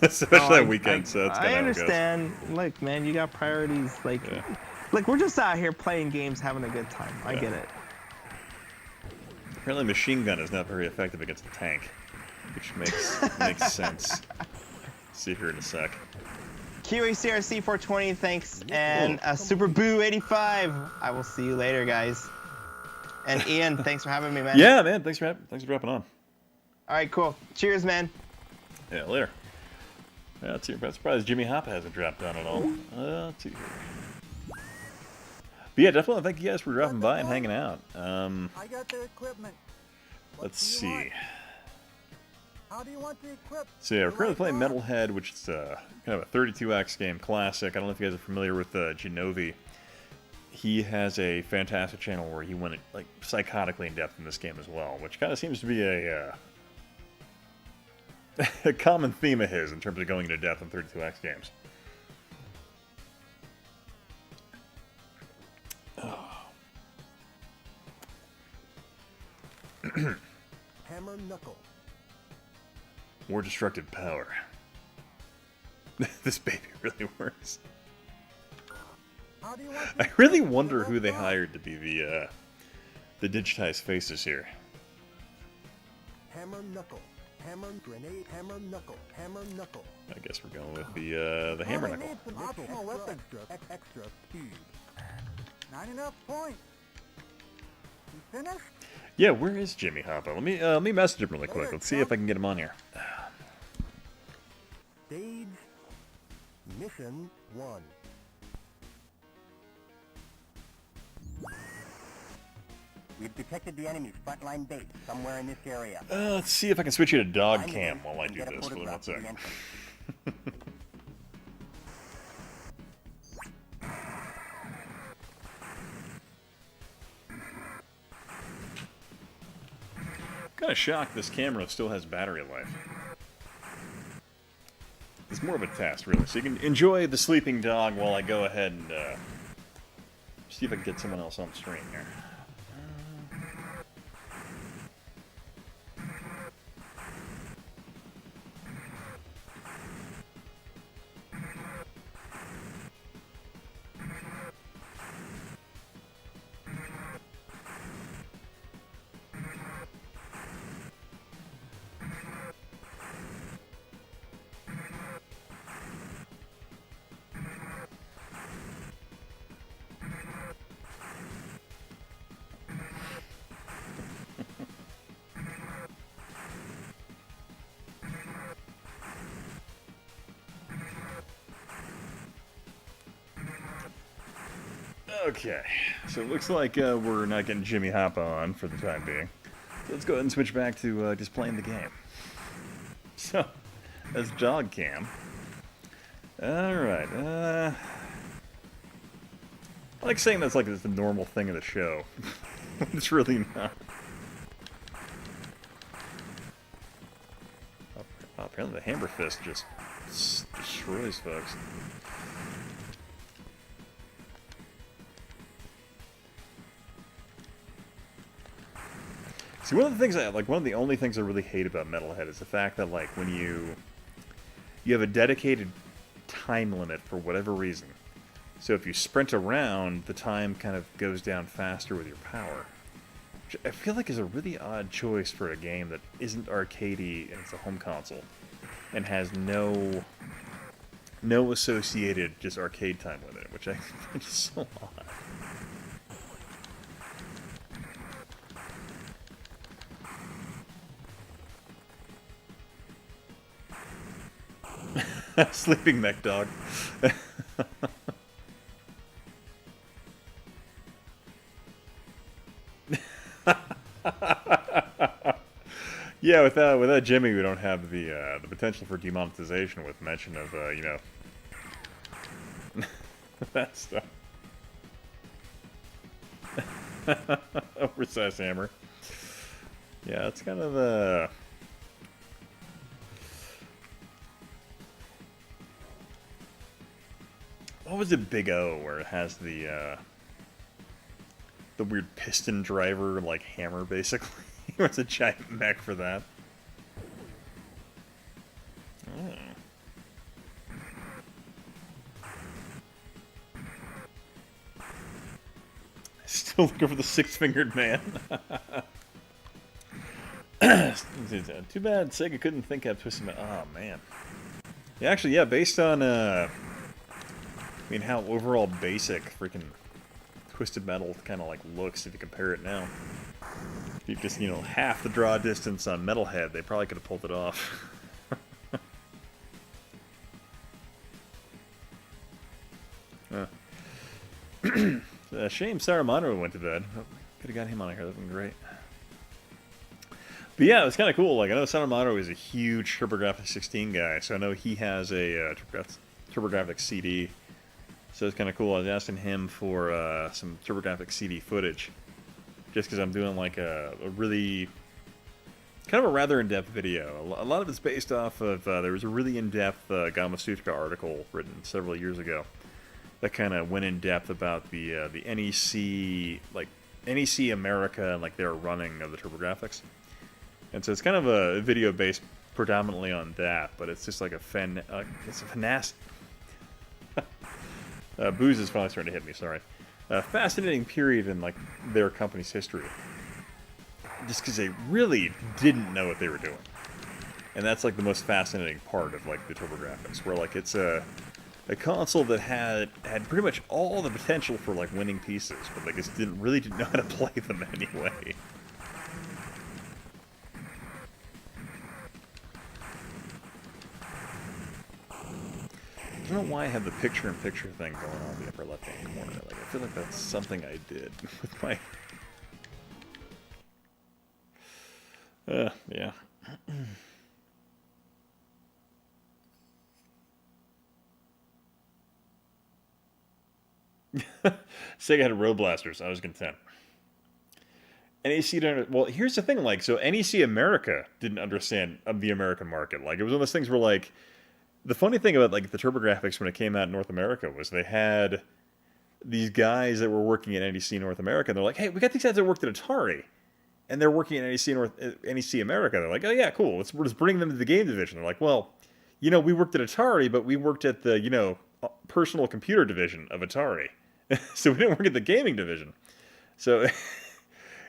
especially on weekends. So it's kind of I understand. Look, man, you got priorities. Like, look, we're just out here playing games, having a good time. I get it. Apparently, machine gun is not very effective against a tank, which makes sense. See here in a sec. QACRC 420, thanks, and Super Boo 85. I will see you later, guys. And Ian, thanks for having me, man. Yeah, man. Thanks for dropping on. All right, cool. Cheers, man. Yeah, later. Yeah, I'm surprised Jimmy Hoppa hasn't dropped on at all. Let's see here. yeah, definitely thank you guys for dropping by and hanging out. I got the equipment. What Let's do you see. want? How do you want the equipment? So yeah, we're currently playing Metalhead, which is kind of a 32X game classic. I don't know if you guys are familiar with Genovi. He has a fantastic channel where he went like psychotically in depth in this game as well, which kind of seems to be a a common theme of his in terms of going into depth in 32X games. Hammer knuckle. More destructive power. This baby really works. How do you want I really wonder who they hired to be the digitized faces here. Hammer knuckle. Hammer grenade. Hammer knuckle. Hammer knuckle. I guess we're going with the hammer I knuckle. need some optional weapons. Extra speed. Not enough points. You finished? Yeah, where is Jimmy Hopper? Let me message him really quick. Let's see if I can get him on here. Stage Mission 1. We've detected the enemy's frontline base somewhere in this area. Let's see if I can switch you to dog Find cam them while I and do get a this. Hold on one photograph of the sec. entrance. Kind of shocked this camera still has battery life. It's more of a test, really. So you can enjoy the sleeping dog while I go ahead and see if I can get someone else on stream here. Okay, so it looks like we're not getting Jimmy Hoppa on for the time being. So let's go ahead and switch back to just playing the game. So, that's dog cam. Alright, I like saying that's like it's the normal thing of the show. It's really not. Oh, apparently the hammer fist just destroys folks. See, one of the things one of the only things I really hate about Metalhead is the fact that, like, when you have a dedicated time limit for whatever reason. So if you sprint around, the time kind of goes down faster with your power. Which I feel like is a really odd choice for a game that isn't arcadey and it's a home console. And has no associated just arcade time with it, which I find is so odd. Sleeping mech dog. Yeah, without Jimmy, we don't have the potential for demonetization with mention of you know that stuff. Oversized hammer. Yeah, that's kind of the. What was it, Big O, where it has the weird piston driver, like, hammer, basically? It's a giant mech for that. Oh. Still looking for the six-fingered man. Too bad Sega couldn't think of twisting it. Oh, man. Yeah, actually, yeah, based on, I mean, how overall basic freaking Twisted Metal kind of like looks if you compare it now. If you just, you know, half the draw distance on Metalhead, they probably could have pulled it off. So Shame Saruman went to bed. Could have got him on here. That'd been great. But yeah, it was kind of cool. Like, I know Saruman is a huge TurboGrafx 16 guy, so I know he has a TurboGrafx CD. So it's kind of cool. I was asking him for some TurboGrafx CD footage, just because I'm doing like a really kind of a rather in-depth video. A lot of it's based off of there was a really in-depth Gamasutra article written several years ago that kind of went in depth about the NEC, like NEC America and like their running of the TurboGrafx. And so it's kind of a video based predominantly on that, but it's just like it's a finesse. Booze is finally starting to hit me. Sorry. Fascinating period in like their company's history, just because they really didn't know what they were doing, and that's like the most fascinating part of like the TurboGrafx, where like it's a console that had pretty much all the potential for like winning pieces, but they just didn't know how to play them anyway. I don't know why I have the picture-in-picture thing going on in the upper left-hand corner. Like, I feel like that's something I did with my... yeah. Sega had Road Blasters. I was content. NEC didn't... Well, here's the thing, like, so NEC America didn't understand the American market. Like, it was one of those things where, like... The funny thing about like the TurboGrafx when it came out in North America was they had these guys that were working at NEC North America. And they're like, hey, we got these guys that worked at Atari, and they're working at NEC America. They're like, oh yeah, cool. We're just bringing them to the game division. They're like, well, you know, we worked at Atari, but we worked at the personal computer division of Atari, so we didn't work at the gaming division. So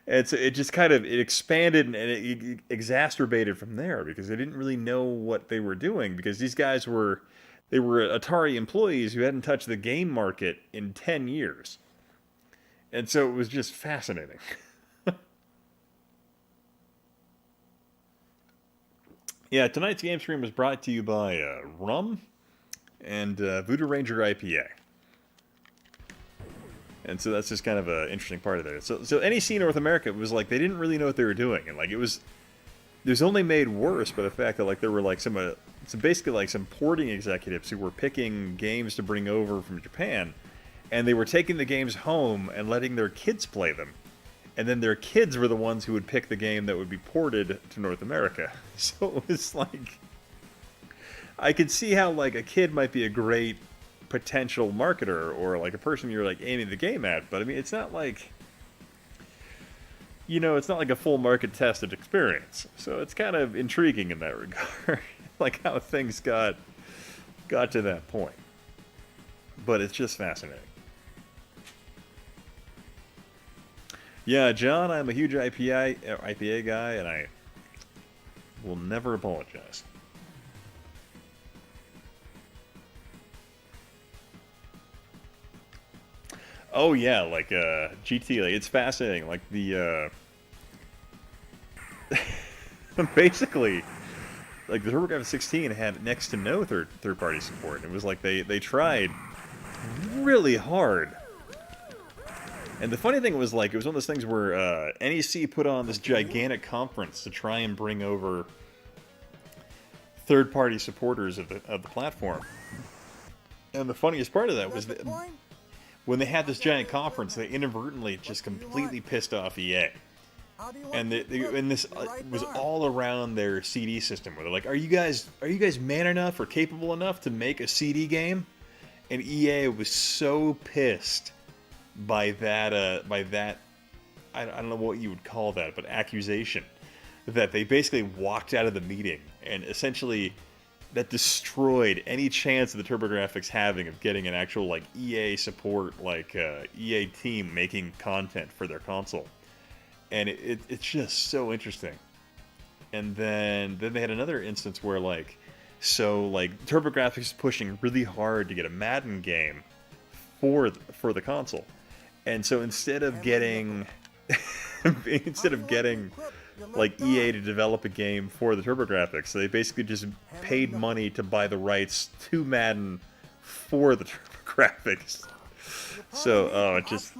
it just kind of expanded and it exacerbated from there because they didn't really know what they were doing, because these guys were Atari employees who hadn't touched the game market in 10 years. And so it was just fascinating. Yeah, tonight's game stream was brought to you by Rum and Voodoo Ranger IPA. And so that's just kind of an interesting part of it. So NEC North America was like, they didn't really know what they were doing. And like, it was only made worse by the fact that like there were like some basically like some porting executives who were picking games to bring over from Japan. And they were taking the games home and letting their kids play them. And then their kids were the ones who would pick the game that would be ported to North America. So it was like, I could see how like a kid might be a great potential marketer or like a person you're like aiming the game at, but I mean it's not like, it's not like a full market tested experience, so it's kind of intriguing in that regard. Like how things got to that point, but it's just fascinating. Yeah, John, I'm a huge IPA guy, and I will never apologize. Oh yeah, like GT, like it's fascinating. Like the basically, like the TurboGrafx 16 had next to no third-party support. It was like they tried really hard. And the funny thing was like it was one of those things where NEC put on this gigantic conference to try and bring over third-party supporters of the platform. And the funniest part of that was that when they had this giant conference, they inadvertently just completely pissed off EA. And this was all around their CD system, where they're like, "Are you guys man enough or capable enough to make a CD game?" And EA was so pissed by that I don't know what you would call that, but accusation, that they basically walked out of the meeting, and essentially that destroyed any chance of the TurboGrafx having of getting an actual like EA support, like EA team making content for their console. And it's just so interesting. And then they had another instance where like TurboGrafx is pushing really hard to get a Madden game for the console. And so instead of getting like EA to develop a game for the TurboGrafx, they basically just paid money to buy the rights to Madden for the TurboGrafx. So, oh, it just,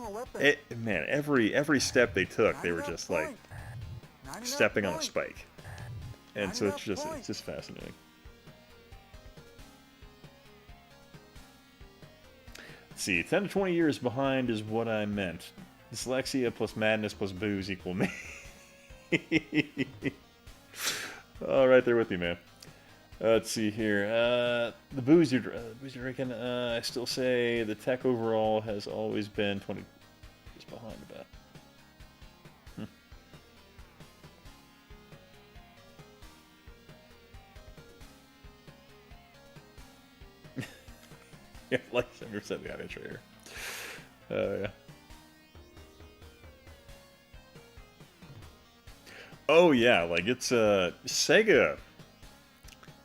man, every step they took, they were just like stepping on a spike, and so it's just fascinating. Let's see, 10 to 20 years behind is what I meant. Dyslexia plus madness plus booze equal me. Oh, right there with you, man. Let's see here. The booze you're drinking, I still say the tech overall has always been 20 years behind about. Yeah, like 70% got intro here. Yeah. Oh yeah, like it's Sega.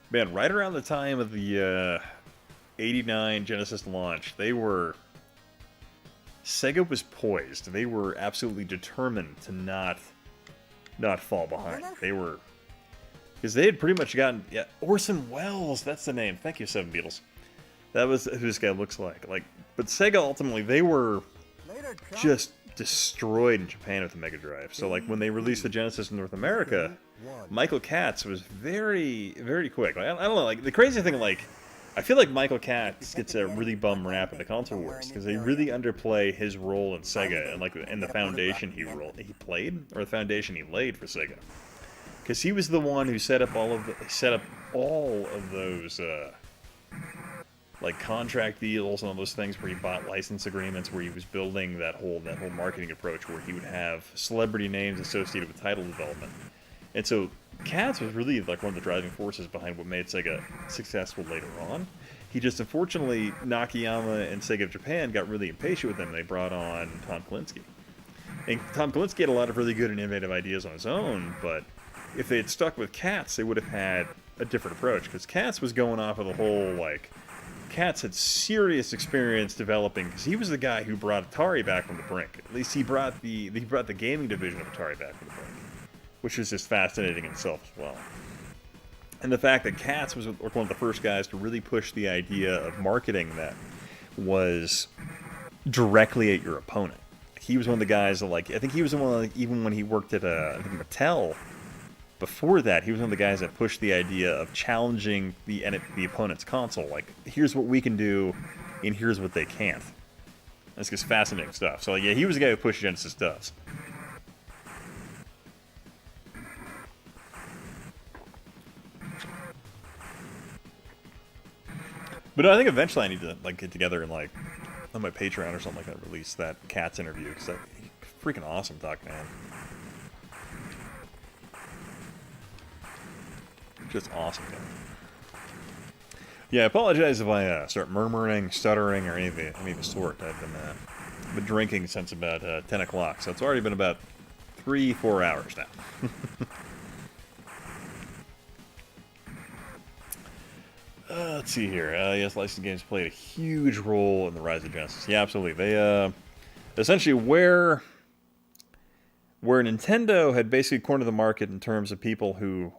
Man, right around the time of the '89 Genesis launch, Sega was poised. They were absolutely determined to not fall behind. They were, because they had pretty much gotten, yeah, Orson Welles. That's the name. Thank you, Seven Beatles. That was who this guy looks like. But Sega ultimately, they were just destroyed in Japan with the Mega Drive. So like when they released the Genesis in North America, Michael Katz was very, very quick. Like, I don't know, like the crazy thing, like I feel like Michael Katz gets a really bum rap in the console wars because they really underplay his role in Sega and the foundation he played, or the foundation he laid for Sega. Because he was the one who set up all of those like contract deals and all those things where he bought license agreements, where he was building that whole marketing approach where he would have celebrity names associated with title development. And so Katz was really like one of the driving forces behind what made Sega successful later on. He just, unfortunately, Nakayama and Sega of Japan got really impatient with him. They brought on Tom Kalinske. And Tom Kalinske had a lot of really good and innovative ideas on his own, but if they had stuck with Katz, they would have had a different approach, because Katz was going off of the whole, like, Katz had serious experience developing, because he was the guy who brought Atari back from the brink. At least he brought the gaming division of Atari back from the brink, which is just fascinating in itself as well. And the fact that Katz was one of the first guys to really push the idea of marketing that was directly at your opponent. He was one of the guys that, like, I think he was the one, like, even when he worked at I think Mattel. Before that, he was one of the guys that pushed the idea of challenging the opponent's console. Like, here's what we can do, and here's what they can't. That's just fascinating stuff. So, yeah, he was the guy who pushed Genesis does. But no, I think eventually I need to like get together and like on my Patreon or something like that release that Katz interview, because that's freaking awesome talking to him. Just awesome guy. Yeah, I apologize if I start murmuring, stuttering, or any of the sort. I've been drinking since about 10 o'clock, so it's already been about 3-4 hours now. Let's see here. Yes, licensed games played a huge role in the rise of Genesis. Yeah, absolutely. They essentially where Nintendo had basically cornered the market in terms of people who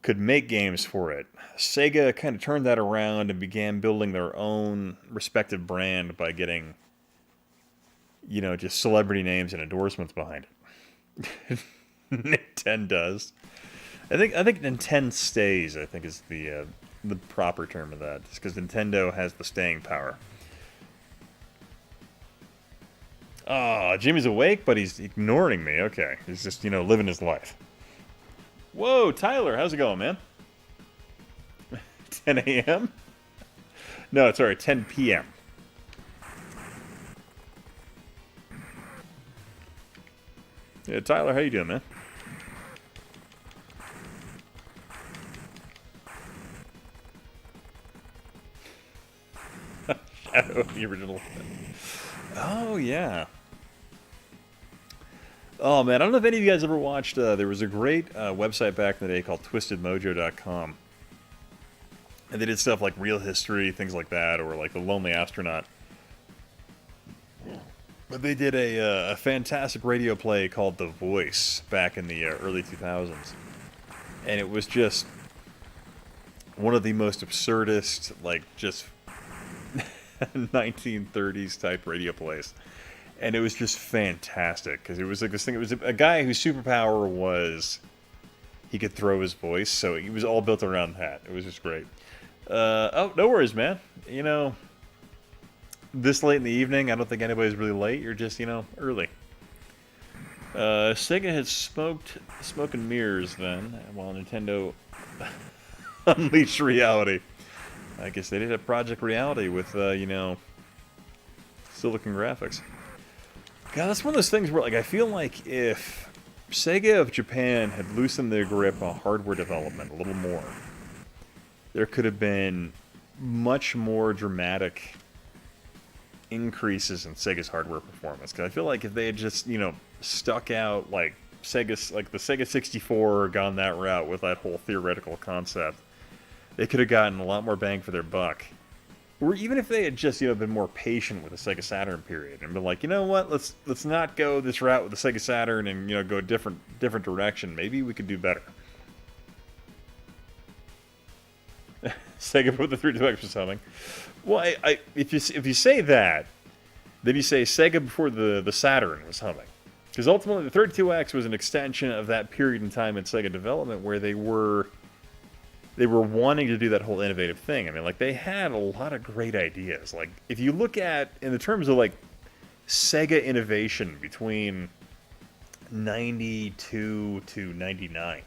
could make games for it, Sega kind of turned that around and began building their own respective brand by getting, you know, just celebrity names and endorsements behind it. Nintendo does. I think Nintendo stays, I think, is the proper term of that, just because Nintendo has the staying power. Ah, Jimmy's awake, but he's ignoring me. Okay, he's just, you know, living his life. Whoa, Tyler, how's it going, man? 10 a.m.? No, sorry, 10 p.m. Yeah, Tyler, how you doing, man? Shadow of the original. Oh, yeah. Oh, man, I don't know if any of you guys ever watched, there was a great website back in the day called twistedmojo.com. And they did stuff like Real History, things like that, or like The Lonely Astronaut. But they did a fantastic radio play called The Voice back in the early 2000s. And it was just one of the most absurdist, like, just 1930s type radio plays. And it was just fantastic because it was like this thing. It was a guy whose superpower was he could throw his voice, so he was all built around that. It was just great. Oh, no worries, man. You know, this late in the evening, I don't think anybody's really late. You're just, you know, early. Sega had smoke and mirrors then, while Nintendo unleashed reality. I guess they did a Project Reality with, you know, silicon graphics. God, that's one of those things where, like, I feel like if Sega of Japan had loosened their grip on hardware development a little more, there could have been much more dramatic increases in Sega's hardware performance. Because I feel like if they had just, you know, stuck out like Sega's, like the Sega 64, or gone that route with that whole theoretical concept, they could have gotten a lot more bang for their buck. Or even if they had just, you know, been more patient with the Sega Saturn period and been like, you know what, let's not go this route with the Sega Saturn and, you know, go a different direction. Maybe we could do better. Sega put the 32X was humming. Well, if you say that, then you say Sega before the Saturn was humming. Because ultimately, the 32X was an extension of that period in time in Sega development where they were wanting to do that whole innovative thing. I mean, like, they had a lot of great ideas. Like, if you look at, in the terms of, like, Sega innovation between 92 to 99,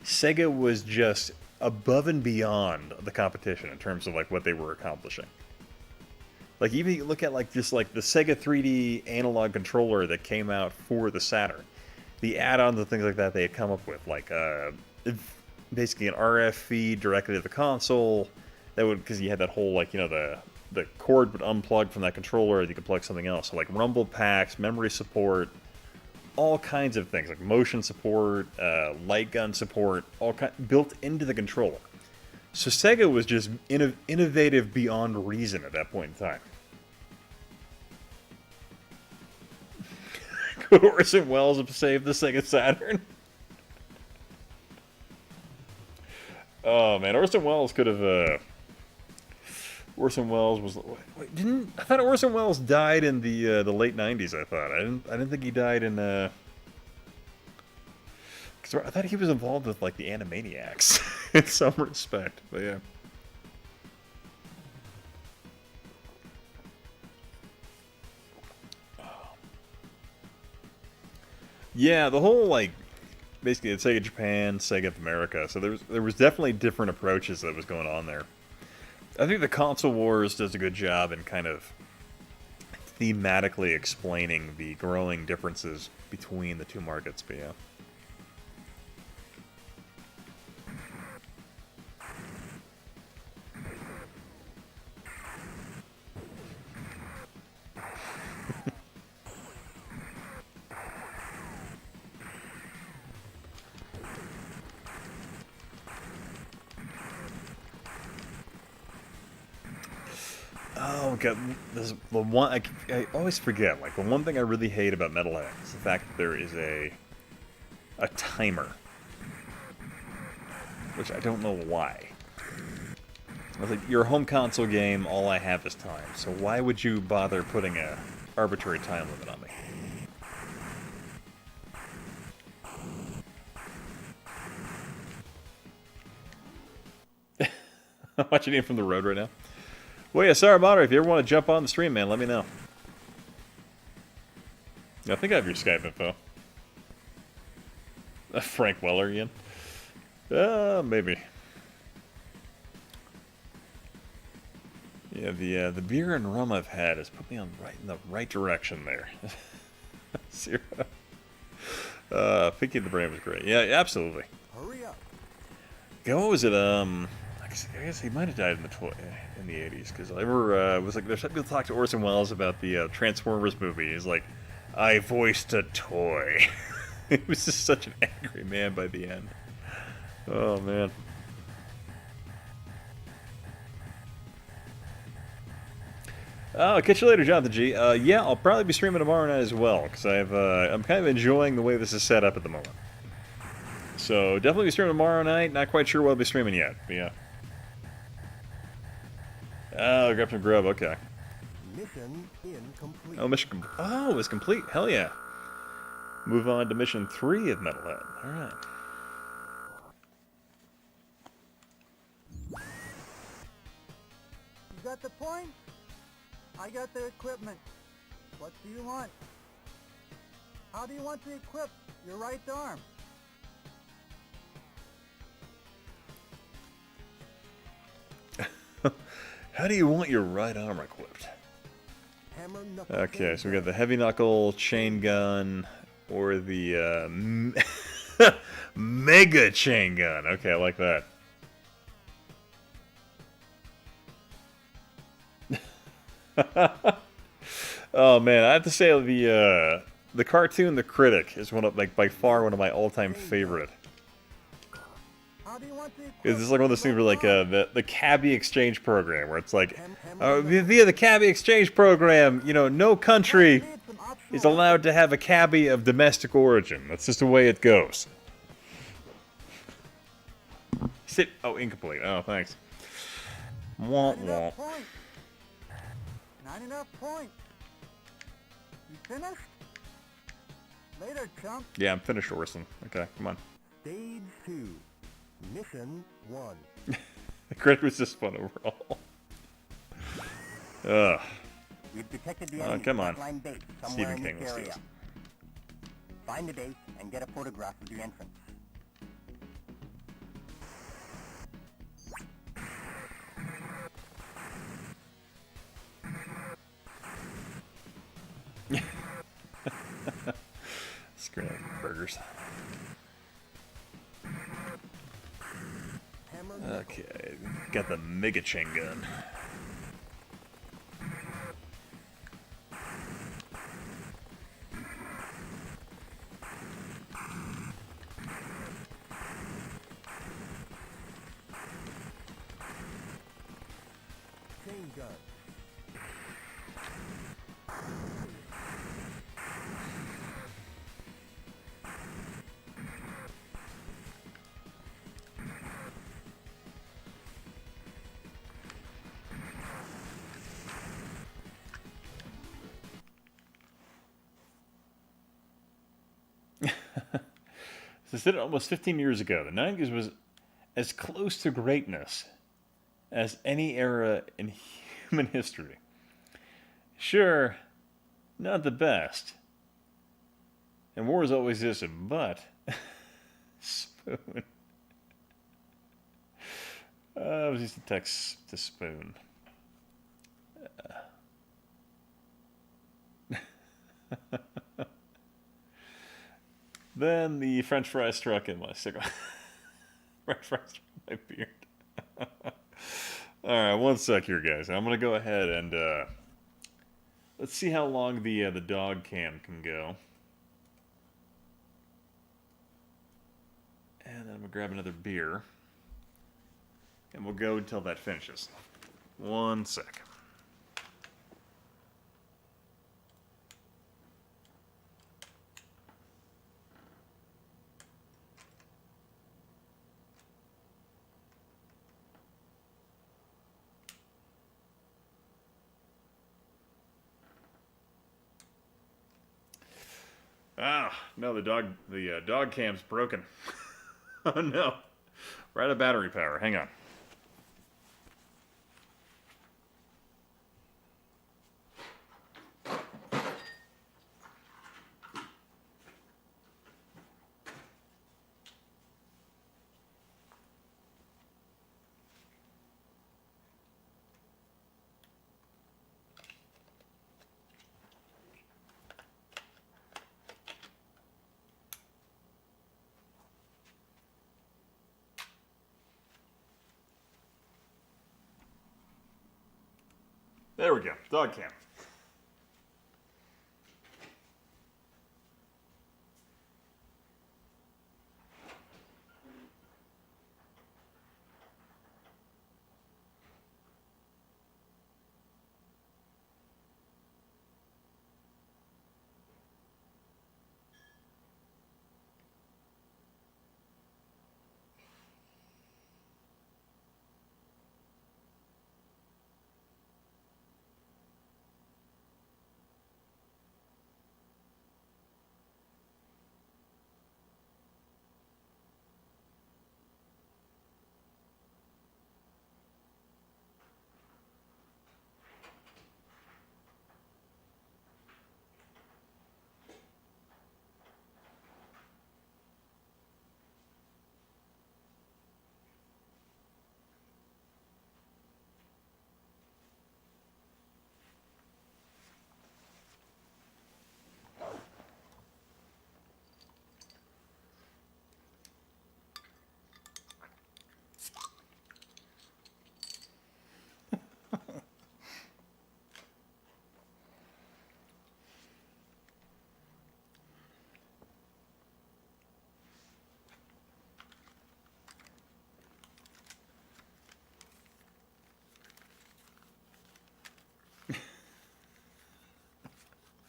Sega was just above and beyond the competition in terms of, like, what they were accomplishing. Like, even you look at, like, just, like, the Sega 3D analog controller that came out for the Saturn, the add-ons and things like that they had come up with, like, basically an RF feed directly to the console, that would, because you had that whole, like, you know, the cord would unplug from that controller, you could plug something else. So, like, rumble packs, memory support, all kinds of things, like motion support, light gun support, built into the controller. So Sega was just innovative beyond reason at that point in time. Could Orson Welles have saved the Sega Saturn? Oh man, Orson Welles could have. Orson Welles was. Wait, I thought Orson Welles died in the late '90s. I thought I didn't think he died in. Cause I thought he was involved with like the Animaniacs in some respect, but yeah. Yeah, the whole like. Basically, it's Sega Japan, Sega of America. So there was definitely different approaches that was going on there. I think the Console Wars does a good job in kind of thematically explaining the growing differences between the two markets. But yeah. Oh god, this is the one I always forget. Like the one thing I really hate about Metalhead is the fact that there is a timer, which I don't know why. I was like, you're a home console game. All I have is time. So why would you bother putting a arbitrary time limit on me? I'm watching it from the road right now. Well, yeah, sorry, Moderator, if you ever want to jump on the stream, man, let me know. I think I have your Skype info. Frank Weller again? Maybe. Yeah, the beer and rum I've had has put me on in the right direction there. Zero. Pinky the Brain was great. Yeah, absolutely. Hurry up. God, what was it? I guess he might have died in the 80s, because I ever was like, there's some people talk to Orson Welles about the Transformers movie. He's like, I voiced a toy. He was just such an angry man by the end. Oh man. I'll catch you later, Jonathan G. Yeah, I'll probably be streaming tomorrow night as well, because I'm kind of enjoying the way this is set up at the moment. So definitely be streaming tomorrow night. Not quite sure what I'll be streaming yet, but yeah. Oh, grab some grub, okay. Mission incomplete. Oh, oh, it was complete. Hell yeah. Move on to mission 3 of Metalhead. All right. You got the point? I got the equipment. What do you want? How do you want to equip your right arm? How do you want your right arm equipped? Hammer knuckle Okay, chain so we got gun. the heavy knuckle chain gun or the mega chain gun. Okay, I like that. Oh man, I have to say the cartoon The Critic is one of by far one of my all-time favorite. How do you want to equip It's just like one of those things where your right arm? the cabbie exchange program where it's like via the cabbie exchange program, you know, no country Need some optional is allowed to have a cabbie of domestic origin. That's just the way it goes. Sit. Oh, incomplete. Oh, thanks. Womp Not womp. enough point. Not enough point. You finished? Later, chump. Yeah, I'm finished, Orson. Okay, come on. Stage 2. Mission 1. The critic was just fun overall. Ugh. We've detected the Oh, enemy's come on. frontline base somewhere Stephen in King, this let's do area. this. Find the base and get a photograph of the entrance. Screw it, burgers. Hammer knuckle. Okay, got the mega chain gun. Chain gun. So I said it almost 15 years ago. The 90s was as close to greatness as any era in human history. Sure, not the best. And wars always existed, but Spoon. I was used to text to Spoon. Then the French fries struck in my cigarette. French fries struck in my beard. Alright, one sec here, guys. I'm going to go ahead and let's see how long the dog cam can go. And then I'm going to grab another beer. And we'll go until that finishes. One sec. Ah, no, the dog cam's broken. Oh no. We're out of battery power. Hang on. There we go. Dog cam.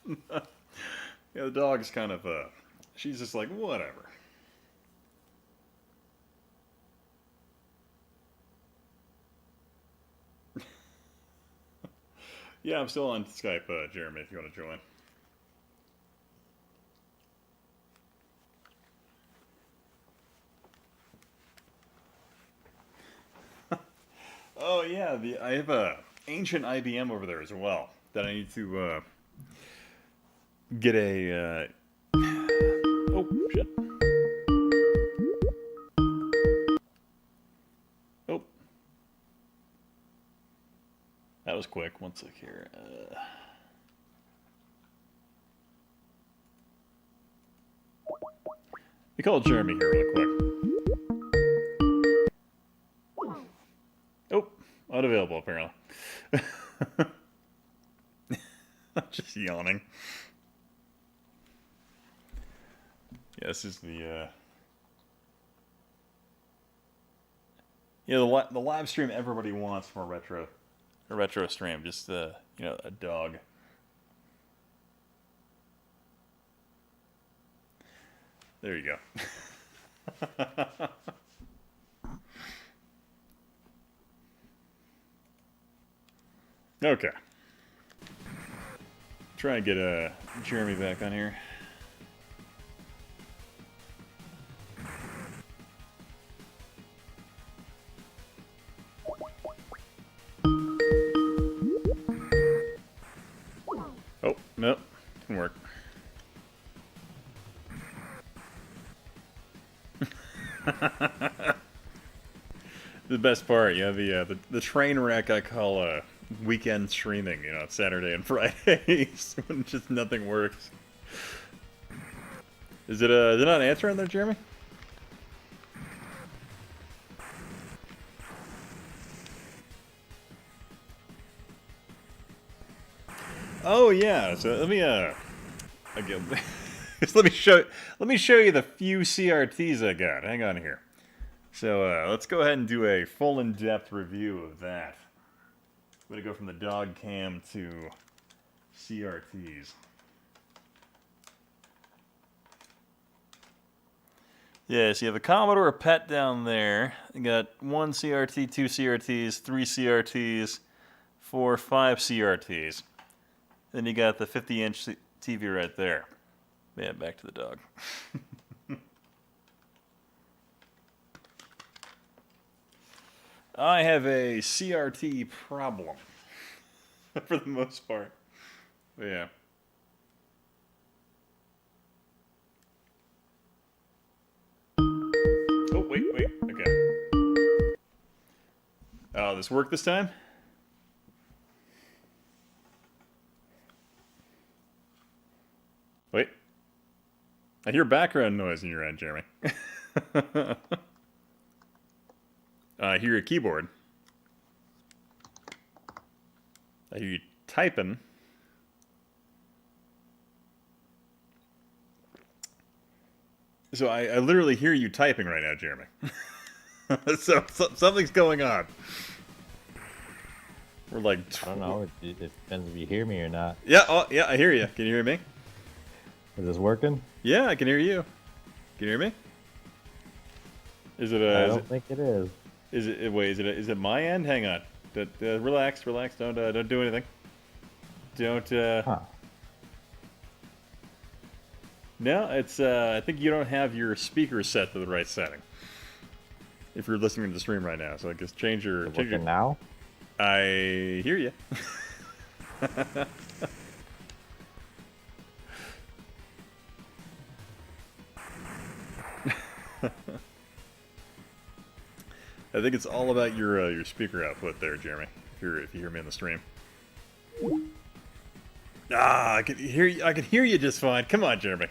Yeah, the dog's kind of, she's just like, whatever. Yeah, I'm still on Skype, Jeremy, if you want to join. Oh yeah, I have a ancient IBM over there as well that I need to get a. Oh shit! Oh, that was quick. One sec here. We call Jeremy here real quick. Oh, unavailable apparently. Just yawning. Yeah, this is the the live stream everybody wants from a retro stream. Just you know, a dog. There you go. Okay. Try and get Jeremy back on here. Oh, nope. Didn't work. The best part, yeah, the train wreck I call weekend streaming, you know, Saturday and Fridays when just nothing works. Is it not answering there, Jeremy? Oh yeah, so let me again, just let me show you the few CRTs I got. Hang on here. So let's go ahead and do a full in-depth review of that. I'm gonna go from the dog cam to CRTs. Yeah, so you have a Commodore PET down there. You got 1 CRT, 2 CRTs, 3 CRTs, 4, 5 CRTs. Then you got the 50-inch TV right there. Yeah, back to the dog. I have a CRT problem, for the most part. But yeah. Oh, wait, okay. Oh, this worked this time? Wait. I hear background noise in your end, Jeremy. I hear your keyboard. I hear you typing. So I literally hear you typing right now, Jeremy. so something's going on. We're like... I don't know. It depends if you hear me or not. Yeah, oh, yeah, I hear you. Can you hear me? Is this working? Yeah, I can hear you. Can you hear me? Is it I don't think it is. Is it? Wait, is it my end? Hang on. Relax. Don't do anything. Don't. Huh. No, it's. I think you don't have your speaker set to the right setting. If you're listening to the stream right now, so I guess change your. Is it working now? I hear you. I think it's all about your speaker output there, Jeremy. If you hear me on the stream. Ah, I can hear you. I can hear you just fine. Come on, Jeremy.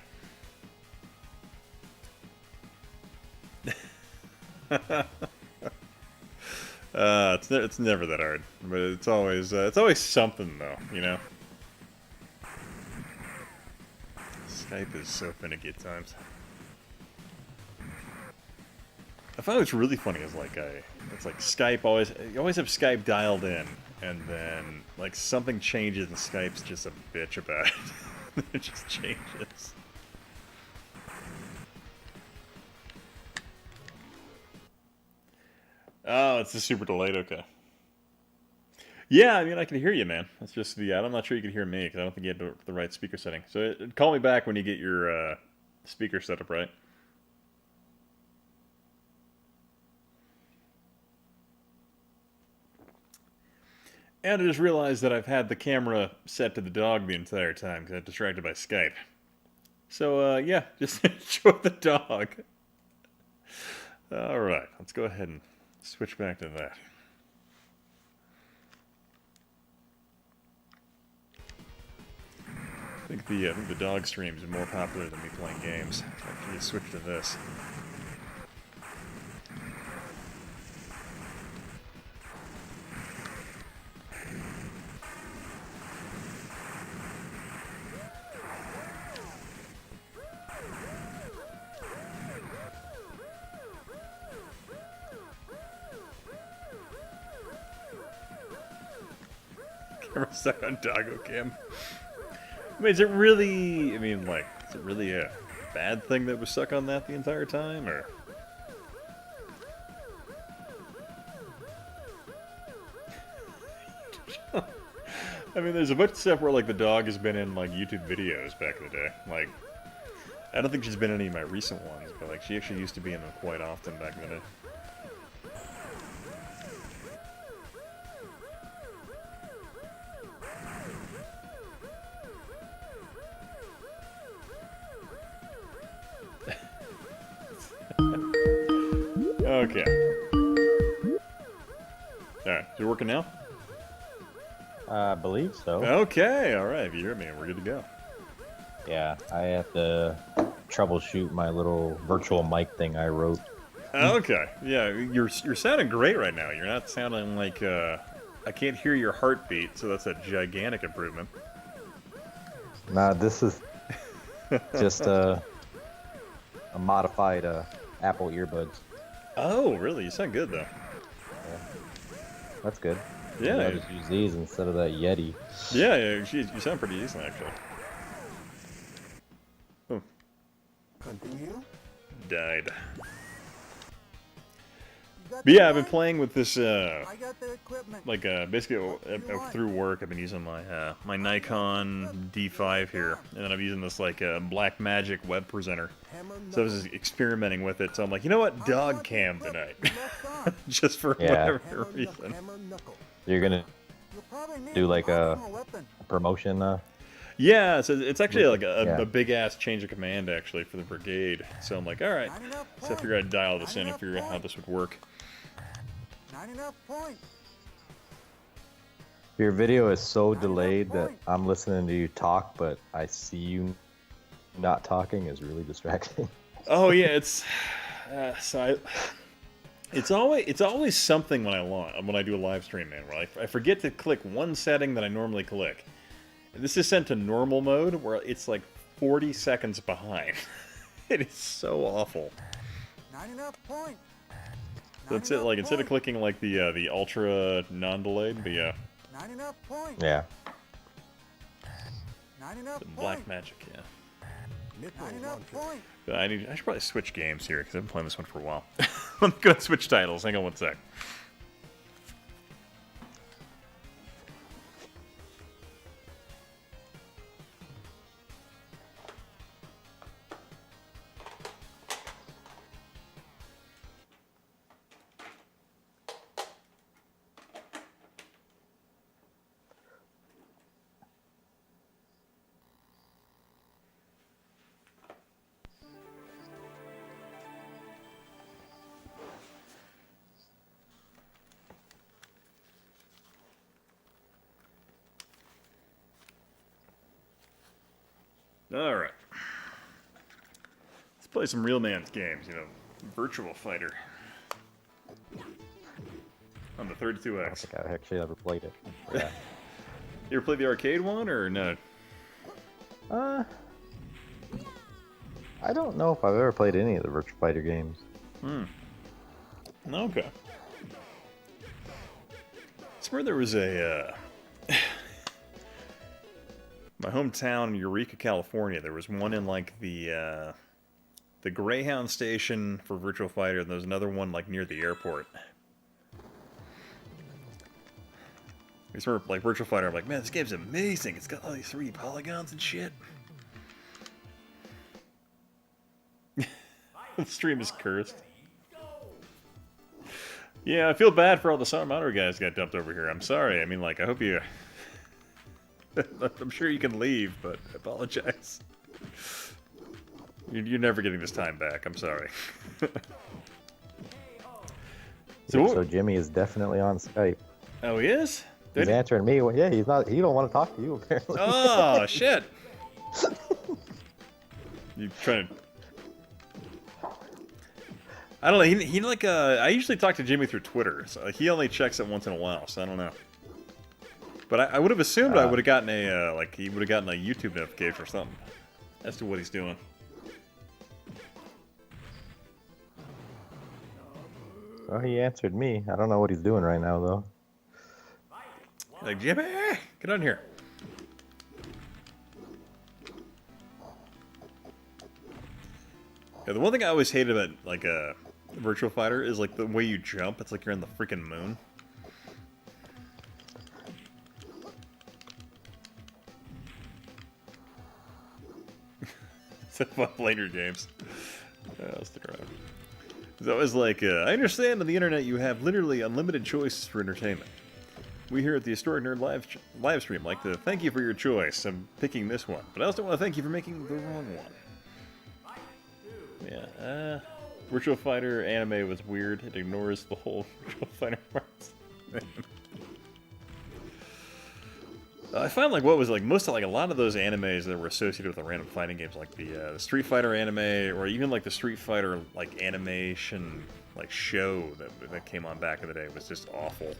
It's never that hard, but it's always something though, you know. Skype is so finicky at times. I find what's really funny is it's like Skype you always have Skype dialed in, and then like something changes and Skype's just a bitch about it. It just changes. Oh, it's the super delayed. Okay. Yeah, I mean, I can hear you, man. It's just I'm not sure you can hear me because I don't think you had the right speaker setting. So call me back when you get your speaker set up right. And I just realized that I've had the camera set to the dog the entire time because I got distracted by Skype. So, yeah, just enjoy the dog. All right, let's go ahead and switch back to that. I think the dog streams are more popular than me playing games. So I can just switch to this. Camera stuck on Doggo Cam. I mean, is it really a bad thing that was stuck on that the entire time, or? I mean, there's a bunch of stuff where, like, the dog has been in, like, YouTube videos back in the day. Like, I don't think she's been in any of my recent ones, but, like, she actually used to be in them quite often back in the day. Okay. Alright, is it working now? I believe so. Okay, alright, if you hear me, we're good to go. Yeah, I have to troubleshoot my little virtual mic thing I wrote. Okay, yeah, you're sounding great right now. You're not sounding like, I can't hear your heartbeat, so that's a gigantic improvement. Nah, this is just a modified Apple earbuds. Oh, really? You sound good, though. Yeah. That's good. Yeah. I'll just use these instead of that Yeti. Yeah, you sound pretty decent, actually. Oh. Continue. Died. You got But the yeah, I've been gun? playing with this, I got the equipment. like, basically, through work, I've been using my Nikon D5 here, and then I'm using this, like, Black Magic web presenter. Hammer So I was just experimenting with it, so I'm like, you know what, dog cam tonight. Left on. Just for Yeah. whatever Hammer, reason. hammer, knuckle. You're gonna You'll probably need do like a optimal weapon. promotion. Yeah, so it's actually like Yeah. a big ass change of command actually for the brigade. So I'm like, all right. Not enough So I points. figured I'd dial this in Not and figure out how enough this would work. Not enough points. Your video is so enough delayed that points. I'm listening to you talk, but I see you not talking is really distracting. Oh yeah, it's it's always something when I do a live stream, man. Where I forget to click one setting that I normally click. And this is sent to normal mode where it's like 40 seconds behind. It is so awful. Not enough points. So that's it. Like instead of clicking like the ultra non-delayed, but yeah, Not enough points. Yeah. Not enough the points. black magic, yeah. Missile Not enough launcher. points. But I should probably switch games here because I've been playing this one for a while. Let me go and switch titles. Hang on one sec. All right. Let's play some real man's games. You know, Virtual Fighter on the I don't 32X. think I actually ever played it. Yeah. You ever played the arcade one or no? I don't know if I've ever played any of the Virtua Fighter games. Okay. I swear there was a my hometown, Eureka, California. There was one in like the Greyhound station for Virtual Fighter, and there was another one like near the airport. These were like Virtual Fighter. I'm like, man, this game's amazing. It's got all these 3D polygons and shit. The stream is cursed. Yeah, I feel bad for all the Saramato guys got dumped over here. I'm sorry. I mean, like, I hope you... I'm sure you can leave, but I apologize. You're never getting this time back. I'm sorry. So Jimmy is definitely on Skype. Oh, he is? He's answering me. Well, yeah, he's not. He don't want to talk to you apparently. Oh shit! You trying to? I don't know. He like I usually talk to Jimmy through Twitter, so he only checks it once in a while. So I don't know. But I would have assumed I would have gotten a like he would have gotten a YouTube notification or something as to what he's doing. Well, he answered me. I don't know what he's doing right now though. Like, Jimmy, get on here. Yeah, the one thing I always hated about like a Virtual Fighter is like the way you jump. It's like you're in the freaking moon. So fun playing your games. I'll stick around. It's always like, I understand on the internet you have literally unlimited choices for entertainment. We here at the Historicnerd live stream like to thank you for your choice. I'm picking this one, but I also want to thank you for making the wrong one. Yeah, Virtual Fighter anime was weird. It ignores the whole Virtual Fighter parts. I found like what was like most of like a lot of those animes that were associated with the random fighting games, like the Street Fighter anime, or even like the Street Fighter like animation like show that came on back in the day was just awful.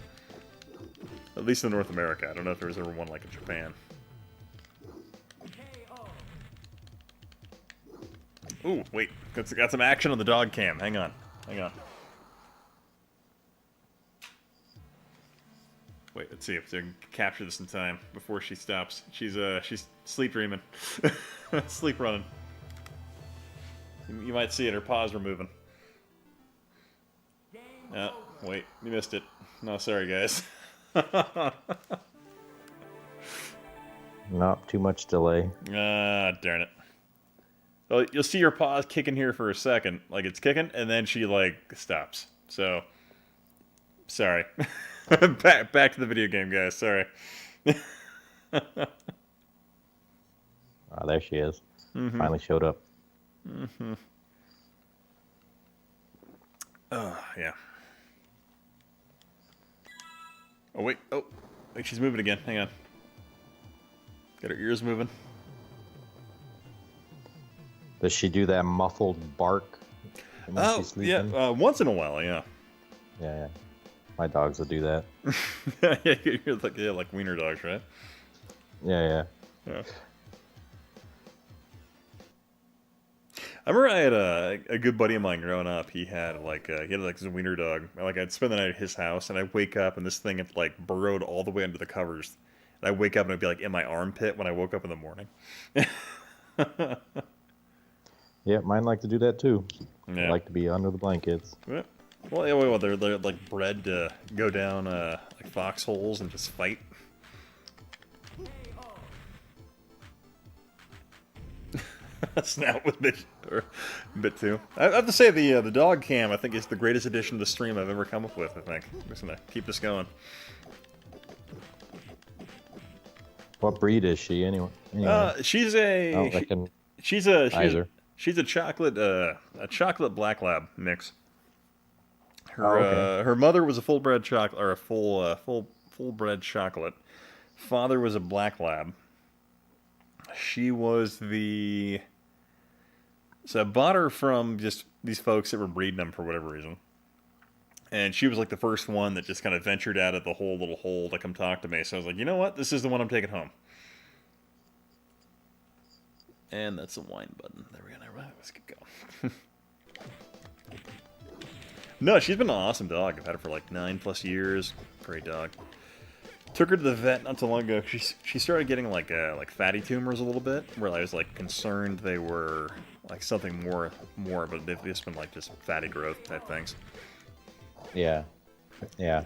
At least in North America. I don't know if there was ever one like in Japan. Ooh, wait. Got some action on the dog cam. Hang on. Hang on. Wait, let's see if they can capture this in time before she stops. She's sleep dreaming. Sleep running. You might see it. Her paws were moving. Oh, wait. You missed it. No, sorry, guys. Not too much delay. Ah, darn it. Well, you'll see her paws kicking here for a second. Like, it's kicking, and then she, like, stops. So, sorry. back to the video game, guys. Sorry. Oh, there she is. Mm-hmm. Finally showed up. Mm-hmm. Oh, yeah. Oh, wait. Oh, wait, she's moving again. Hang on. Got her ears moving. Does she do that muffled bark when she's sleeping? Yeah, once in a while, yeah. Yeah. My dogs will do that. You're like, yeah, like wiener dogs, right? Yeah. I remember I had a good buddy of mine growing up. He had like this wiener dog. Like I'd spend the night at his house, and I'd wake up, and this thing had like burrowed all the way under the covers. And I'd wake up, and it'd be like in my armpit when I woke up in the morning. Yeah, mine like to do that too. Yeah. They like to be under the blankets. Yeah. Well, they're like bred to go down like foxholes and just fight. Snout with bit too. I have to say the dog cam I think is the greatest addition to the stream I've ever come up with. I think I'm just gonna keep this going. What breed is she anyway? She's a she's a chocolate black lab mix. Her mother was a full-bred chocolate, or a full-bred chocolate. Father was a black lab. She was so I bought her from just these folks that were breeding them for whatever reason. And she was like the first one that just kind of ventured out of the whole little hole to come talk to me. So I was like, you know what? This is the one I'm taking home. And that's the wine button. There we go. All right, let's get going. No, she's been an awesome dog. I've had her for like 9+ years. Great dog. Took her to the vet not too long ago. She started getting like fatty tumors a little bit, where I was like concerned they were like something more, but they've just been like just fatty growth type things. Yeah. Yeah.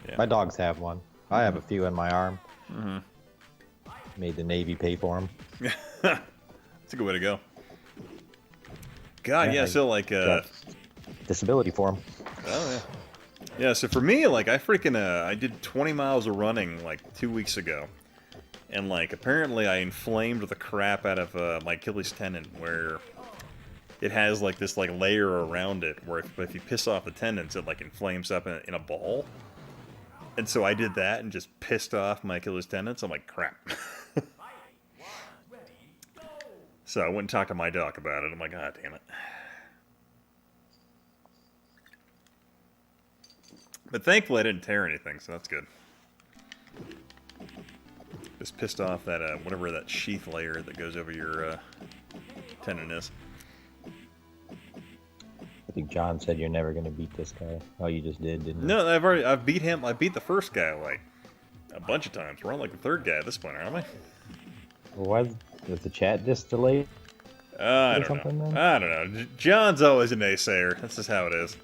Yeah. My dogs have one. I have a few in my arm. Mm-hmm. Made the Navy pay for them. That's a good way to go. God, yeah. So like, disability for them. oh yeah. Yeah, so for me, like, I did 20 miles of running, like, 2 weeks ago. And, like, apparently I inflamed the crap out of my Achilles tendon, where it has, like, this, like, layer around it, where if you piss off the tendons, it, like, inflames up in a ball. And so I did that and just pissed off my Achilles tendons. I'm like, crap. So I went and talked to my doc about it. I'm like, ah, damn it. But thankfully I didn't tear anything, so that's good. Just pissed off that, whatever that sheath layer that goes over your tendon is. I think John said you're never going to beat this guy. Oh, you just did, didn't you? No, I've beat him. I beat the first guy, like, a bunch of times. We're on, like, the third guy at this point, aren't we? Why was the chat just delayed? I don't know. Then? I don't know. John's always a naysayer. That's just how it is.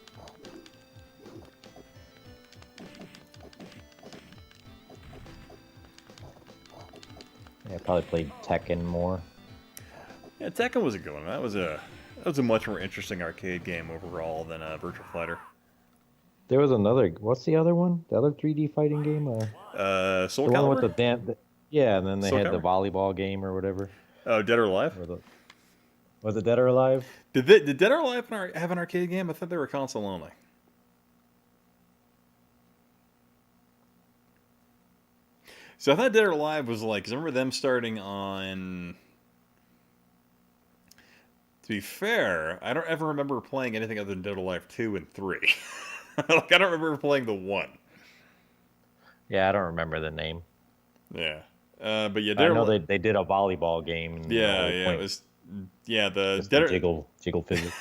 Yeah, I probably played Tekken more. Yeah, Tekken was a good one. That was a much more interesting arcade game overall than Virtua Fighter. There was another. What's the other one? The other 3D fighting game? Soul the Calibur? one with the band. Yeah, and then they Soul had the Calibur? volleyball game or whatever. Oh, Dead or Alive? Was it Dead or Alive? Did Dead or Alive have an arcade game? I thought they were console only. So I thought Dead or Alive was like, 'cause I remember them starting on. To be fair, I don't ever remember playing anything other than Dead or Alive 2 and 3. Like, I don't remember playing the 1. Yeah, I don't remember the name. Yeah. But yeah, I know they did a volleyball game. And yeah, it was. Yeah, the jiggle physics.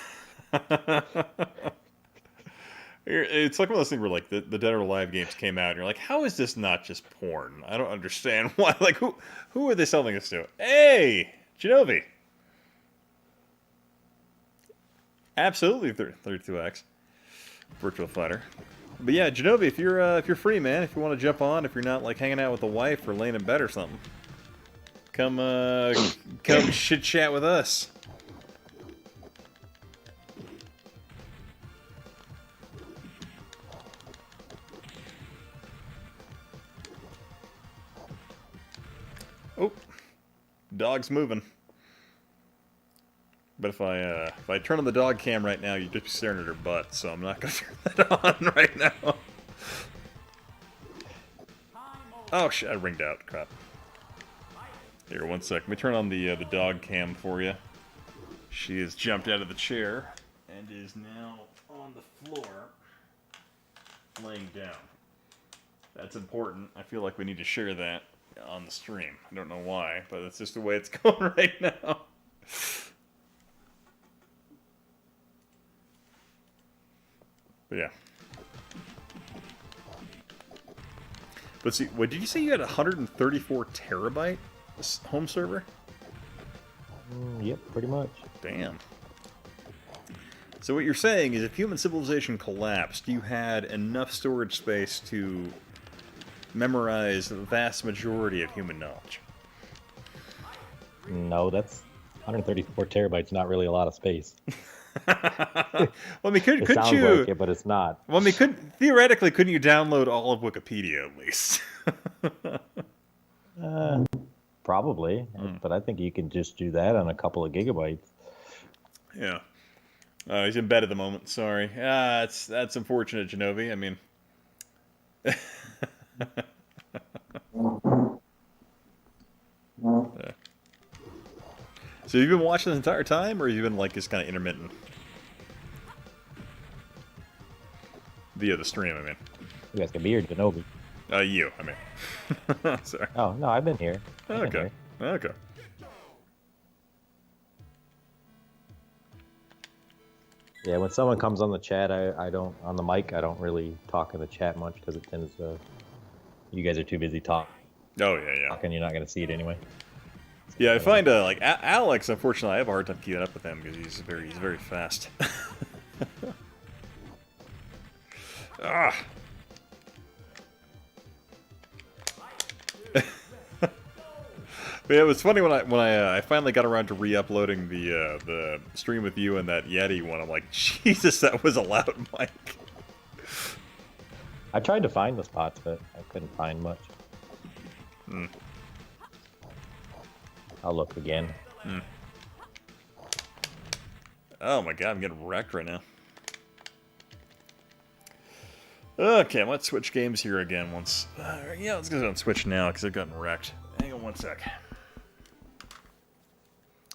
It's like one of those things where like the Dead or Alive games came out, and you're like, how is this not just porn? I don't understand why. Like, who are they selling this to? Hey, Genovi. Absolutely, 32X Virtual Fighter. But yeah, Genovi, if you're free, man, if you want to jump on, if you're not like hanging out with the wife or laying in bed or something, come chit chat with us. Oh, dog's moving. But if I turn on the dog cam right now, you'd just be staring at her butt, so I'm not gonna turn that on right now. Oh shit! I ringed out. Crap. Here, one sec. Let me turn on the dog cam for you. She has jumped out of the chair and is now on the floor, laying down. That's important. I feel like we need to share that on the stream. I don't know why, but that's just the way it's going right now. But yeah. But see, what did you say you had 134 terabyte home server? Yep, pretty much. Damn. So what you're saying is if human civilization collapsed, you had enough storage space to memorize the vast majority of human knowledge. No, that's 134 terabytes. Not really a lot of space. Well, I mean, couldn't sounds you? like it, but it's not. Well, I mean, theoretically, couldn't you download all of Wikipedia at least? Probably, but I think you can just do that on a couple of gigabytes. Yeah. He's in bed at the moment. Sorry. That's unfortunate, Genovi. I mean. So you've been watching the entire time, or you've been like just kind of intermittent? Via the stream, I mean. You guys can be here, Genobi. You, I mean. Sorry. Oh no, I've been here. Okay. Okay. Yeah, when someone comes on the chat, I don't on the mic. I don't really talk in the chat much because it tends to You guys are too busy talking. Oh yeah. You're not gonna see it anyway. Yeah, I find like Alex. Unfortunately, I have a hard time keeping up with him because he's very fast. Ah. But yeah, it was funny when I finally got around to re-uploading the stream with you and that Yeti one. I'm like, Jesus, that was a loud mic. I tried to find the spots, but I couldn't find much. I'll look again. Oh my god, I'm getting wrecked right now. Okay, let's switch games here again once. Yeah, let's go on Switch now because I've gotten wrecked. Hang on one sec.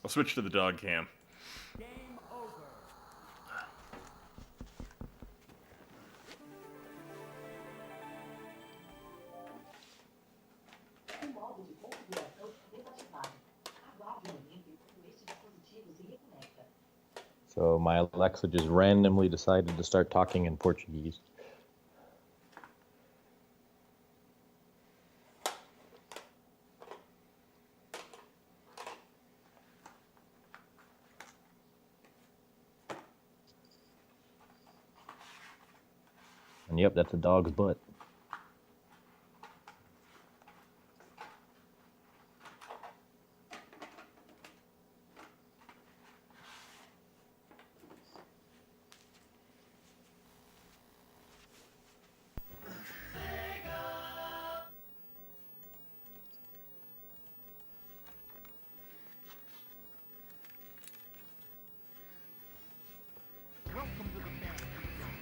I'll switch to the dog cam. So my Alexa just randomly decided to start talking in Portuguese. And yep, that's a dog's butt.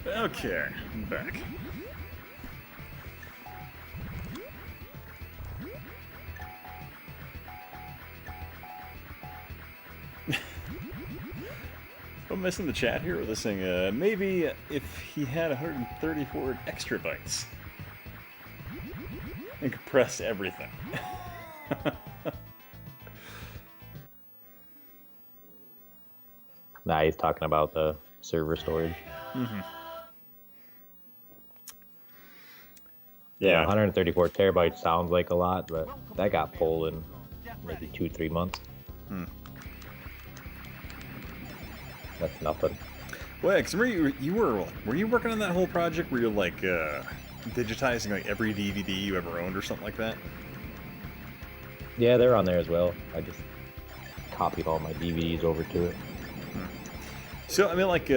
Okay, I'm back. I'm missing the chat here with this thing. Maybe if he had 134 extra bytes and compressed everything. Nah, he's talking about the server storage. Yeah, 134 terabytes sounds like a lot, but that got pulled in maybe 2-3 months. That's nothing. Well, because were you working on that whole project where you're like digitizing like every DVD you ever owned or something like that? Yeah, they're on there as well. I just copied all my DVDs over to it. So I mean, like,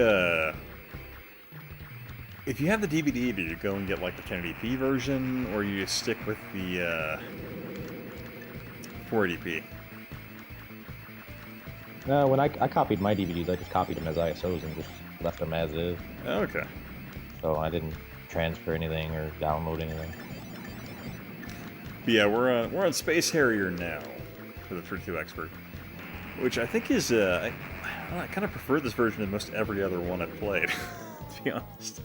if you have the DVD, do you go and get like the 1080p version, or you stick with the 480p? No, when I copied my DVDs, I just copied them as ISOs and just left them as is. Okay. So I didn't transfer anything or download anything. But yeah, we're on Space Harrier now for the 32 Expert, which I think is I kind of prefer this version to most every other one I've played, to be honest.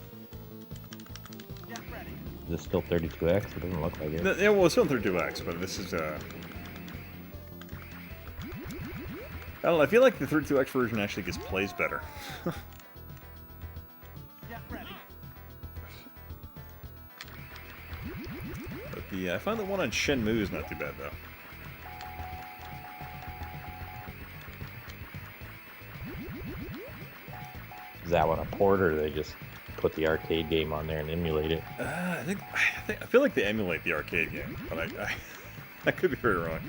Is this still 32X? It doesn't look like it. Yeah, well, it's on 32X, but this is I don't know, I feel like the 32X version actually gets plays better. But I find the one on Shenmue is not too bad, though. Is that one a port, or they just put the arcade game on there and emulate it? I feel like they emulate the arcade game, but I could be very wrong.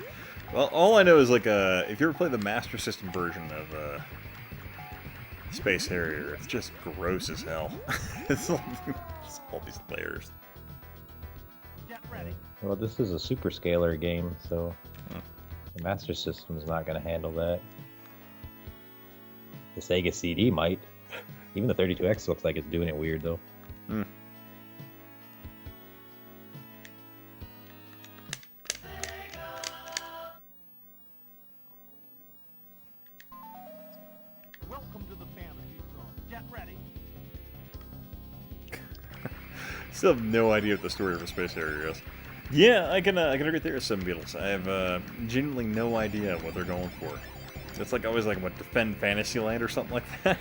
Well, all I know is like if you ever play the Master System version of Space Harrier, it's just gross as hell. It's like, just all these layers. Well, this is a super scalar game, so the Master System's not going to handle that. The Sega CD might. Even the 32X looks like it's doing it weird, though. Welcome to the fantasy zone. Get ready. Still have no idea what the story for Space Harrier is. Yeah, I can agree there with some Beatles. I have genuinely no idea what they're going for. It's like always like what, Defend Fantasyland or something like that.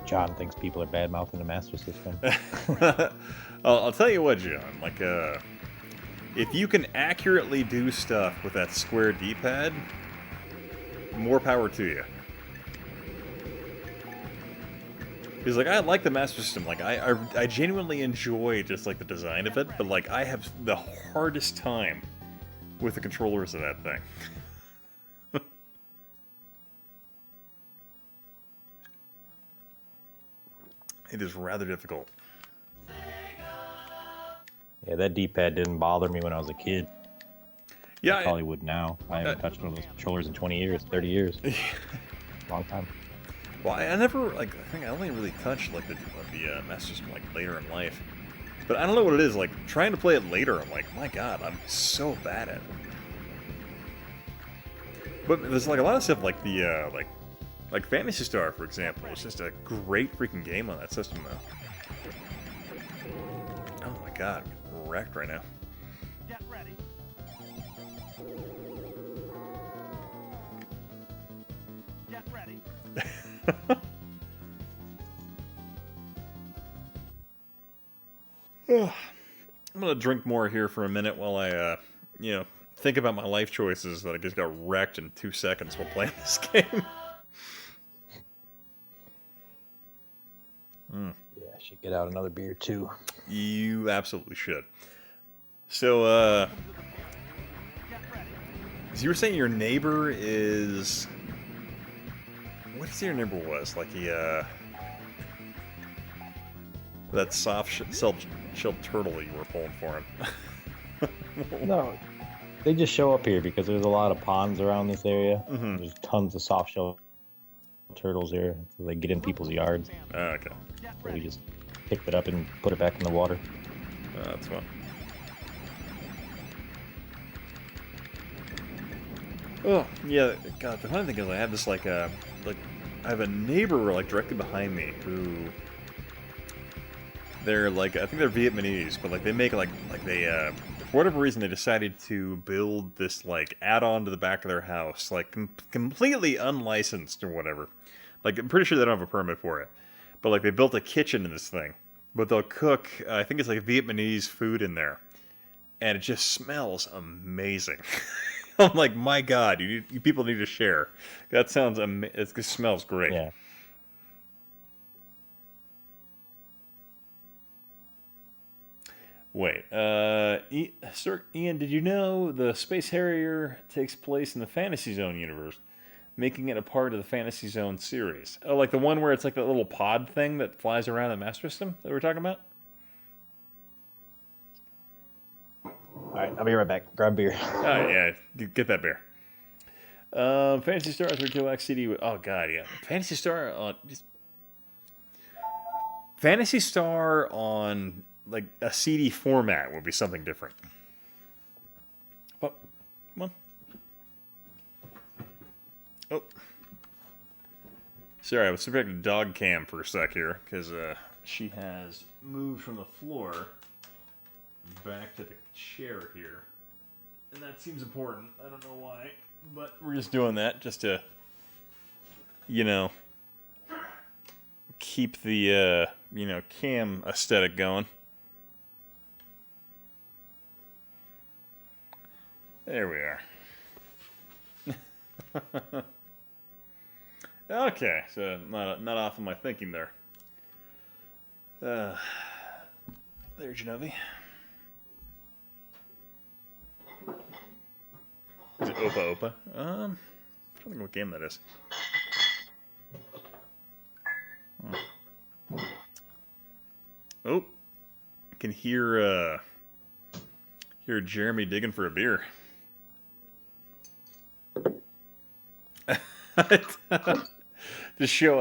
John thinks people are bad mouthing the Master System. I'll tell you what, John. Like, if you can accurately do stuff with that square D-pad, more power to you. Because, like, I like the Master System. Like, I genuinely enjoy just, like, the design of it. But, like, I have the hardest time with the controllers of that thing. It is rather difficult. Yeah, that D-pad didn't bother me when I was a kid. Yeah, It probably would now. I haven't touched one of those controllers in 20 years, 30 years. Long time. well, I never, like, I think I only really touched, like, the Master System, like, later in life. But I don't know what it is, like, trying to play it later, I'm like, my god, I'm so bad at it. But there's, like, a lot of stuff, like, the, like Fantasy Star, for example. It's just a great freaking game on that system, though. Oh my god, I'm wrecked right now. Get ready. Get ready. I'm gonna drink more here for a minute while I, think about my life choices that I just got wrecked in 2 seconds while playing this game. Yeah, I should get out another beer too. You absolutely should. So, so you were saying your neighbor is... What did you say your neighbor was? Like that soft-shelled turtle you were pulling for him. No, they just show up here because there's a lot of ponds around this area. Mm-hmm. There's tons of soft-shell turtles here. So they get in people's yards. Oh, okay. So we just picked it up and put it back in the water. That's fun. Oh, yeah, God, the funny thing is I have this, like, I have a neighbor, like, directly behind me who... They're, like, I think they're Vietnamese, but, like, they make, like they, for whatever reason, they decided to build this, like, add-on to the back of their house, like, completely unlicensed or whatever. Like, I'm pretty sure they don't have a permit for it. But, like, they built a kitchen in this thing. But they'll cook, I think it's, like, Vietnamese food in there. And it just smells amazing. I'm like, my God, you people need to share. That sounds it smells great. Yeah. Wait, Ian, did you know the Space Harrier takes place in the Fantasy Zone universe, making it a part of the Fantasy Zone series? Oh, like the one where it's like that little pod thing that flies around the Master System that we're talking about? Alright, I'll be right back. Grab beer. Oh, yeah, get that beer. Fantasy Star 32X CD. Oh, God, yeah. Fantasy Star on... Fantasy Star on... like a CD format would be something different. Oh, come on. Oh. Sorry, I was subjected to dog cam for a sec here, because she has moved from the floor back to the chair here. And that seems important. I don't know why, but we're just doing that just to, keep the, cam aesthetic going. There we are. Okay, so not off of my thinking there. There, Genovi. Is it Opa Opa? I'm trying to think what game that is. Oh, I can hear Jeremy digging for a beer. Just you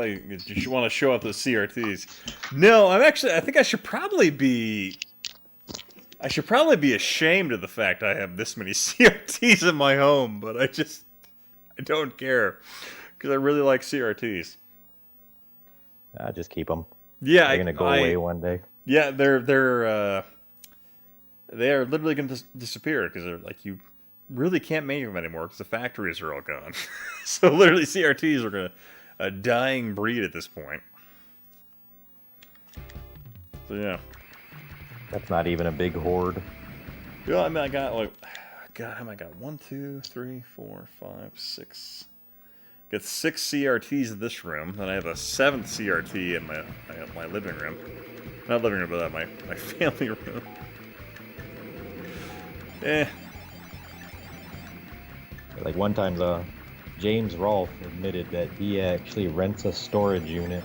want to show off those CRTs. No, I think I should probably be ashamed of the fact I have this many CRTs in my home, but I don't care because I really like CRTs. Just keep them. Yeah, they're gonna go away one day. Yeah, they are literally going to disappear because they're like you really can't make them anymore because the factories are all gone. So literally CRTs are a dying breed at this point. So yeah. That's not even a big hoard. Yeah, I mean, I got like, God, how many I got? 1, 2, 3, 4, 5, 6. Got 6 CRTs in this room, and I have a 7th CRT in my living room. Not living room, but my family room. Like one time, James Rolfe admitted that he actually rents a storage unit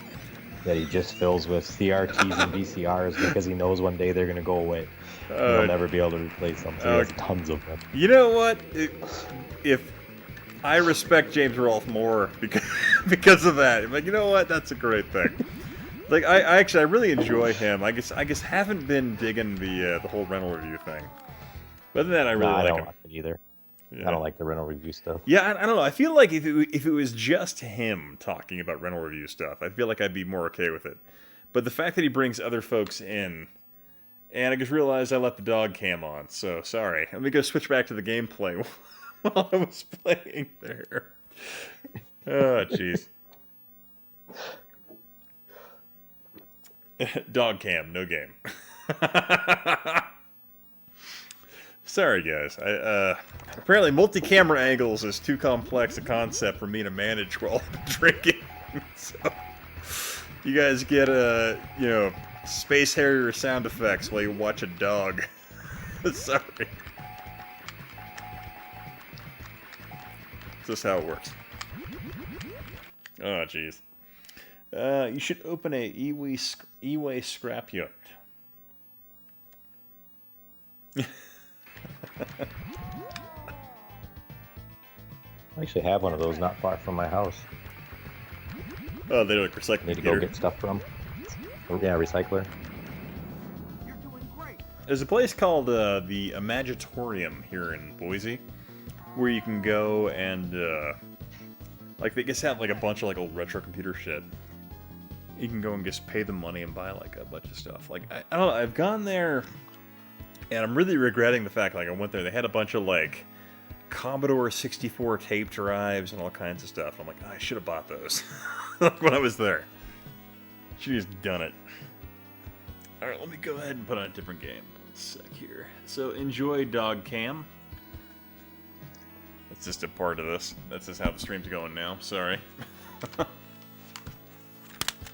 that he just fills with CRTs and VCRs because he knows one day they're going to go away. He'll never be able to replace them, so he has tons of them. You know what? If I respect James Rolfe more because of that. I'm like, you know what? That's a great thing. Like, I really enjoy him. I guess haven't been digging the whole rental review thing. But other than that, I really like him. I don't like it either. Yeah. I don't like the rental review stuff. Yeah, I don't know. I feel like if it was just him talking about rental review stuff, I feel like I'd be more okay with it. But the fact that he brings other folks in, and I just realized I left the dog cam on, so sorry. Let me go switch back to the gameplay while I was playing there. Oh, jeez. Dog cam, no game. Sorry, guys. Apparently, multi-camera angles is too complex a concept for me to manage while I'm drinking. So, you guys get Space Harrier sound effects while you watch a dog. Sorry. This is how it works. Oh, jeez. You should open a e-way scrapyard. I actually have one of those not far from my house. Oh, they're like recycling. Need to go get stuff from. Yeah, recycler. You're doing great. There's a place called the Imagitorium here in Boise, where you can go and like they just have like a bunch of like old retro computer shit. You can go and just pay them money and buy like a bunch of stuff. Like I don't know, I've gone there, and I'm really regretting the fact like I went there. They had a bunch of like Commodore 64 tape drives and all kinds of stuff. I'm like, oh, I should have bought those when I was there. Should have just done it. All right, let me go ahead and put on a different game. 1 sec here. So enjoy Dog Cam. That's just a part of this. That's just how the stream's going now. Sorry.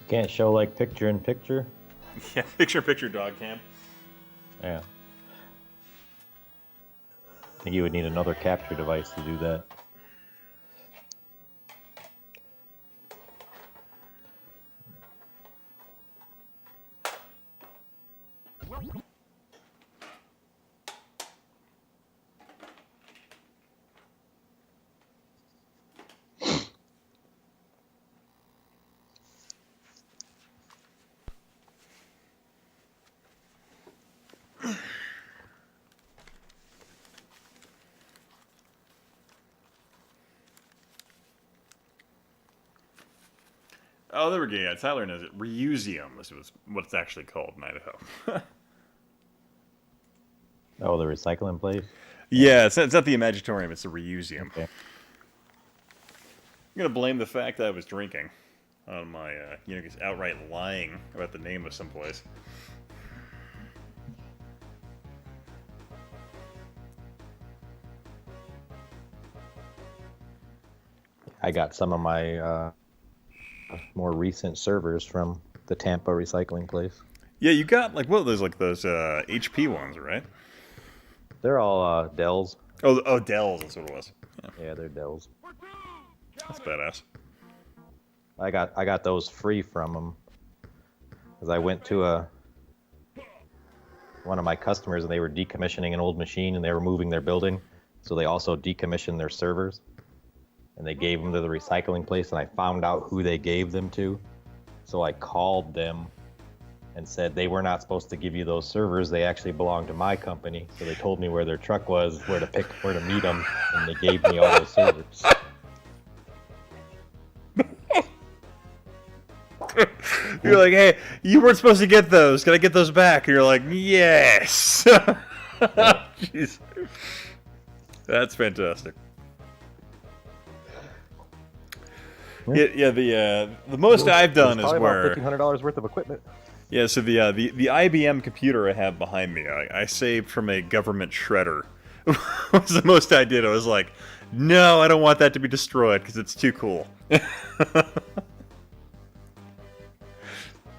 Can't show like picture-in-picture? Yeah, picture-in-picture Dog Cam. Yeah. I think you would need another capture device to do that. Oh, there we go. Yeah, Tyler knows it. Reuseum is what it's actually called in Idaho. Oh, the recycling place? Yeah, it's not the Imagitorium. It's the Reuseum. Okay. I'm going to blame the fact that I was drinking on my, just outright lying about the name of some place. I got some of my more recent servers from the Tampa recycling place. Yeah, you got, like, what are those, like, those HP ones, right? They're all Dells. Oh, Dells, that's what it was. Yeah, they're Dells. That's badass. I got those free from them because I went to one of my customers and they were decommissioning an old machine and they were moving their building, so they also decommissioned their servers and they gave them to the recycling place, and I found out who they gave them to, so I called them and said they were not supposed to give you those servers. They actually belong to my company. So they told me where their truck was, where to meet them, and they gave me all those servers. You're like, hey, you weren't supposed to get those. Can I get those back? And you're like, yes. Jeez. That's fantastic. Yeah, the most I've done is where $1,500 worth of equipment. Yeah, so the IBM computer I have behind me, I saved from a government shredder. Was the most I did. I was like, no, I don't want that to be destroyed because it's too cool.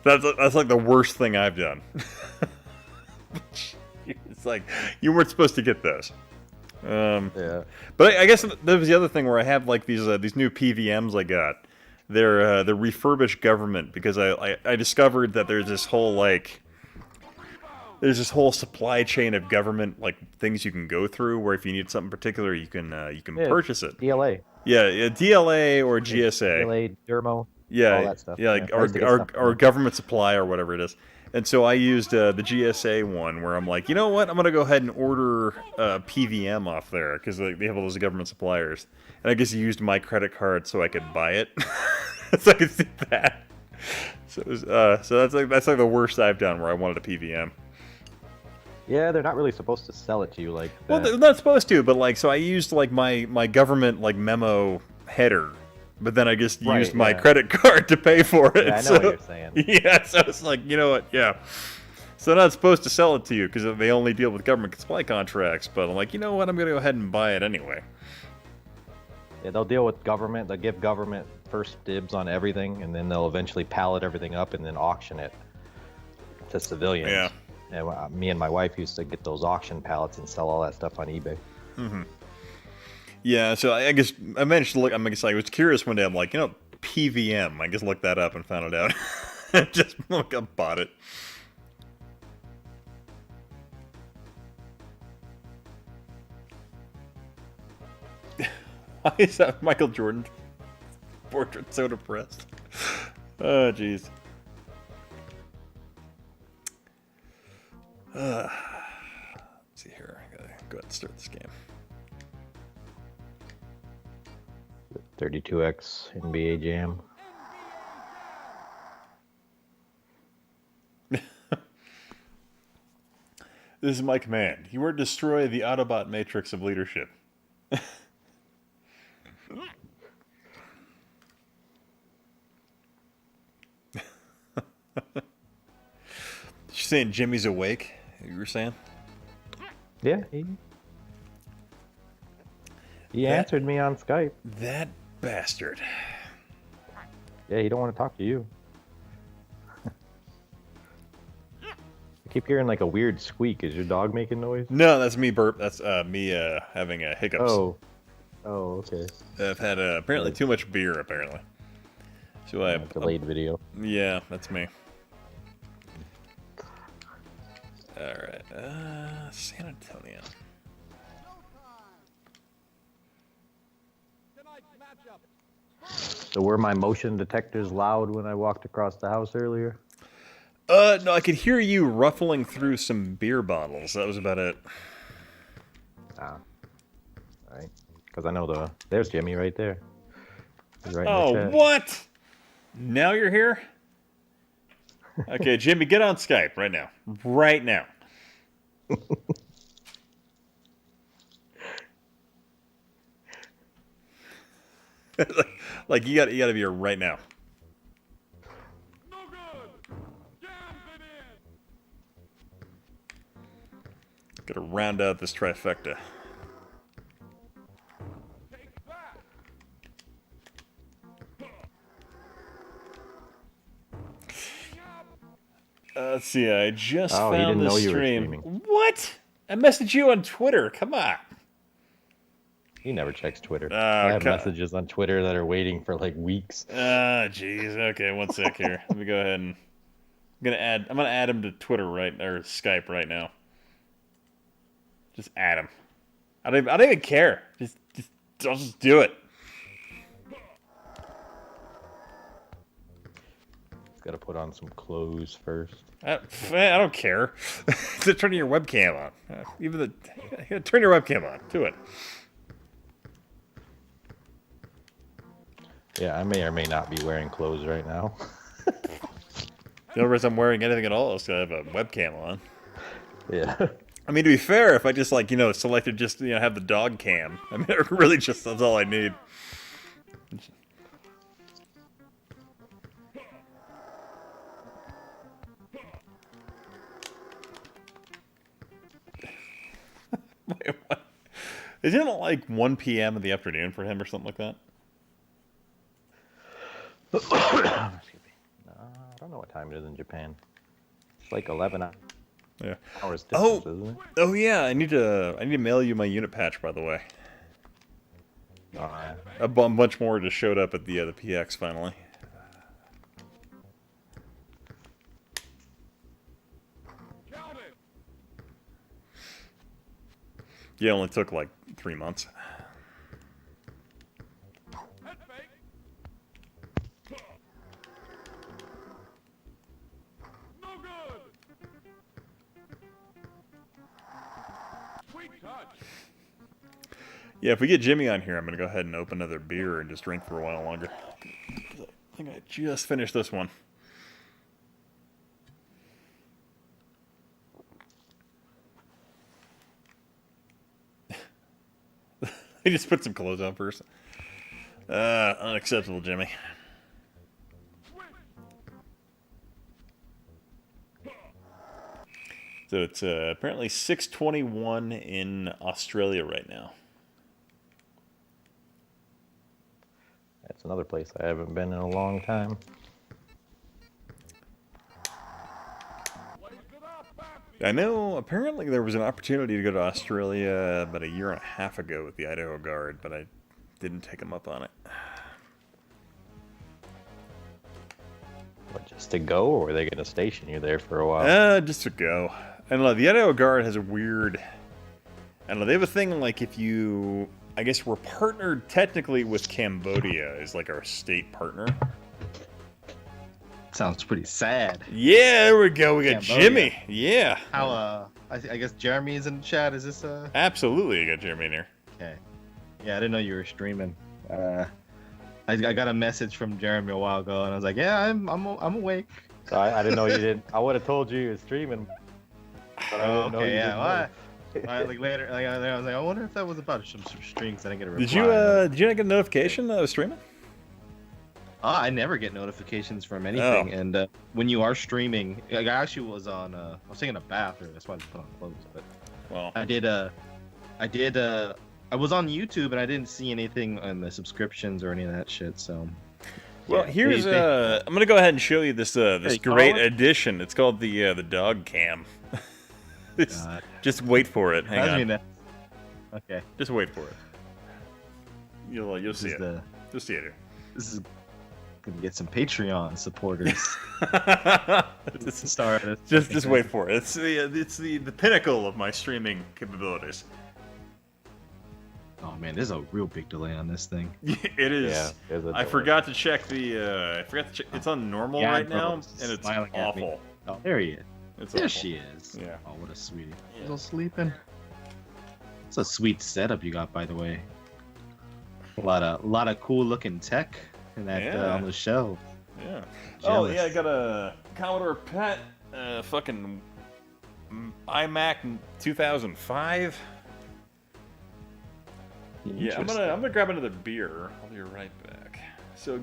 That's like the worst thing I've done. It's like you weren't supposed to get those. Yeah. But I guess that was the other thing where I have like these new PVMs I got. They're the refurbished government because I discovered that there's this whole supply chain of government like things you can go through where if you need something particular you can purchase it. DLA. Yeah, DLA or GSA. DLA, Dermo. Yeah, all that stuff. yeah, like I used to get stuff from our them. government supply or whatever it is. And so I used the GSA one where I'm like, you know what? I'm gonna go ahead and order PVM off there because they have all those government suppliers. And I guess you used my credit card so I could buy it, so I could see that. So it was, so that's like the worst I've done where I wanted a PVM. Yeah, they're not really supposed to sell it to you like that. Well, they're not supposed to, but like, so I used like my government like memo header. But then I just used my credit card to pay for it. Yeah, I know so, what you're saying. Yeah, so it's like, you know what, yeah. So they're not supposed to sell it to you because they only deal with government supply contracts. But I'm like, you know what, I'm going to go ahead and buy it anyway. Yeah, they'll deal with government. They'll give government first dibs on everything, and then they'll eventually pallet everything up and then auction it to civilians. Yeah. And me and my wife used to get those auction pallets and sell all that stuff on eBay. Mm-hmm. Yeah, so I guess I managed to look. I was curious one day. I'm like, you know, PVM. I just looked that up and found it out. Just like I bought it. Why is that Michael Jordan portrait so depressed? Oh, jeez. Let's see here. I gotta go ahead and start this game. 32X NBA Jam. This is my command. You are to destroy the Autobot matrix of leadership. You saying Jimmy's awake? You were saying? Yeah, he answered me on Skype. That bastard. Yeah, he don't want to talk to you. I keep hearing like a weird squeak. Is your dog making noise? No, that's me burp. That's me having hiccups. Oh, okay. I've had apparently too much beer. Apparently. So I Delayed video. Yeah, that's me. All right, San Antonio. So were my motion detectors loud when I walked across the house earlier? No, I could hear you ruffling through some beer bottles. That was about it. All right. Because I know there's Jimmy right there. He's right in the Oh, chat. what? Now you're here? Okay, Jimmy, get on Skype right now. Right now. like you gotta be here right now. No good. Jams it in. Gotta round out this trifecta. Take that. Let's see, I just Oh, he found didn't this know you were stream. streaming. What? I messaged you on Twitter. Come on. He never checks Twitter. Oh, I have God. messages on Twitter that are waiting for like weeks. Jeez. Okay, one sec here. Let me go ahead and I'm gonna add him to Twitter or Skype right now. Just add him. I don't even care. I'll just do it. Got to put on some clothes first. I don't care. Turn your webcam on. Turn your webcam on. Do it. Yeah, I may or may not be wearing clothes right now. The only reason I'm wearing anything at all is because I have a webcam on. Yeah. I mean, to be fair, if I just selected just have the dog cam, I mean, it really just that's all I need. Wait, what? Isn't it like 1 p.m. in the afternoon for him or something like that? Excuse me. I don't know what time it is in Japan. It's like 11 Yeah. hours Oh, difference, isn't it? oh yeah. I need to mail you my unit patch, by the way. A bunch more just showed up at the PX finally. Yeah, it only took like 3 months. No good. Sweet touch. Yeah, if we get Jimmy on here, I'm gonna go ahead and open another beer and just drink for a while longer. I think I just finished this one. He just put some clothes on first. Unacceptable, Jimmy. So it's apparently 6:21 in Australia right now. That's another place I haven't been in a long time. I know apparently there was an opportunity to go to Australia about 1.5 years ago with the Idaho Guard, but I didn't take them up on it. What, just to go, or were they going to station you there for a while? Just to go. And the Idaho Guard has a weird... I don't know, they have a thing like if you... I guess we're partnered technically with Cambodia as like our state partner. Sounds pretty sad. Yeah, there we go. We got Cambodia. Jimmy. Yeah. How, I guess Jeremy is in the chat. Is this, Absolutely, I got Jeremy in here. Okay. Yeah, I didn't know you were streaming. I got a message from Jeremy a while ago, and I was like, yeah, I'm awake. So I didn't know you did. I would have told you you were streaming. But I didn't know you yeah. didn't know. Like later, like, I was like, I wonder if that was about some streams. I didn't get a reply. Did you not get a notification that I was streaming? I never get notifications from anything, and when you are streaming, like, I actually was on. I was taking a bath, or that's why I just put on clothes. But Well, I was on YouTube, and I didn't see anything on the subscriptions or any of that shit. So, well, yeah. here's What do you I'm gonna go ahead and show you this Hey, great Colin? addition. It's called the dog cam. God. Just wait for it. Hang Reminds me on. that- Okay. Just wait for it. You'll This see is it. You'll see it here. This is gonna get some Patreon supporters. just wait for it. It's the pinnacle of my streaming capabilities. Oh man, there's a real big delay on this thing. It is. Yeah, there's a I delay. forgot to check the. I forgot to check. It's on normal Yeah, right bro, now, it's and it's smiling at me. awful. Oh, there he is. It's There awful. she is. Yeah. Oh, what a sweetie. Yeah. Still sleeping. It's a sweet setup you got, by the way. A lot of cool looking tech in that Yeah. on the shelf. Yeah. Oh Jealous. yeah, I got a Commodore PET, fucking iMac 2005. Yeah, I'm gonna grab another beer. I'll be right back. So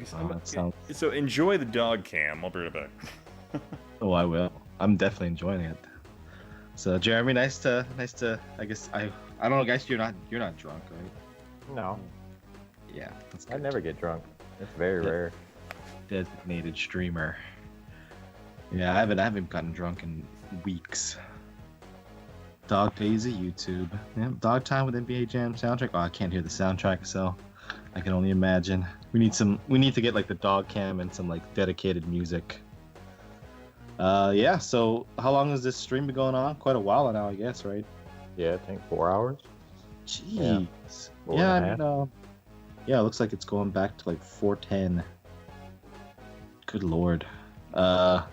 so enjoy the dog cam. I'll be right back. Oh, I will. I'm definitely enjoying it. So, Jeremy, nice to. I guess I don't know, guys. You're not drunk, right? No, Yeah, that's I good. never get drunk. It's very rare. Designated streamer. Yeah, I haven't gotten drunk in weeks. Dog Daisy, YouTube. Yeah, Dog Time with NBA Jam soundtrack. Oh, I can't hear the soundtrack, so I can only imagine. We need to get like the dog cam and some like dedicated music. Yeah. So, how long has this stream been going on? Quite a while now, I guess, right? Yeah, I think 4 hours. Jeez. Four Yeah. and a half. Yeah, it looks like it's going back to like 410. Good lord. I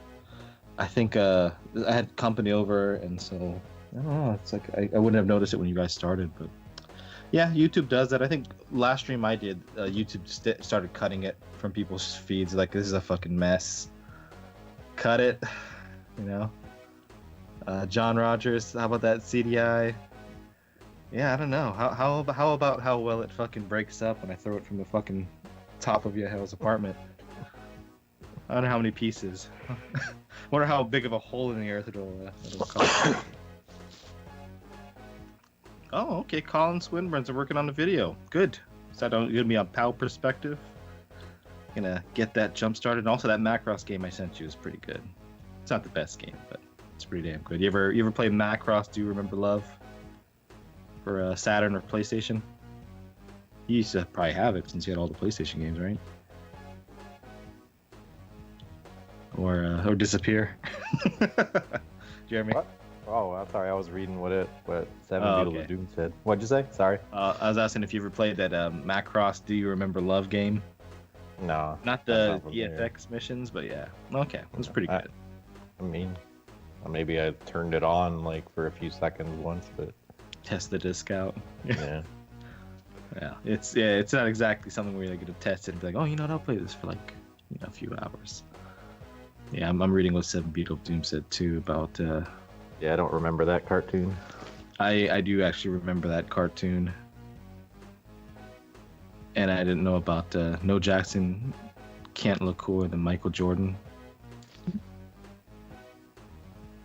think I had company over, and so I don't know. It's like I wouldn't have noticed it when you guys started, but yeah, YouTube does that. I think last stream I did, YouTube started cutting it from people's feeds. Like, this is a fucking mess. Cut it, you know. John Rogers, how about that CDI? Yeah, I don't know. How about how well it fucking breaks up when I throw it from the fucking top of your hell's apartment? I don't know how many pieces. Wonder how big of a hole in the earth it'll cause. Oh, okay. Colin Swinburne's working on the video. Good. So gonna be on POW perspective. Gonna get that jump started. And also that Macross game I sent you is pretty good. It's not the best game, but it's pretty damn good. You ever play Macross? Do you remember Love? For Saturn or PlayStation? You used to probably have it since you had all the PlayStation games, right? Or Disappear. Jeremy? What? Oh, I'm sorry. I was reading what Seven Beetles of Doom said. What'd you say? Sorry. I was asking if you ever played that Macross Do You Remember Love game? No. Not the EFX missions, but yeah. Okay, it was pretty good. I mean, maybe I turned it on like for a few seconds once, but test the disc out. Yeah. It's not exactly something where you're gonna test it and be like, oh, you know what, I'll play this for like a few hours. Yeah, I'm reading what Seven Beetle of Doom said too about. Yeah, I don't remember that cartoon. I do actually remember that cartoon, and I didn't know about No Jackson Can't Look Cooler Than Michael Jordan.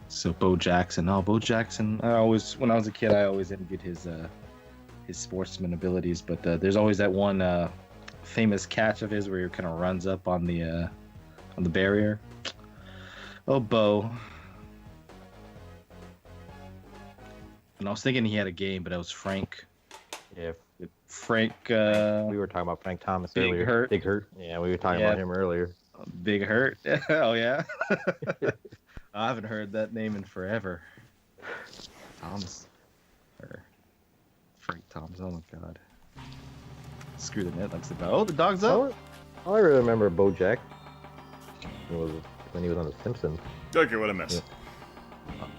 So Bo Jackson. Oh, Bo Jackson. When I was a kid, I always envied his sportsman abilities. But there's always that one famous catch of his where he kind of runs up on the barrier. Oh, Bo. And I was thinking he had a game, but it was Frank. Yeah. Frank. We were talking about Frank Thomas earlier. Hurt. Big Hurt. Yeah, we were talking about him earlier. Big Hurt. Oh yeah. I haven't heard that name in forever. Thomas. Or Frank Thomas. Oh my god. Screw the net likes the dog. Oh, the dog's up. Oh, I remember BoJack. It was when he was on The Simpsons. Okay, what a mess. Yeah.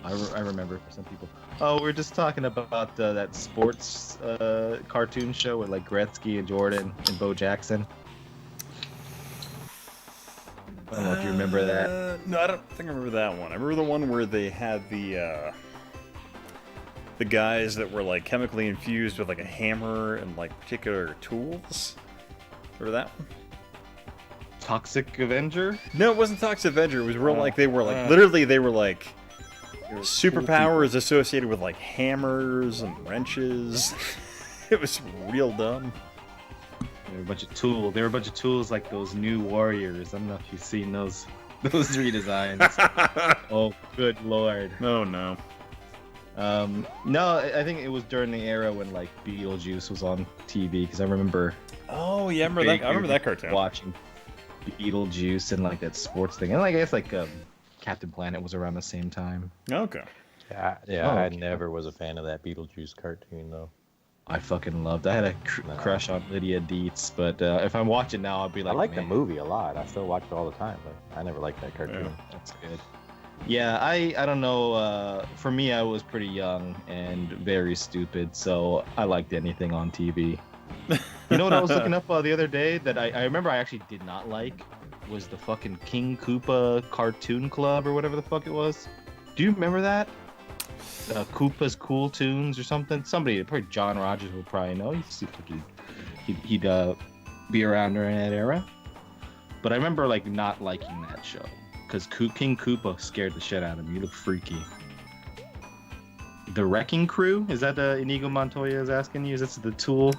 I remember for some people. Oh, we're just talking about that sports cartoon show with like Gretzky and Jordan and Bo Jackson. I don't know if you remember that. No, I don't think I remember that one. I remember the one where they had the guys that were like chemically infused with like a hammer and like particular tools. Remember that one? Toxic Avenger? No, it wasn't Toxic Avenger. It was real like they were like literally they were like superpowers associated with like hammers and wrenches. It was real dumb. They were a bunch of tools. They were a bunch of tools like those new warriors. I don't know if you've seen those redesigns. Oh, good lord. Oh no. No, I think it was during the era when like Beetlejuice was on TV because I remember. Oh yeah, I remember that cartoon. Watching Beetlejuice and like that sports thing, and like, I guess like Captain Planet was around the same time. Okay. Yeah, I never was a fan of that Beetlejuice cartoon though. I fucking loved. I had a crush on Lydia Dietz, but if I'm watching now, I'll be like, I like the movie a lot. I still watch it all the time, but I never liked that cartoon. Yeah. That's good. Yeah, I don't know. For me, I was pretty young and very stupid, so I liked anything on TV. You know what I was looking up the other day that I remember I actually did not like was the fucking King Koopa Cartoon Club or whatever the fuck it was. Do you remember that? Koopa's Cool Tunes or something. Somebody, probably John Rogers will probably know. He'd be around during that era. But I remember like not liking that show because King Koopa scared the shit out of me. He looked freaky. The Wrecking Crew? Is that Inigo Montoya is asking you? Is this the Tool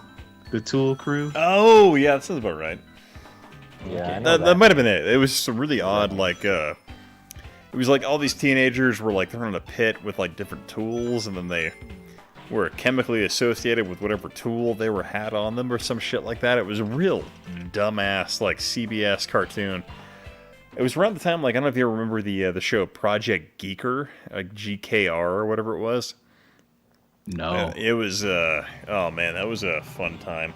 Crew? Oh yeah, that sounds about right. Yeah, Okay. That might have been it. It was some really odd like it was like all these teenagers were like thrown in a pit with like different tools, and then they were chemically associated with whatever tool they had on them or some shit like that. It was a real dumbass like CBS cartoon. It was around the time like I don't know if you remember the show Project Geeker, like GKR or whatever it was. No. It was oh man, that was a fun time.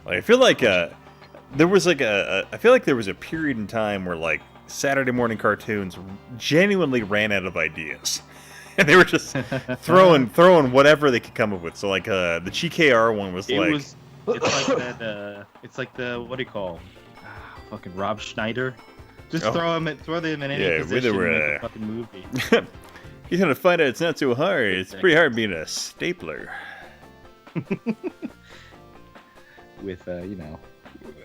Like I feel like there was like I feel like there was a period in time where like Saturday morning cartoons genuinely ran out of ideas. And they were just throwing whatever they could come up with. So like the GKR one was it's like that it's like the what do you call fucking Rob Schneider. Just throw them in any position and make a fucking movie. You're gonna find out it's not so hard. It's pretty hard being a stapler. With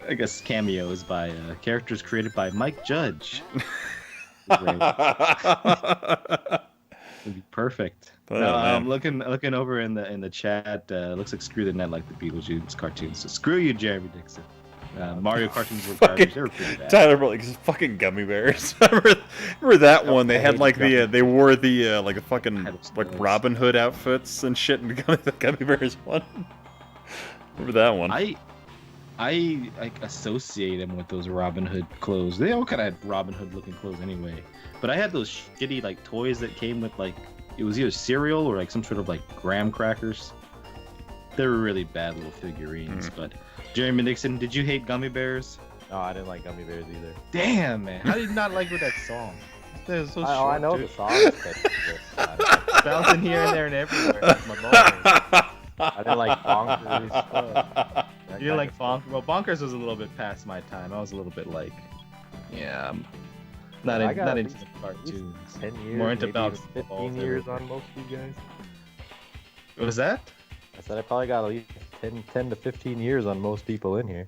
I guess cameos by characters created by Mike Judge. It'd be perfect. Oh, No, man. looking over in the chat. Looks like Screw the Net like the Beetlejuice cartoons. So screw you, Jeremy Dixon. Mario cartoons were garbage. They were pretty bad. Tyler brought like fucking gummy bears. remember that one? They I had hate like gummy they wore the like a fucking Had like those. Robin Hood outfits and shit, and the gummy bears one. Remember that one? I like associate them with those Robin Hood clothes. They all kind of had Robin Hood looking clothes anyway. But I had those shitty like toys that came with like it was either cereal or like some sort of like graham crackers. They were really bad little figurines. But Jeremy Nixon, did you hate gummy bears? No, I didn't like gummy bears either. Damn, man! How did you not like with that song? That was so short. I know dude. the song is catchy, but Bouncing here and there and everywhere. Like my bones. I didn't like bonkers. You didn't like Bonkers? Well, Bonkers was a little bit past my time. I was a little bit like, yeah, not I got not at into least the cartoons. 10 years, More into maybe bounce even balls 15 years on most of you guys. What was that? I said I probably got at least 10 to 15 years on most people in here.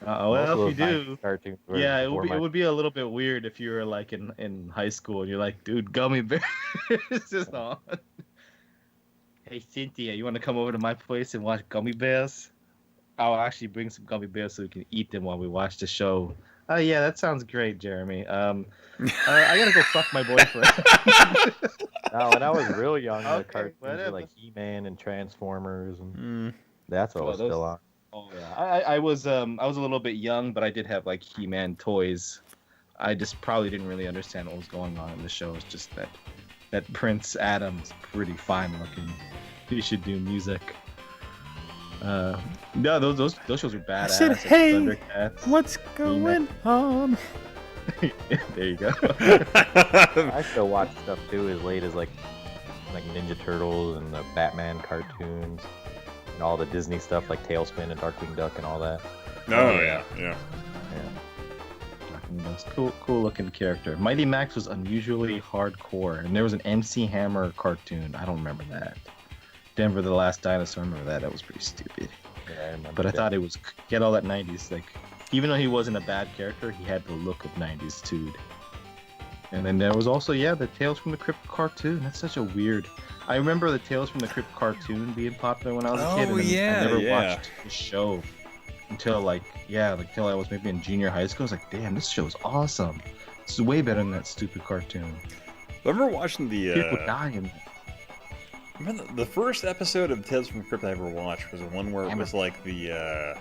Well, Most of if those you do, 90s cartoons were yeah, it before would be my- it would be a little bit weird if you were like in high school and you're like, dude, gummy bears is on. Hey Cynthia, you want to come over to my place and watch gummy bears? I'll actually bring some gummy bears so we can eat them while we watch the show. Oh yeah, that sounds great, Jeremy. I gotta go fuck my boyfriend. No, when I was real young, the Okay, cartoons were whatever. like He-Man and Transformers, and that's what Well, was those- still on. Oh yeah, I was a little bit young, but I did have like He-Man toys. I just probably didn't really understand what was going on in the show. It's just that Prince Adam's pretty fine looking. He should do music. No, those shows were badass. said, like "Hey, Thundercats." What's going on? There you go. I still watch stuff too as late as like Ninja Turtles and the Batman cartoons and all the Disney stuff like Tailspin and Darkwing Duck and all that. Oh yeah, yeah. Most cool looking character. Mighty Max was unusually hardcore, and there was an MC Hammer cartoon. I don't remember that. Denver the Last Dinosaur. I remember that. That was pretty stupid. Yeah, I remember But I that. thought it was get all that '90s like. Even though he wasn't a bad character, he had the look of '90s too. And then there was also the Tales from the Crypt cartoon. That's such a weird. I remember the Tales from the Crypt cartoon being popular when I was a kid, Oh, and then yeah, I never yeah. watched the show until until I was maybe in junior high school. I was like, damn, this show's awesome. This is way better than that stupid cartoon. I remember watching People the dying. remember the first episode of Tales from the Crypt I ever watched was the one where it was like the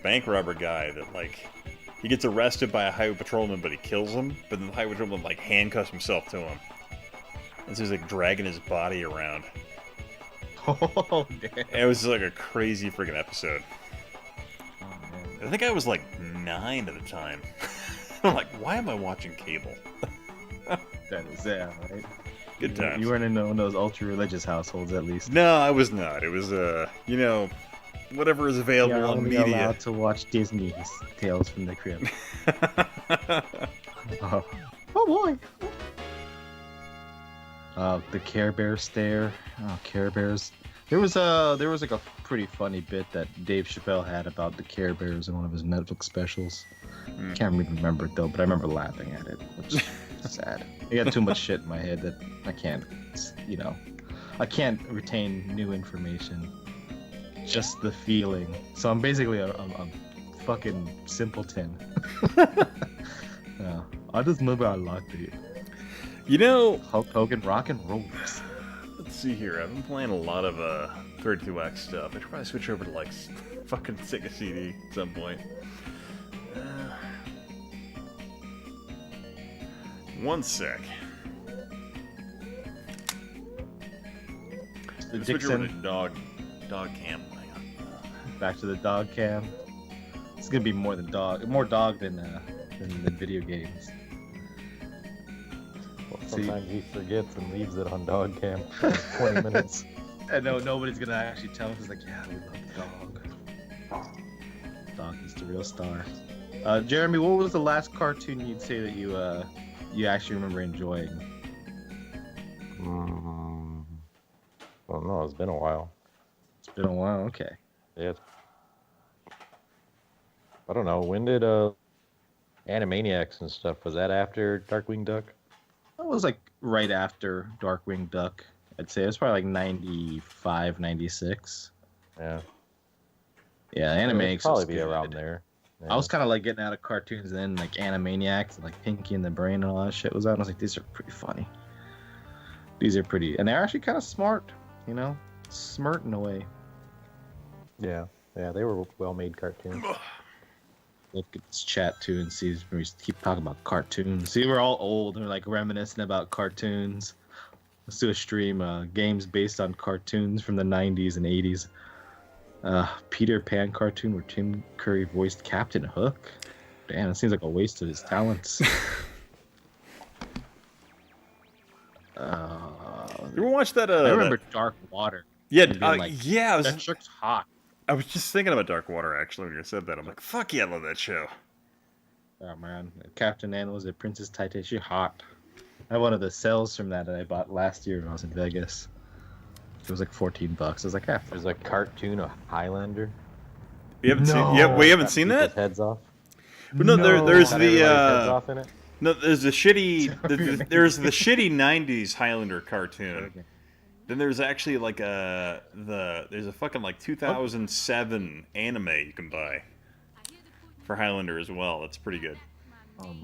bank robber guy that like he gets arrested by a highway patrolman, but he kills him. But then the highway patrolman like handcuffs himself to him, and so he's like dragging his body around. Oh damn. And it was like a crazy freaking episode. Oh, man. I think I was like 9 at the time. I'm like, why am I watching cable? That is right. Good times. You weren't in one of those ultra religious households, at least. No, I was not. It was whatever is available You're on only media. allowed to watch Disney's Tales from the Crypt. Oh boy. The Care Bear stare. Oh, Care Bears. There was like a pretty funny bit that Dave Chappelle had about the Care Bears in one of his Netflix specials. Can't even remember it though, but I remember laughing at it, which is sad. I got too much shit in my head that I can't, I can't retain new information. Just the feeling. So I'm basically a fucking simpleton. Yeah, I just remember I liked it. You know, Hulk Hogan rock and rolls. let's see here. I've been playing a lot of 32X stuff. I should probably switch over to like fucking Sega CD at some point. One sec. The Let's switch over to Dixon, dog cam. Hang on. back to the dog cam. It's gonna be more dog than video games. Well, sometimes he forgets and leaves it on dog cam for 20 minutes. I know nobody's gonna actually tell him. He's like, yeah, we love the dog. Dog is the real star. Jeremy, what was the last cartoon you'd say that you actually remember enjoying? Well, no, it's been a while. It's been a while. Okay. Yeah. I don't know. When did Animaniacs and stuff, was that after Darkwing Duck? That was like right after Darkwing Duck. I'd say it was probably like 95, 96. Yeah. Yeah, It'd Animaniacs probably was be good. around there. I Yeah. was kind of like getting out of cartoons, and then like Animaniacs and like Pinky and the Brain and all that shit was out. And I was like, these are pretty funny. These are pretty, and they're actually kind of smart, you know, smart in a way. Yeah. Yeah, they were well-made cartoons. Look at this chat too and see we keep talking about cartoons. See, we're all old and we're like reminiscing about cartoons. Let's do a stream, games based on cartoons from the 90s and 80s. Peter Pan cartoon where Tim Curry voiced Captain Hook. Damn, it seems like a waste of his talents. You ever watch that? I remember Dark Water. Yeah, and being like, yeah. that shark's hot. I was just thinking about Dark Water actually when you said that. I'm like, fuck yeah, I love that show. Oh man, Captain Anna was a Princess Titan. She hot. I had one of the cells from that I bought last year when I was in Vegas. It was like $14. I was like, There's a cartoon of Highlander. We haven't seen. Yeah, we haven't seen People's that. heads off. But no, there's Cut the everybody's heads off in it. no, there's the shitty. There's the shitty '90s Highlander cartoon. Okay. Then there's actually like there's a fucking like 2007 anime you can buy for Highlander as well. That's pretty good.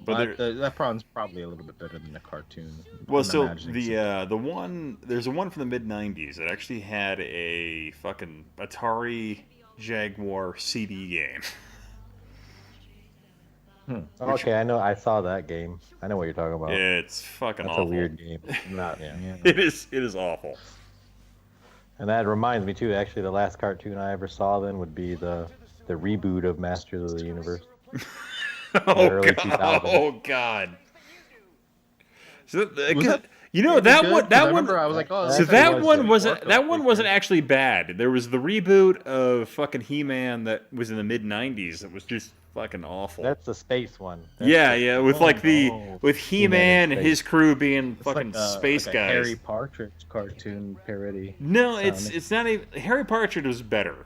But that one's probably a little bit better than the cartoon. Well, I'm so imagining the one there's a one from the mid '90s that actually had a fucking Atari Jaguar CD game. Okay, I know. I saw that game. I know what you're talking about. It's fucking That's awful. a weird game. Not, yeah. It is awful. And that reminds me too. Actually, the last cartoon I ever saw then would be the reboot of Masters of the Universe. Oh god! Oh god! So, Was that you know really that good? one. 'Cause That I one. remember I was like, oh, So that that was one good. wasn't. That one wasn't actually bad. There was the reboot of fucking He-Man that was in the mid '90s. That was just fucking awful. That's the space one. That's yeah, with like no. with He-Man and his crew being It's fucking like space like a guys. Harry Partridge cartoon parody. No, it's not even. Harry Partridge was better.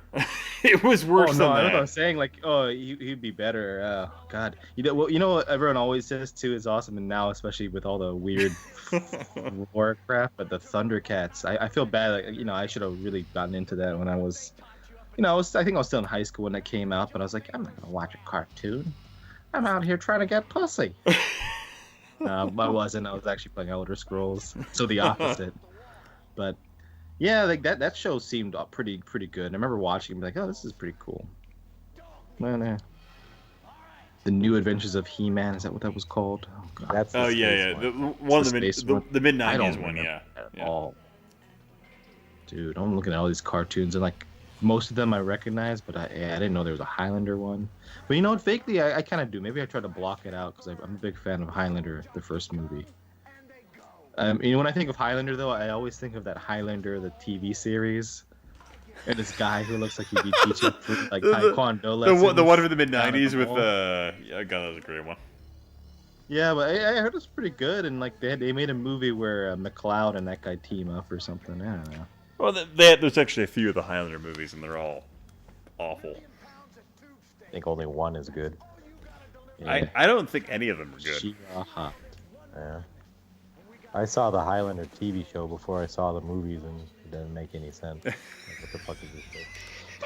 It was worse Oh no, than I know that. what I'm saying. Like, oh, he'd be better. Oh God, you know what everyone always says too is awesome, and now especially with all the weird war crap. But the Thundercats, I feel bad. Like, I should have really gotten into that when I was, I think I was still in high school when that came out. But I was like, I'm not gonna watch a cartoon. I'm out here trying to get pussy. I wasn't. I was actually playing Elder Scrolls, so the opposite. But yeah, like that show seemed pretty good. I remember watching and be like, oh, this is pretty cool. No. The New Adventures of He-Man, is that what that was called? Oh, God. That's the space one. One of The the space one. mid I don't '90s one, remember yeah. at Yeah. all. Dude, I'm looking at all these cartoons and like most of them I recognize, but I didn't know there was a Highlander one. But you know what? Vaguely, I kind of do. Maybe I try to block it out because I'm a big fan of Highlander, the first movie. When I think of Highlander, though, I always think of that Highlander, the TV series, and this guy who looks like he'd be teaching like Taekwondo lessons. The one from the mid '90s the with mall. yeah, God, that was a great one. Yeah, but I heard it's pretty good, and like they made a movie where McLeod and that guy team up or something. I don't know. Well, there's actually a few of the Highlander movies, and they're all awful. I think only one is good. I don't think any of them are good. She-Ra. Yeah. I saw the Highlander TV show before I saw the movies, and it doesn't make any sense. Like, what the fuck is this shit?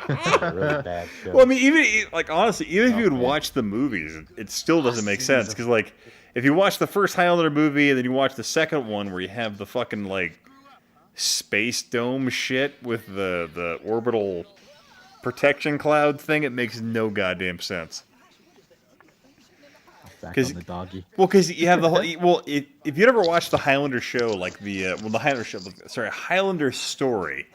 It's a really bad show. Well, I mean, even like honestly, even if you would watch the movies, it still doesn't make sense because like if you watch the first Highlander movie and then you watch the second one where you have the fucking like space dome shit with the orbital protection cloud thing, it makes no goddamn sense. Back 'Cause- on the doggy. Well, because you have the whole. Well, if you'd ever watched the Highlander show, like the Highlander show, sorry, Highlander story,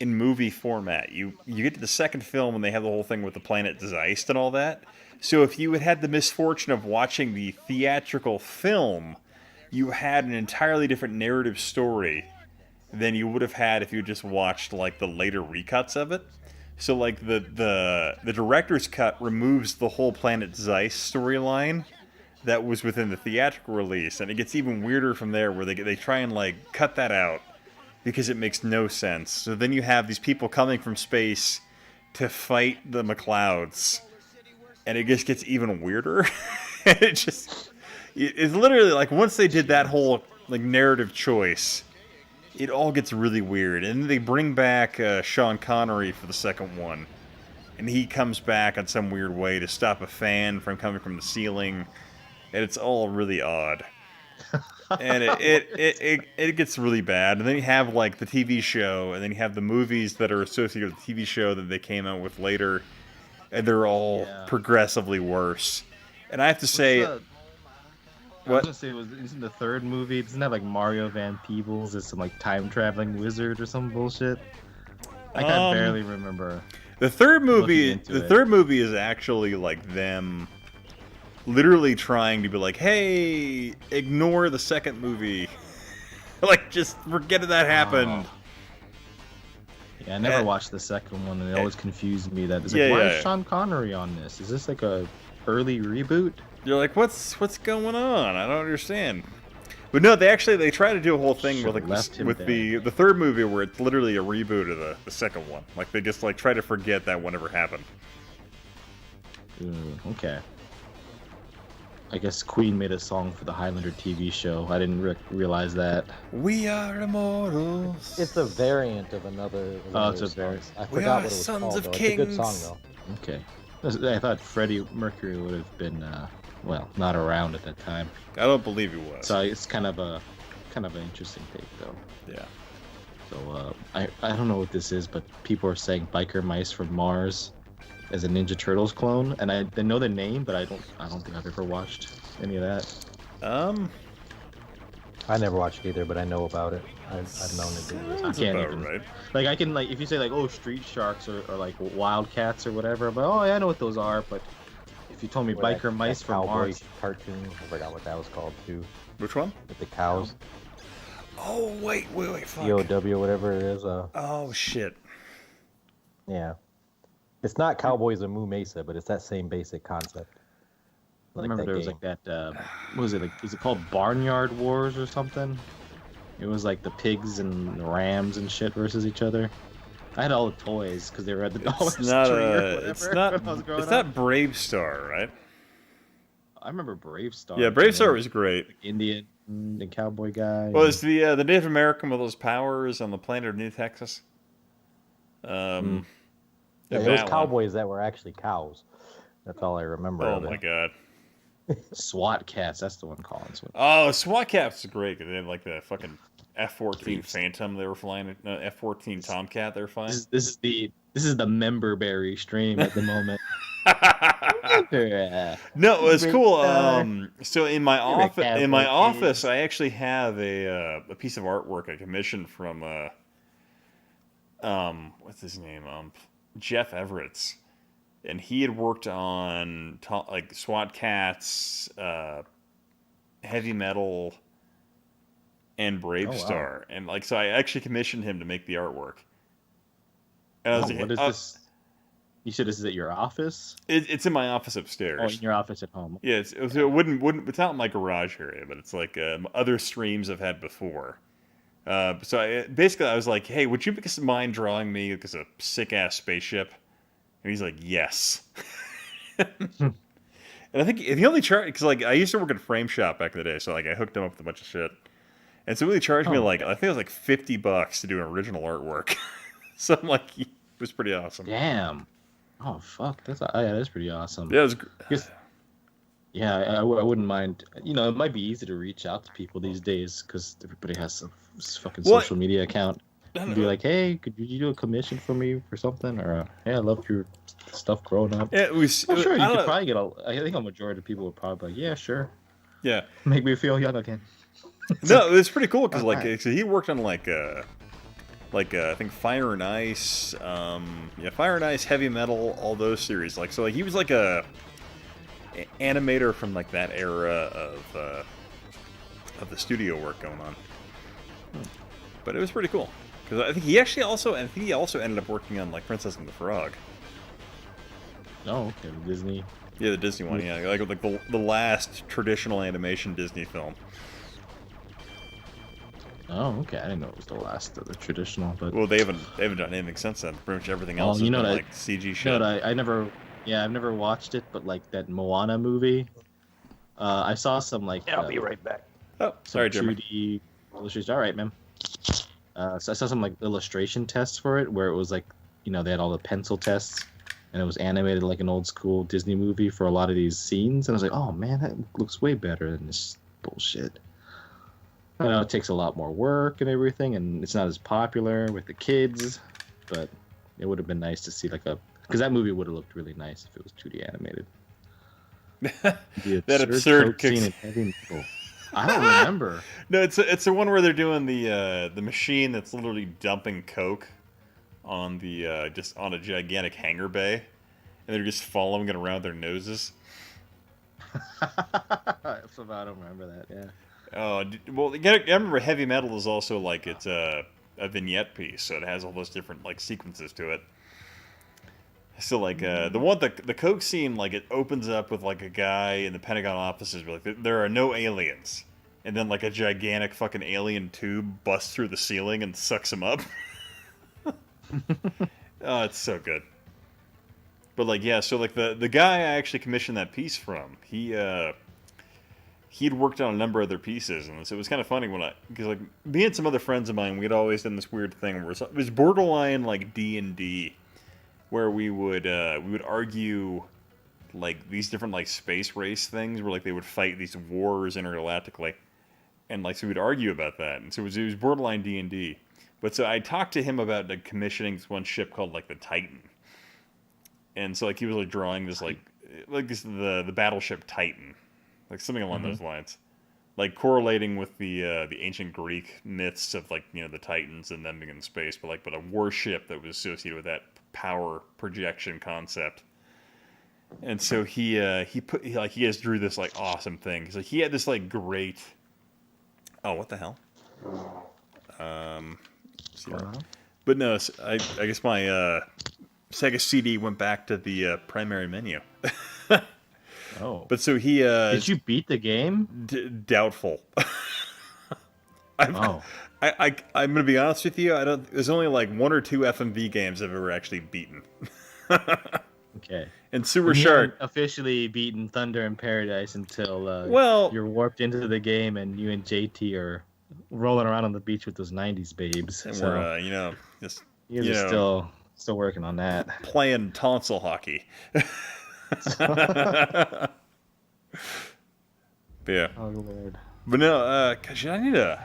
in movie format, you get to the second film and they have the whole thing with the planet Zeist and all that. So if you had the misfortune of watching the theatrical film, you had an entirely different narrative story than you would have had if you just watched like the later recuts of it. So like the director's cut removes the whole Planet Zeist storyline that was within the theatrical release, and it gets even weirder from there where they try and like cut that out because it makes no sense. So then you have these people coming from space to fight the McLeods, and it just gets even weirder. It's literally like once they did that whole like narrative choice, it all gets really weird. And then they bring back Sean Connery for the second one, and he comes back on some weird way to stop a fan from coming from the ceiling, and it's all really odd. And it gets really bad. And then you have like the TV show, and then you have the movies that are associated with the TV show that they came out with later, and they're all progressively worse. And I have to say, I was gonna say, isn't the third movie? Doesn't have like Mario Van Peebles as some like time traveling wizard or some bullshit? I barely remember. The third movie is actually like them literally trying to be like, hey, ignore the second movie. Like, just forget that happened. Yeah, I never watched the second one, and it always confused me that it's like, why is Sean Connery on this? Is this like a early reboot? You're like, what's going on? I don't understand. But no, they try to do a whole thing with like the third movie where it's literally a reboot of the second one. Like they just like try to forget that one ever happened. Okay. I guess Queen made a song for the Highlander TV show. I didn't realize that. We are immortals. It's a variant of another. It's a variant. I forgot what it was sons called, of though. kings. It's a good song, though. Okay. I thought Freddie Mercury would have been, not around at that time. I don't believe he was. So it's kind of an interesting take, though. Yeah. So I don't know what this is, but people are saying Biker Mice from Mars as a Ninja Turtles clone, and I know the name, but I don't think I've ever watched any of that. I never watched it either, but I know about it. I've known it. I can't even. Right. Like I can like if you say like Street Sharks or like Wildcats or whatever, but I know what those are. But if you told me Biker Mice from Mars cartoon, I forgot what that was called too. Which one? With the cows. Oh wait, fuck. EOW, whatever it is. Oh shit. Yeah. It's not Cowboys of Moo Mesa, but it's that same basic concept. I remember there was like that. What was it like? Is it called Barnyard Wars or something? It was like the pigs and the rams and shit versus each other. I had all the toys because they were at the dollar store or whatever. It's not Brave Star, right? I remember Brave Star. Yeah, Brave Star was great. Indian and cowboy guy. Well, it's the Native American with those powers on the planet of New Texas. Yeah, it was cowboys that were actually cows. That's all I remember. Oh my god. SWAT Cats, that's the one calling. Oh, SWAT Cats is great because they had like the fucking F-14 Phantom they were flying. No, F-14 Tomcat they were flying. This is the member berry stream at the moment. No, it was cool. So in my office, I actually have a piece of artwork I commissioned from what's his name? Jeff Everett's. And he had worked on like SWAT Cats, Heavy Metal, and Brave Star, and like so I actually commissioned him to make the artwork. And I was like, what is this? You said this is at your office? It's in my office upstairs. Oh, in your office at home. Yeah, it wouldn't. It's not in my garage area, but it's like other streams I've had before. So I was like, hey, would you mind drawing me like a sick ass spaceship? And he's like, yes. And I think he only charged, because like I used to work at a frame shop back in the day, so like I hooked him up with a bunch of shit. And so he charged me like, I think it was like $50 to do an original artwork. So I'm like, it was pretty awesome. Damn. Oh, fuck. That's pretty awesome. Yeah, it was yeah, I wouldn't mind. You know, it might be easy to reach out to people these days because everybody has a fucking social media account. And be like, hey, could you do a commission for me for something? Or, hey, I love your stuff growing up. Yeah, I'm sure you could probably get I think a majority of people would probably be like, yeah, sure. Yeah. Make me feel young again. No, it's pretty cool because like so he worked on like I think Fire and Ice, Fire and Ice, Heavy Metal, all those series. Like so, like he was like a animator from like that era of the studio work going on. But it was pretty cool because I think he also ended up working on like Princess and the Frog. Oh, okay, Disney. Yeah, the Disney one. Yeah, like the last traditional animation Disney film. Oh, okay. I didn't know it was the last of the traditional, but well, they haven't done anything since then. Pretty much everything else has been like CG shit. You know, I've never watched it, but like that Moana movie, I saw some like. Yeah, I'll be right back. Oh, sorry, Jeremy. 2D illustration. All right, man. So I saw some like illustration tests for it, where it was like, they had all the pencil tests, and it was animated like an old school Disney movie for a lot of these scenes. And I was like, oh man, that looks way better than this bullshit. I know it takes a lot more work and everything, and it's not as popular with the kids, but it would have been nice to see because that movie would have looked really nice if it was 2D animated. That absurd Coke scene in Heavy Metal. I don't remember. No, it's the one where they're doing the machine that's literally dumping coke on the just on a gigantic hangar bay, and they're just following it around their noses. Somehow I don't remember that. Yeah. Oh, well, I remember Heavy Metal is also like it's a vignette piece, so it has all those different like sequences to it. So like the coke scene, like it opens up with like a guy in the Pentagon offices, where, like there are no aliens, and then like a gigantic fucking alien tube busts through the ceiling and sucks him up. Oh, it's so good. But like yeah, so like the guy I actually commissioned that piece from, he'd worked on a number of other pieces, and so it was kind of funny because like me and some other friends of mine, we'd always done this weird thing where it was borderline like D&D, where we would argue like these different like space race things where like they would fight these wars intergalactically, and like so we'd argue about that, and so it was borderline D&D. But so I talked to him about like commissioning this one ship called like the Titan, and so like he was like drawing this like this the battleship Titan. Like something along those lines, like correlating with the ancient Greek myths of like the Titans and them being in space, but a warship that was associated with that power projection concept. And so he just drew this like awesome thing. So he had this like great. Oh, what the hell? But no, I guess my Sega CD went back to the primary menu. Oh. But so he did you beat the game? Doubtful. I'm gonna be honest with you. There's only like 1 or 2 FMV games I've ever actually beaten. Okay. And Sewer You Shark haven't officially beaten Thunder in Paradise until you're warped into the game and you and JT are rolling around on the beach with those '90s babes. And so we're just you're still working on that. Playing tonsil hockey. Yeah. Oh Lord. But no, should I need to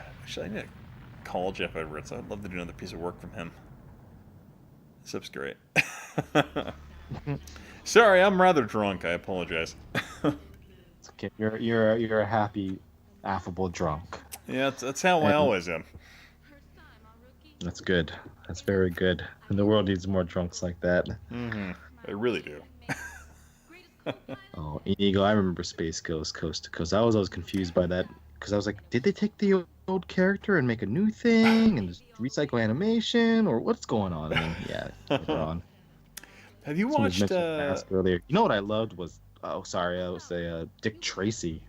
call Jeff Edwards? I'd love to do another piece of work from him. This up's great. Sorry, I'm rather drunk. I apologize. It's okay. You're a happy, affable drunk. Yeah, that's how I always am. That's good. That's very good. And the world needs more drunks like that. Mm-hmm. I really do. Oh, Inigo, I remember Space Ghost Coast to Coast. I was always confused by that because I was like, did they take the old character and make a new thing and just recycle animation, or what's going on? And then, yeah, later on. Have you Someone watched mentioned Fast earlier? You know what I loved was I would say Dick Tracy.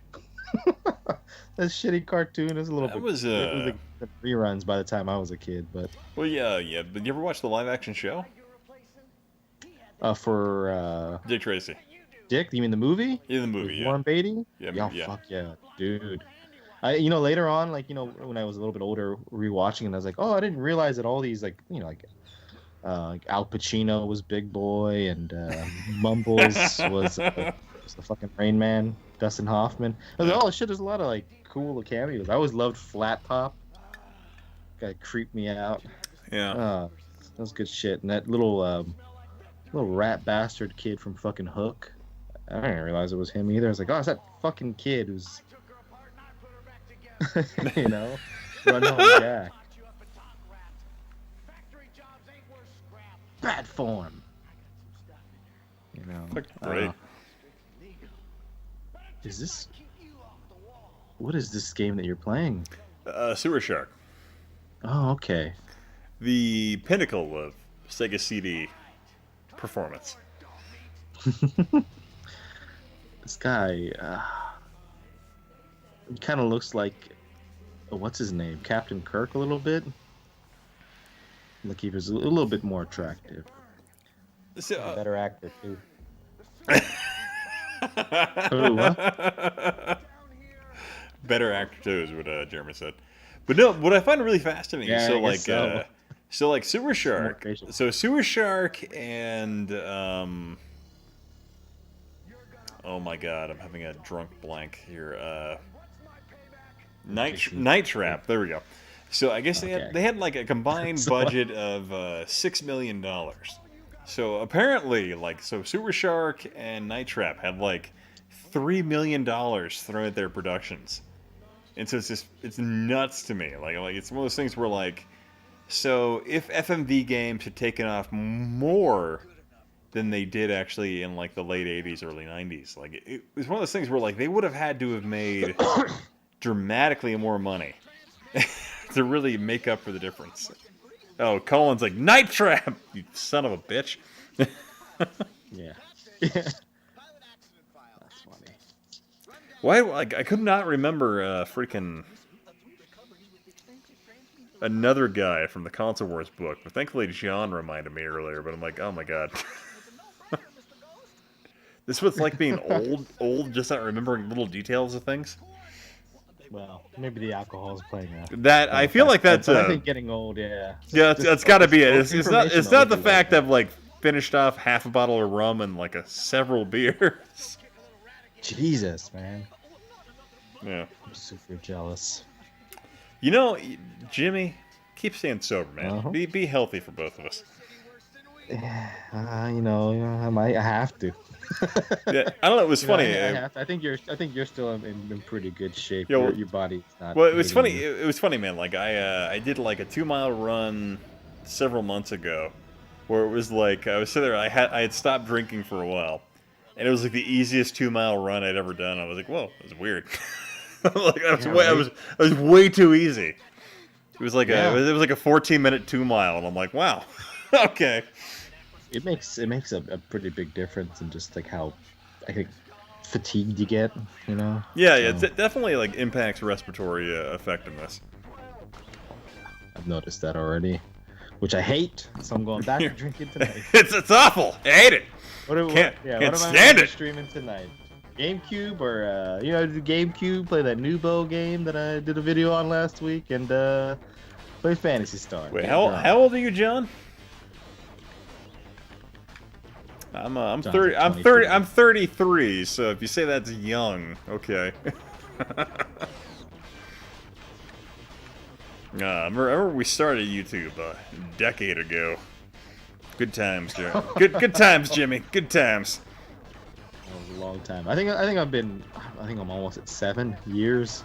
That shitty cartoon. It was a little bit. It was like reruns by the time I was a kid, but. Well, yeah. But you ever watch the live action show? For Dick Tracy. Dick? You mean the movie? Yeah, the movie. With Warren Beatty? Yeah. Fuck yeah, dude. Later on, like when I was a little bit older, rewatching it, I was like, oh, I didn't realize that all these like Al Pacino was Big Boy and Mumbles was the fucking Rain Man, Dustin Hoffman. I was like, oh shit, there's a lot of like cool cameos. I always loved Flat Top. Guy creeped me out. Yeah. That was good shit. And that little rat bastard kid from fucking Hook. I didn't realize it was him either. I was like, oh, it's that fucking kid who's run home Jack. Bad form. Great. What is this game that you're playing? Sewer Shark. Oh, okay. The pinnacle of Sega CD performance. This guy, he kind of looks like, what's his name? Captain Kirk a little bit. Like he was a little bit more attractive. So, Better actor too. What? Better actor too is what Jeremy said. But no, what I find really fascinating is Yeah, I guess so like Sewer Shark. facial. So Sewer Shark and oh my god, I'm having a drunk blank here. Night Trap. There we go. So I guess they had like a combined budget of $6 million. So apparently, like, Sewer Shark and Night Trap had like $3 million thrown at their productions, and so it's nuts to me. Like it's one of those things where like, so if FMV games had taken off more than they did actually in like the late '80s, early '90s, like it was one of those things where like they would have had to have made dramatically more money to really make up for the difference. Oh, Colin's like, Night Trap, you son of a bitch. Yeah. That's funny. Why? Like, I could not remember freaking another guy from the Console Wars book, but thankfully John reminded me earlier. But I'm like, oh my god, this was like being old, just not remembering little details of things. Well, maybe the alcohol is playing out. That I feel like that's I think getting old, yeah. Yeah, that's got to be it. It's not the fact that I've like finished off half a bottle of rum and like several beers. Jesus, man. Yeah. I'm super jealous. You know, Jimmy, keep staying sober, man. Uh-huh. Be healthy for both of us. You know, I have to. Yeah, I don't know. It was funny. I think you're still in pretty good shape. Yeah, Your body's not. Well, it was funny. you. It was funny, man. Like I did like a 2-mile run several months ago, where it was like I was sitting there. I had stopped drinking for a while, and it was like the easiest 2-mile run I'd ever done. I was like, whoa, it was weird. Like I was way too easy. It was like it was like a 14-minute 2-mile, and I'm like, wow, okay. It makes a pretty big difference in just like how I think fatigued you get, you know. Yeah, it definitely like impacts respiratory effectiveness. I've noticed that already, which I hate. So I'm going back to drinking tonight. It's awful. I hate it. Can't what stand am I it. streaming tonight? GameCube or the GameCube? Play that Nubo game that I did a video on last week, and play Fantasy Star. Wait, how old are you, John? I'm 30. I'm 30. I'm 33. So if you say that's young, okay. Remember we started YouTube a decade ago. Good times, Jimmy. Good times, Jimmy. Good times. That was a long time. I think I'm almost at 7 years.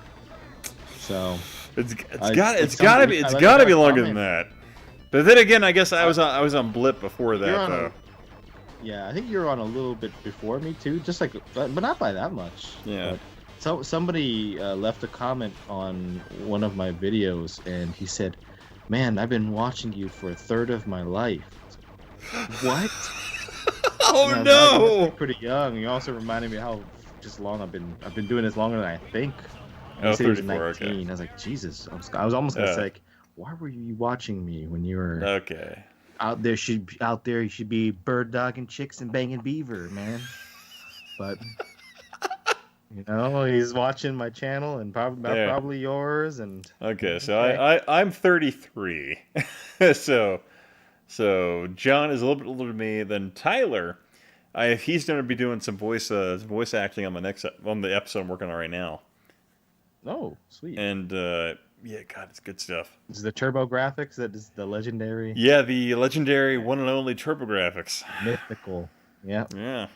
So it's gotta be longer than that. But then again, I guess I was on Blip before that though. Yeah, I think you're on a little bit before me too, just like, but not by that much. Yeah. But so somebody left a comment on one of my videos, and he said, "Man, I've been watching you for a third of my life." What? Oh no! Pretty young. You also reminded me how just long I've been doing this longer than I think. Oh, he said he was 34, 19. okay. I was like, Jesus. I was almost gonna say, like, why were you watching me when you were Okay. out there? You should be bird dogging chicks and banging beaver, man. But you know, he's watching my channel and probably yours. And okay, so I'm 33. So John is a little bit older than me. Then Tyler, he's going to be doing some voice acting on the episode I'm working on right now. Oh, sweet. And yeah, God, it's good stuff. This is the Turbo Graphics. That is the legendary. Yeah, the legendary one and only TurboGrafx. Mythical. Yeah. Yeah.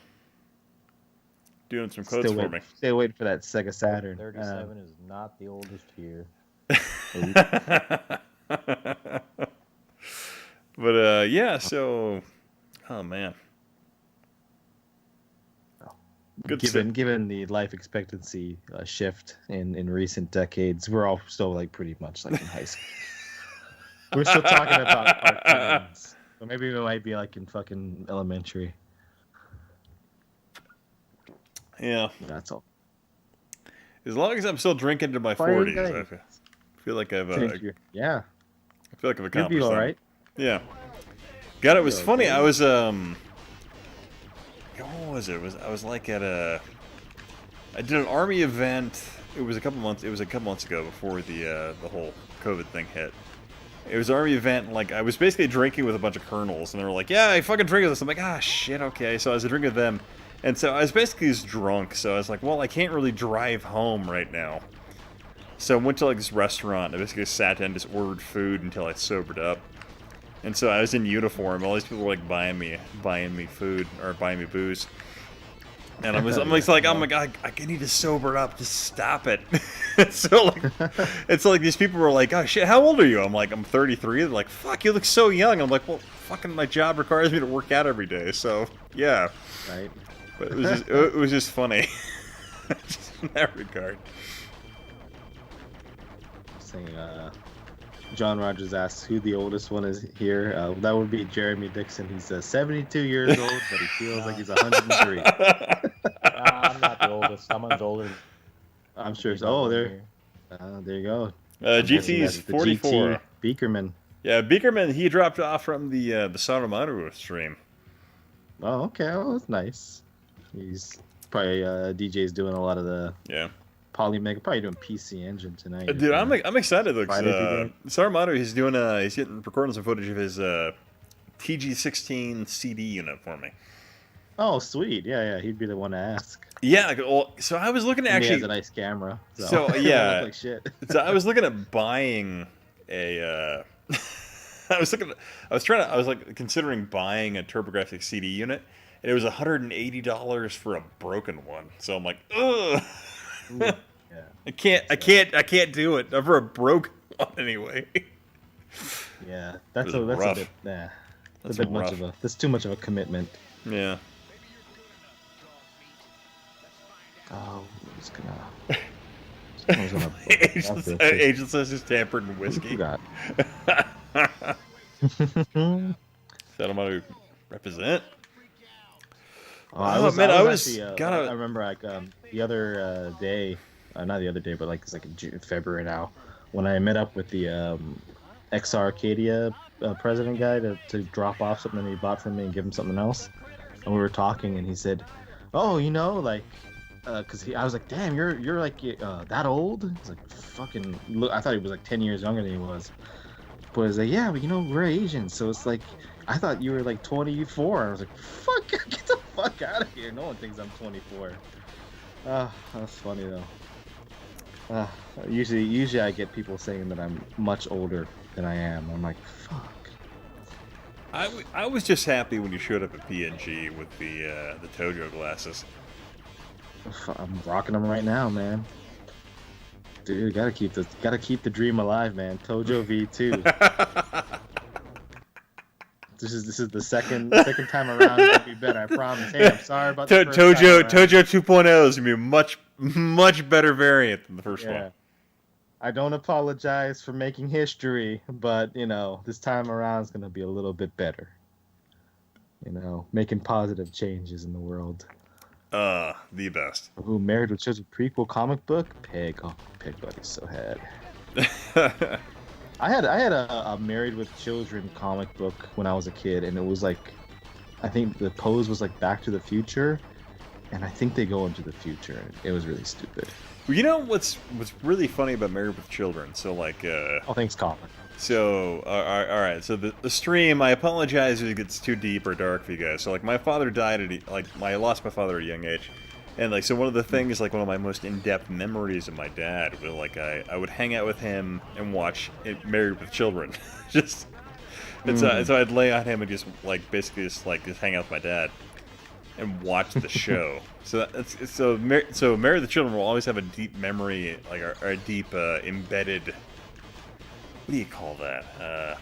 Doing some codes for me. Still waiting for that Sega Saturn. 37 is not the oldest here. But yeah, so oh man. Good Given the life expectancy shift in recent decades, we're all still like pretty much like in high school. We're still talking about cartoons, so maybe we might be like in fucking elementary. Yeah. That's all. As long as I'm still drinking into my 40s, I feel like I've yeah. I feel like I've accomplished You'll be all something. right. Yeah. God, it was funny. I was what was it? I was like at I did an army event it was a couple months ago before the whole COVID thing hit. It was an army event, and, like, I was basically drinking with a bunch of colonels, and they were like, yeah, I fucking drink with us. I'm like, ah, shit, okay. So I was drinking with them, and so I was basically just drunk, so I was like, well, I can't really drive home right now. So I went to, like, this restaurant, I basically sat down and just ordered food until I sobered up. And so I was in uniform, all these people were, like, buying me food, or buying me booze. And I'm like, oh my god, I need to sober up. Just stop it. So like, it's like these people were like, oh shit, how old are you? I'm like, I'm 33. They're like, fuck, you look so young. I'm like, well, fucking my job requires me to work out every day. So yeah, Right. but it was just funny, just in that regard. Saying, John Rogers asks who the oldest one is here. That would be Jeremy Dixon. He's 72 years old, but he feels like he's 103. I'm not the oldest. Someone's older. I'm sure. Oh, there you go. GT's 44. GT Beakerman. Yeah, Beakerman, he dropped off from the Saramaru stream. Oh, okay. Oh, that's nice. He's probably DJ's doing a lot of the Polymega, probably doing PC Engine tonight. Dude, I'm excited. Look, Friday, Saramaru, he's getting recording some footage of his TG16 CD unit for me. Oh, sweet. Yeah, he'd be the one to ask. Yeah, well, so I was looking to actually. He has a nice camera. So it yeah, doesn't look like shit. So I was looking at buying a. I was like considering buying a TurboGrafx CD unit, and it was $180 for a broken one. So I'm like, ugh. Yeah. I can't do it. Not for a broken one anyway. Yeah, that's rough. a bit. Nah, That's a bit much rough. of a. That's too much of a commitment. Yeah. Oh, I'm just gonna. Agent says he's tampered in whiskey. Forgot. Settlement represent. I remember like the other day, not the other day, but like it's like in February now, when I met up with the XR Arcadia president guy to drop off something that he bought from me and give him something else, and we were talking, and he said, "Oh, you know, like." Cause I was like, damn, you're like that old? He's like, fucking. Look, I thought he was like 10 years younger than he was. But he's like, yeah, but you know, we're Asians, so it's like, I thought you were like 24. I was like, fuck, get the fuck out of here. No one thinks I'm 24. That's funny though. Usually I get people saying that I'm much older than I am. I'm like, fuck. I was just happy when you showed up at PNG with the Tojo glasses. I'm rocking them right now, man. Dude, gotta keep the dream alive, man. Tojo V2. This is the second time around. It'll be better, I promise. Hey, I'm sorry about the first time around. Tojo 2.0 is gonna be a much better variant than the first one. I don't apologize for making history, but you know, this time around is gonna be a little bit better. You know, making positive changes in the world. The best. Who Married with Children prequel comic book? Pig. Oh, Pig Buddy's so had. I had a Married with Children comic book when I was a kid, and it was like, I think the pose was like Back to the Future, and I think they go into the future. It was really stupid. Well, you know what's really funny about Married with Children? So like, oh, thanks, Colin. So, all right. So the stream, I apologize if it gets too deep or dark for you guys. So, like, my father died I lost my father at a young age. And, like, so one of the things, like, one of my most in-depth memories of my dad was, like, I would hang out with him and watch Married with Children. So I'd lay on him and just, like, basically just hang out with my dad and watch the show. So Married with Children will always have a deep memory, like, or a deep embedded... What do you call that?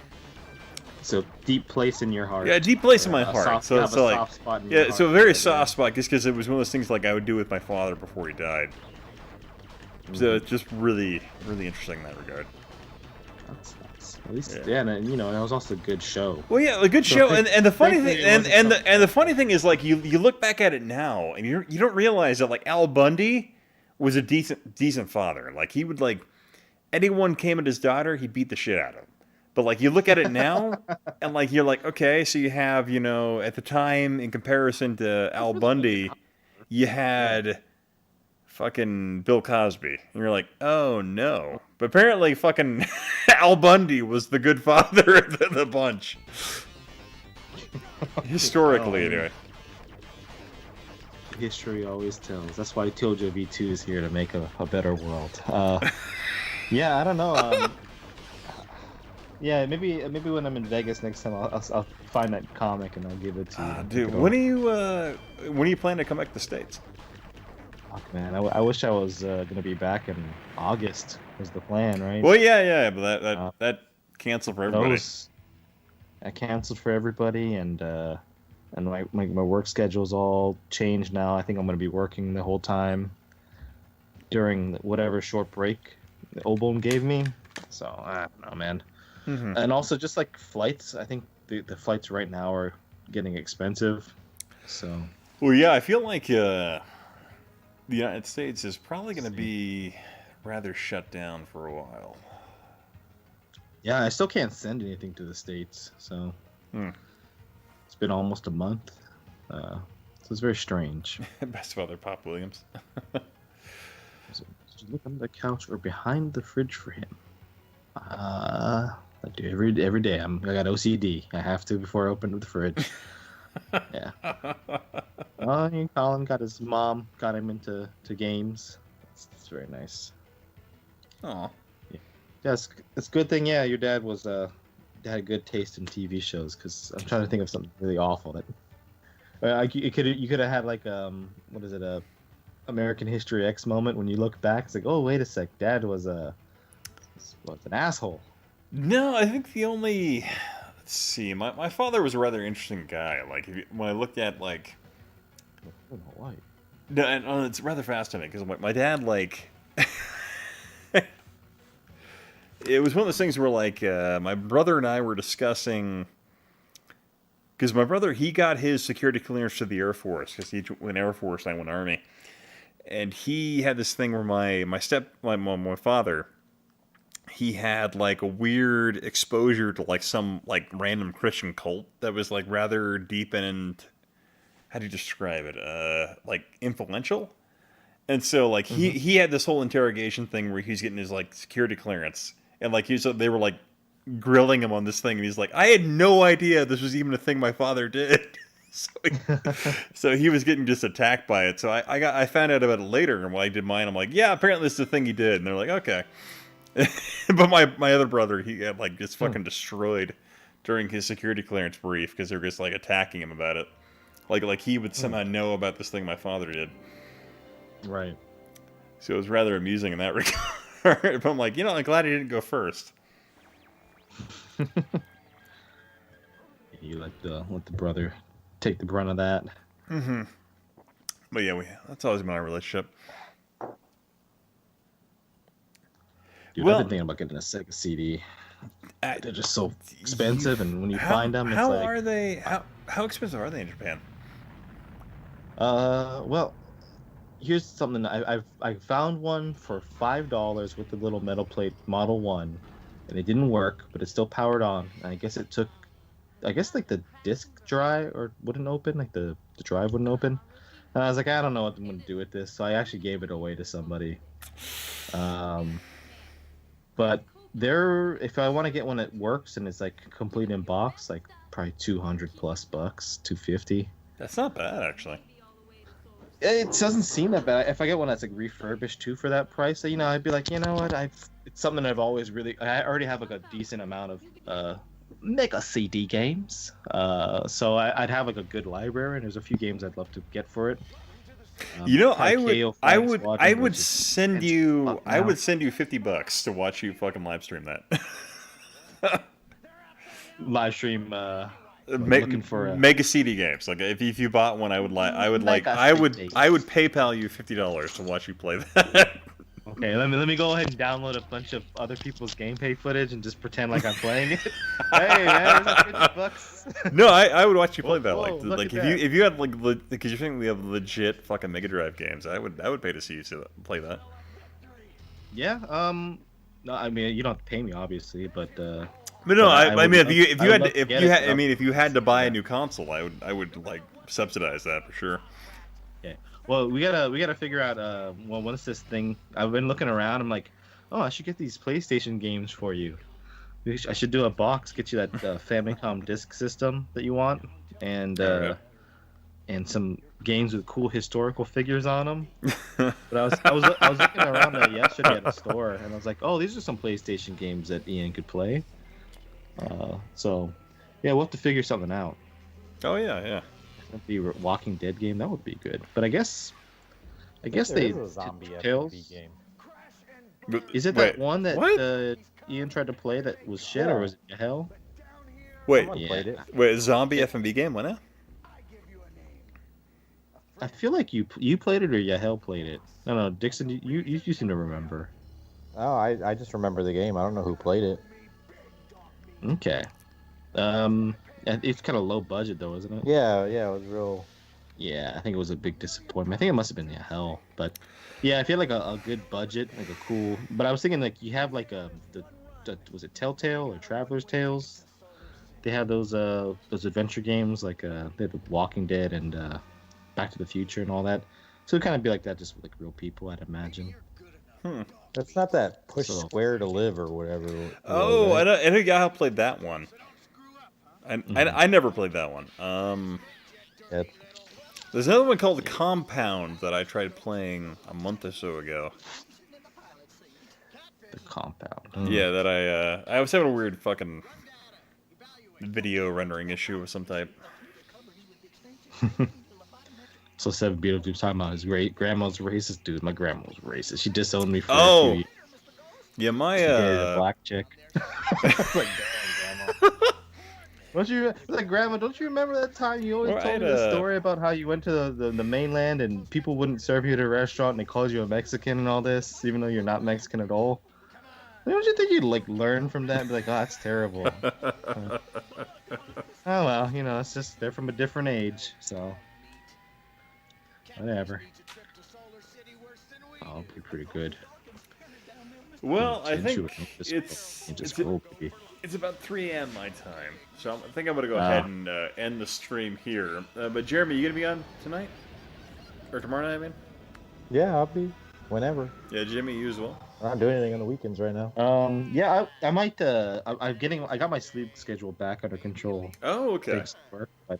So deep place in your heart. Yeah, deep place in my heart. So like, soft spot in your heart. So a very soft spot, just because it was one of those things like I would do with my father before he died. So it's just really, really interesting in that regard. That's nice. At least, and you know, it was also a good show. Well, yeah, a good show, and the funny thing, and the funny thing is, like, you look back at it now, and you don't realize that, like, Al Bundy was a decent father. Like, he would, like, anyone came at his daughter, he beat the shit out of him. But, like, you look at it now, and, like, you're like, okay, so you have, you know, at the time, in comparison to Al Bundy, you had fucking Bill Cosby. And you're like, oh no. But apparently fucking Al Bundy was the good father of the bunch. Historically, anyway. History always tells. That's why Tiljo V2 is here to make a better world. Yeah, I don't know. Yeah, maybe when I'm in Vegas next time, I'll find that comic and I'll give it to you. Dude, when are you planning to come back to the States? Fuck, man, I wish I was gonna be back in August. Was the plan, right? Well, yeah, but that canceled for everybody. I canceled for everybody, and my work schedule's all changed now. I think I'm gonna be working the whole time during whatever short break the Obon gave me. So I don't know, man. Mm-hmm. And also just like flights, I think the flights right now are getting expensive. So. Well, yeah, I feel like the United States is probably going to be rather shut down for a while. Yeah, I still can't send anything to the States, so it's been almost a month. So it's very strange. Best father, Pop Williams. So, look under the couch or behind the fridge for him. I do every day. I got OCD. I have to before I open the fridge. Yeah. Colin got his mom got him into games. It's very nice. Oh. Yeah, it's a good thing. Yeah, your dad was had good taste in TV shows. Because I'm trying to think of something really awful that you could have had like what is it, a American History X moment when you look back. It's like, oh wait a sec, Dad was an asshole. No, I think the only... Let's see, my father was a rather interesting guy. Like, when I looked at, like... Why? No, and it's rather fascinating, because my dad, like... It was one of those things where, like, my brother and I were discussing... Because my brother, he got his security clearance to the Air Force, because he went Air Force and I went Army. And he had this thing where my father... he had like a weird exposure to like some like random Christian cult that was like rather deep and how do you describe it? Like influential. And so like he had this whole interrogation thing where he's getting his like security clearance and like they were like grilling him on this thing and he's like, I had no idea this was even a thing my father did. So he was getting just attacked by it. So I found out about it later and when I did mine, I'm like, yeah, apparently this is the thing he did. And they're like, okay. But my other brother, he got like just fucking destroyed during his security clearance brief because they were just like attacking him about it, like he would somehow know about this thing my father did. Right. So it was rather amusing in that regard. But I'm like, I'm glad he didn't go first. You let the brother take the brunt of that. Mm-hmm. But yeah, that's always been our relationship. Dude, I've been thinking about getting a Sega CD. They're just so expensive, and when you find them, it's how like... are they? How expensive are they in Japan? Well, here's something. I found one for $5 with the little metal plate Model 1, and it didn't work, but it still powered on. And I guess like the disk drive or wouldn't open, like the drive wouldn't open. And I was like, I don't know what I'm gonna do with this, so I actually gave it away to somebody. But if I want to get one that works and it's like complete in box, like probably $200+ bucks, $250. That's not bad, actually. It doesn't seem that bad. If I get one that's like refurbished too for that price, I'd be like, you know what? It's something I've always I already have like a decent amount of Mega CD games. So I'd have like a good library, and there's a few games I'd love to get for it. I would send you $50 to watch you fucking live stream that. Live stream looking for Mega CD games. Like if you bought one, I would PayPal you $50 to watch you play that. Okay, let me go ahead and download a bunch of other people's gameplay footage and just pretend like I'm playing it. Hey man, $50. No, I would watch you play that. Whoa, like if you had like because you're saying we have legit fucking Mega Drive games, I would pay to see you play that. Yeah. No, I mean you don't have to pay me obviously, but. But no, I mean if you had to buy a new console, I would like subsidize that for sure. Yeah. Well, we gotta figure out. Well, once this thing, I've been looking around. I'm like, oh, I should get these PlayStation games for you. I should do a box, get you that Famicom disk system that you want, and some games with cool historical figures on them. But I was looking around yesterday at a store, and I was like, oh, these are some PlayStation games that Ian could play. So, yeah, we'll have to figure something out. Oh yeah. The Walking Dead game, that would be good. But I guess There they is a zombie Tales. FMV game. Is it Wait, that one that what? Ian tried to play that was shit, or was it hell? Wait, Someone played it. zombie FMV game? When now? I feel like you played it or Yahel played it. No, Dixon, you seem to remember. Oh, I just remember the game. I don't know who played it. Okay. And it's kind of low budget though, isn't it? Yeah, it was real. Yeah, I think it was a big disappointment. I think it must have been Yahel, but yeah, I feel like a good budget, like a cool. But I was thinking like you have like was it Telltale or Traveler's Tales? They have those adventure games like they have the Walking Dead and Back to the Future and all that. So it'd kind of be like that, just with like real people, I'd imagine. That's not that push So- square to live or whatever. it Oh, was, right? I know Yahoo played that one. I never played that one. Yeah, There's another one called The Compound that I tried playing a month or so ago. The Compound. Yeah, that I was having a weird fucking video rendering issue of some type. So Seven Beetlejuice talking about his great grandma's racist, dude. My grandma was racist. She disowned me for a Oh, few years. yeah, my She dated a black chick. It's like, damn, grandma. Don't you like, grandma? Don't you remember that time you always told me the story about how you went to the mainland and people wouldn't serve you at a restaurant and they called you a Mexican and all this, even though you're not Mexican at all? Don't you think you'd like learn from that and be like, oh, that's terrible? Oh well, you know, it's just they're from a different age, so whatever. I'll be pretty good. Well, I Change think your- it's just go, baby. it's about 3 a.m. my time, so I think I'm gonna go ahead and end the stream here. But Jeremy, you gonna be on tonight or tomorrow night? I mean, yeah, I'll be whenever. yeah, Jimmy, you as well. I'm not doing anything on the weekends right now. Yeah, I might. I got my sleep schedule back under control. Oh, okay. Thanks to work, but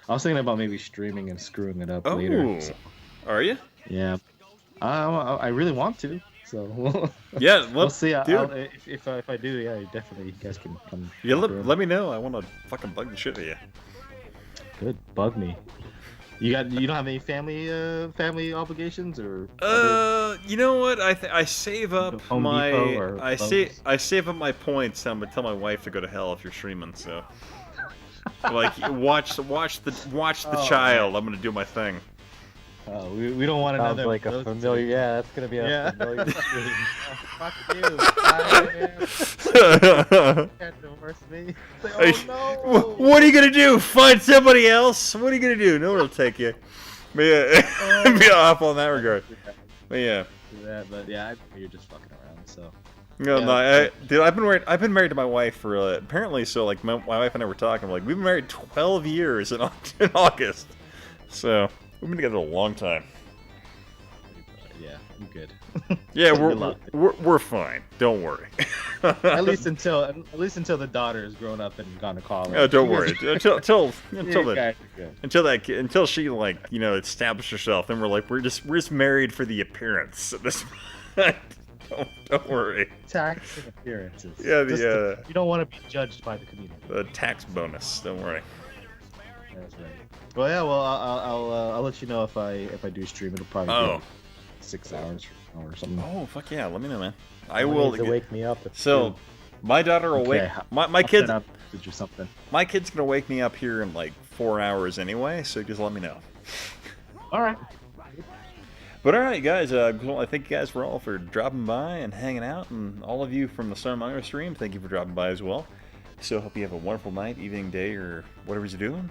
I was thinking about maybe streaming and screwing it up Oh, later. So, are you? yeah, I really want to. So Yeah, we'll see. dude. If I do, yeah, definitely, you guys can come. Yeah, come through. let me know. I want to fucking bug the shit out of you. Good, bug me. You don't have any family obligations or? You know what? I save up Home Depot or my Lowe's? I save up my points. I'm gonna tell my wife to go to hell if you're streaming. So, like, watch the child. I'm gonna do my thing. We don't want Sounds another. like a familiar. Yeah, that's gonna be a Yeah. familiar stream. Fuck you. Can't divorce me. Hey, Say, oh no. What are you gonna do? Find somebody else? What are you gonna do? No one will take you. But yeah, be off on that regard. But yeah. But yeah, you're just fucking around. So. No, Yeah. no, dude, I've been married to my wife for apparently. So like, my wife and I were talking. Like, we've been married 12 years in August. So we've been together a long time. Yeah, I'm good. Yeah, Good luck. we're fine. Don't worry. at least until the daughter has grown up and gone to college. Oh, don't worry. Until You guys are good. until she, like, you know, established herself, then we're just married for the appearance at this point. Don't worry. Tax and appearances. Yeah, you don't want to be judged by the community. the tax bonus. Don't worry. That's right. Well, yeah. Well, I'll let you know if I do stream. It'll probably be like 6 hours from now or something. Oh, fuck yeah. Let me know, man. I Someone will. needs to wake me up. If So, my daughter will wake. Okay, My I'll kid's set up message or something. my kid's gonna wake me up here in like 4 hours anyway. So just let me know. All right. But all right, guys. Well, I thank you guys for all for dropping by and hanging out, and all of you from the Starmonger stream, thank you for dropping by as well. So hope you have a wonderful night, evening, day, or whatever you're doing.